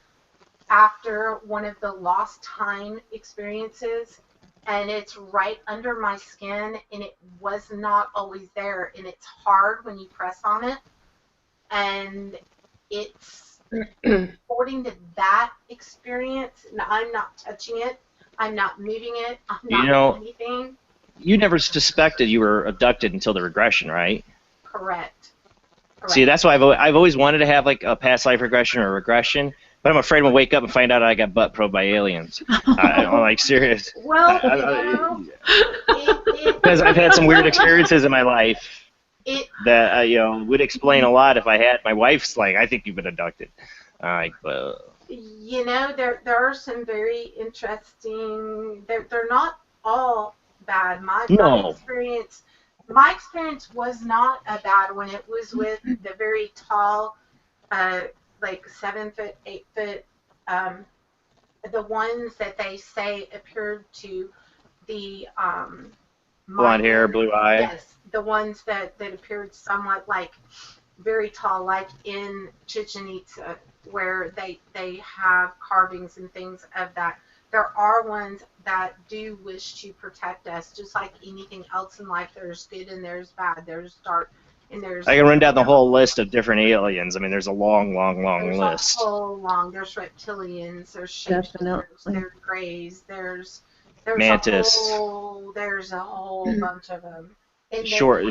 after one of the lost time experiences, and it's right under my skin, and it was not always there, and it's hard when you press on it, and it's according to that experience, and I'm not touching it, I'm not moving it, I'm not doing anything. You never suspected you were abducted until the regression, right? Correct. See, that's why I've always wanted to have a past life regression or a regression, but I'm afraid I'm gonna wake up and find out I got butt probed by aliens. I'm serious. Well, because I've had some weird experiences in my life that would explain a lot. If I had my wife's I think you've been abducted. Well. There are some very interesting. They're not all bad. My No. experience was not a bad one. It was with the very tall, like 7 foot, 8 foot, the ones that they say appeared to the Blonde hair, blue eye. Yes, the ones that appeared somewhat like very tall, like in Chichen Itza, where they have carvings and things of that. There are ones that do wish to protect us, just like anything else in life. There's good and there's bad. There's dark and there's. I can run down the whole list of different aliens. I mean, there's a long There's list. a whole long. There's reptilians. There's shapeshifters. There's greys. There's Mantis. There's a whole bunch of them. And Short,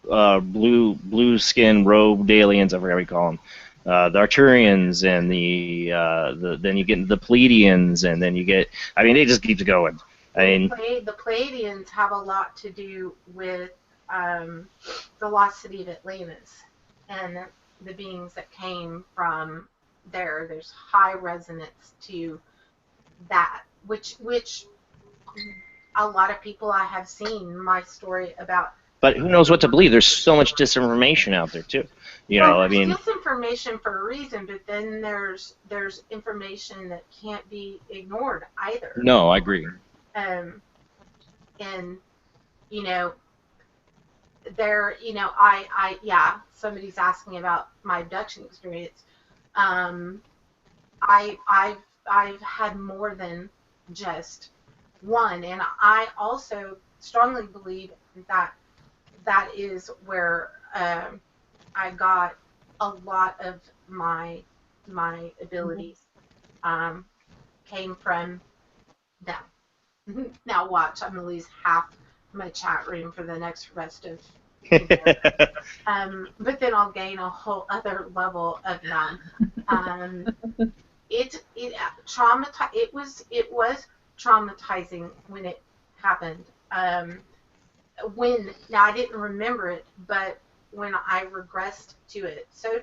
blue skin robed aliens. I forgot what you call them. The Arturians and then you get the Pleiadians, and then you get. I mean, it just keeps going. I mean, the Pleiadians have a lot to do with the lost city of Atlantis and the beings that came from there. There's high resonance to that, which a lot of people I have seen my story about. But who knows what to believe? There's so much disinformation out there too. I mean, disinformation for a reason, but then there's information that can't be ignored either. No, I agree. And somebody's asking about my abduction experience. I've had more than just one, and I also strongly believe that is where I got a lot of my abilities came from them. Now watch, I'm gonna lose half my chat room for the next rest of but then I'll gain a whole other level of them. It was traumatizing when it happened. Now I didn't remember it, but when I regressed to it, so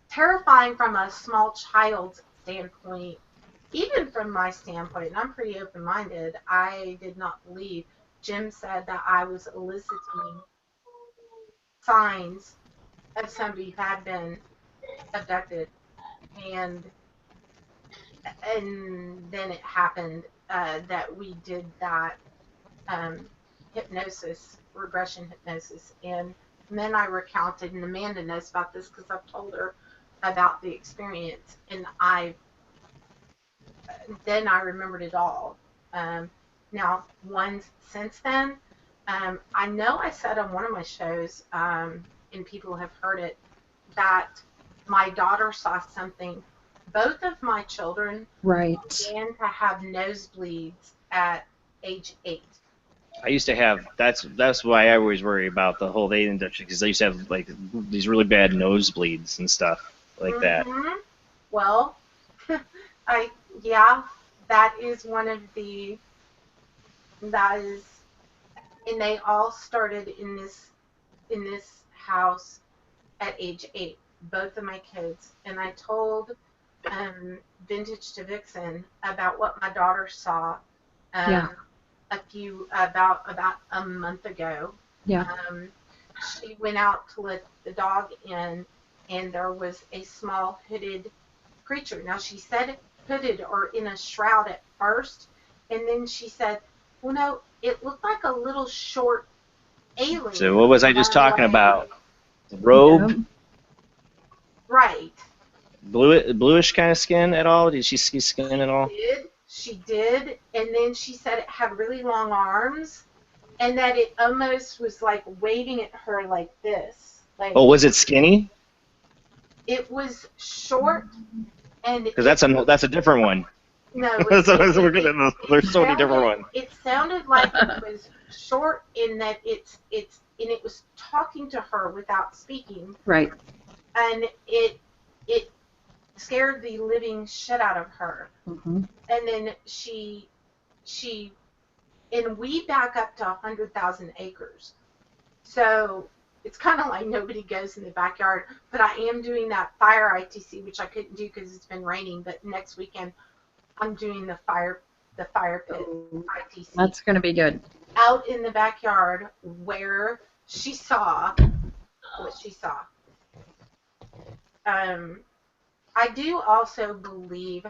terrifying from a small child's standpoint. Even from my standpoint, and I'm pretty open-minded, I did not believe. Jim said that I was eliciting signs of somebody who had been abducted, and then it happened that we did that regression hypnosis, and then I recounted, and Amanda knows about this because I've told her about the experience, and then I remembered it all. Now, since then, I know I said on one of my shows, and people have heard it, that my daughter saw something. Both of my children began to have nosebleeds at age 8. I used to have. That's why I always worry about the whole alien abduction, because I used to have like these really bad nosebleeds and stuff like that. Well, that is one of the. That is, and they all started in this house at age 8. Both of my kids, and I told Vintage to Vixen about what my daughter saw. About a month ago. She went out to let the dog in, and there was a small hooded creature. Now she said hooded or in a shroud at first, and then she said, well, no, it looked like a little short alien. So what was I just talking about? Robe? Right. Bluish kind of skin at all? Did she see skin at all? She did, and then she said it had really long arms, and that it almost was like waving at her like this. Oh, was it skinny? It was short, and because that's a different one. No, there's so many different ones. It sounded like it was short in that it was talking to her without speaking. Right. And it scared the living shit out of her. Mm-hmm. And then and we back up to 100,000 acres. So it's kind of like nobody goes in the backyard, but I am doing that fire ITC, which I couldn't do because it's been raining, but next weekend I'm doing the fire pit ITC. That's going to be good. out in the backyard where she saw what she saw. I do also believe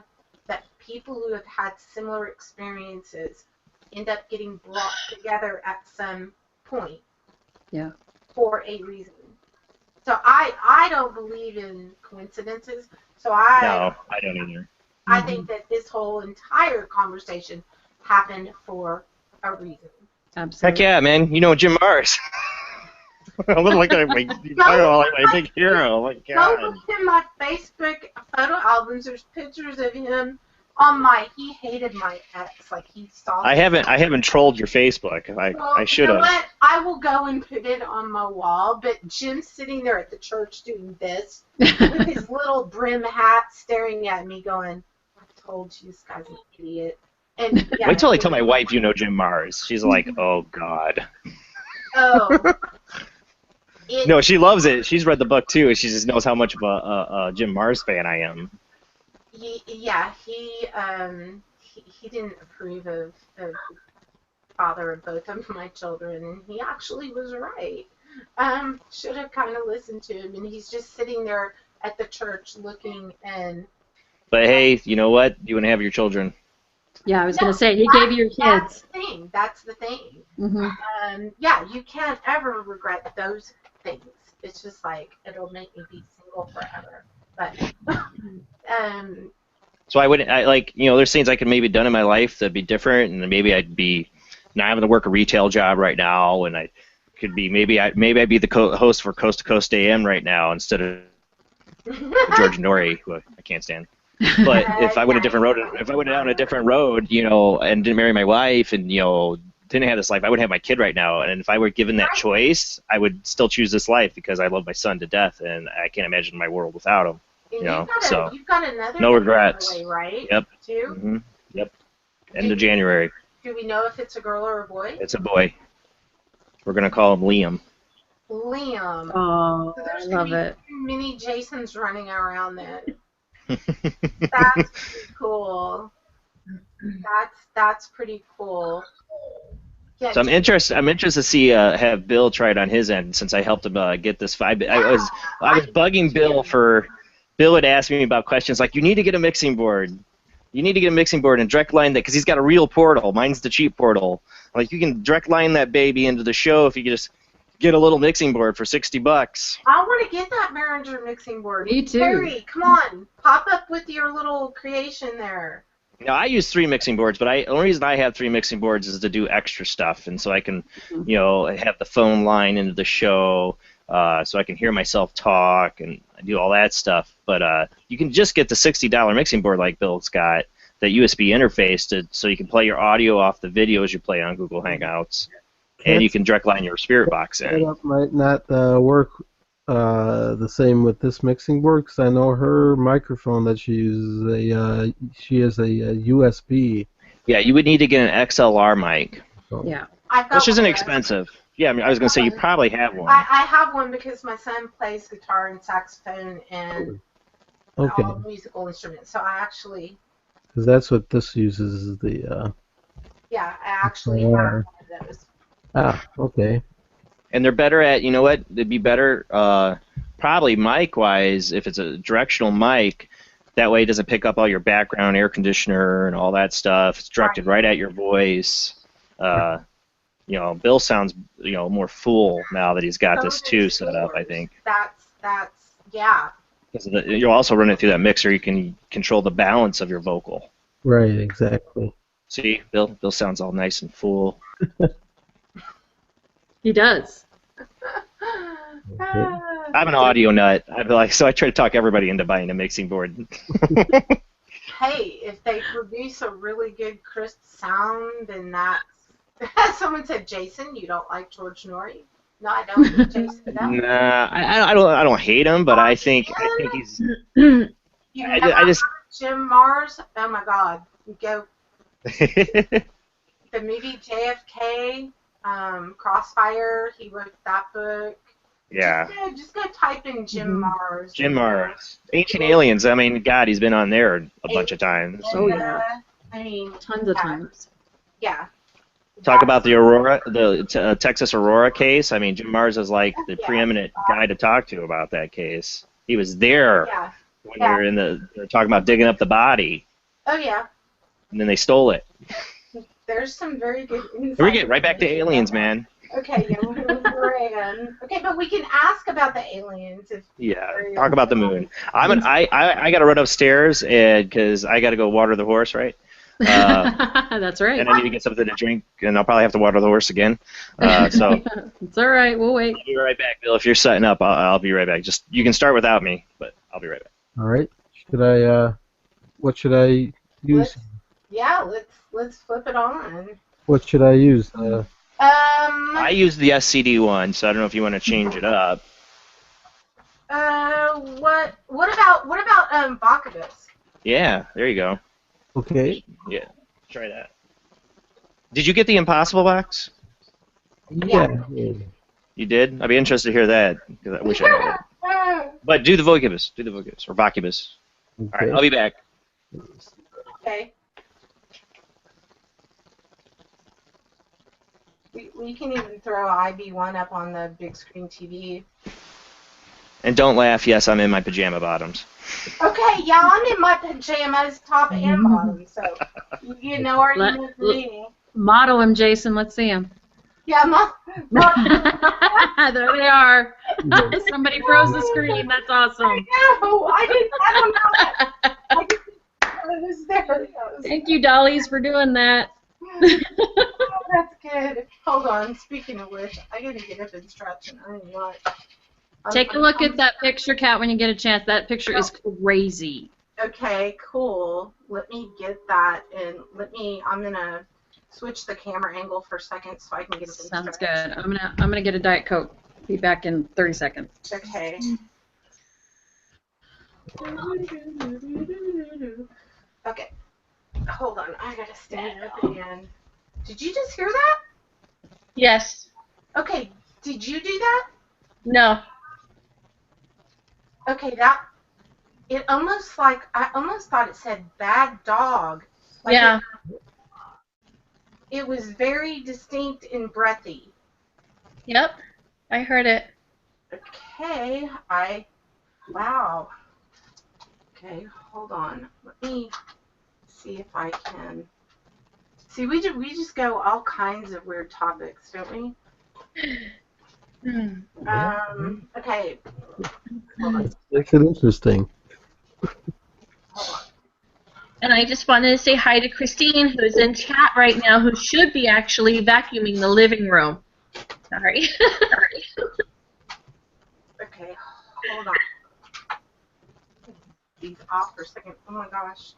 that people who have had similar experiences end up getting brought together at some point. Yeah. For a reason. So I don't believe in coincidences. So I don't either. I think that this whole entire conversation happened for a reason. Absolutely. Heck yeah, man. You know Jim Mars. I was looking at my big hero. My God. Go look in my Facebook photo albums. There's pictures of him on my. He hated my ex. Like he saw. I haven't trolled your Facebook. I should have. You know what? I will go and put it on my wall. But Jim's sitting there at the church doing this with his little brim hat, staring at me, going, "I told you this guy's an idiot." And yeah, wait till I tell my wife you know Jim Mars. She's like, "Oh God." Oh. No, she loves it. She's read the book too. She just knows how much of a Jim Mars fan I am. He didn't approve of the father of both of my children, and he actually was right. Should have kind of listened to him, and he's just sitting there at the church looking and. But hey, you know what? You want to have your children. Yeah, I was going to say, he gave you your kids. That's the thing. Mm-hmm. Yeah, you can't ever regret those things. It's just like, it'll make me be single forever. But, So there's things I could maybe done in my life that'd be different, and maybe I'd be not having to work a retail job right now, and I could be, maybe I'd be the host for Coast to Coast AM right now instead of George Norrie, who I can't stand. But if I went down a different road, and didn't marry my wife, and didn't have this life, I would have my kid right now. And if I were given that choice, I would still choose this life because I love my son to death, and I can't imagine my world without him. You've got another no regrets. Way, right? Yep. Too? Mm-hmm. Yep. End of January. Do we know if it's a girl or a boy? It's a boy. We're gonna call him Liam. Liam. Oh, so there's I love it. Mini Jasons running around then. That's pretty cool. That's pretty cool. Yeah, so I'm interested to see have Bill try it on his end since I helped him get this 5-bit. I was bugging Bill for. Bill would ask me about questions like, you need to get a mixing board. You need to get a mixing board and direct line that because he's got a real portal. Mine's the cheap portal. Like you can direct line that baby into the show if you could just get a little mixing board for $60. I want to get that Behringer mixing board. Me too. Harry, come on, pop up with your little creation there. Now I use 3 mixing boards, but the only reason I have 3 mixing boards is to do extra stuff, and so I can, have the phone line into the show, so I can hear myself talk and do all that stuff. But you can just get the $60 mixing board like Bill's got, that USB interface, so you can play your audio off the videos you play on Google Hangouts, and you can direct line your Spirit Box in. That might not work the same with this mixing board because I know her microphone that she uses she has a USB. Yeah, you would need to get an XLR mic. So. Yeah. Which isn't expensive. Yeah, I was going to say you probably have one. I have one because my son plays guitar and saxophone and all musical instruments. So I actually. Because that's what this uses is the. Yeah, I actually have one of those. Ah, okay. And they're better at, you know what, they'd be better probably mic-wise if it's a directional mic. That way it doesn't pick up all your background air conditioner and all that stuff. It's directed right at your voice. Bill sounds, more full now that he's got this too set up, I think. That's yeah. Because you'll also run it through that mixer. You can control the balance of your vocal. Right, exactly. See, Bill sounds all nice and full. He does. Okay. I'm an audio nut. So I try to talk everybody into buying a mixing board. Hey, if they produce a really good crisp sound, then that's. Someone said, Jason, you don't like George Norrie? No, I don't think Jason does. Nah, I don't hate him, but I think he's. I just. Jim Mars. Oh my God, you go. The movie JFK. Crossfire, he wrote that book. Yeah. Just go type in Jim Mars. Jim Mars. Ancient Aliens, I mean, God, he's been on there a bunch of times. Oh, yeah. I mean, Tons of times. Yeah. Talk about the Aurora, the Texas Aurora case. I mean, Jim Mars is like the preeminent guy to talk to about that case. He was there Yeah. when they're talking about digging up the body, Oh yeah. and then they stole it. There's some very good insight. We get right back to aliens, man. Okay, young Moran. Okay, but we can ask about the aliens if. Talk about the moon. I got to run upstairs because I got to go water the horse, right? That's right. And I need to get something to drink, and I'll probably have to water the horse again. So it's all right. We'll wait. I'll be right back, Bill. If you're setting up, I'll be right back. Just you can start without me, but I'll be right back. All right. Should I? What should I use? Let's flip it on. What should I use? I use the SCD one, so I don't know if you want to change it up. What about Bacchus? Yeah, there you go. Okay. Yeah, try that. Did you get the Impossible box? Yeah. You did? I'd be interested to hear that, because I wish I had it. But do the Vocubus. Do the Vocubus, or Vocubus. Okay. All right, I'll be back. Okay. We can even throw IB1 up on the big screen TV. And don't laugh, yes, I'm in my pajama bottoms. Okay, yeah, I'm in my pajamas, top and bottom, so you know our unit for me. Model him, Jason. Let's see him. Yeah, there they are. Somebody froze the screen. That's awesome. I don't know that. I was there. Thank you, Dollies, for doing that. That's good. Hold on. Speaking of which, I gotta get up and stretch, and I'm not. Take a look at that picture, Kat, when you get a chance. That picture is crazy. Okay, cool. Let me get that, and I'm gonna switch the camera angle for a second so I can get it. Sounds good. I'm gonna get a Diet Coke. Be back in 30 seconds. Okay. Okay. Hold on. I gotta stand up again. Did you just hear that? Yes. Okay. Did you do that? No. Okay. It almost I almost thought it said bad dog. Like Yeah. It was very distinct and breathy. Yep. I heard it. Okay. Wow. Okay, hold on. Let me see if I can. See, we just go all kinds of weird topics, don't we? Okay. Hold on. Makes it interesting. Hold on. And I just wanted to say hi to Christine, who's in chat right now, who should be actually vacuuming the living room. Sorry. Okay, hold on. These off for a second. Oh my gosh.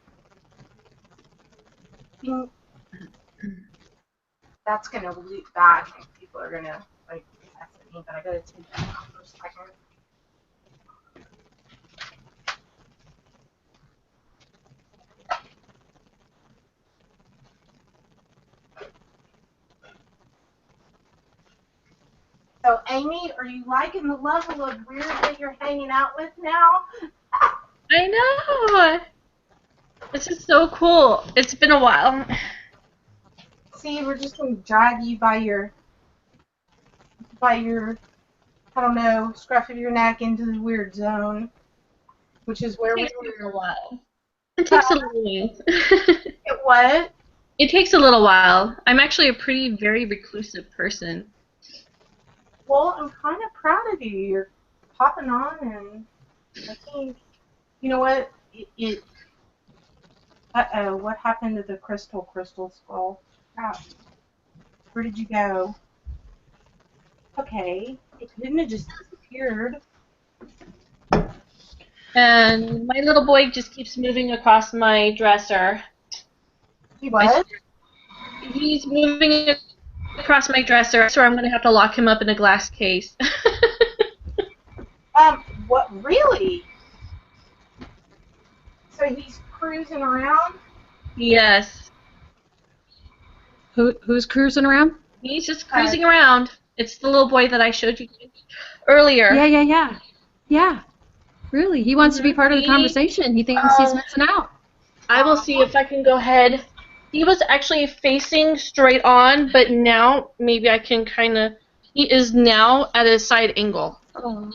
That's gonna loop back. People are gonna like mess at me, but I gotta take that off for a second. So, Amy, are you liking the level of weird that you're hanging out with now? I know. This is so cool. It's been a while. See, we're just going to drag you by your, I don't know, scruff of your neck into the weird zone, which is where we were. A while. It takes a little while. What? It takes a little while. I'm actually a very reclusive person. Well, I'm kind of proud of you. You're popping on, and I think, you know what? Uh-oh, what happened to the crystal skull? Crap. Where did you go? Okay, it couldn't have just disappeared. And my little boy just keeps moving across my dresser. He what? He's moving across my dresser, so I'm going to have to lock him up in a glass case. What, really? So he's cruising around? Yes. Who's cruising around? He's just cruising around. It's the little boy that I showed you earlier. Yeah. Really, he wants to be part of the conversation. He thinks he's missing out. I will see if I can go ahead He was actually facing straight on, but now maybe I can kind of. He is now at a side angle. Oh.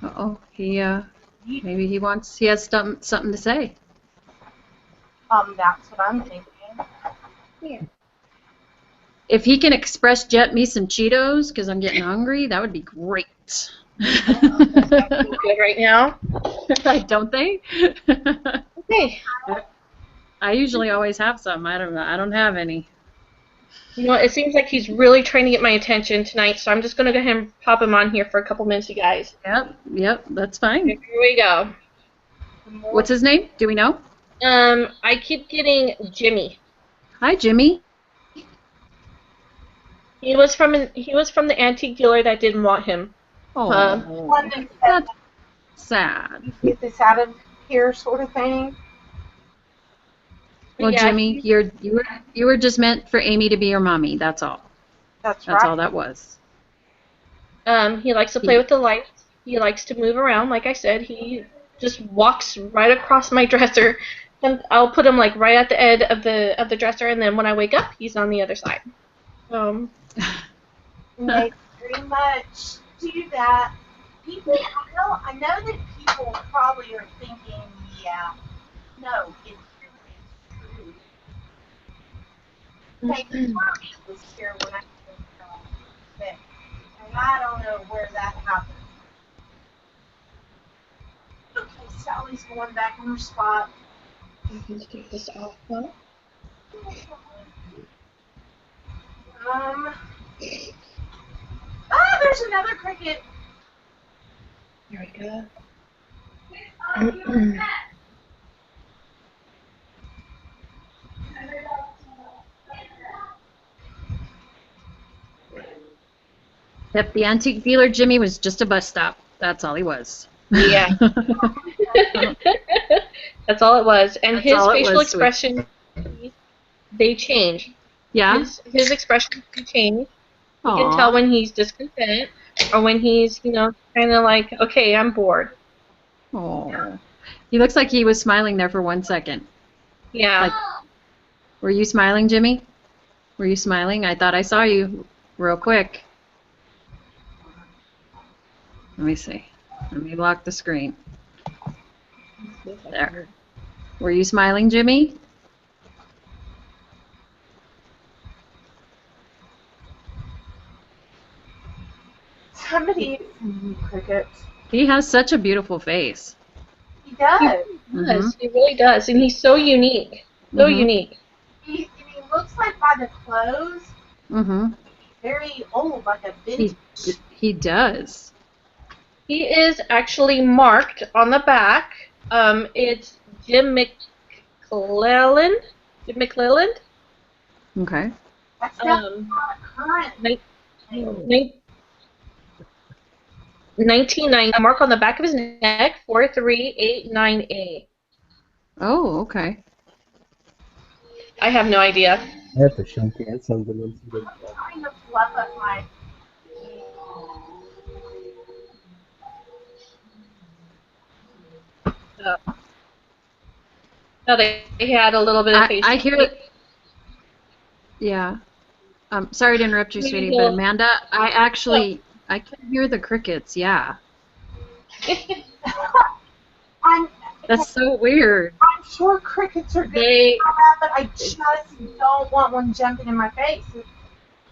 Uh-oh. Maybe he has something to say. That's what I'm thinking. If he can express jet me some Cheetos because I'm getting hungry, that would be great. Good right now. Don't they? Okay. I usually always have some. I don't have any. You know, it seems like he's really trying to get my attention tonight, so I'm just gonna go ahead and pop him on here for a couple minutes, you guys. Yep, that's fine. Here we go. What's his name? Do we know? I keep getting Jimmy. Hi, Jimmy. He was from the antique dealer that didn't want him. One that That's sad. get this out of here, sort of thing. Well, Yeah, Jimmy, you were just meant for Amy to be your mommy. That's all. That's That's right. all that was. He likes to play with the lights. He likes to move around. Like I said, he just walks right across my dresser, and I'll put him like right at the end of the dresser, and then when I wake up, he's on the other side. They pretty much do that. People, I know that people probably are thinking, yeah, no, it's true. Maybe was here when I was sick, and I don't know where that happened. Okay, Sally's going back in her spot. Let's take this off. Huh? There's another cricket. Here we go. Yep, the antique dealer Jimmy was just a bus stop. That's all he was. Yeah. That's all it was. And That's his all it facial was, expressions, they change. Yeah? His expressions change. You can Aw. tell when he's discontent or when he's, kind of like, okay, I'm bored. Oh. He looks like he was smiling there for 1 second. Yeah. Like, were you smiling, Jimmy? Were you smiling? I thought I saw you real quick. Let me see. Let me lock the screen. There. Were you smiling, Jimmy? Somebody, cricket. He has such a beautiful face. He does. He does. He really does. And he's so unique. So unique. He looks like by the clothes, very old, like a vintage. He does. He is actually marked on the back. It's Jim McClelland. Jim McClelland. Okay. That's not current. 1990. Mark on the back of his neck, 4389A. Oh, okay. I have no idea. I have to show Kat something. Once you get I'm trying to fluff up my. No, they had a little bit of face. I hear it. Yeah. Sorry to interrupt you, sweetie, but Amanda, I can hear the crickets. Yeah. That's so weird. I'm sure crickets are good, but I just don't want one jumping in my face.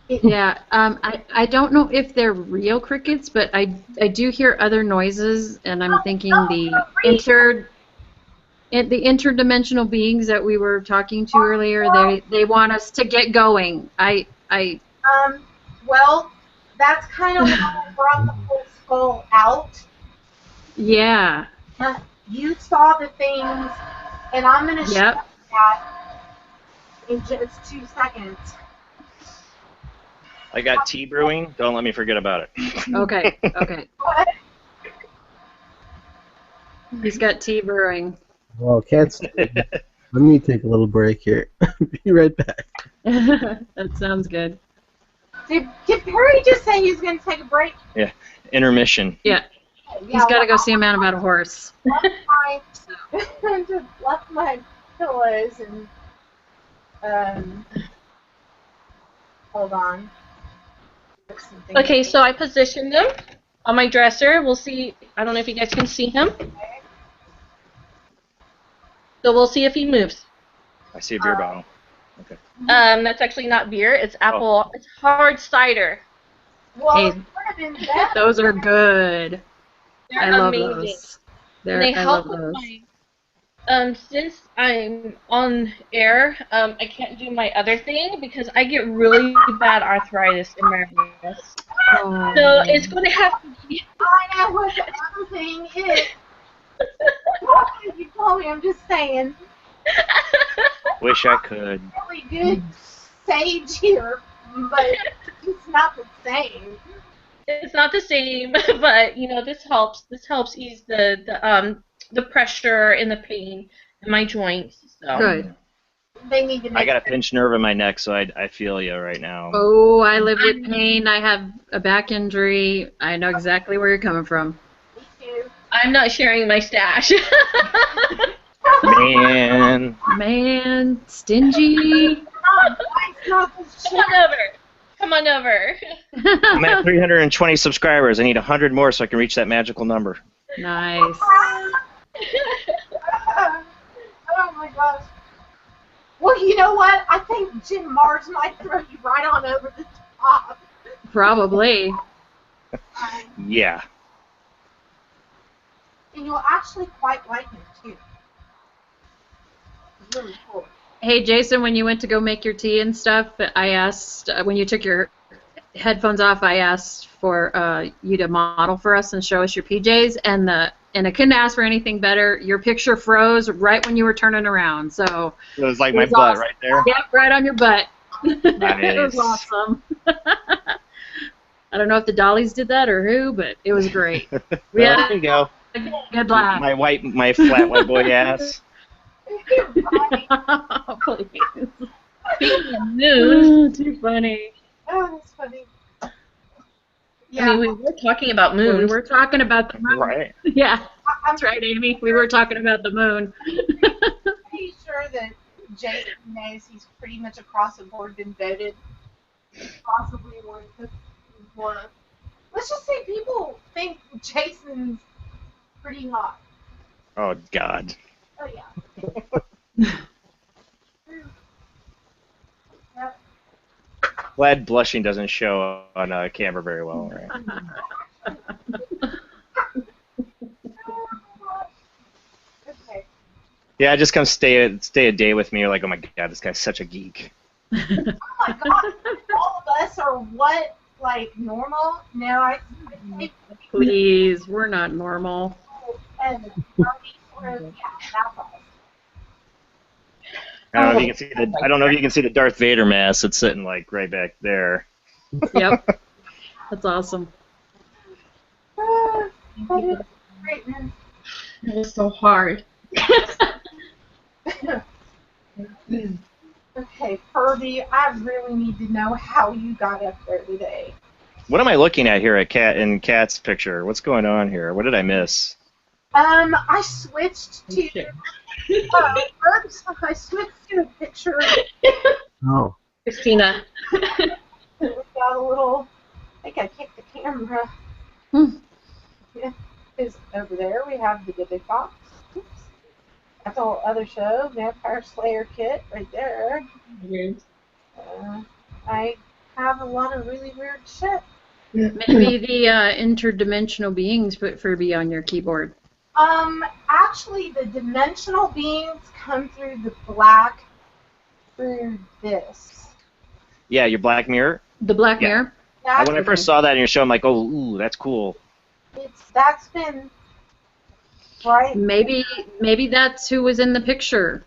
Yeah. I don't know if they're real crickets, but I do hear other noises, and I'm thinking the interdimensional beings that we were talking to earlier. They want us to get going. Well, that's kind of why I brought the whole skull out. Yeah. You saw the things, and I'm going to show you that in just 2 seconds. I got tea brewing. Don't let me forget about it. Okay. Okay. He's got tea brewing. Well, Kat's. Let me take a little break here. Be right back. That sounds good. Did Perry just say he's going to take a break? Yeah. Intermission. Yeah. He's got to go see a man about a horse. Just left my pillows and Um, hold on. Okay, so I positioned him on my dresser. We'll see. I don't know if you guys can see him. So we'll see if he moves. I see a beer bottle. Okay. That's actually not beer. It's apple. It's hard cider. Well, Hey, it would have been better. those are good. They're I love amazing. those. And they I help love with those. my. Since I'm on air, I can't do my other thing because I get really bad arthritis in my wrist. Oh. So it's going to have to be. I know what the other thing is. You told me, I'm just saying. Wish I could. Really good sage here, but it's not the same. It's not the same, but you know this helps. This helps ease the pressure and the pain in my joints. So. Good. They need to make I got a pinched nerve in my neck, so I feel you right now. Oh, I live with pain. I have a back injury. I know exactly where you're coming from. Me too. I'm not sharing my stash. Man. Man, stingy. Come on over. Come on over. I'm at 320 subscribers. I need 100 more so I can reach that magical number. Nice. Oh my gosh. Well, you know what? I think Jim Mars might throw you right on over the top. Probably. Yeah. And you'll actually quite like him, too. It's really cool. Hey, Jason, when you went to go make your tea and stuff, I asked, when you took your headphones off, I asked for you to model for us and show us your PJs, and I couldn't ask for anything better. Your picture froze right when you were turning around, so It was like my butt awesome. right there. Yep, right on your butt. Nice. It was awesome. I don't know if the dollies did that or who, but it was great. We Well, had there you go. a good laugh. My flat white boy ass. Oh, please. Speaking of moon, Too funny. Oh, that's funny. I Yeah, mean, we were talking about Well, we moons. were talking about the moon. Right. Yeah, I'm that's right, Amy. We were talking about the moon. pretty sure that Jason knows he's pretty much across the board been voted possibly one of the more. Let's just say people think Jason's pretty hot. Oh God. Oh yeah. Yep. Glad blushing doesn't show on camera very well. Right. Okay. Yeah, just come stay a day with me. You're like, oh my God, this guy's such a geek. Oh my God. All of us are what, like normal? No, I. Please, we're not normal. And yeah, that's us. I don't know if you can see the. I don't know if you can see the Darth Vader mask that's sitting like right back there. Yep. That's awesome. That is great, man. It was so hard. Okay, Kirby, I really need to know how you got up there today. What am I looking at here at Kat's picture? What's going on here? What did I miss? I switched to I switched to a picture Oh. Christina. that got a little. I think I kicked the camera. Yeah, because over there we have the big box. Oops. That's a whole other show, Vampire Slayer kit right there. I have a lot of really weird shit. Maybe the interdimensional beings put Furby on your keyboard. Actually, the dimensional beings come through the black through this. Yeah, your Black Mirror. The Black Yeah. Mirror? When I first saw that in your show, I'm like, oh, ooh, that's cool. That's been right. Maybe that's who was in the picture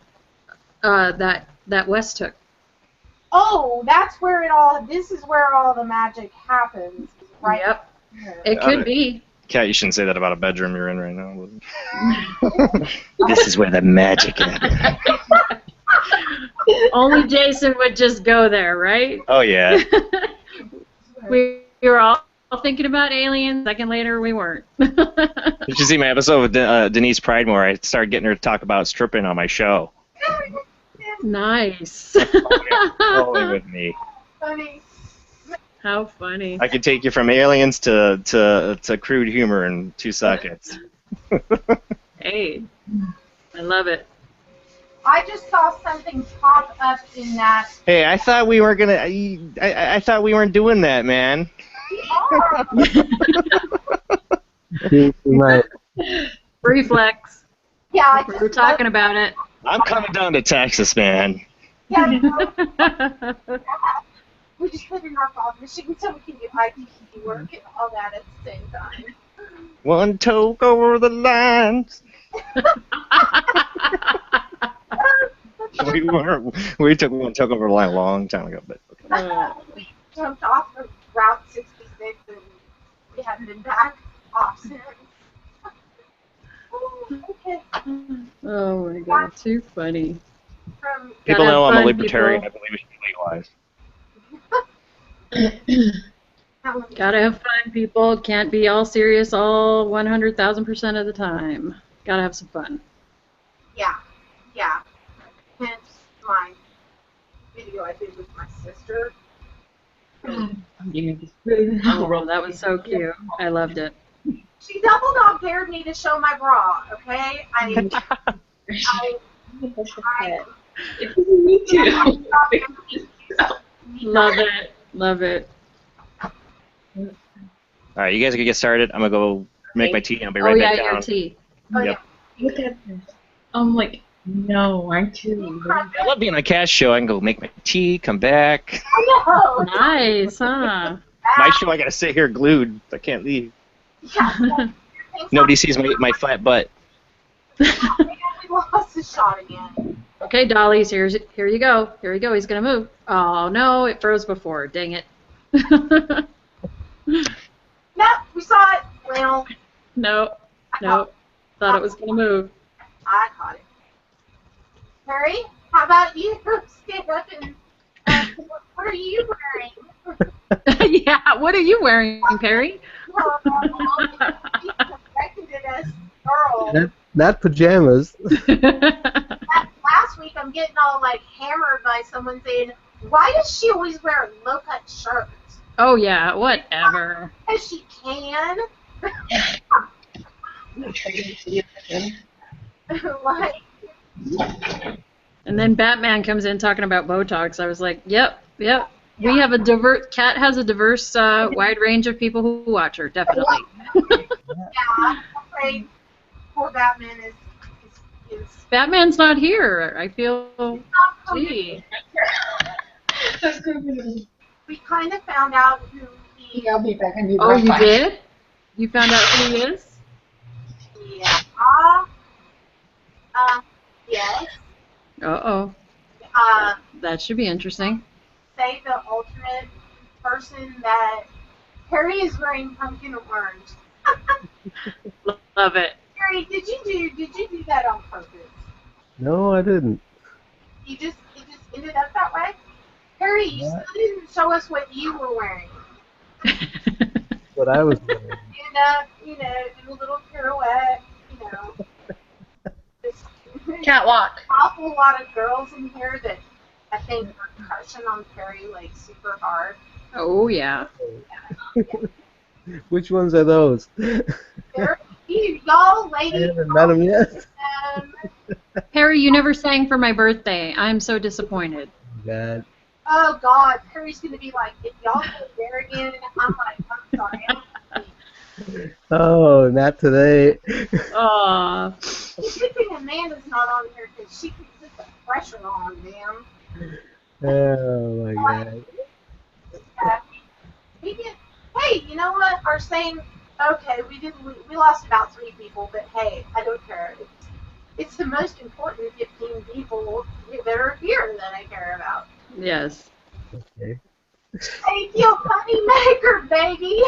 that Wes took. Oh, that's where it all. This is where all the magic happens, right? Yep. Here. It could be. Kat, you shouldn't say that about a bedroom you're in right now. This is where the magic happens. Only Jason would just go there, right? Oh yeah. We were all thinking about aliens. A second later, we weren't. Did you see my episode with Denise Pridemore? I started getting her to talk about stripping on my show. Nice. Only with me. Funny. How funny. I could take you from aliens to crude humor in 2 seconds. Hey, I love it. I just saw something pop up in that. Hey, I thought we weren't gonna. I thought we weren't doing that, man. Tonight. Reflex. Yeah, I We just were talking about it. I'm coming down to Texas, man. Yeah, we just live in our father Michigan, so we can do IT work and all that at the same time. One toke over the lines. We took one toke over the line a long time ago, but okay. We jumped off of Route 66 and we haven't been back off since. Okay. Oh my god, too funny. From People Gotta know have I'm a fun, libertarian. people. I believe it should be legalized. Gotta have fun, people. Can't be all serious all 100,000% of the time. Gotta have some fun. yeah. Hence my video I did with my sister. Oh, that was so cute. I loved it. She double dog dared me to show my bra, okay? Me too. Love it. Love it. All right, you guys can get started. I'm gonna go make my tea. I'll be right Oh yeah, back your down. tea. Oh, Yep. Look at this. I'm like, no, aren't you? I love being on a cast show. I can go make my tea, come back. I know. Nice, huh? My show, I gotta sit here glued. I can't leave. Yeah. Nobody sees my flat butt. We lost the shot again. Okay, dollies, here you go. Here you go. He's gonna move. Oh no, it froze before. Dang it. No, we saw it. Well, No. Thought it was gonna move. I caught it. Harry, how about you stand up and what are you wearing? Yeah, what are you wearing, Perry? Not pajamas. Last week I'm getting all like hammered by someone saying, why does she always wear low-cut shirts? Oh yeah, whatever. Because she can. Like, And then Batman comes in talking about Botox. I was like, yep. We have Kat has a diverse, wide range of people who watch her, definitely. yeah, I'm afraid poor Batman is Batman's not here. I feel, not coming. gee. We kind of found out who he I'll be back. I need Oh, you Wi-Fi. did? You found out who he is? Yeah. Yes. Uh-oh. That should be interesting. Say the alternate person that Harry is wearing pumpkin orange. Love it. Harry, did you do that on purpose? No, I didn't. It just ended up that way? Harry, you still didn't show us what you were wearing. What I was doing. And do a little pirouette, Just Catwalk. awful lot of girls in here that I think are crushing on Perry like super hard. Oh, yeah. Which ones are those? Y'all I ladies. haven't met them yet. Perry, you never sang for my birthday. I'm so disappointed. God. Oh God, Perry's gonna be like, if y'all go there again, I'm like, I'm sorry. Oh, not today. Aw. It's a good thing Amanda's not on here because she can put the pressure on them. Oh my God. Hey, you know what? Our saying, okay, we lost about 3 people, but hey, I don't care. It's the most important 15 people that are here that I care about. Yes. Okay. Thank you, Money Maker, baby.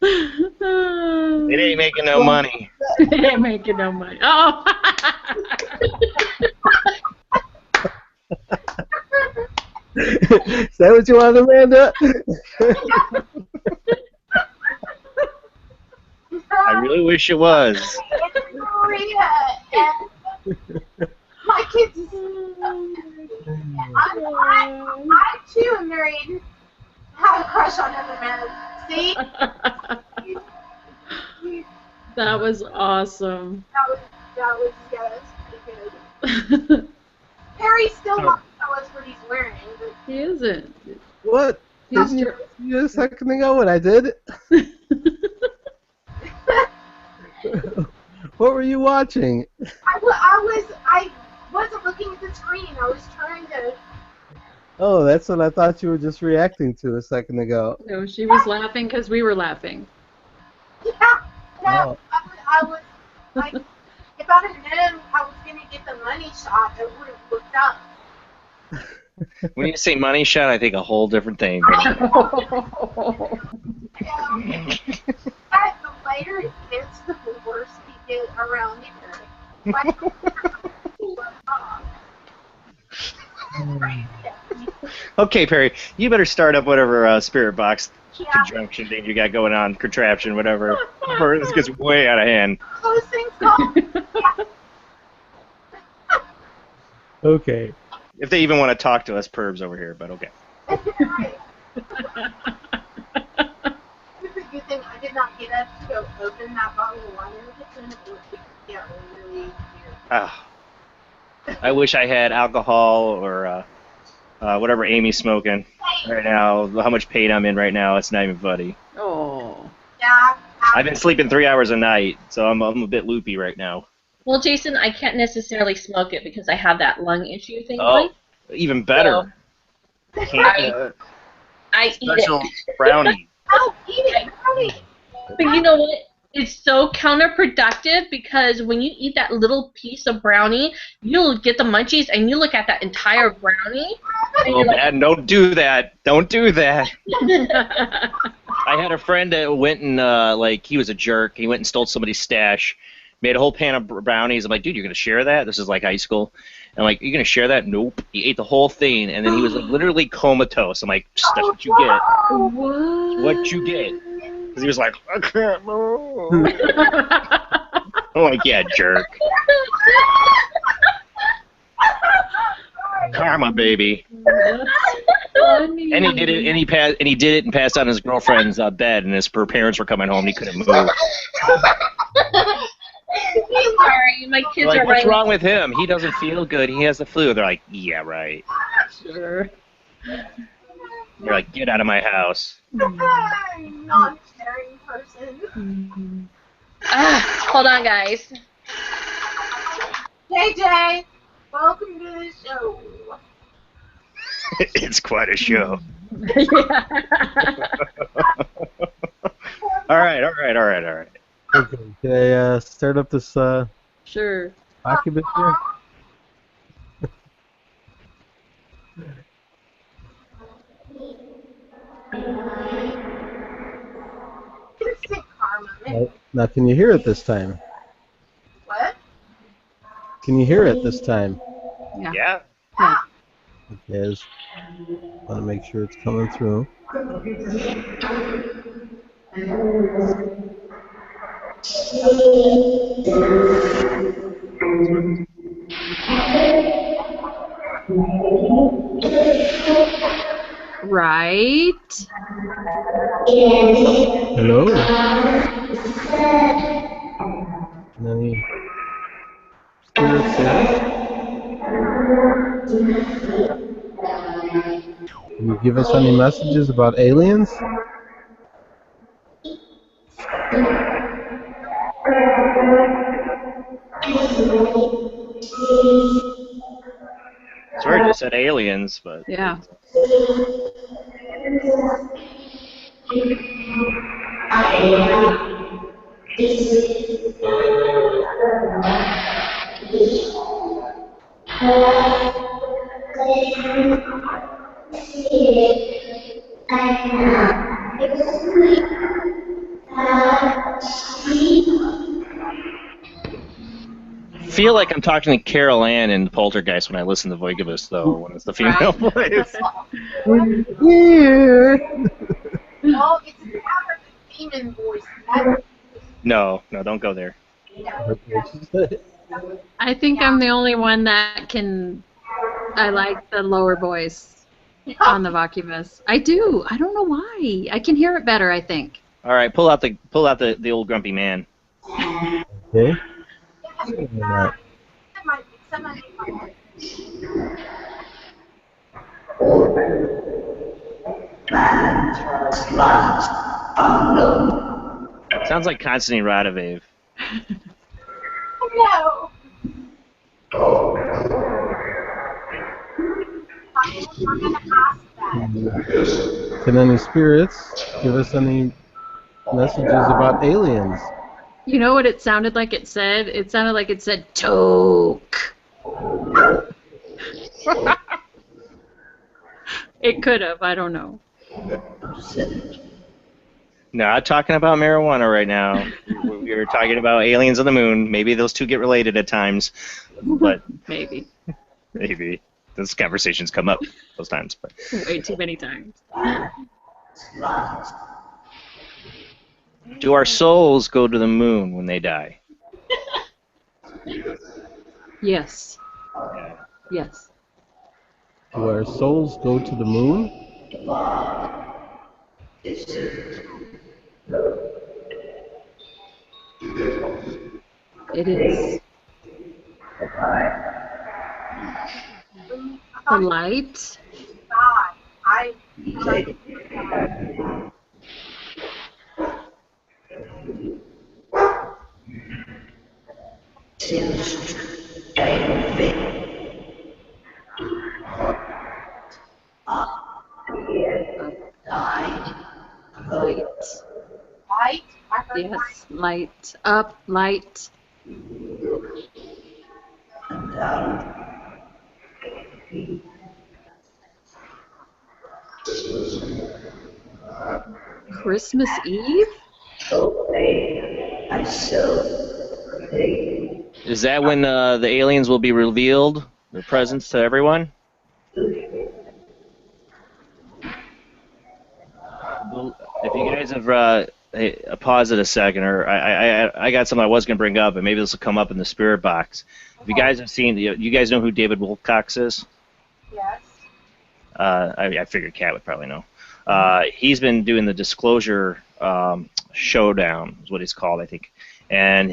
It ain't making no money. It ain't making no money. Oh. Is that what you want, Amanda? I really wish it was. It's My kids is I too am married. Have a crush on other men. See? That was awesome. That was pretty good. Harry still won't tell us what he's wearing. But He isn't. What? Didn't you see a second ago when I did? What were you watching? I wasn't looking at the screen. I was trying to. Oh, that's what I thought you were just reacting to a second ago. No, she was laughing because we were laughing. Yeah. No, I was like, if I'd have known I was gonna get the money shot, I would have looked up. When you say money shot, I think a whole different thing. The later he gets, the worse he gets around here. Okay, Perry, you better start up whatever spirit box conjunction thing you got going on, contraption, whatever, before this gets way out of hand. Those things called. Okay. If they even want to talk to us pervs over here, but okay. It's a good thing I did not get up to go open that bottle of wine in the kitchen. It would get really weird. Ah, I wish I had alcohol or whatever Amy's smoking right now. How much pain I'm in right now, it's not even funny. Oh. Yeah. I've been sleeping 3 hours a night, so I'm a bit loopy right now. Well, Jason, I can't necessarily smoke it because I have that lung issue thing Oh, going. even better. I eat Special it. brownie. Oh, eat it, brownie. But you know what? It's so counterproductive because when you eat that little piece of brownie, you'll get the munchies and you look at that entire brownie. And Oh, you're like, man, don't do that. Don't do that. I had a friend that went and, he was a jerk. He went and stole somebody's stash, made a whole pan of brownies. I'm like, dude, you're going to share that? This is like high school. I'm like, you're going to share that? Nope. He ate the whole thing, and then he was like, literally comatose. I'm like, that's what you get. What? What you get. Because he was like, I can't move. I'm like, yeah, jerk. Karma, baby. That's funny. And he did it, and he did it, and passed out on his girlfriend's bed, and her parents were coming home, and he couldn't move. sorry, my kids Like, are what's running. wrong with him? He doesn't feel good. He has the flu. They're like, yeah, right. Sure. They're like, get out of my house. Non-caring person. Hold on, guys. JJ, welcome to the show. It's quite a show. Yeah. All right. Okay. Can I start up this Sure. occupant here? Instant karma. Now, can you hear it this time? What? Can you hear it this time? Yeah. Okay, I just want to make sure it's coming through. Right. Hello? Any spirits there? Can you give us any messages about aliens? Sorry, I just said aliens, but Yeah. I feel like I'm talking to Carol Ann in Poltergeist when I listen to Voigibus, though, when it's the female voice. Here. Well, it's a demon voice. No, don't go there. What'd you say? I think I'm the only one that can. I like the lower voice on the Vocubus. I do. I don't know why. I can hear it better, I think. All right, pull out the old grumpy man. Okay. Why not? Sounds like Konstantin Radovave. No. Can any spirits give us any messages about aliens? You know what it sounded like it said? It sounded like it said toke. It could have. I don't know. No, I'm talking about marijuana right now. We're talking about aliens on the moon. Maybe those two get related at times, but Maybe. maybe those conversations come up those times. But Way too many times. do our souls go to the moon when they die? Yes. Yes. Do our souls go to the moon? It is. The light. Light. Light? I heard Yes. Light. Up. Light. Christmas Eve? Is that when the aliens will be revealed, their presence to everyone? If you guys have hey, pause it a second, or I got something I was going to bring up, but maybe this will come up in the spirit box. If you guys have seen, you guys know who David Wilcox is? yes. I figured Kat would probably know. He's been doing the Disclosure Showdown, is what he's called, I think. And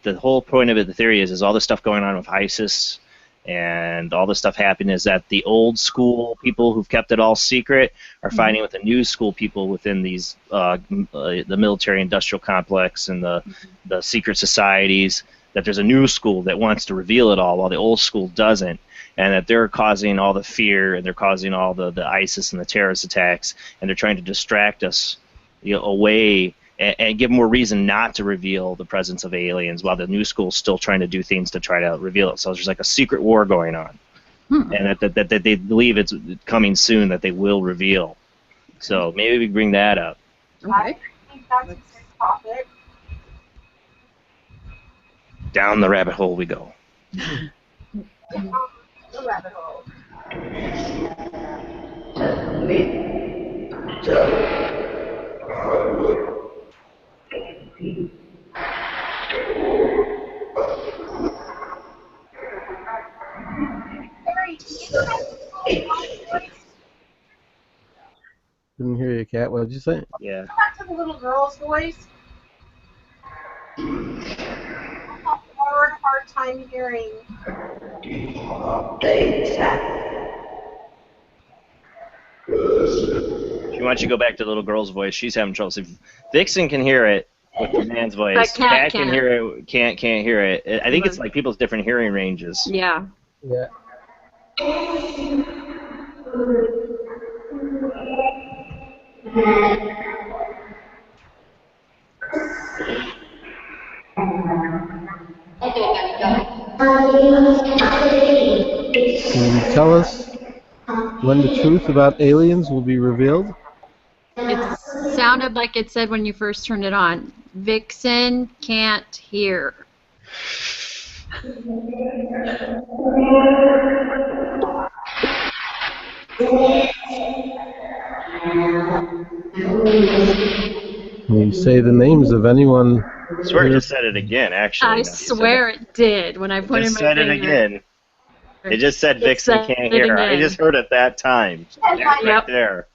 the whole point of it, the theory is all the stuff going on with ISIS and all this stuff happening is that the old school people who've kept it all secret are fighting with the new school people within these the military-industrial complex and the secret societies. That there's a new school that wants to reveal it all, while the old school doesn't, and that they're causing all the fear and they're causing all the ISIS and the terrorist attacks, and they're trying to distract us away and give more reason not to reveal the presence of aliens, while the new school's still trying to do things to try to reveal it. So there's like a secret war going on, and that they believe it's coming soon, that they will reveal. So maybe we bring that up. Okay. I think that's a good topic. Down the rabbit hole we go. The rabbit hole. Didn't hear you, Kat. What did you say? Yeah. Go back to the little girl's voice. I have a hard time hearing. She wants you to go back to the little girl's voice. She's having trouble. So Vixen can hear it with the man's voice. But Kat can can't. hear it. Can't hear it. I think it's like people's different hearing ranges. Yeah. Yeah. Can you tell us when the truth about aliens will be revealed? It sounded like it said when you first turned it on. Vixen can't hear. Can you say the names of anyone I swear it just said it again, actually. I now you said swear it did when I that. put It in just my said it finger. again. It just said It Vixen said can't it hear. I again. just heard it that time. Right Yep. there.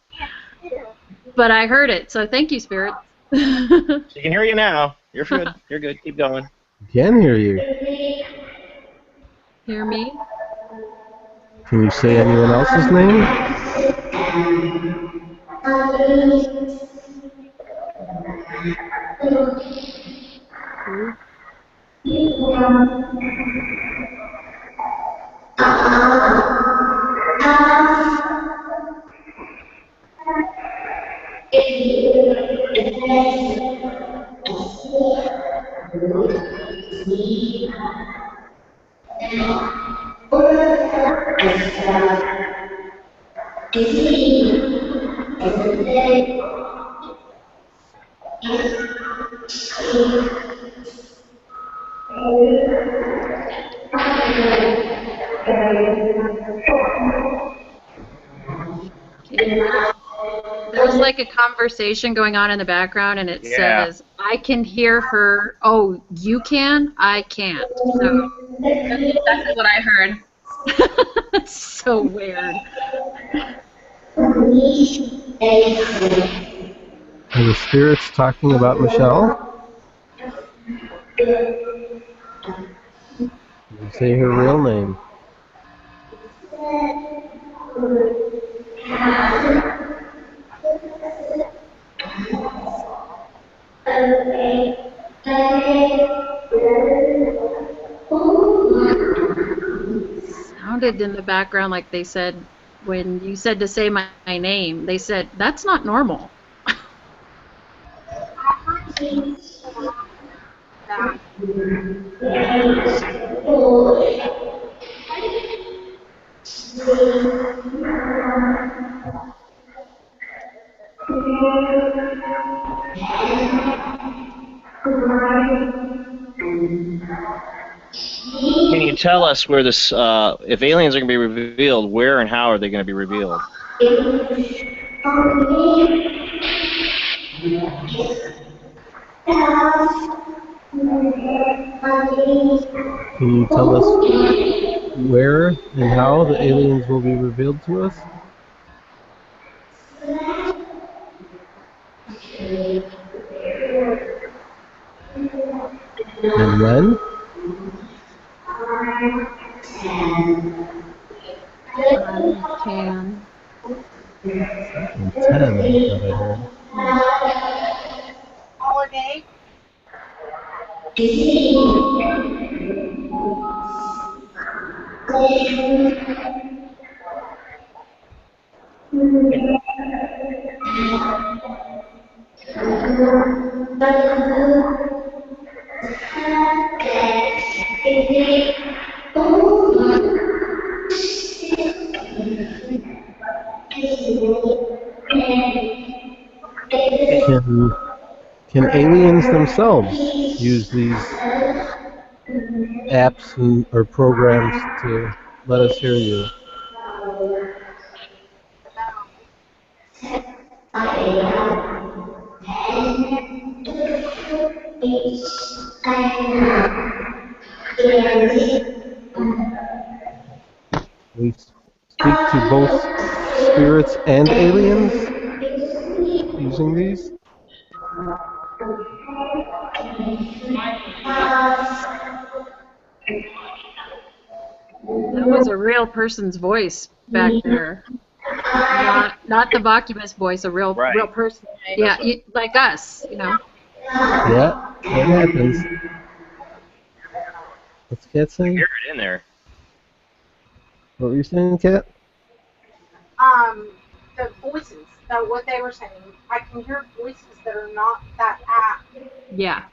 But I heard it, so thank you, Spirit. She can hear you now. You're good. You're good. Keep going. Can hear you. Hear me? Can you say anyone else's name? Who? Okay, there's like a conversation going on in the background, and it Yeah. says, I can hear her. Oh, you can? I can't. So That's exactly what I heard. it's so weird. Are the spirits talking about Michelle? Can you say her real name? Sounded in the background like they said, when you said to say my name, they said, that's not normal. Can you tell us where this, if aliens are going to be revealed, where and how are they going to be revealed? Can you tell us where and how the aliens will be revealed to us? And when? I can. 10, I thought I heard. Holiday. Can aliens themselves use these apps or programs to let us hear you? We speak to both spirits and aliens using these? That was a real person's voice back there. Not the Bacchus voice, a real person. Yeah, like us, you know. Yeah, that happens. What's Kat I saying? hear it in there. What were you saying, Kat? The voices, what they were saying. I can hear voices that are not that app. Yeah.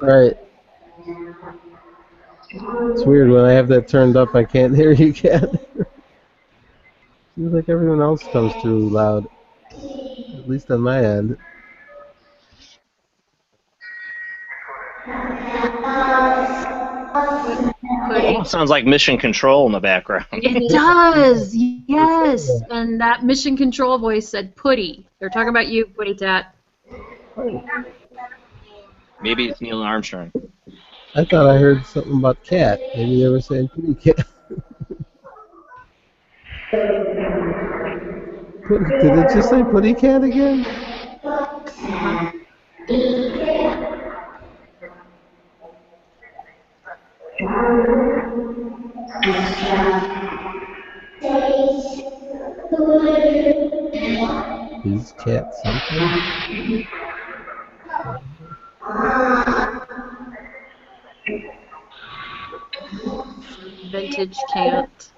Right. It's weird when I have that turned up, I can't hear you, Kat. Seems like everyone else comes through loud, at least on my end. Almost sounds like Mission Control in the background. It does, yes. And that mission control voice said, Putty. They're talking about you, Putty Tat. Maybe it's Neil Armstrong. I thought I heard something about cat. Maybe they were saying putty cat. Did it just say putty cat again? Is cat something? Vintage can't.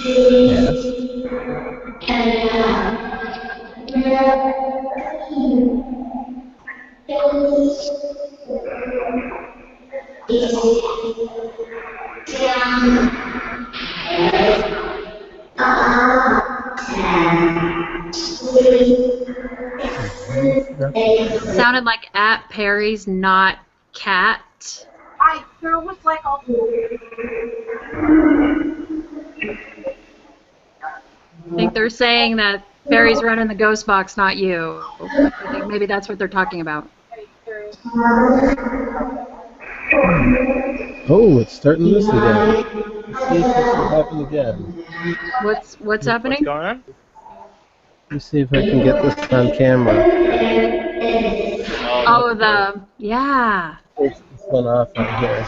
Yes. Sounded like at Perry's, not cat. There was like all. I think they're saying that Perry's running the ghost box, not you. I think maybe that's what they're talking about. Oh, it's starting this again. Let's see if this will happen again. What's happening? What's going on? Let me see if I can get this on camera. Oh, yeah. This one off right here.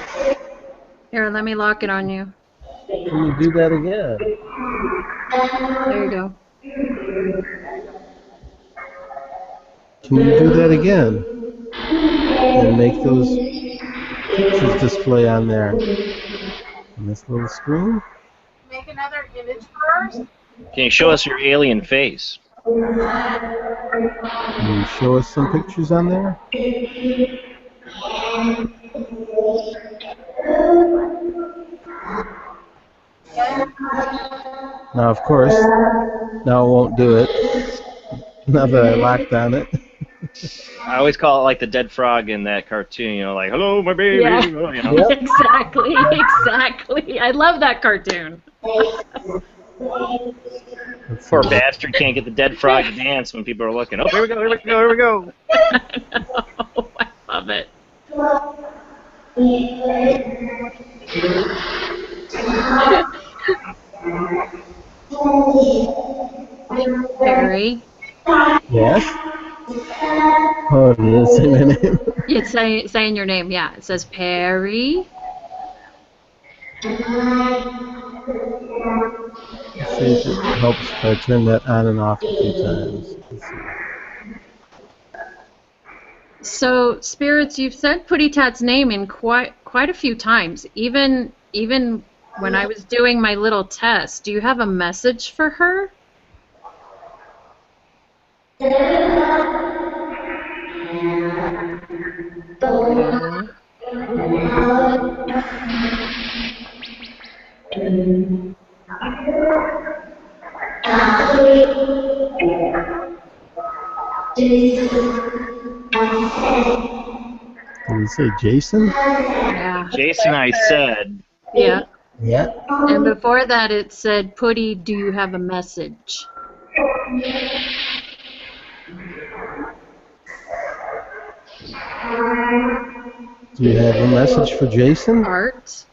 Here, let me lock it on you. Can you do that again? There you go. Can you do that again? And make those pictures display on there. On this little screen? Make another image for us. Can you show us your alien face? Can you show us some pictures on there? Now, of course, now it won't do it. Now that I locked on it. I always call it like the dead frog in that cartoon, you know, like, hello, my baby. Yeah. You know. Yep. Exactly. I love that cartoon. Poor bastard can't get the dead frog to dance when people are looking. Oh, here we go, here we go, here we go. I love it. Perry. Yes? Oh, did it say my name? It's saying your name, yeah. It says Perry. Let's see if it helps if I turn that on and off a few times. Let's see. So, Spirits, you've said Putty Tat's name in quite a few times, even when I was doing my little test. Do you have a message for her? No. Did it say Jason? Yeah. Jason, I said. Yeah. Yeah. And before that, it said, Putty, do you have a message? Do you have a message for Jason? Art.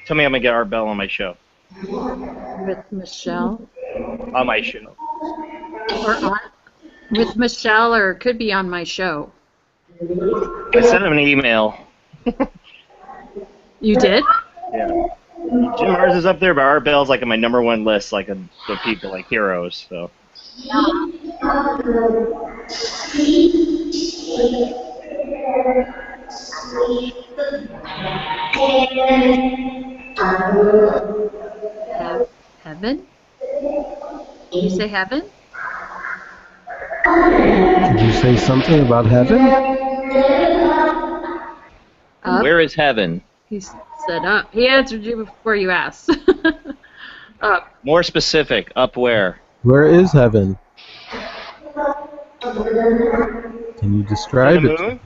Tell me I'm going to get Art Bell on my show. With Michelle. On my show. Or on, with Michelle, or it could be on my show. I sent him an email. You did? Yeah. Jim Mars is up there, but Art Bell's like on my #1 list, like of the people, like heroes. So. Heaven? Did you say heaven? Did you say something about heaven? Up. Where is heaven? He said up. He answered you before you asked. Up. More specific, up where? Where is heaven? Can you describe it?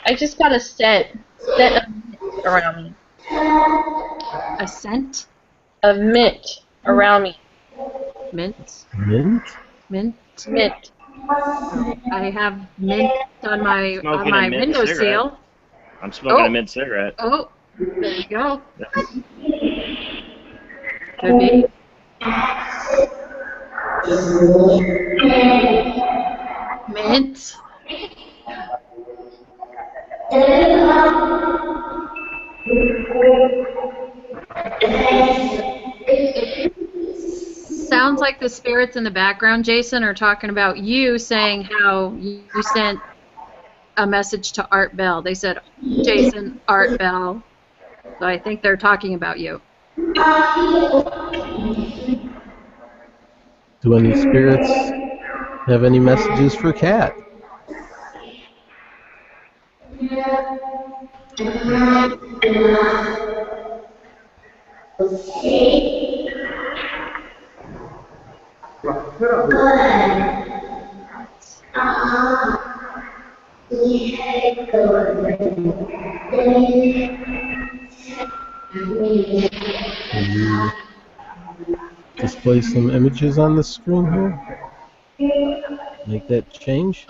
I just got a set scent of mint around me. A scent? Of mint around me. Mint? Mint? Mint? Mint. Oh, I have mint on my Smoking a mint window cigarette. seal. I'm smoking Oh. a mint cigarette. Oh, there you go. That's, Could be. Mint. It sounds like the spirits in the background, Jason, are talking about you, saying how you sent a message to Art Bell. They said, Jason, Art Bell. So I think they're talking about you. Do any spirits have any messages for Kat? Can you display some images on the screen here? Make that change?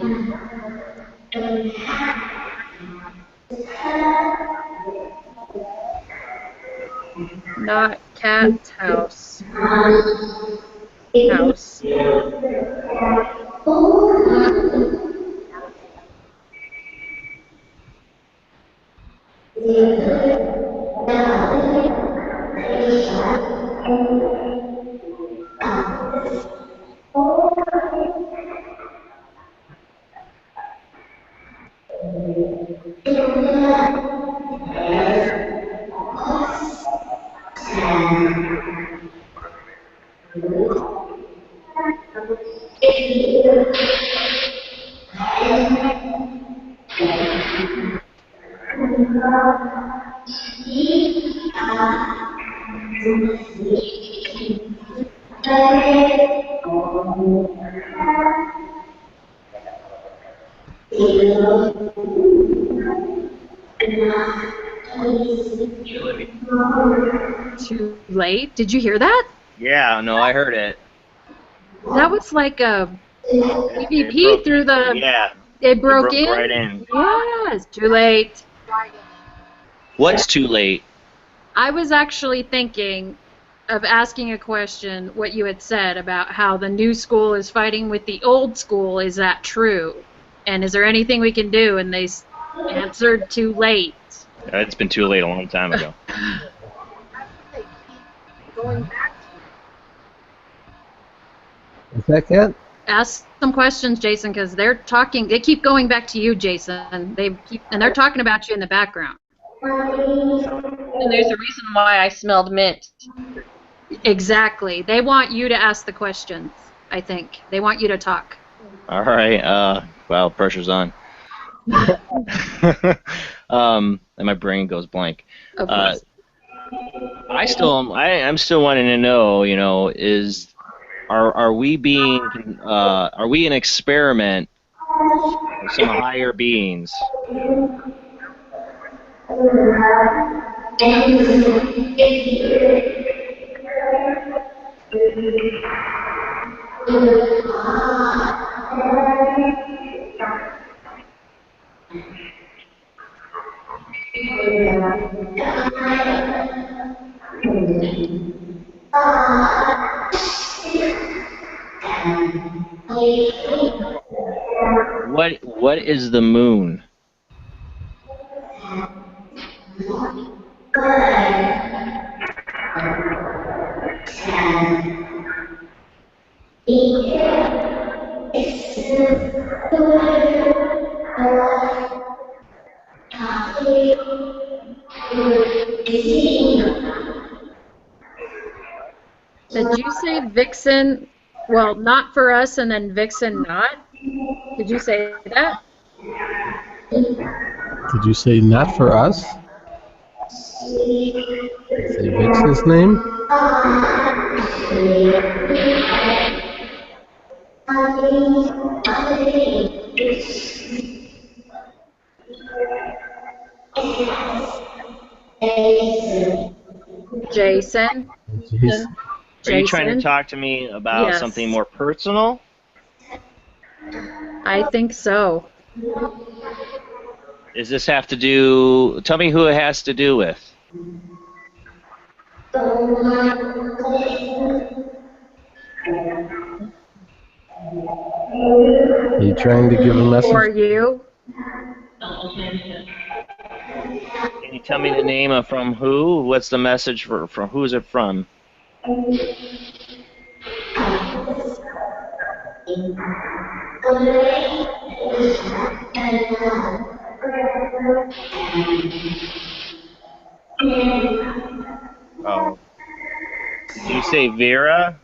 Not Cat's house. House. Too late? Did you hear that? yeah, no, I heard it. That was like a It EVP broke, through the. yeah, It broke in? right in. Yes, too late. What's too late? I was actually thinking of asking a question, what you had said about how the new school is fighting with the old school. Is that true? And is there anything we can do? And they answered too late. It's been too late a long time ago. Going back Is that Kat? Ask some questions, Jason, because they're talking. They keep going back to you, Jason. And they're talking about you in the background. And there's a reason why I smelled mint. Exactly. They want you to ask the questions. I think they want you to talk. All right. Wow, pressure's on. And my brain goes blank. Of course. I'm still wanting to know. Are we an experiment of some higher beings? What is the moon? Did you say Vixen? Well, not for us, and then Vixen not. Did you say that? Did you say not for us? Say Vix's name? Jason. Jeez. Are you trying to Jason. talk to me about something Yes, more personal? I think so. Does this have to do? Tell me who it has to do with. Are you trying to give a For message? you. Can you tell me the name of from who? What's the message for? From who is it from? Oh, did you say Vera?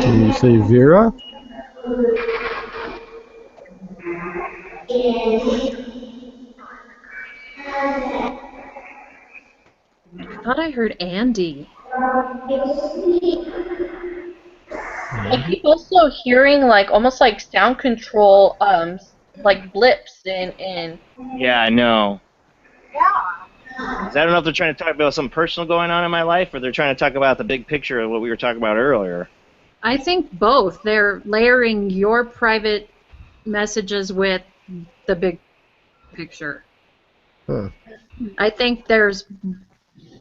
Can you say Vera? I thought I heard Andy. I keep also hearing like almost like sound control, like blips and Yeah, I know. Yeah. 'Cause I don't know if they're trying to talk about something personal going on in my life, or they're trying to talk about the big picture of what we were talking about earlier. I think both. They're layering your private messages with the big picture. Huh. I think there's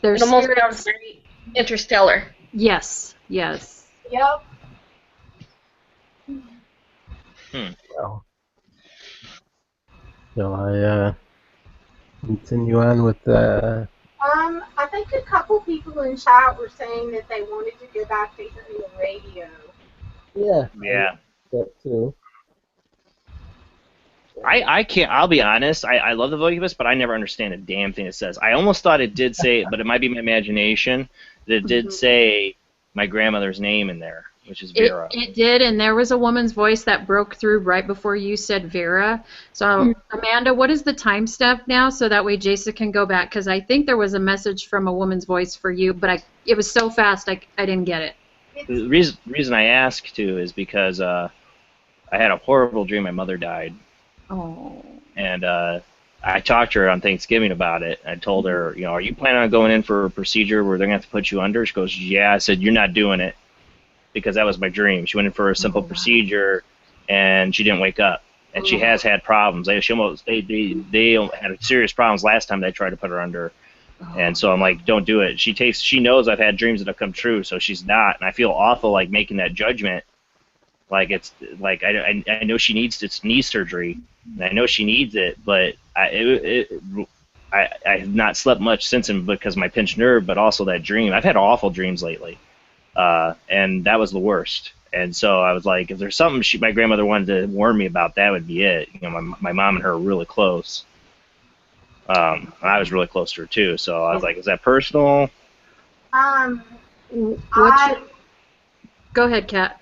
it almost sounds spirits. very interstellar. Yes, yes. Yep. Well, shall I continue on with I think a couple people in chat were saying that they wanted to go back to hearing the radio. Yeah. Yeah. That too. I can't. I'll be honest. I love the vocabus, but I never understand a damn thing it says. I almost thought it did say, but it might be my imagination, that it did say my grandmother's name in there, which is Vera. It did, and there was a woman's voice that broke through right before you said Vera. So, Amanda, what is the time step now? So that way Jason can go back, because I think there was a message from a woman's voice for you, but it was so fast I didn't get it. The reason I asked too is because I had a horrible dream. My mother died, Oh. and I talked to her on Thanksgiving about it. I told her, are you planning on going in for a procedure where they're gonna have to put you under? She goes, yeah. I said, you're not doing it, because that was my dream. She went in for a simple procedure, and she didn't wake up, and she has had problems. They had serious problems last time they tried to put her under, and so I'm like, don't do it. She knows I've had dreams that have come true, so she's not, and I feel awful like making that judgment. Like it's like I know she needs this knee surgery, and I know she needs it, but I have not slept much since then because of my pinched nerve, but also that dream. I've had awful dreams lately. And that was the worst. And so I was like, if there's something my grandmother wanted to warn me about, that would be it. My mom and her are really close. I was really close to her too. So I was like, is that personal? Go ahead, Kat.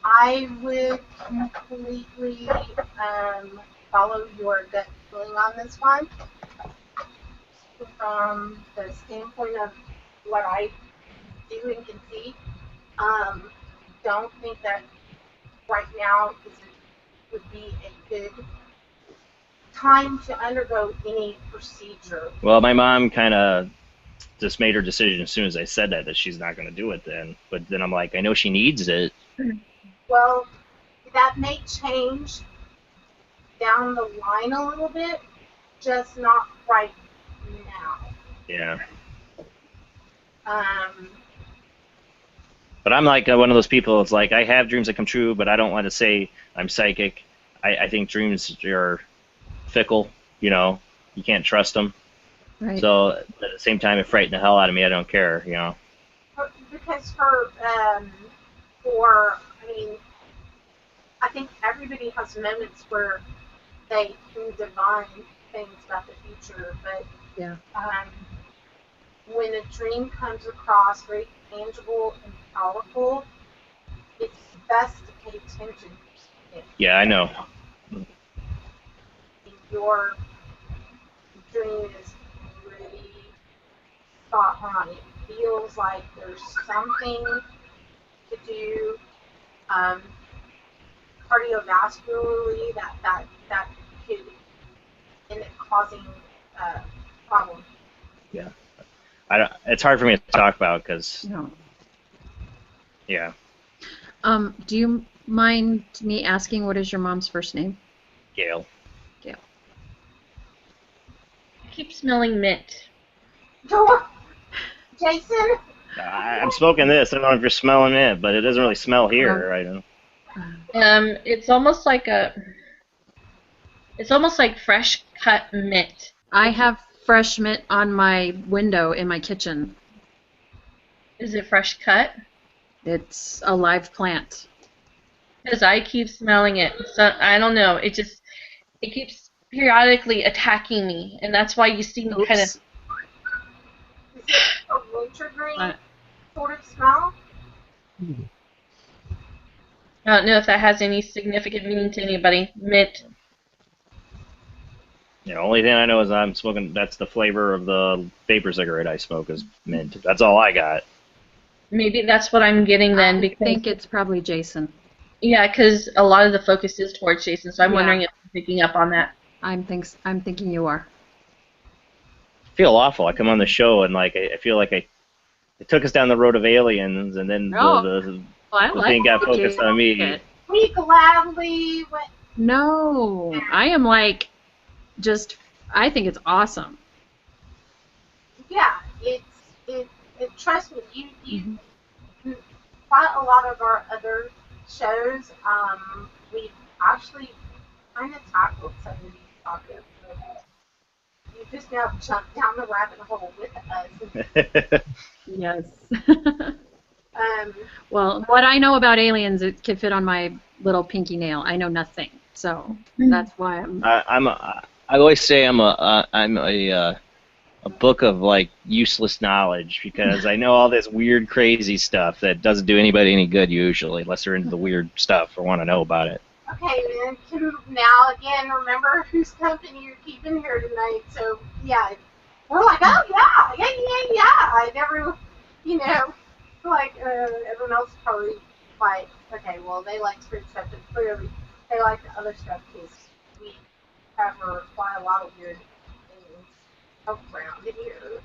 I would completely follow your gut feeling on this one. From the standpoint of what I do and can see, don't think that right now would be a good time to undergo any procedure. Well, my mom kind of just made her decision as soon as I said that she's not going to do it then. But then I'm like, I know she needs it. Well, that may change down the line a little bit, just not right now. Yeah. Um, But I'm like one of those people. It's like I have dreams that come true, but I don't want to say I'm psychic. I think dreams are fickle. You can't trust them. Right. So at the same time, it frightened the hell out of me. I don't care. because I think everybody has moments where they can divine things about the future, but Yeah. When a dream comes across very tangible and powerful, it's best to pay attention to it. Yeah, I know. Your dream is really spot on. It feels like there's something to do. cardiovascularly that could end up causing problems. Yeah. It's hard for me to talk about because, No. yeah, Do you mind me asking what is your mom's first name? Gail. Gail. I keep smelling mint. Jason? I'm smoking this. I don't know if you're smelling it, but it doesn't really smell here. I don't. It's almost like fresh cut mint. I have fresh mint on my window in my kitchen. Is it fresh cut? It's a live plant. Because I keep smelling it. So I don't know. It keeps periodically attacking me, and that's why you see me kind of. Is it a wintergreen sort of smell? I don't know if that has any significant meaning to anybody. Mint. Yeah, only thing I know is I'm smoking. That's the flavor of the vapor cigarette I smoke is mint. That's all I got. Maybe that's what I'm getting then. I Because think it's probably Jason. yeah, because a lot of the focus is towards Jason, so I'm wondering if I'm picking up on that. I'm thinking you are. I feel awful. I come on the show and like I feel like it took us down the road of aliens, and then the thing got focused on me. We gladly went. No, I am like, I think it's awesome. Yeah, it trust me, you quite a lot of our other shows, we've actually kind of tackled some of these topics. You just now jumped down the rabbit hole with us. Yes. Um, Well, what I know about aliens, it could fit on my little pinky nail. I know nothing, so that's why I always say I'm a book of like useless knowledge because I know all this weird, crazy stuff that doesn't do anybody any good usually, unless they're into the weird stuff or want to know about it. okay, then now again, remember whose company you're keeping here tonight. So yeah, we're like, oh yeah. I never, like everyone else probably like, okay, well they like weird stuff, but clearly they like the other stuff because we cover quite a lot of weird things around here.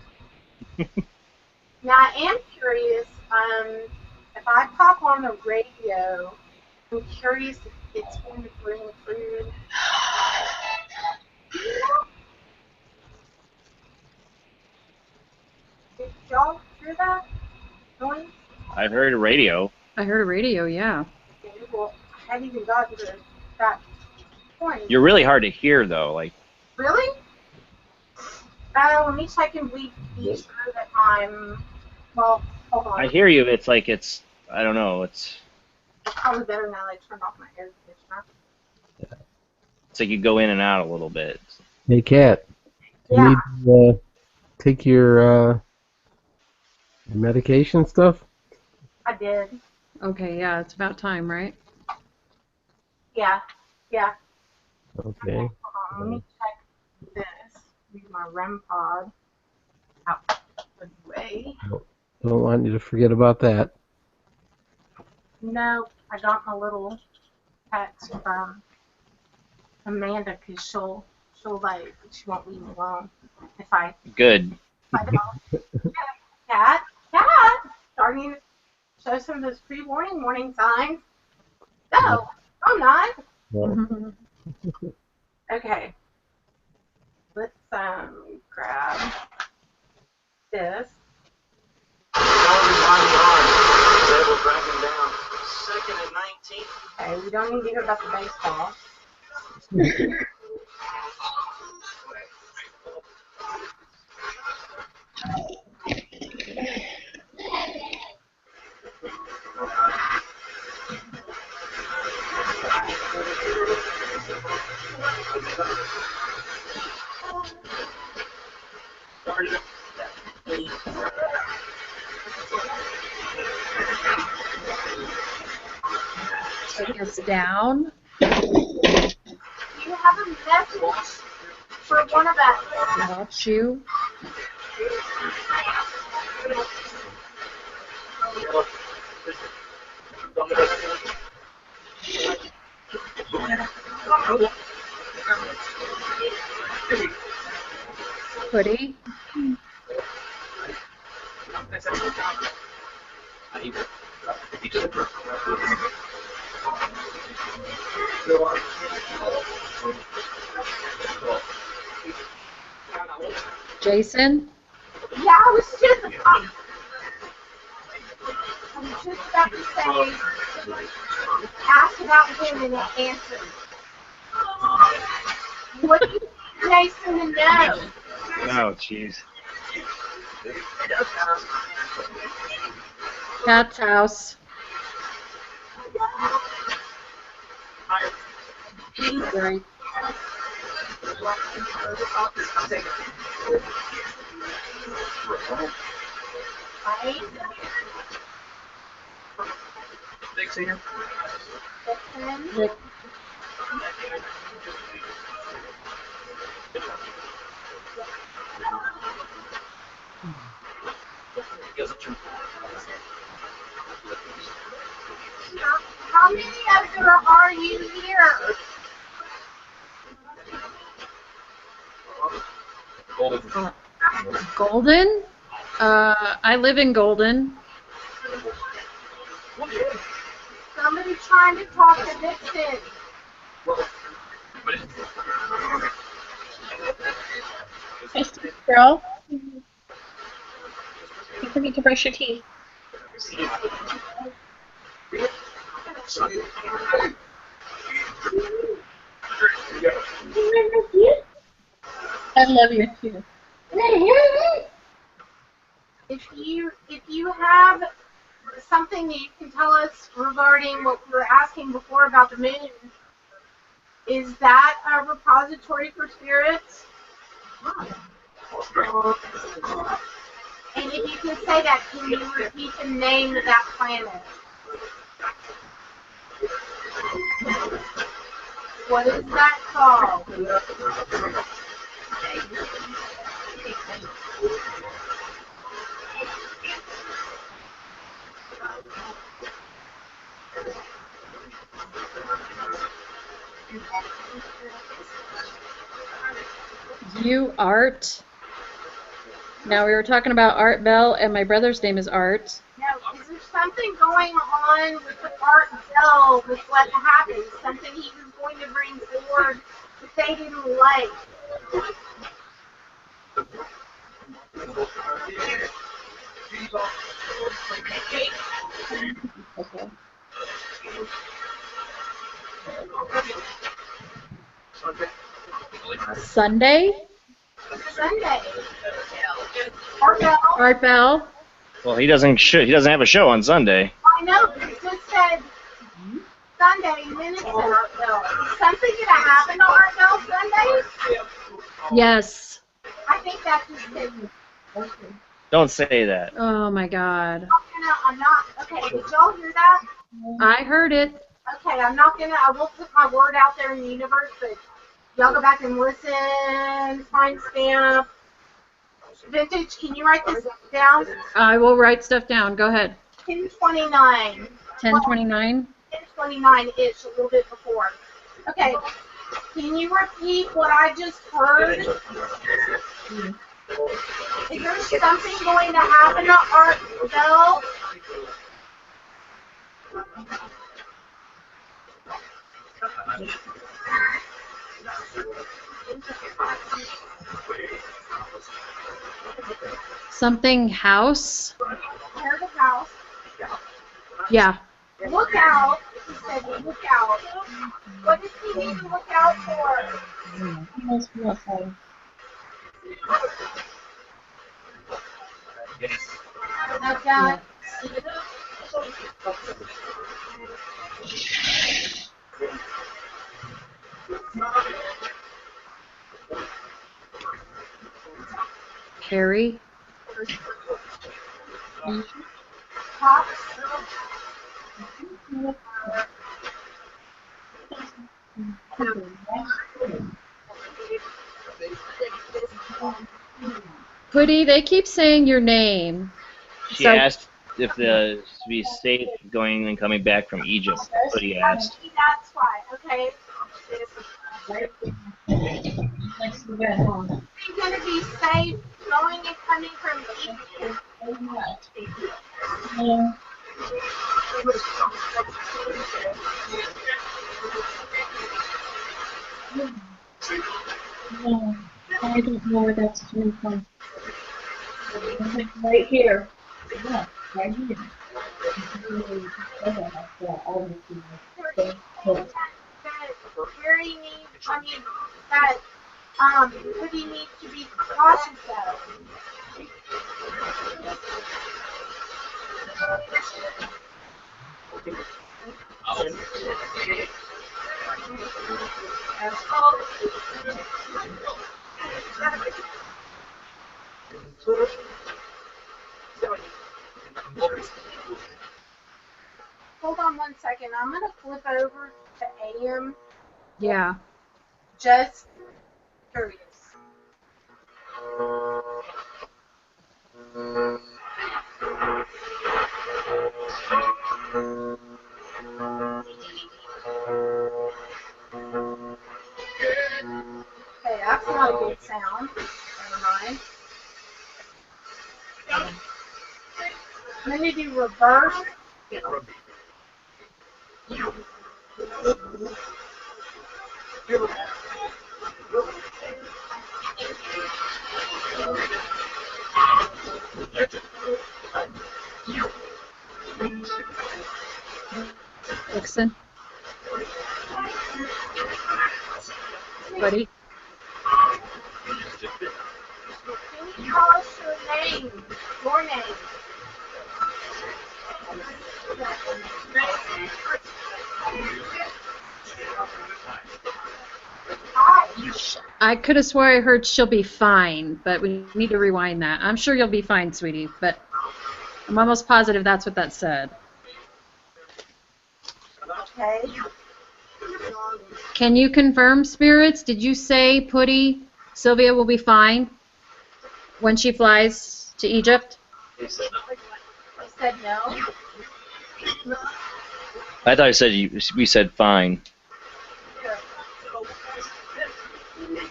Now I am curious, if I pop on the radio, I'm curious if it's going to bring food. Did y'all hear that noise? I heard a radio. I heard a radio, yeah. Okay, well, I haven't even gotten to that point. You're really hard to hear though. Like Really? Let me check and be sure that I'm. Well, hold on. I hear you. It's like I don't know. It's probably better now that I turned off my air conditioner. it's like you go in and out a little bit. Hey, Kat. Yeah. You need to take your medication stuff? I did. Okay, yeah, it's about time, right? Yeah. Okay. Hold on, let me check this. Use my REM pod out of the way. Don't want you to forget about that. No, I got my little text from Amanda because she won't leave me alone if I Good. don't. Cat, starting to show some of those pre-warning signs. No, I'm not. No. Okay. Let's grab this. Okay, we don't need to hear about the baseball. Take us down. You have a message for one of us. Watch you. Hoodie. Jason. Yeah, I was just about to say, ask about him and it answered. What do you need Jason to know? Oh, jeez. Cat's house. Right. Nick. How many of there are you here? Golden? I live in Golden. Somebody trying to talk to Vixen. Hey, Steve, girl. Don't forget to brush your teeth. I love your teeth. If you have something that you can tell us regarding what we were asking before about the moon, is that a repository for spirits? And if you can say that, can you repeat the name of that planet? What is that called? You Art. Now we were talking about Art Bell, and my brother's name is Art. Now, is there something going on with the Art Bell with what happened? Something he was going to bring forward that they didn't like? Okay. Sunday? Sunday. Art Bell. Art Bell? Well, he doesn't have a show on Sunday. I know, but it just said Sunday, and then it said Art Bell. Is something going to happen to Art Bell Sunday? Yes. I think that just did. Don't say that. Oh my God. I'm not. Okay, did y'all hear that? I heard it. Okay, I won't put my word out there in the universe, but y'all go back and listen, find stamp. Vintage, can you write this down? I will write stuff down. Go ahead. 1029. 1029. 1029-ish, a little bit before. Okay, can you repeat what I just heard? Is there something going to happen to Art Bell? Something house? Heard the house. Yeah. Look out. He said look out. What does he need to look out for? That's nothing. Okay. Carrie? Pops. Hoodie, they keep saying your name. She So- asked if the to be safe going and coming back from Egypt, what he asked. Maybe that's why. Okay. You're gonna be safe going and coming from Egypt. No, I don't know where that's coming from. Right here. Yeah, right here. That Harry needs, I mean, that Hoodie needs to be cautious of. Hold on 1 second. I'm gonna flip over to AM. Yeah. Just curious. Okay, that's not a good sound. Never mind. I'm gonna do reverse. Dixon. Buddy. Can you tell us your name? Your name. Hi. I could have swore I heard she'll be fine, but we need to rewind that. I'm sure you'll be fine, sweetie, but I'm almost positive that's what that said. Okay. Can you confirm, spirits? Did you say, Putty, Sylvia will be fine when she flies to Egypt? I said no. I thought I said we said fine.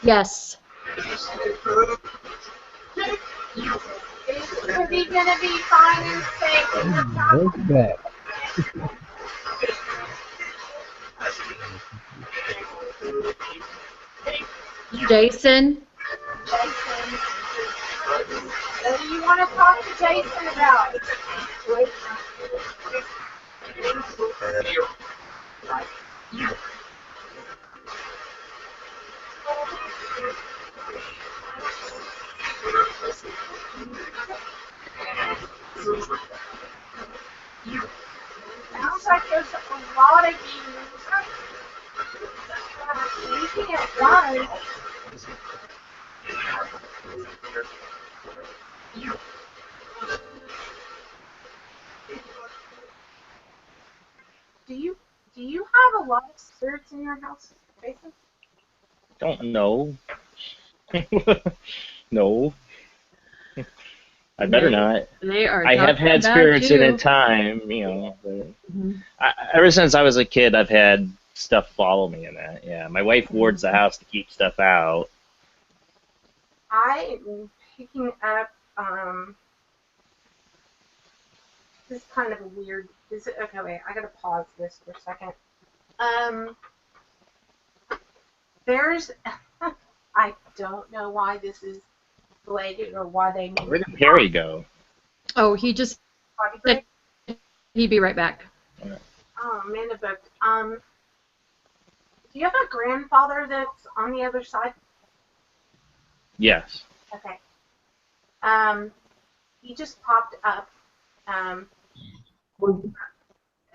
Yes. Is he gonna be fine and safe? Welcome back. Jason? Jason. What do you want to talk to Jason about? Sounds like there's a lot of you can't run. Do you have a lot of spirits in your house, Jason? Don't know. No. I better not. They are. I have had talking spirits about in you. a time, you know. But Mhm. ever since I was a kid, I've had stuff follow me in that. Yeah, my wife wards the house to keep stuff out. I am picking up. This is kind of a weird. Is it okay? Wait, I gotta pause this for a second. There's. I don't know why this is related or why they made Where did Perry go? Oh, he just body said break. he'd be right back. Oh, Amanda booked. Do you have a grandfather that's on the other side? Yes. Okay. He just popped up. And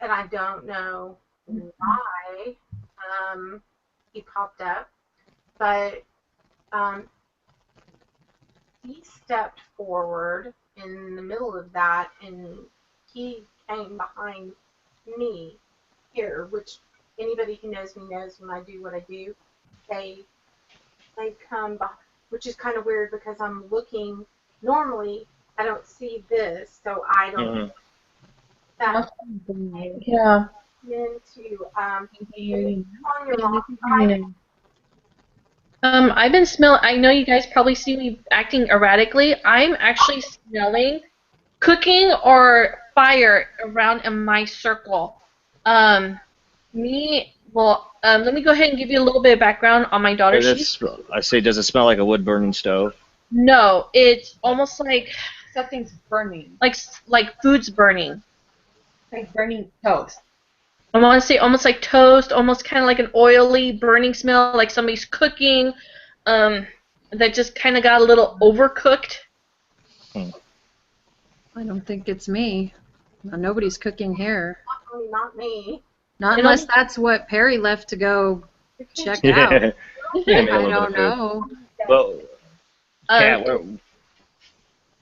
I don't know why. He popped up, but he stepped forward in the middle of that, and he came behind me here, which anybody who knows me knows when I do what I do, they come behind, which is kind of weird because I'm looking, normally I don't see this, so I don't that Yeah. into on Hearing. your mom's side. I've been smelling. I know you guys probably see me acting erratically. I'm actually smelling cooking or fire around in my circle. Let me go ahead and give you a little bit of background on my daughter. I say, does it smell like a wood burning stove? No, it's almost like Something's burning. like food's burning. Like burning toast. I want to say almost like toast, almost kind of like an oily burning smell, like somebody's cooking. That just kind of got a little overcooked. I don't think it's me. No, nobody's cooking here. Definitely not me. Not unless that's what Perry left to go check out. Yeah. Yeah, maybe a I little don't bit of food. know. Well, Kat,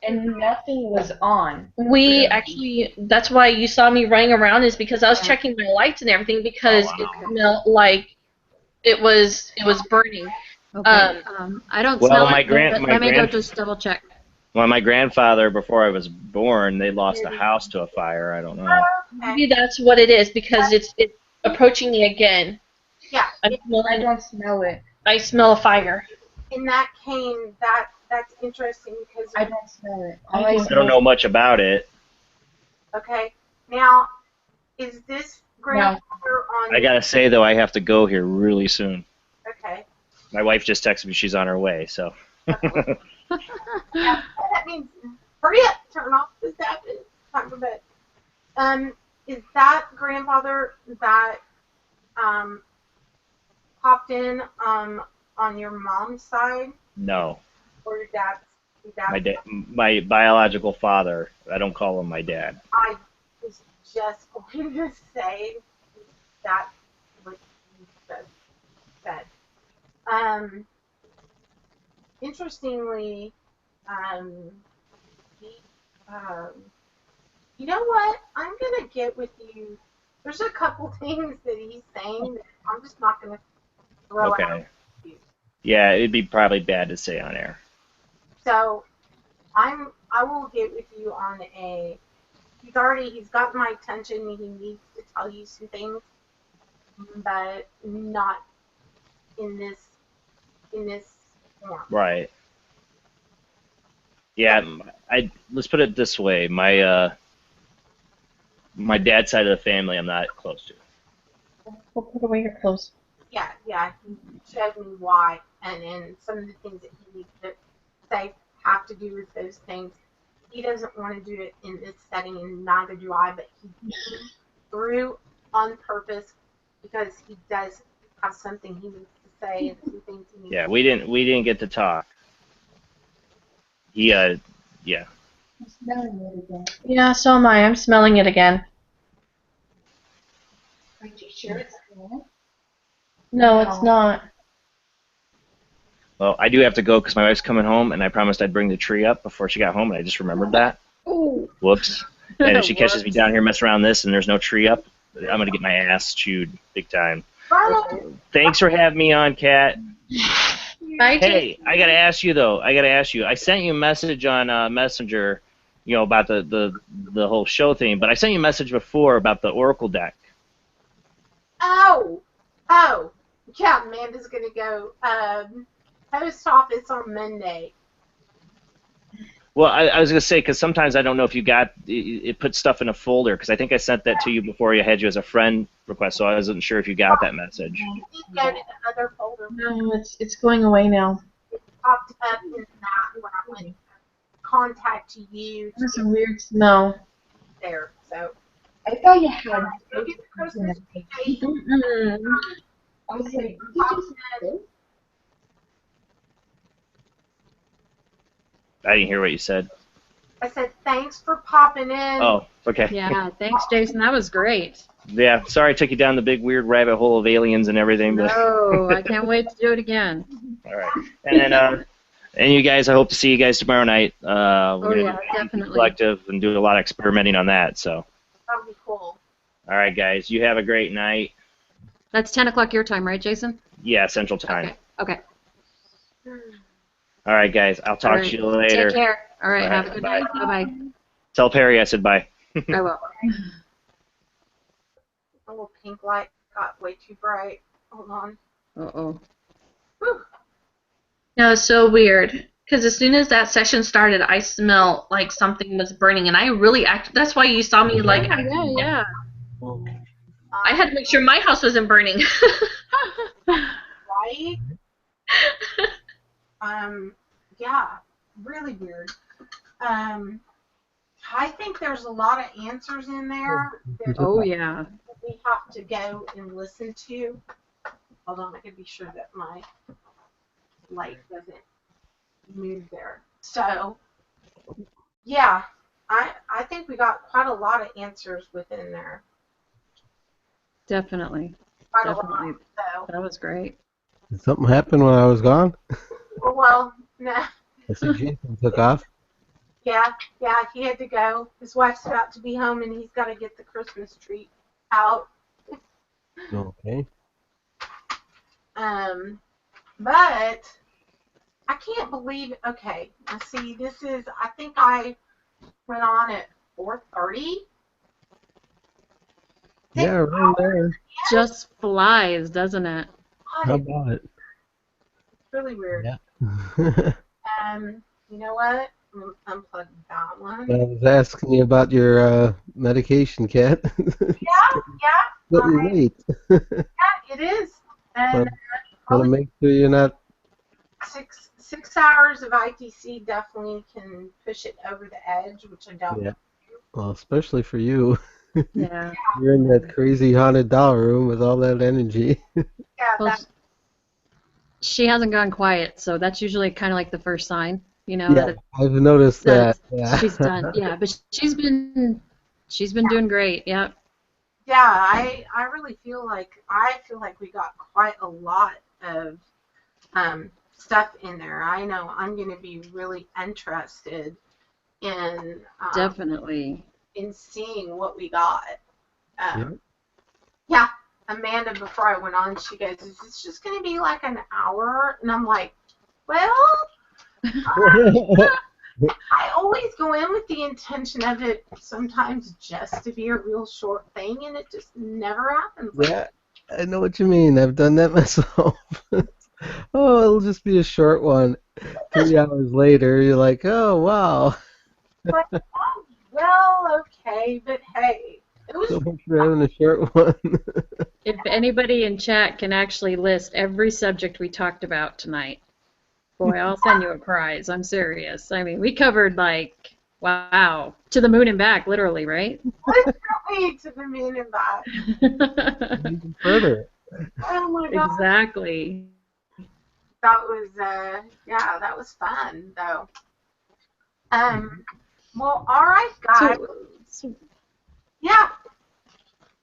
And nothing was on. We Yeah. actually, that's why you saw me running around, is because I was checking my lights and everything, because it smelled like it was burning. Okay. I don't Well, smell my it. grand- but my let me go grand- just double check. well, my grandfather, before I was born, they lost a house to a fire. I don't know. Maybe that's what it is, because it's approaching me again. Yeah. I don't smell it. I smell a fire. In that cane, that's interesting because I don't smell it. I don't know much about it. okay. Now, is this grandfather on? I gotta say though, I have to go here really soon. Okay. My wife just texted me she's on her way, so. Yeah, that means hurry up, turn off the tap, and time for bed. Is that grandfather that popped in on your mom's side No, or your dad's? my biological father. I don't call him my dad. I was just going to say that what you just said. Interestingly, he, you know what? I'm gonna get with you. There's a couple things that he's saying that I'm just not gonna throw out. Okay. Yeah, it'd be probably bad to say on air. So I will get with you on a. He's got my attention. He needs to tell you some things, but not in this form. Right. Yeah, let's put it this way. My dad's side of the family I'm not close to. We'll put away your clothes. Yeah. He showed me why, and some of the things that he needs to say have to do with those things. He doesn't want to do it in this setting, and neither do I. But he came through on purpose because he does have something he needs to say and some things he needs. Yeah, we didn't get to talk. Yeah. I'm smelling it again. Yeah, so am I. I'm smelling it again. Are you sure it's there? No, it's not. Well, I do have to go because my wife's coming home, and I promised I'd bring the tree up before she got home, and I just remembered that. Ooh. Whoops. And if she catches me down here messing around this and there's no tree up, I'm gonna get my ass chewed big time. Thanks for having me on, Kat. Hey, I gotta ask you though. I sent you a message on Messenger, about the whole show thing. But I sent you a message before about the Oracle deck. Oh, yeah. Amanda's gonna go post office on Monday. Well, I was gonna say because sometimes I don't know if you got it put stuff in a folder because I think I sent that to you before I had you as a friend request, so I wasn't sure if you got that message. It did go to the other folder. No, it's going away now. It popped up in that when I went to contact you That's a weird smell. there. So I thought you had. go get the Christmas tree. I was like, did you just say this? I didn't hear what you said. I said thanks for popping in. Oh, okay. Yeah, thanks, Jason. That was great. Yeah, sorry I took you down the big weird rabbit hole of aliens and everything, but No, I can't wait to do it again. all right. And then and you guys, I hope to see you guys tomorrow night. We're gonna do definitely. collective and do a lot of experimenting on that. So, That'll be cool. all right, guys, you have a great night. That's 10 o'clock your time, right, Jason? Yeah, Central Time. Okay. All right, guys, I'll talk to you later. Take care. All right, All have a right, good bye. night. Bye-bye. Tell Perry I said bye. I will. The little pink light got way too bright. Hold on. Uh-oh. Whew. No, it's so weird. Because as soon as that session started, I smelled like something was burning, and I really that's why you saw me like. Yeah. I had to make sure my house wasn't burning. Right? Yeah, really weird. I think there's a lot of answers in there that Oh, yeah. we have to go and listen to. Hold on, I can be sure that my light doesn't move there. So, yeah, I think we got quite a lot of answers within there. Definitely. Quite Definitely. a lot. So, That was great. Did something happen when I was gone? well, no. I see Jason took off. Yeah, he had to go. His wife's about to be home, and he's got to get the Christmas tree out. Okay. But I can't believe. Okay, let's see. This is. I think I went on at 4:30. Yeah, right there. Just flies, doesn't it? How about it? It's really weird. Yeah. You know what? I'm unplugging that one. I was asking you about your medication, Kat. Yeah. Getting late. Yeah, it is. And Want to make sure you're not. 6 hours of ITC definitely can push it over the edge, which I don't. Yeah. Well, especially for you. Yeah. You're in that crazy haunted doll room with all that energy. Yeah, Well, she hasn't gone quiet, so that's usually kind of like the first sign, Yeah, that I've noticed that. it's- Yeah. she's done. Yeah, but she's been doing great. Yep. Yeah, I really feel like we got quite a lot of stuff in there. I know I'm going to be really interested in Definitely. in seeing what we got. Yeah. Yeah, Amanda, before I went on, she goes, "Is this just going to be like an hour?" And I'm like, "Well, I always go in with the intention of it sometimes just to be a real short thing, and it just never happens." Yeah, I know what you mean. I've done that myself. Oh, it'll just be a short one. 3 hours later, you're like, oh, wow. Like, oh, well, okay, but hey, it was So much for having a short one. If anybody in chat can actually list every subject we talked about tonight, boy, I'll send you a prize. I'm serious. I mean, we covered like, wow, to the moon and back, literally, right? literally to the moon and back. Even further. Oh my god. Exactly. That was that was fun though. Well, all right, guys. So, Yeah.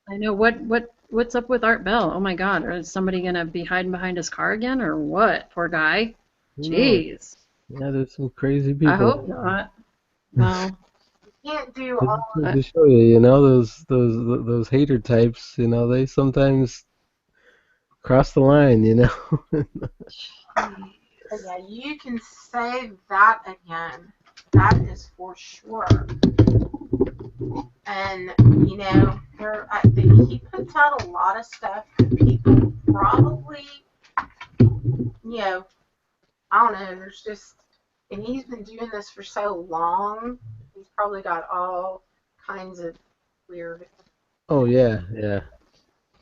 I know what's up with Art Bell? Oh my God, is somebody gonna be hiding behind his car again, or what? Poor guy. Who knows? Jeez. Yeah, there's some crazy people. I hope not. Well, Can't do I all just of wanted to show you, those hater types, they sometimes cross the line, Yeah, you can say that again. That is for sure. And he puts out a lot of stuff that people probably, I don't know. There's just, and he's been doing this for so long. He's probably got all kinds of weird. Oh, yeah, yeah.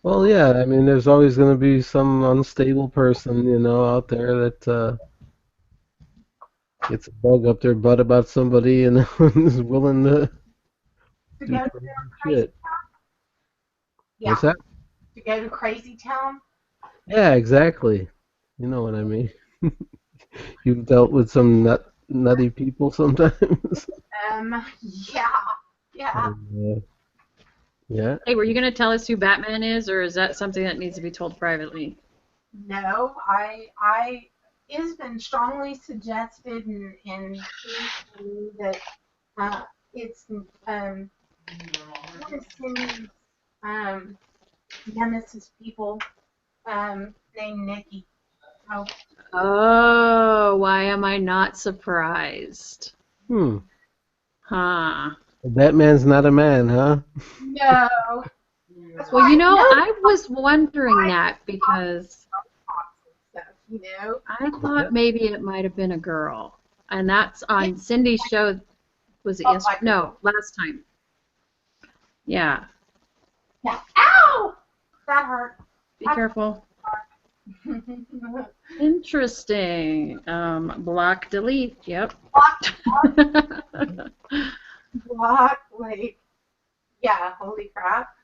Well, yeah, I mean, there's always going to be some unstable person, out there that gets a bug up their butt about somebody and is willing to To do go to crazy crazy shit. town. Yeah. What's that? To go to crazy town. Yeah, exactly. You know what I mean. You've dealt with some nutty people sometimes. Yeah. Yeah. hey, were you gonna tell us who Batman is, or is that something that needs to be told privately? No, it's been strongly suggested in that it's one of Cindy's nemesis people named Nikki. Oh, Oh, why am I not surprised? Hmm. Huh. Batman's not a man, huh? no. That's Well, why you know, no I was wondering that because stuff, you know. I thought maybe it might have been a girl. And that's on Cindy's show. Was it yesterday? No, last time. Yeah. Yeah. Ow! That hurt. Be careful. Interesting. Block, delete. Yep. Block, like, yeah, holy crap.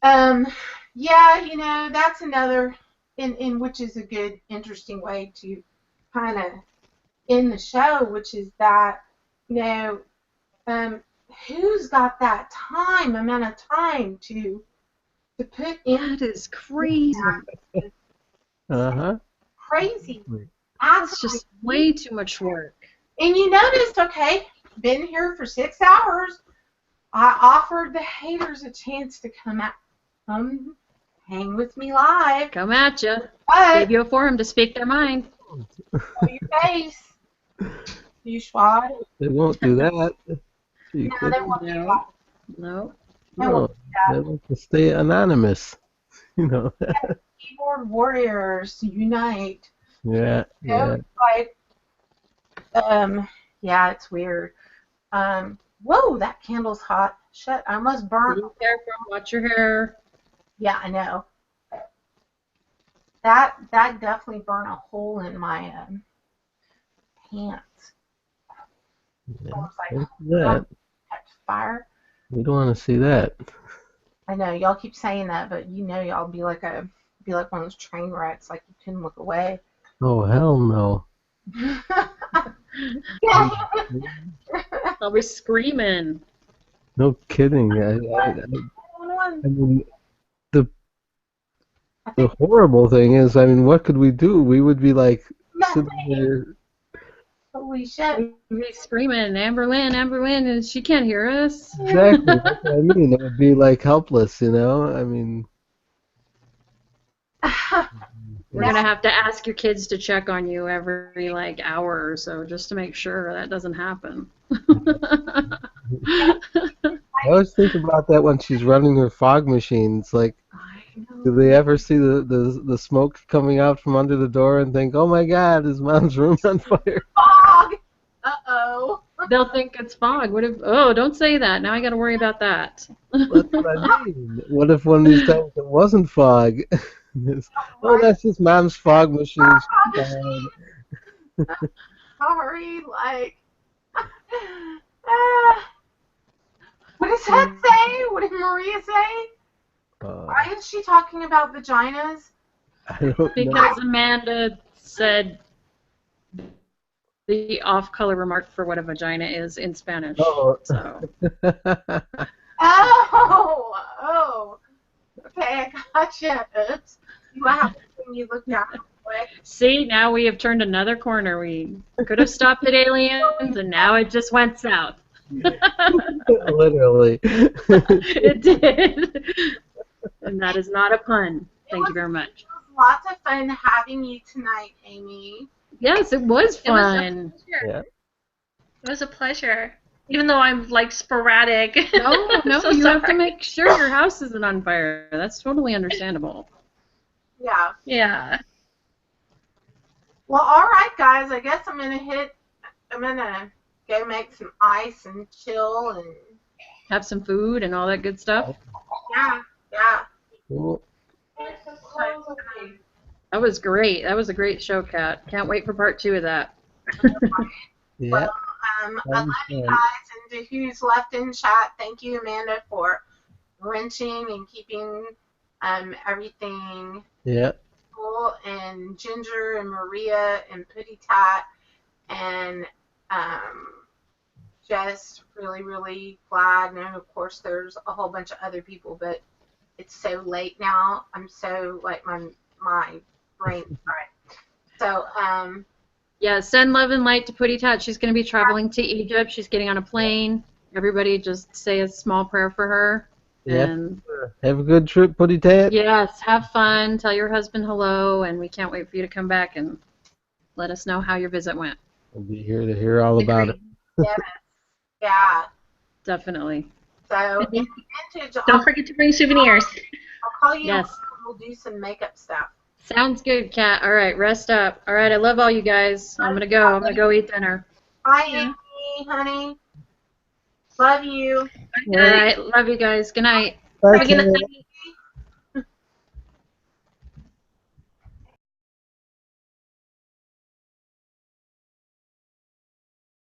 Yeah, you know, that's another, in which is a good, interesting way to kind of end the show, which is that, you know, who's got that amount of time to put in That is crazy. Uh-huh. crazy. That's just way too much work. And you noticed, okay, been here for 6 hours. I offered the haters a chance to come hang with me live. Come at you. But Gave you a forum to speak their mind. show your face. You swat. They won't do that. Are you No, kidding? they won't do that. No. They won't do They that. want to stay anonymous. You know. Keyboard warriors unite. Yeah. Yeah. Like, yeah, it's weird. Whoa, that candle's hot. Shit, I almost burnt. Be careful. Watch your hair. Yeah, I know. That definitely burned a hole in my pants. Yeah. Almost like Don't do that. catch fire. We don't want to see that. I know y'all keep saying that, but you know y'all be like one of those train wrecks, like you couldn't look away. Oh hell no. Yeah. I'll be screaming. No kidding. I mean, the horrible thing is, I mean, what could we do? We would be like sitting there. Holy shit. We'd be screaming, Amberlynn, and she can't hear us. Exactly. That's what I mean. It would be like helpless, you know? I mean. We're going to have to ask your kids to check on you every, like, hour or so just to make sure that doesn't happen. I always think about that when she's running her fog machine. It's like, do they ever see the smoke coming out from under the door and think, oh my God, is Mom's room on fire? Fog! Uh-oh. They'll think it's fog. What if? Oh, don't say that. Now I got to worry about that. That's what I mean. What if one of these times it wasn't fog? Oh, that's just Mom's fog machine. Sorry, like. What does that say? What did Maria say? Why is she talking about vaginas? I don't know. Because Amanda said the off-color remark for what a vagina is in Spanish. Oh. So. Oh. Okay, I gotcha. Oops. You have you look down quick. See, now we have turned another corner. We could have stopped at aliens, and now it just went south. Literally. It did. And that is not a pun. Thank you very much. It was lots of fun having you tonight, Amy. Yes, it was fun. Yeah. It was a pleasure. Even though I'm like sporadic. No, So you have to sorry. make sure your house isn't on fire. That's totally understandable. Yeah. Yeah. Well, all right, guys. I guess I'm gonna go make some ice and chill and Have some food and all that good stuff. yeah. Cool. That was great. That was a great show, Kat. Can't wait for part 2 of that. Yeah. Well, I love you guys, and to who's left in chat, thank you, Amanda, for wrenching and keeping everything Yeah. cool, and Ginger and Maria and Putty Tat, and just really, really glad. And of course, there's a whole bunch of other people, but it's so late now. I'm so like my brain. All right. So Yeah, send love and light to Putty Tat. She's going to be traveling to Egypt. She's getting on a plane. Everybody just say a small prayer for her. Yep. And Have a good trip, Putty Tat. yes, have fun. Tell your husband hello, and we can't wait for you to come back and let us know how your visit went. We'll be here to hear all about it. yes, yeah. Definitely. So, and vintage, Don't forget to bring souvenirs. I'll call you Yes. and we'll do some makeup stuff. Sounds good, Kat. All right, rest up. All right, I love all you guys. I'm gonna go. I'm gonna go eat dinner. Bye, Amy, honey. Love you. All right, love you guys. Good night. Bye, Have a good Kate. night.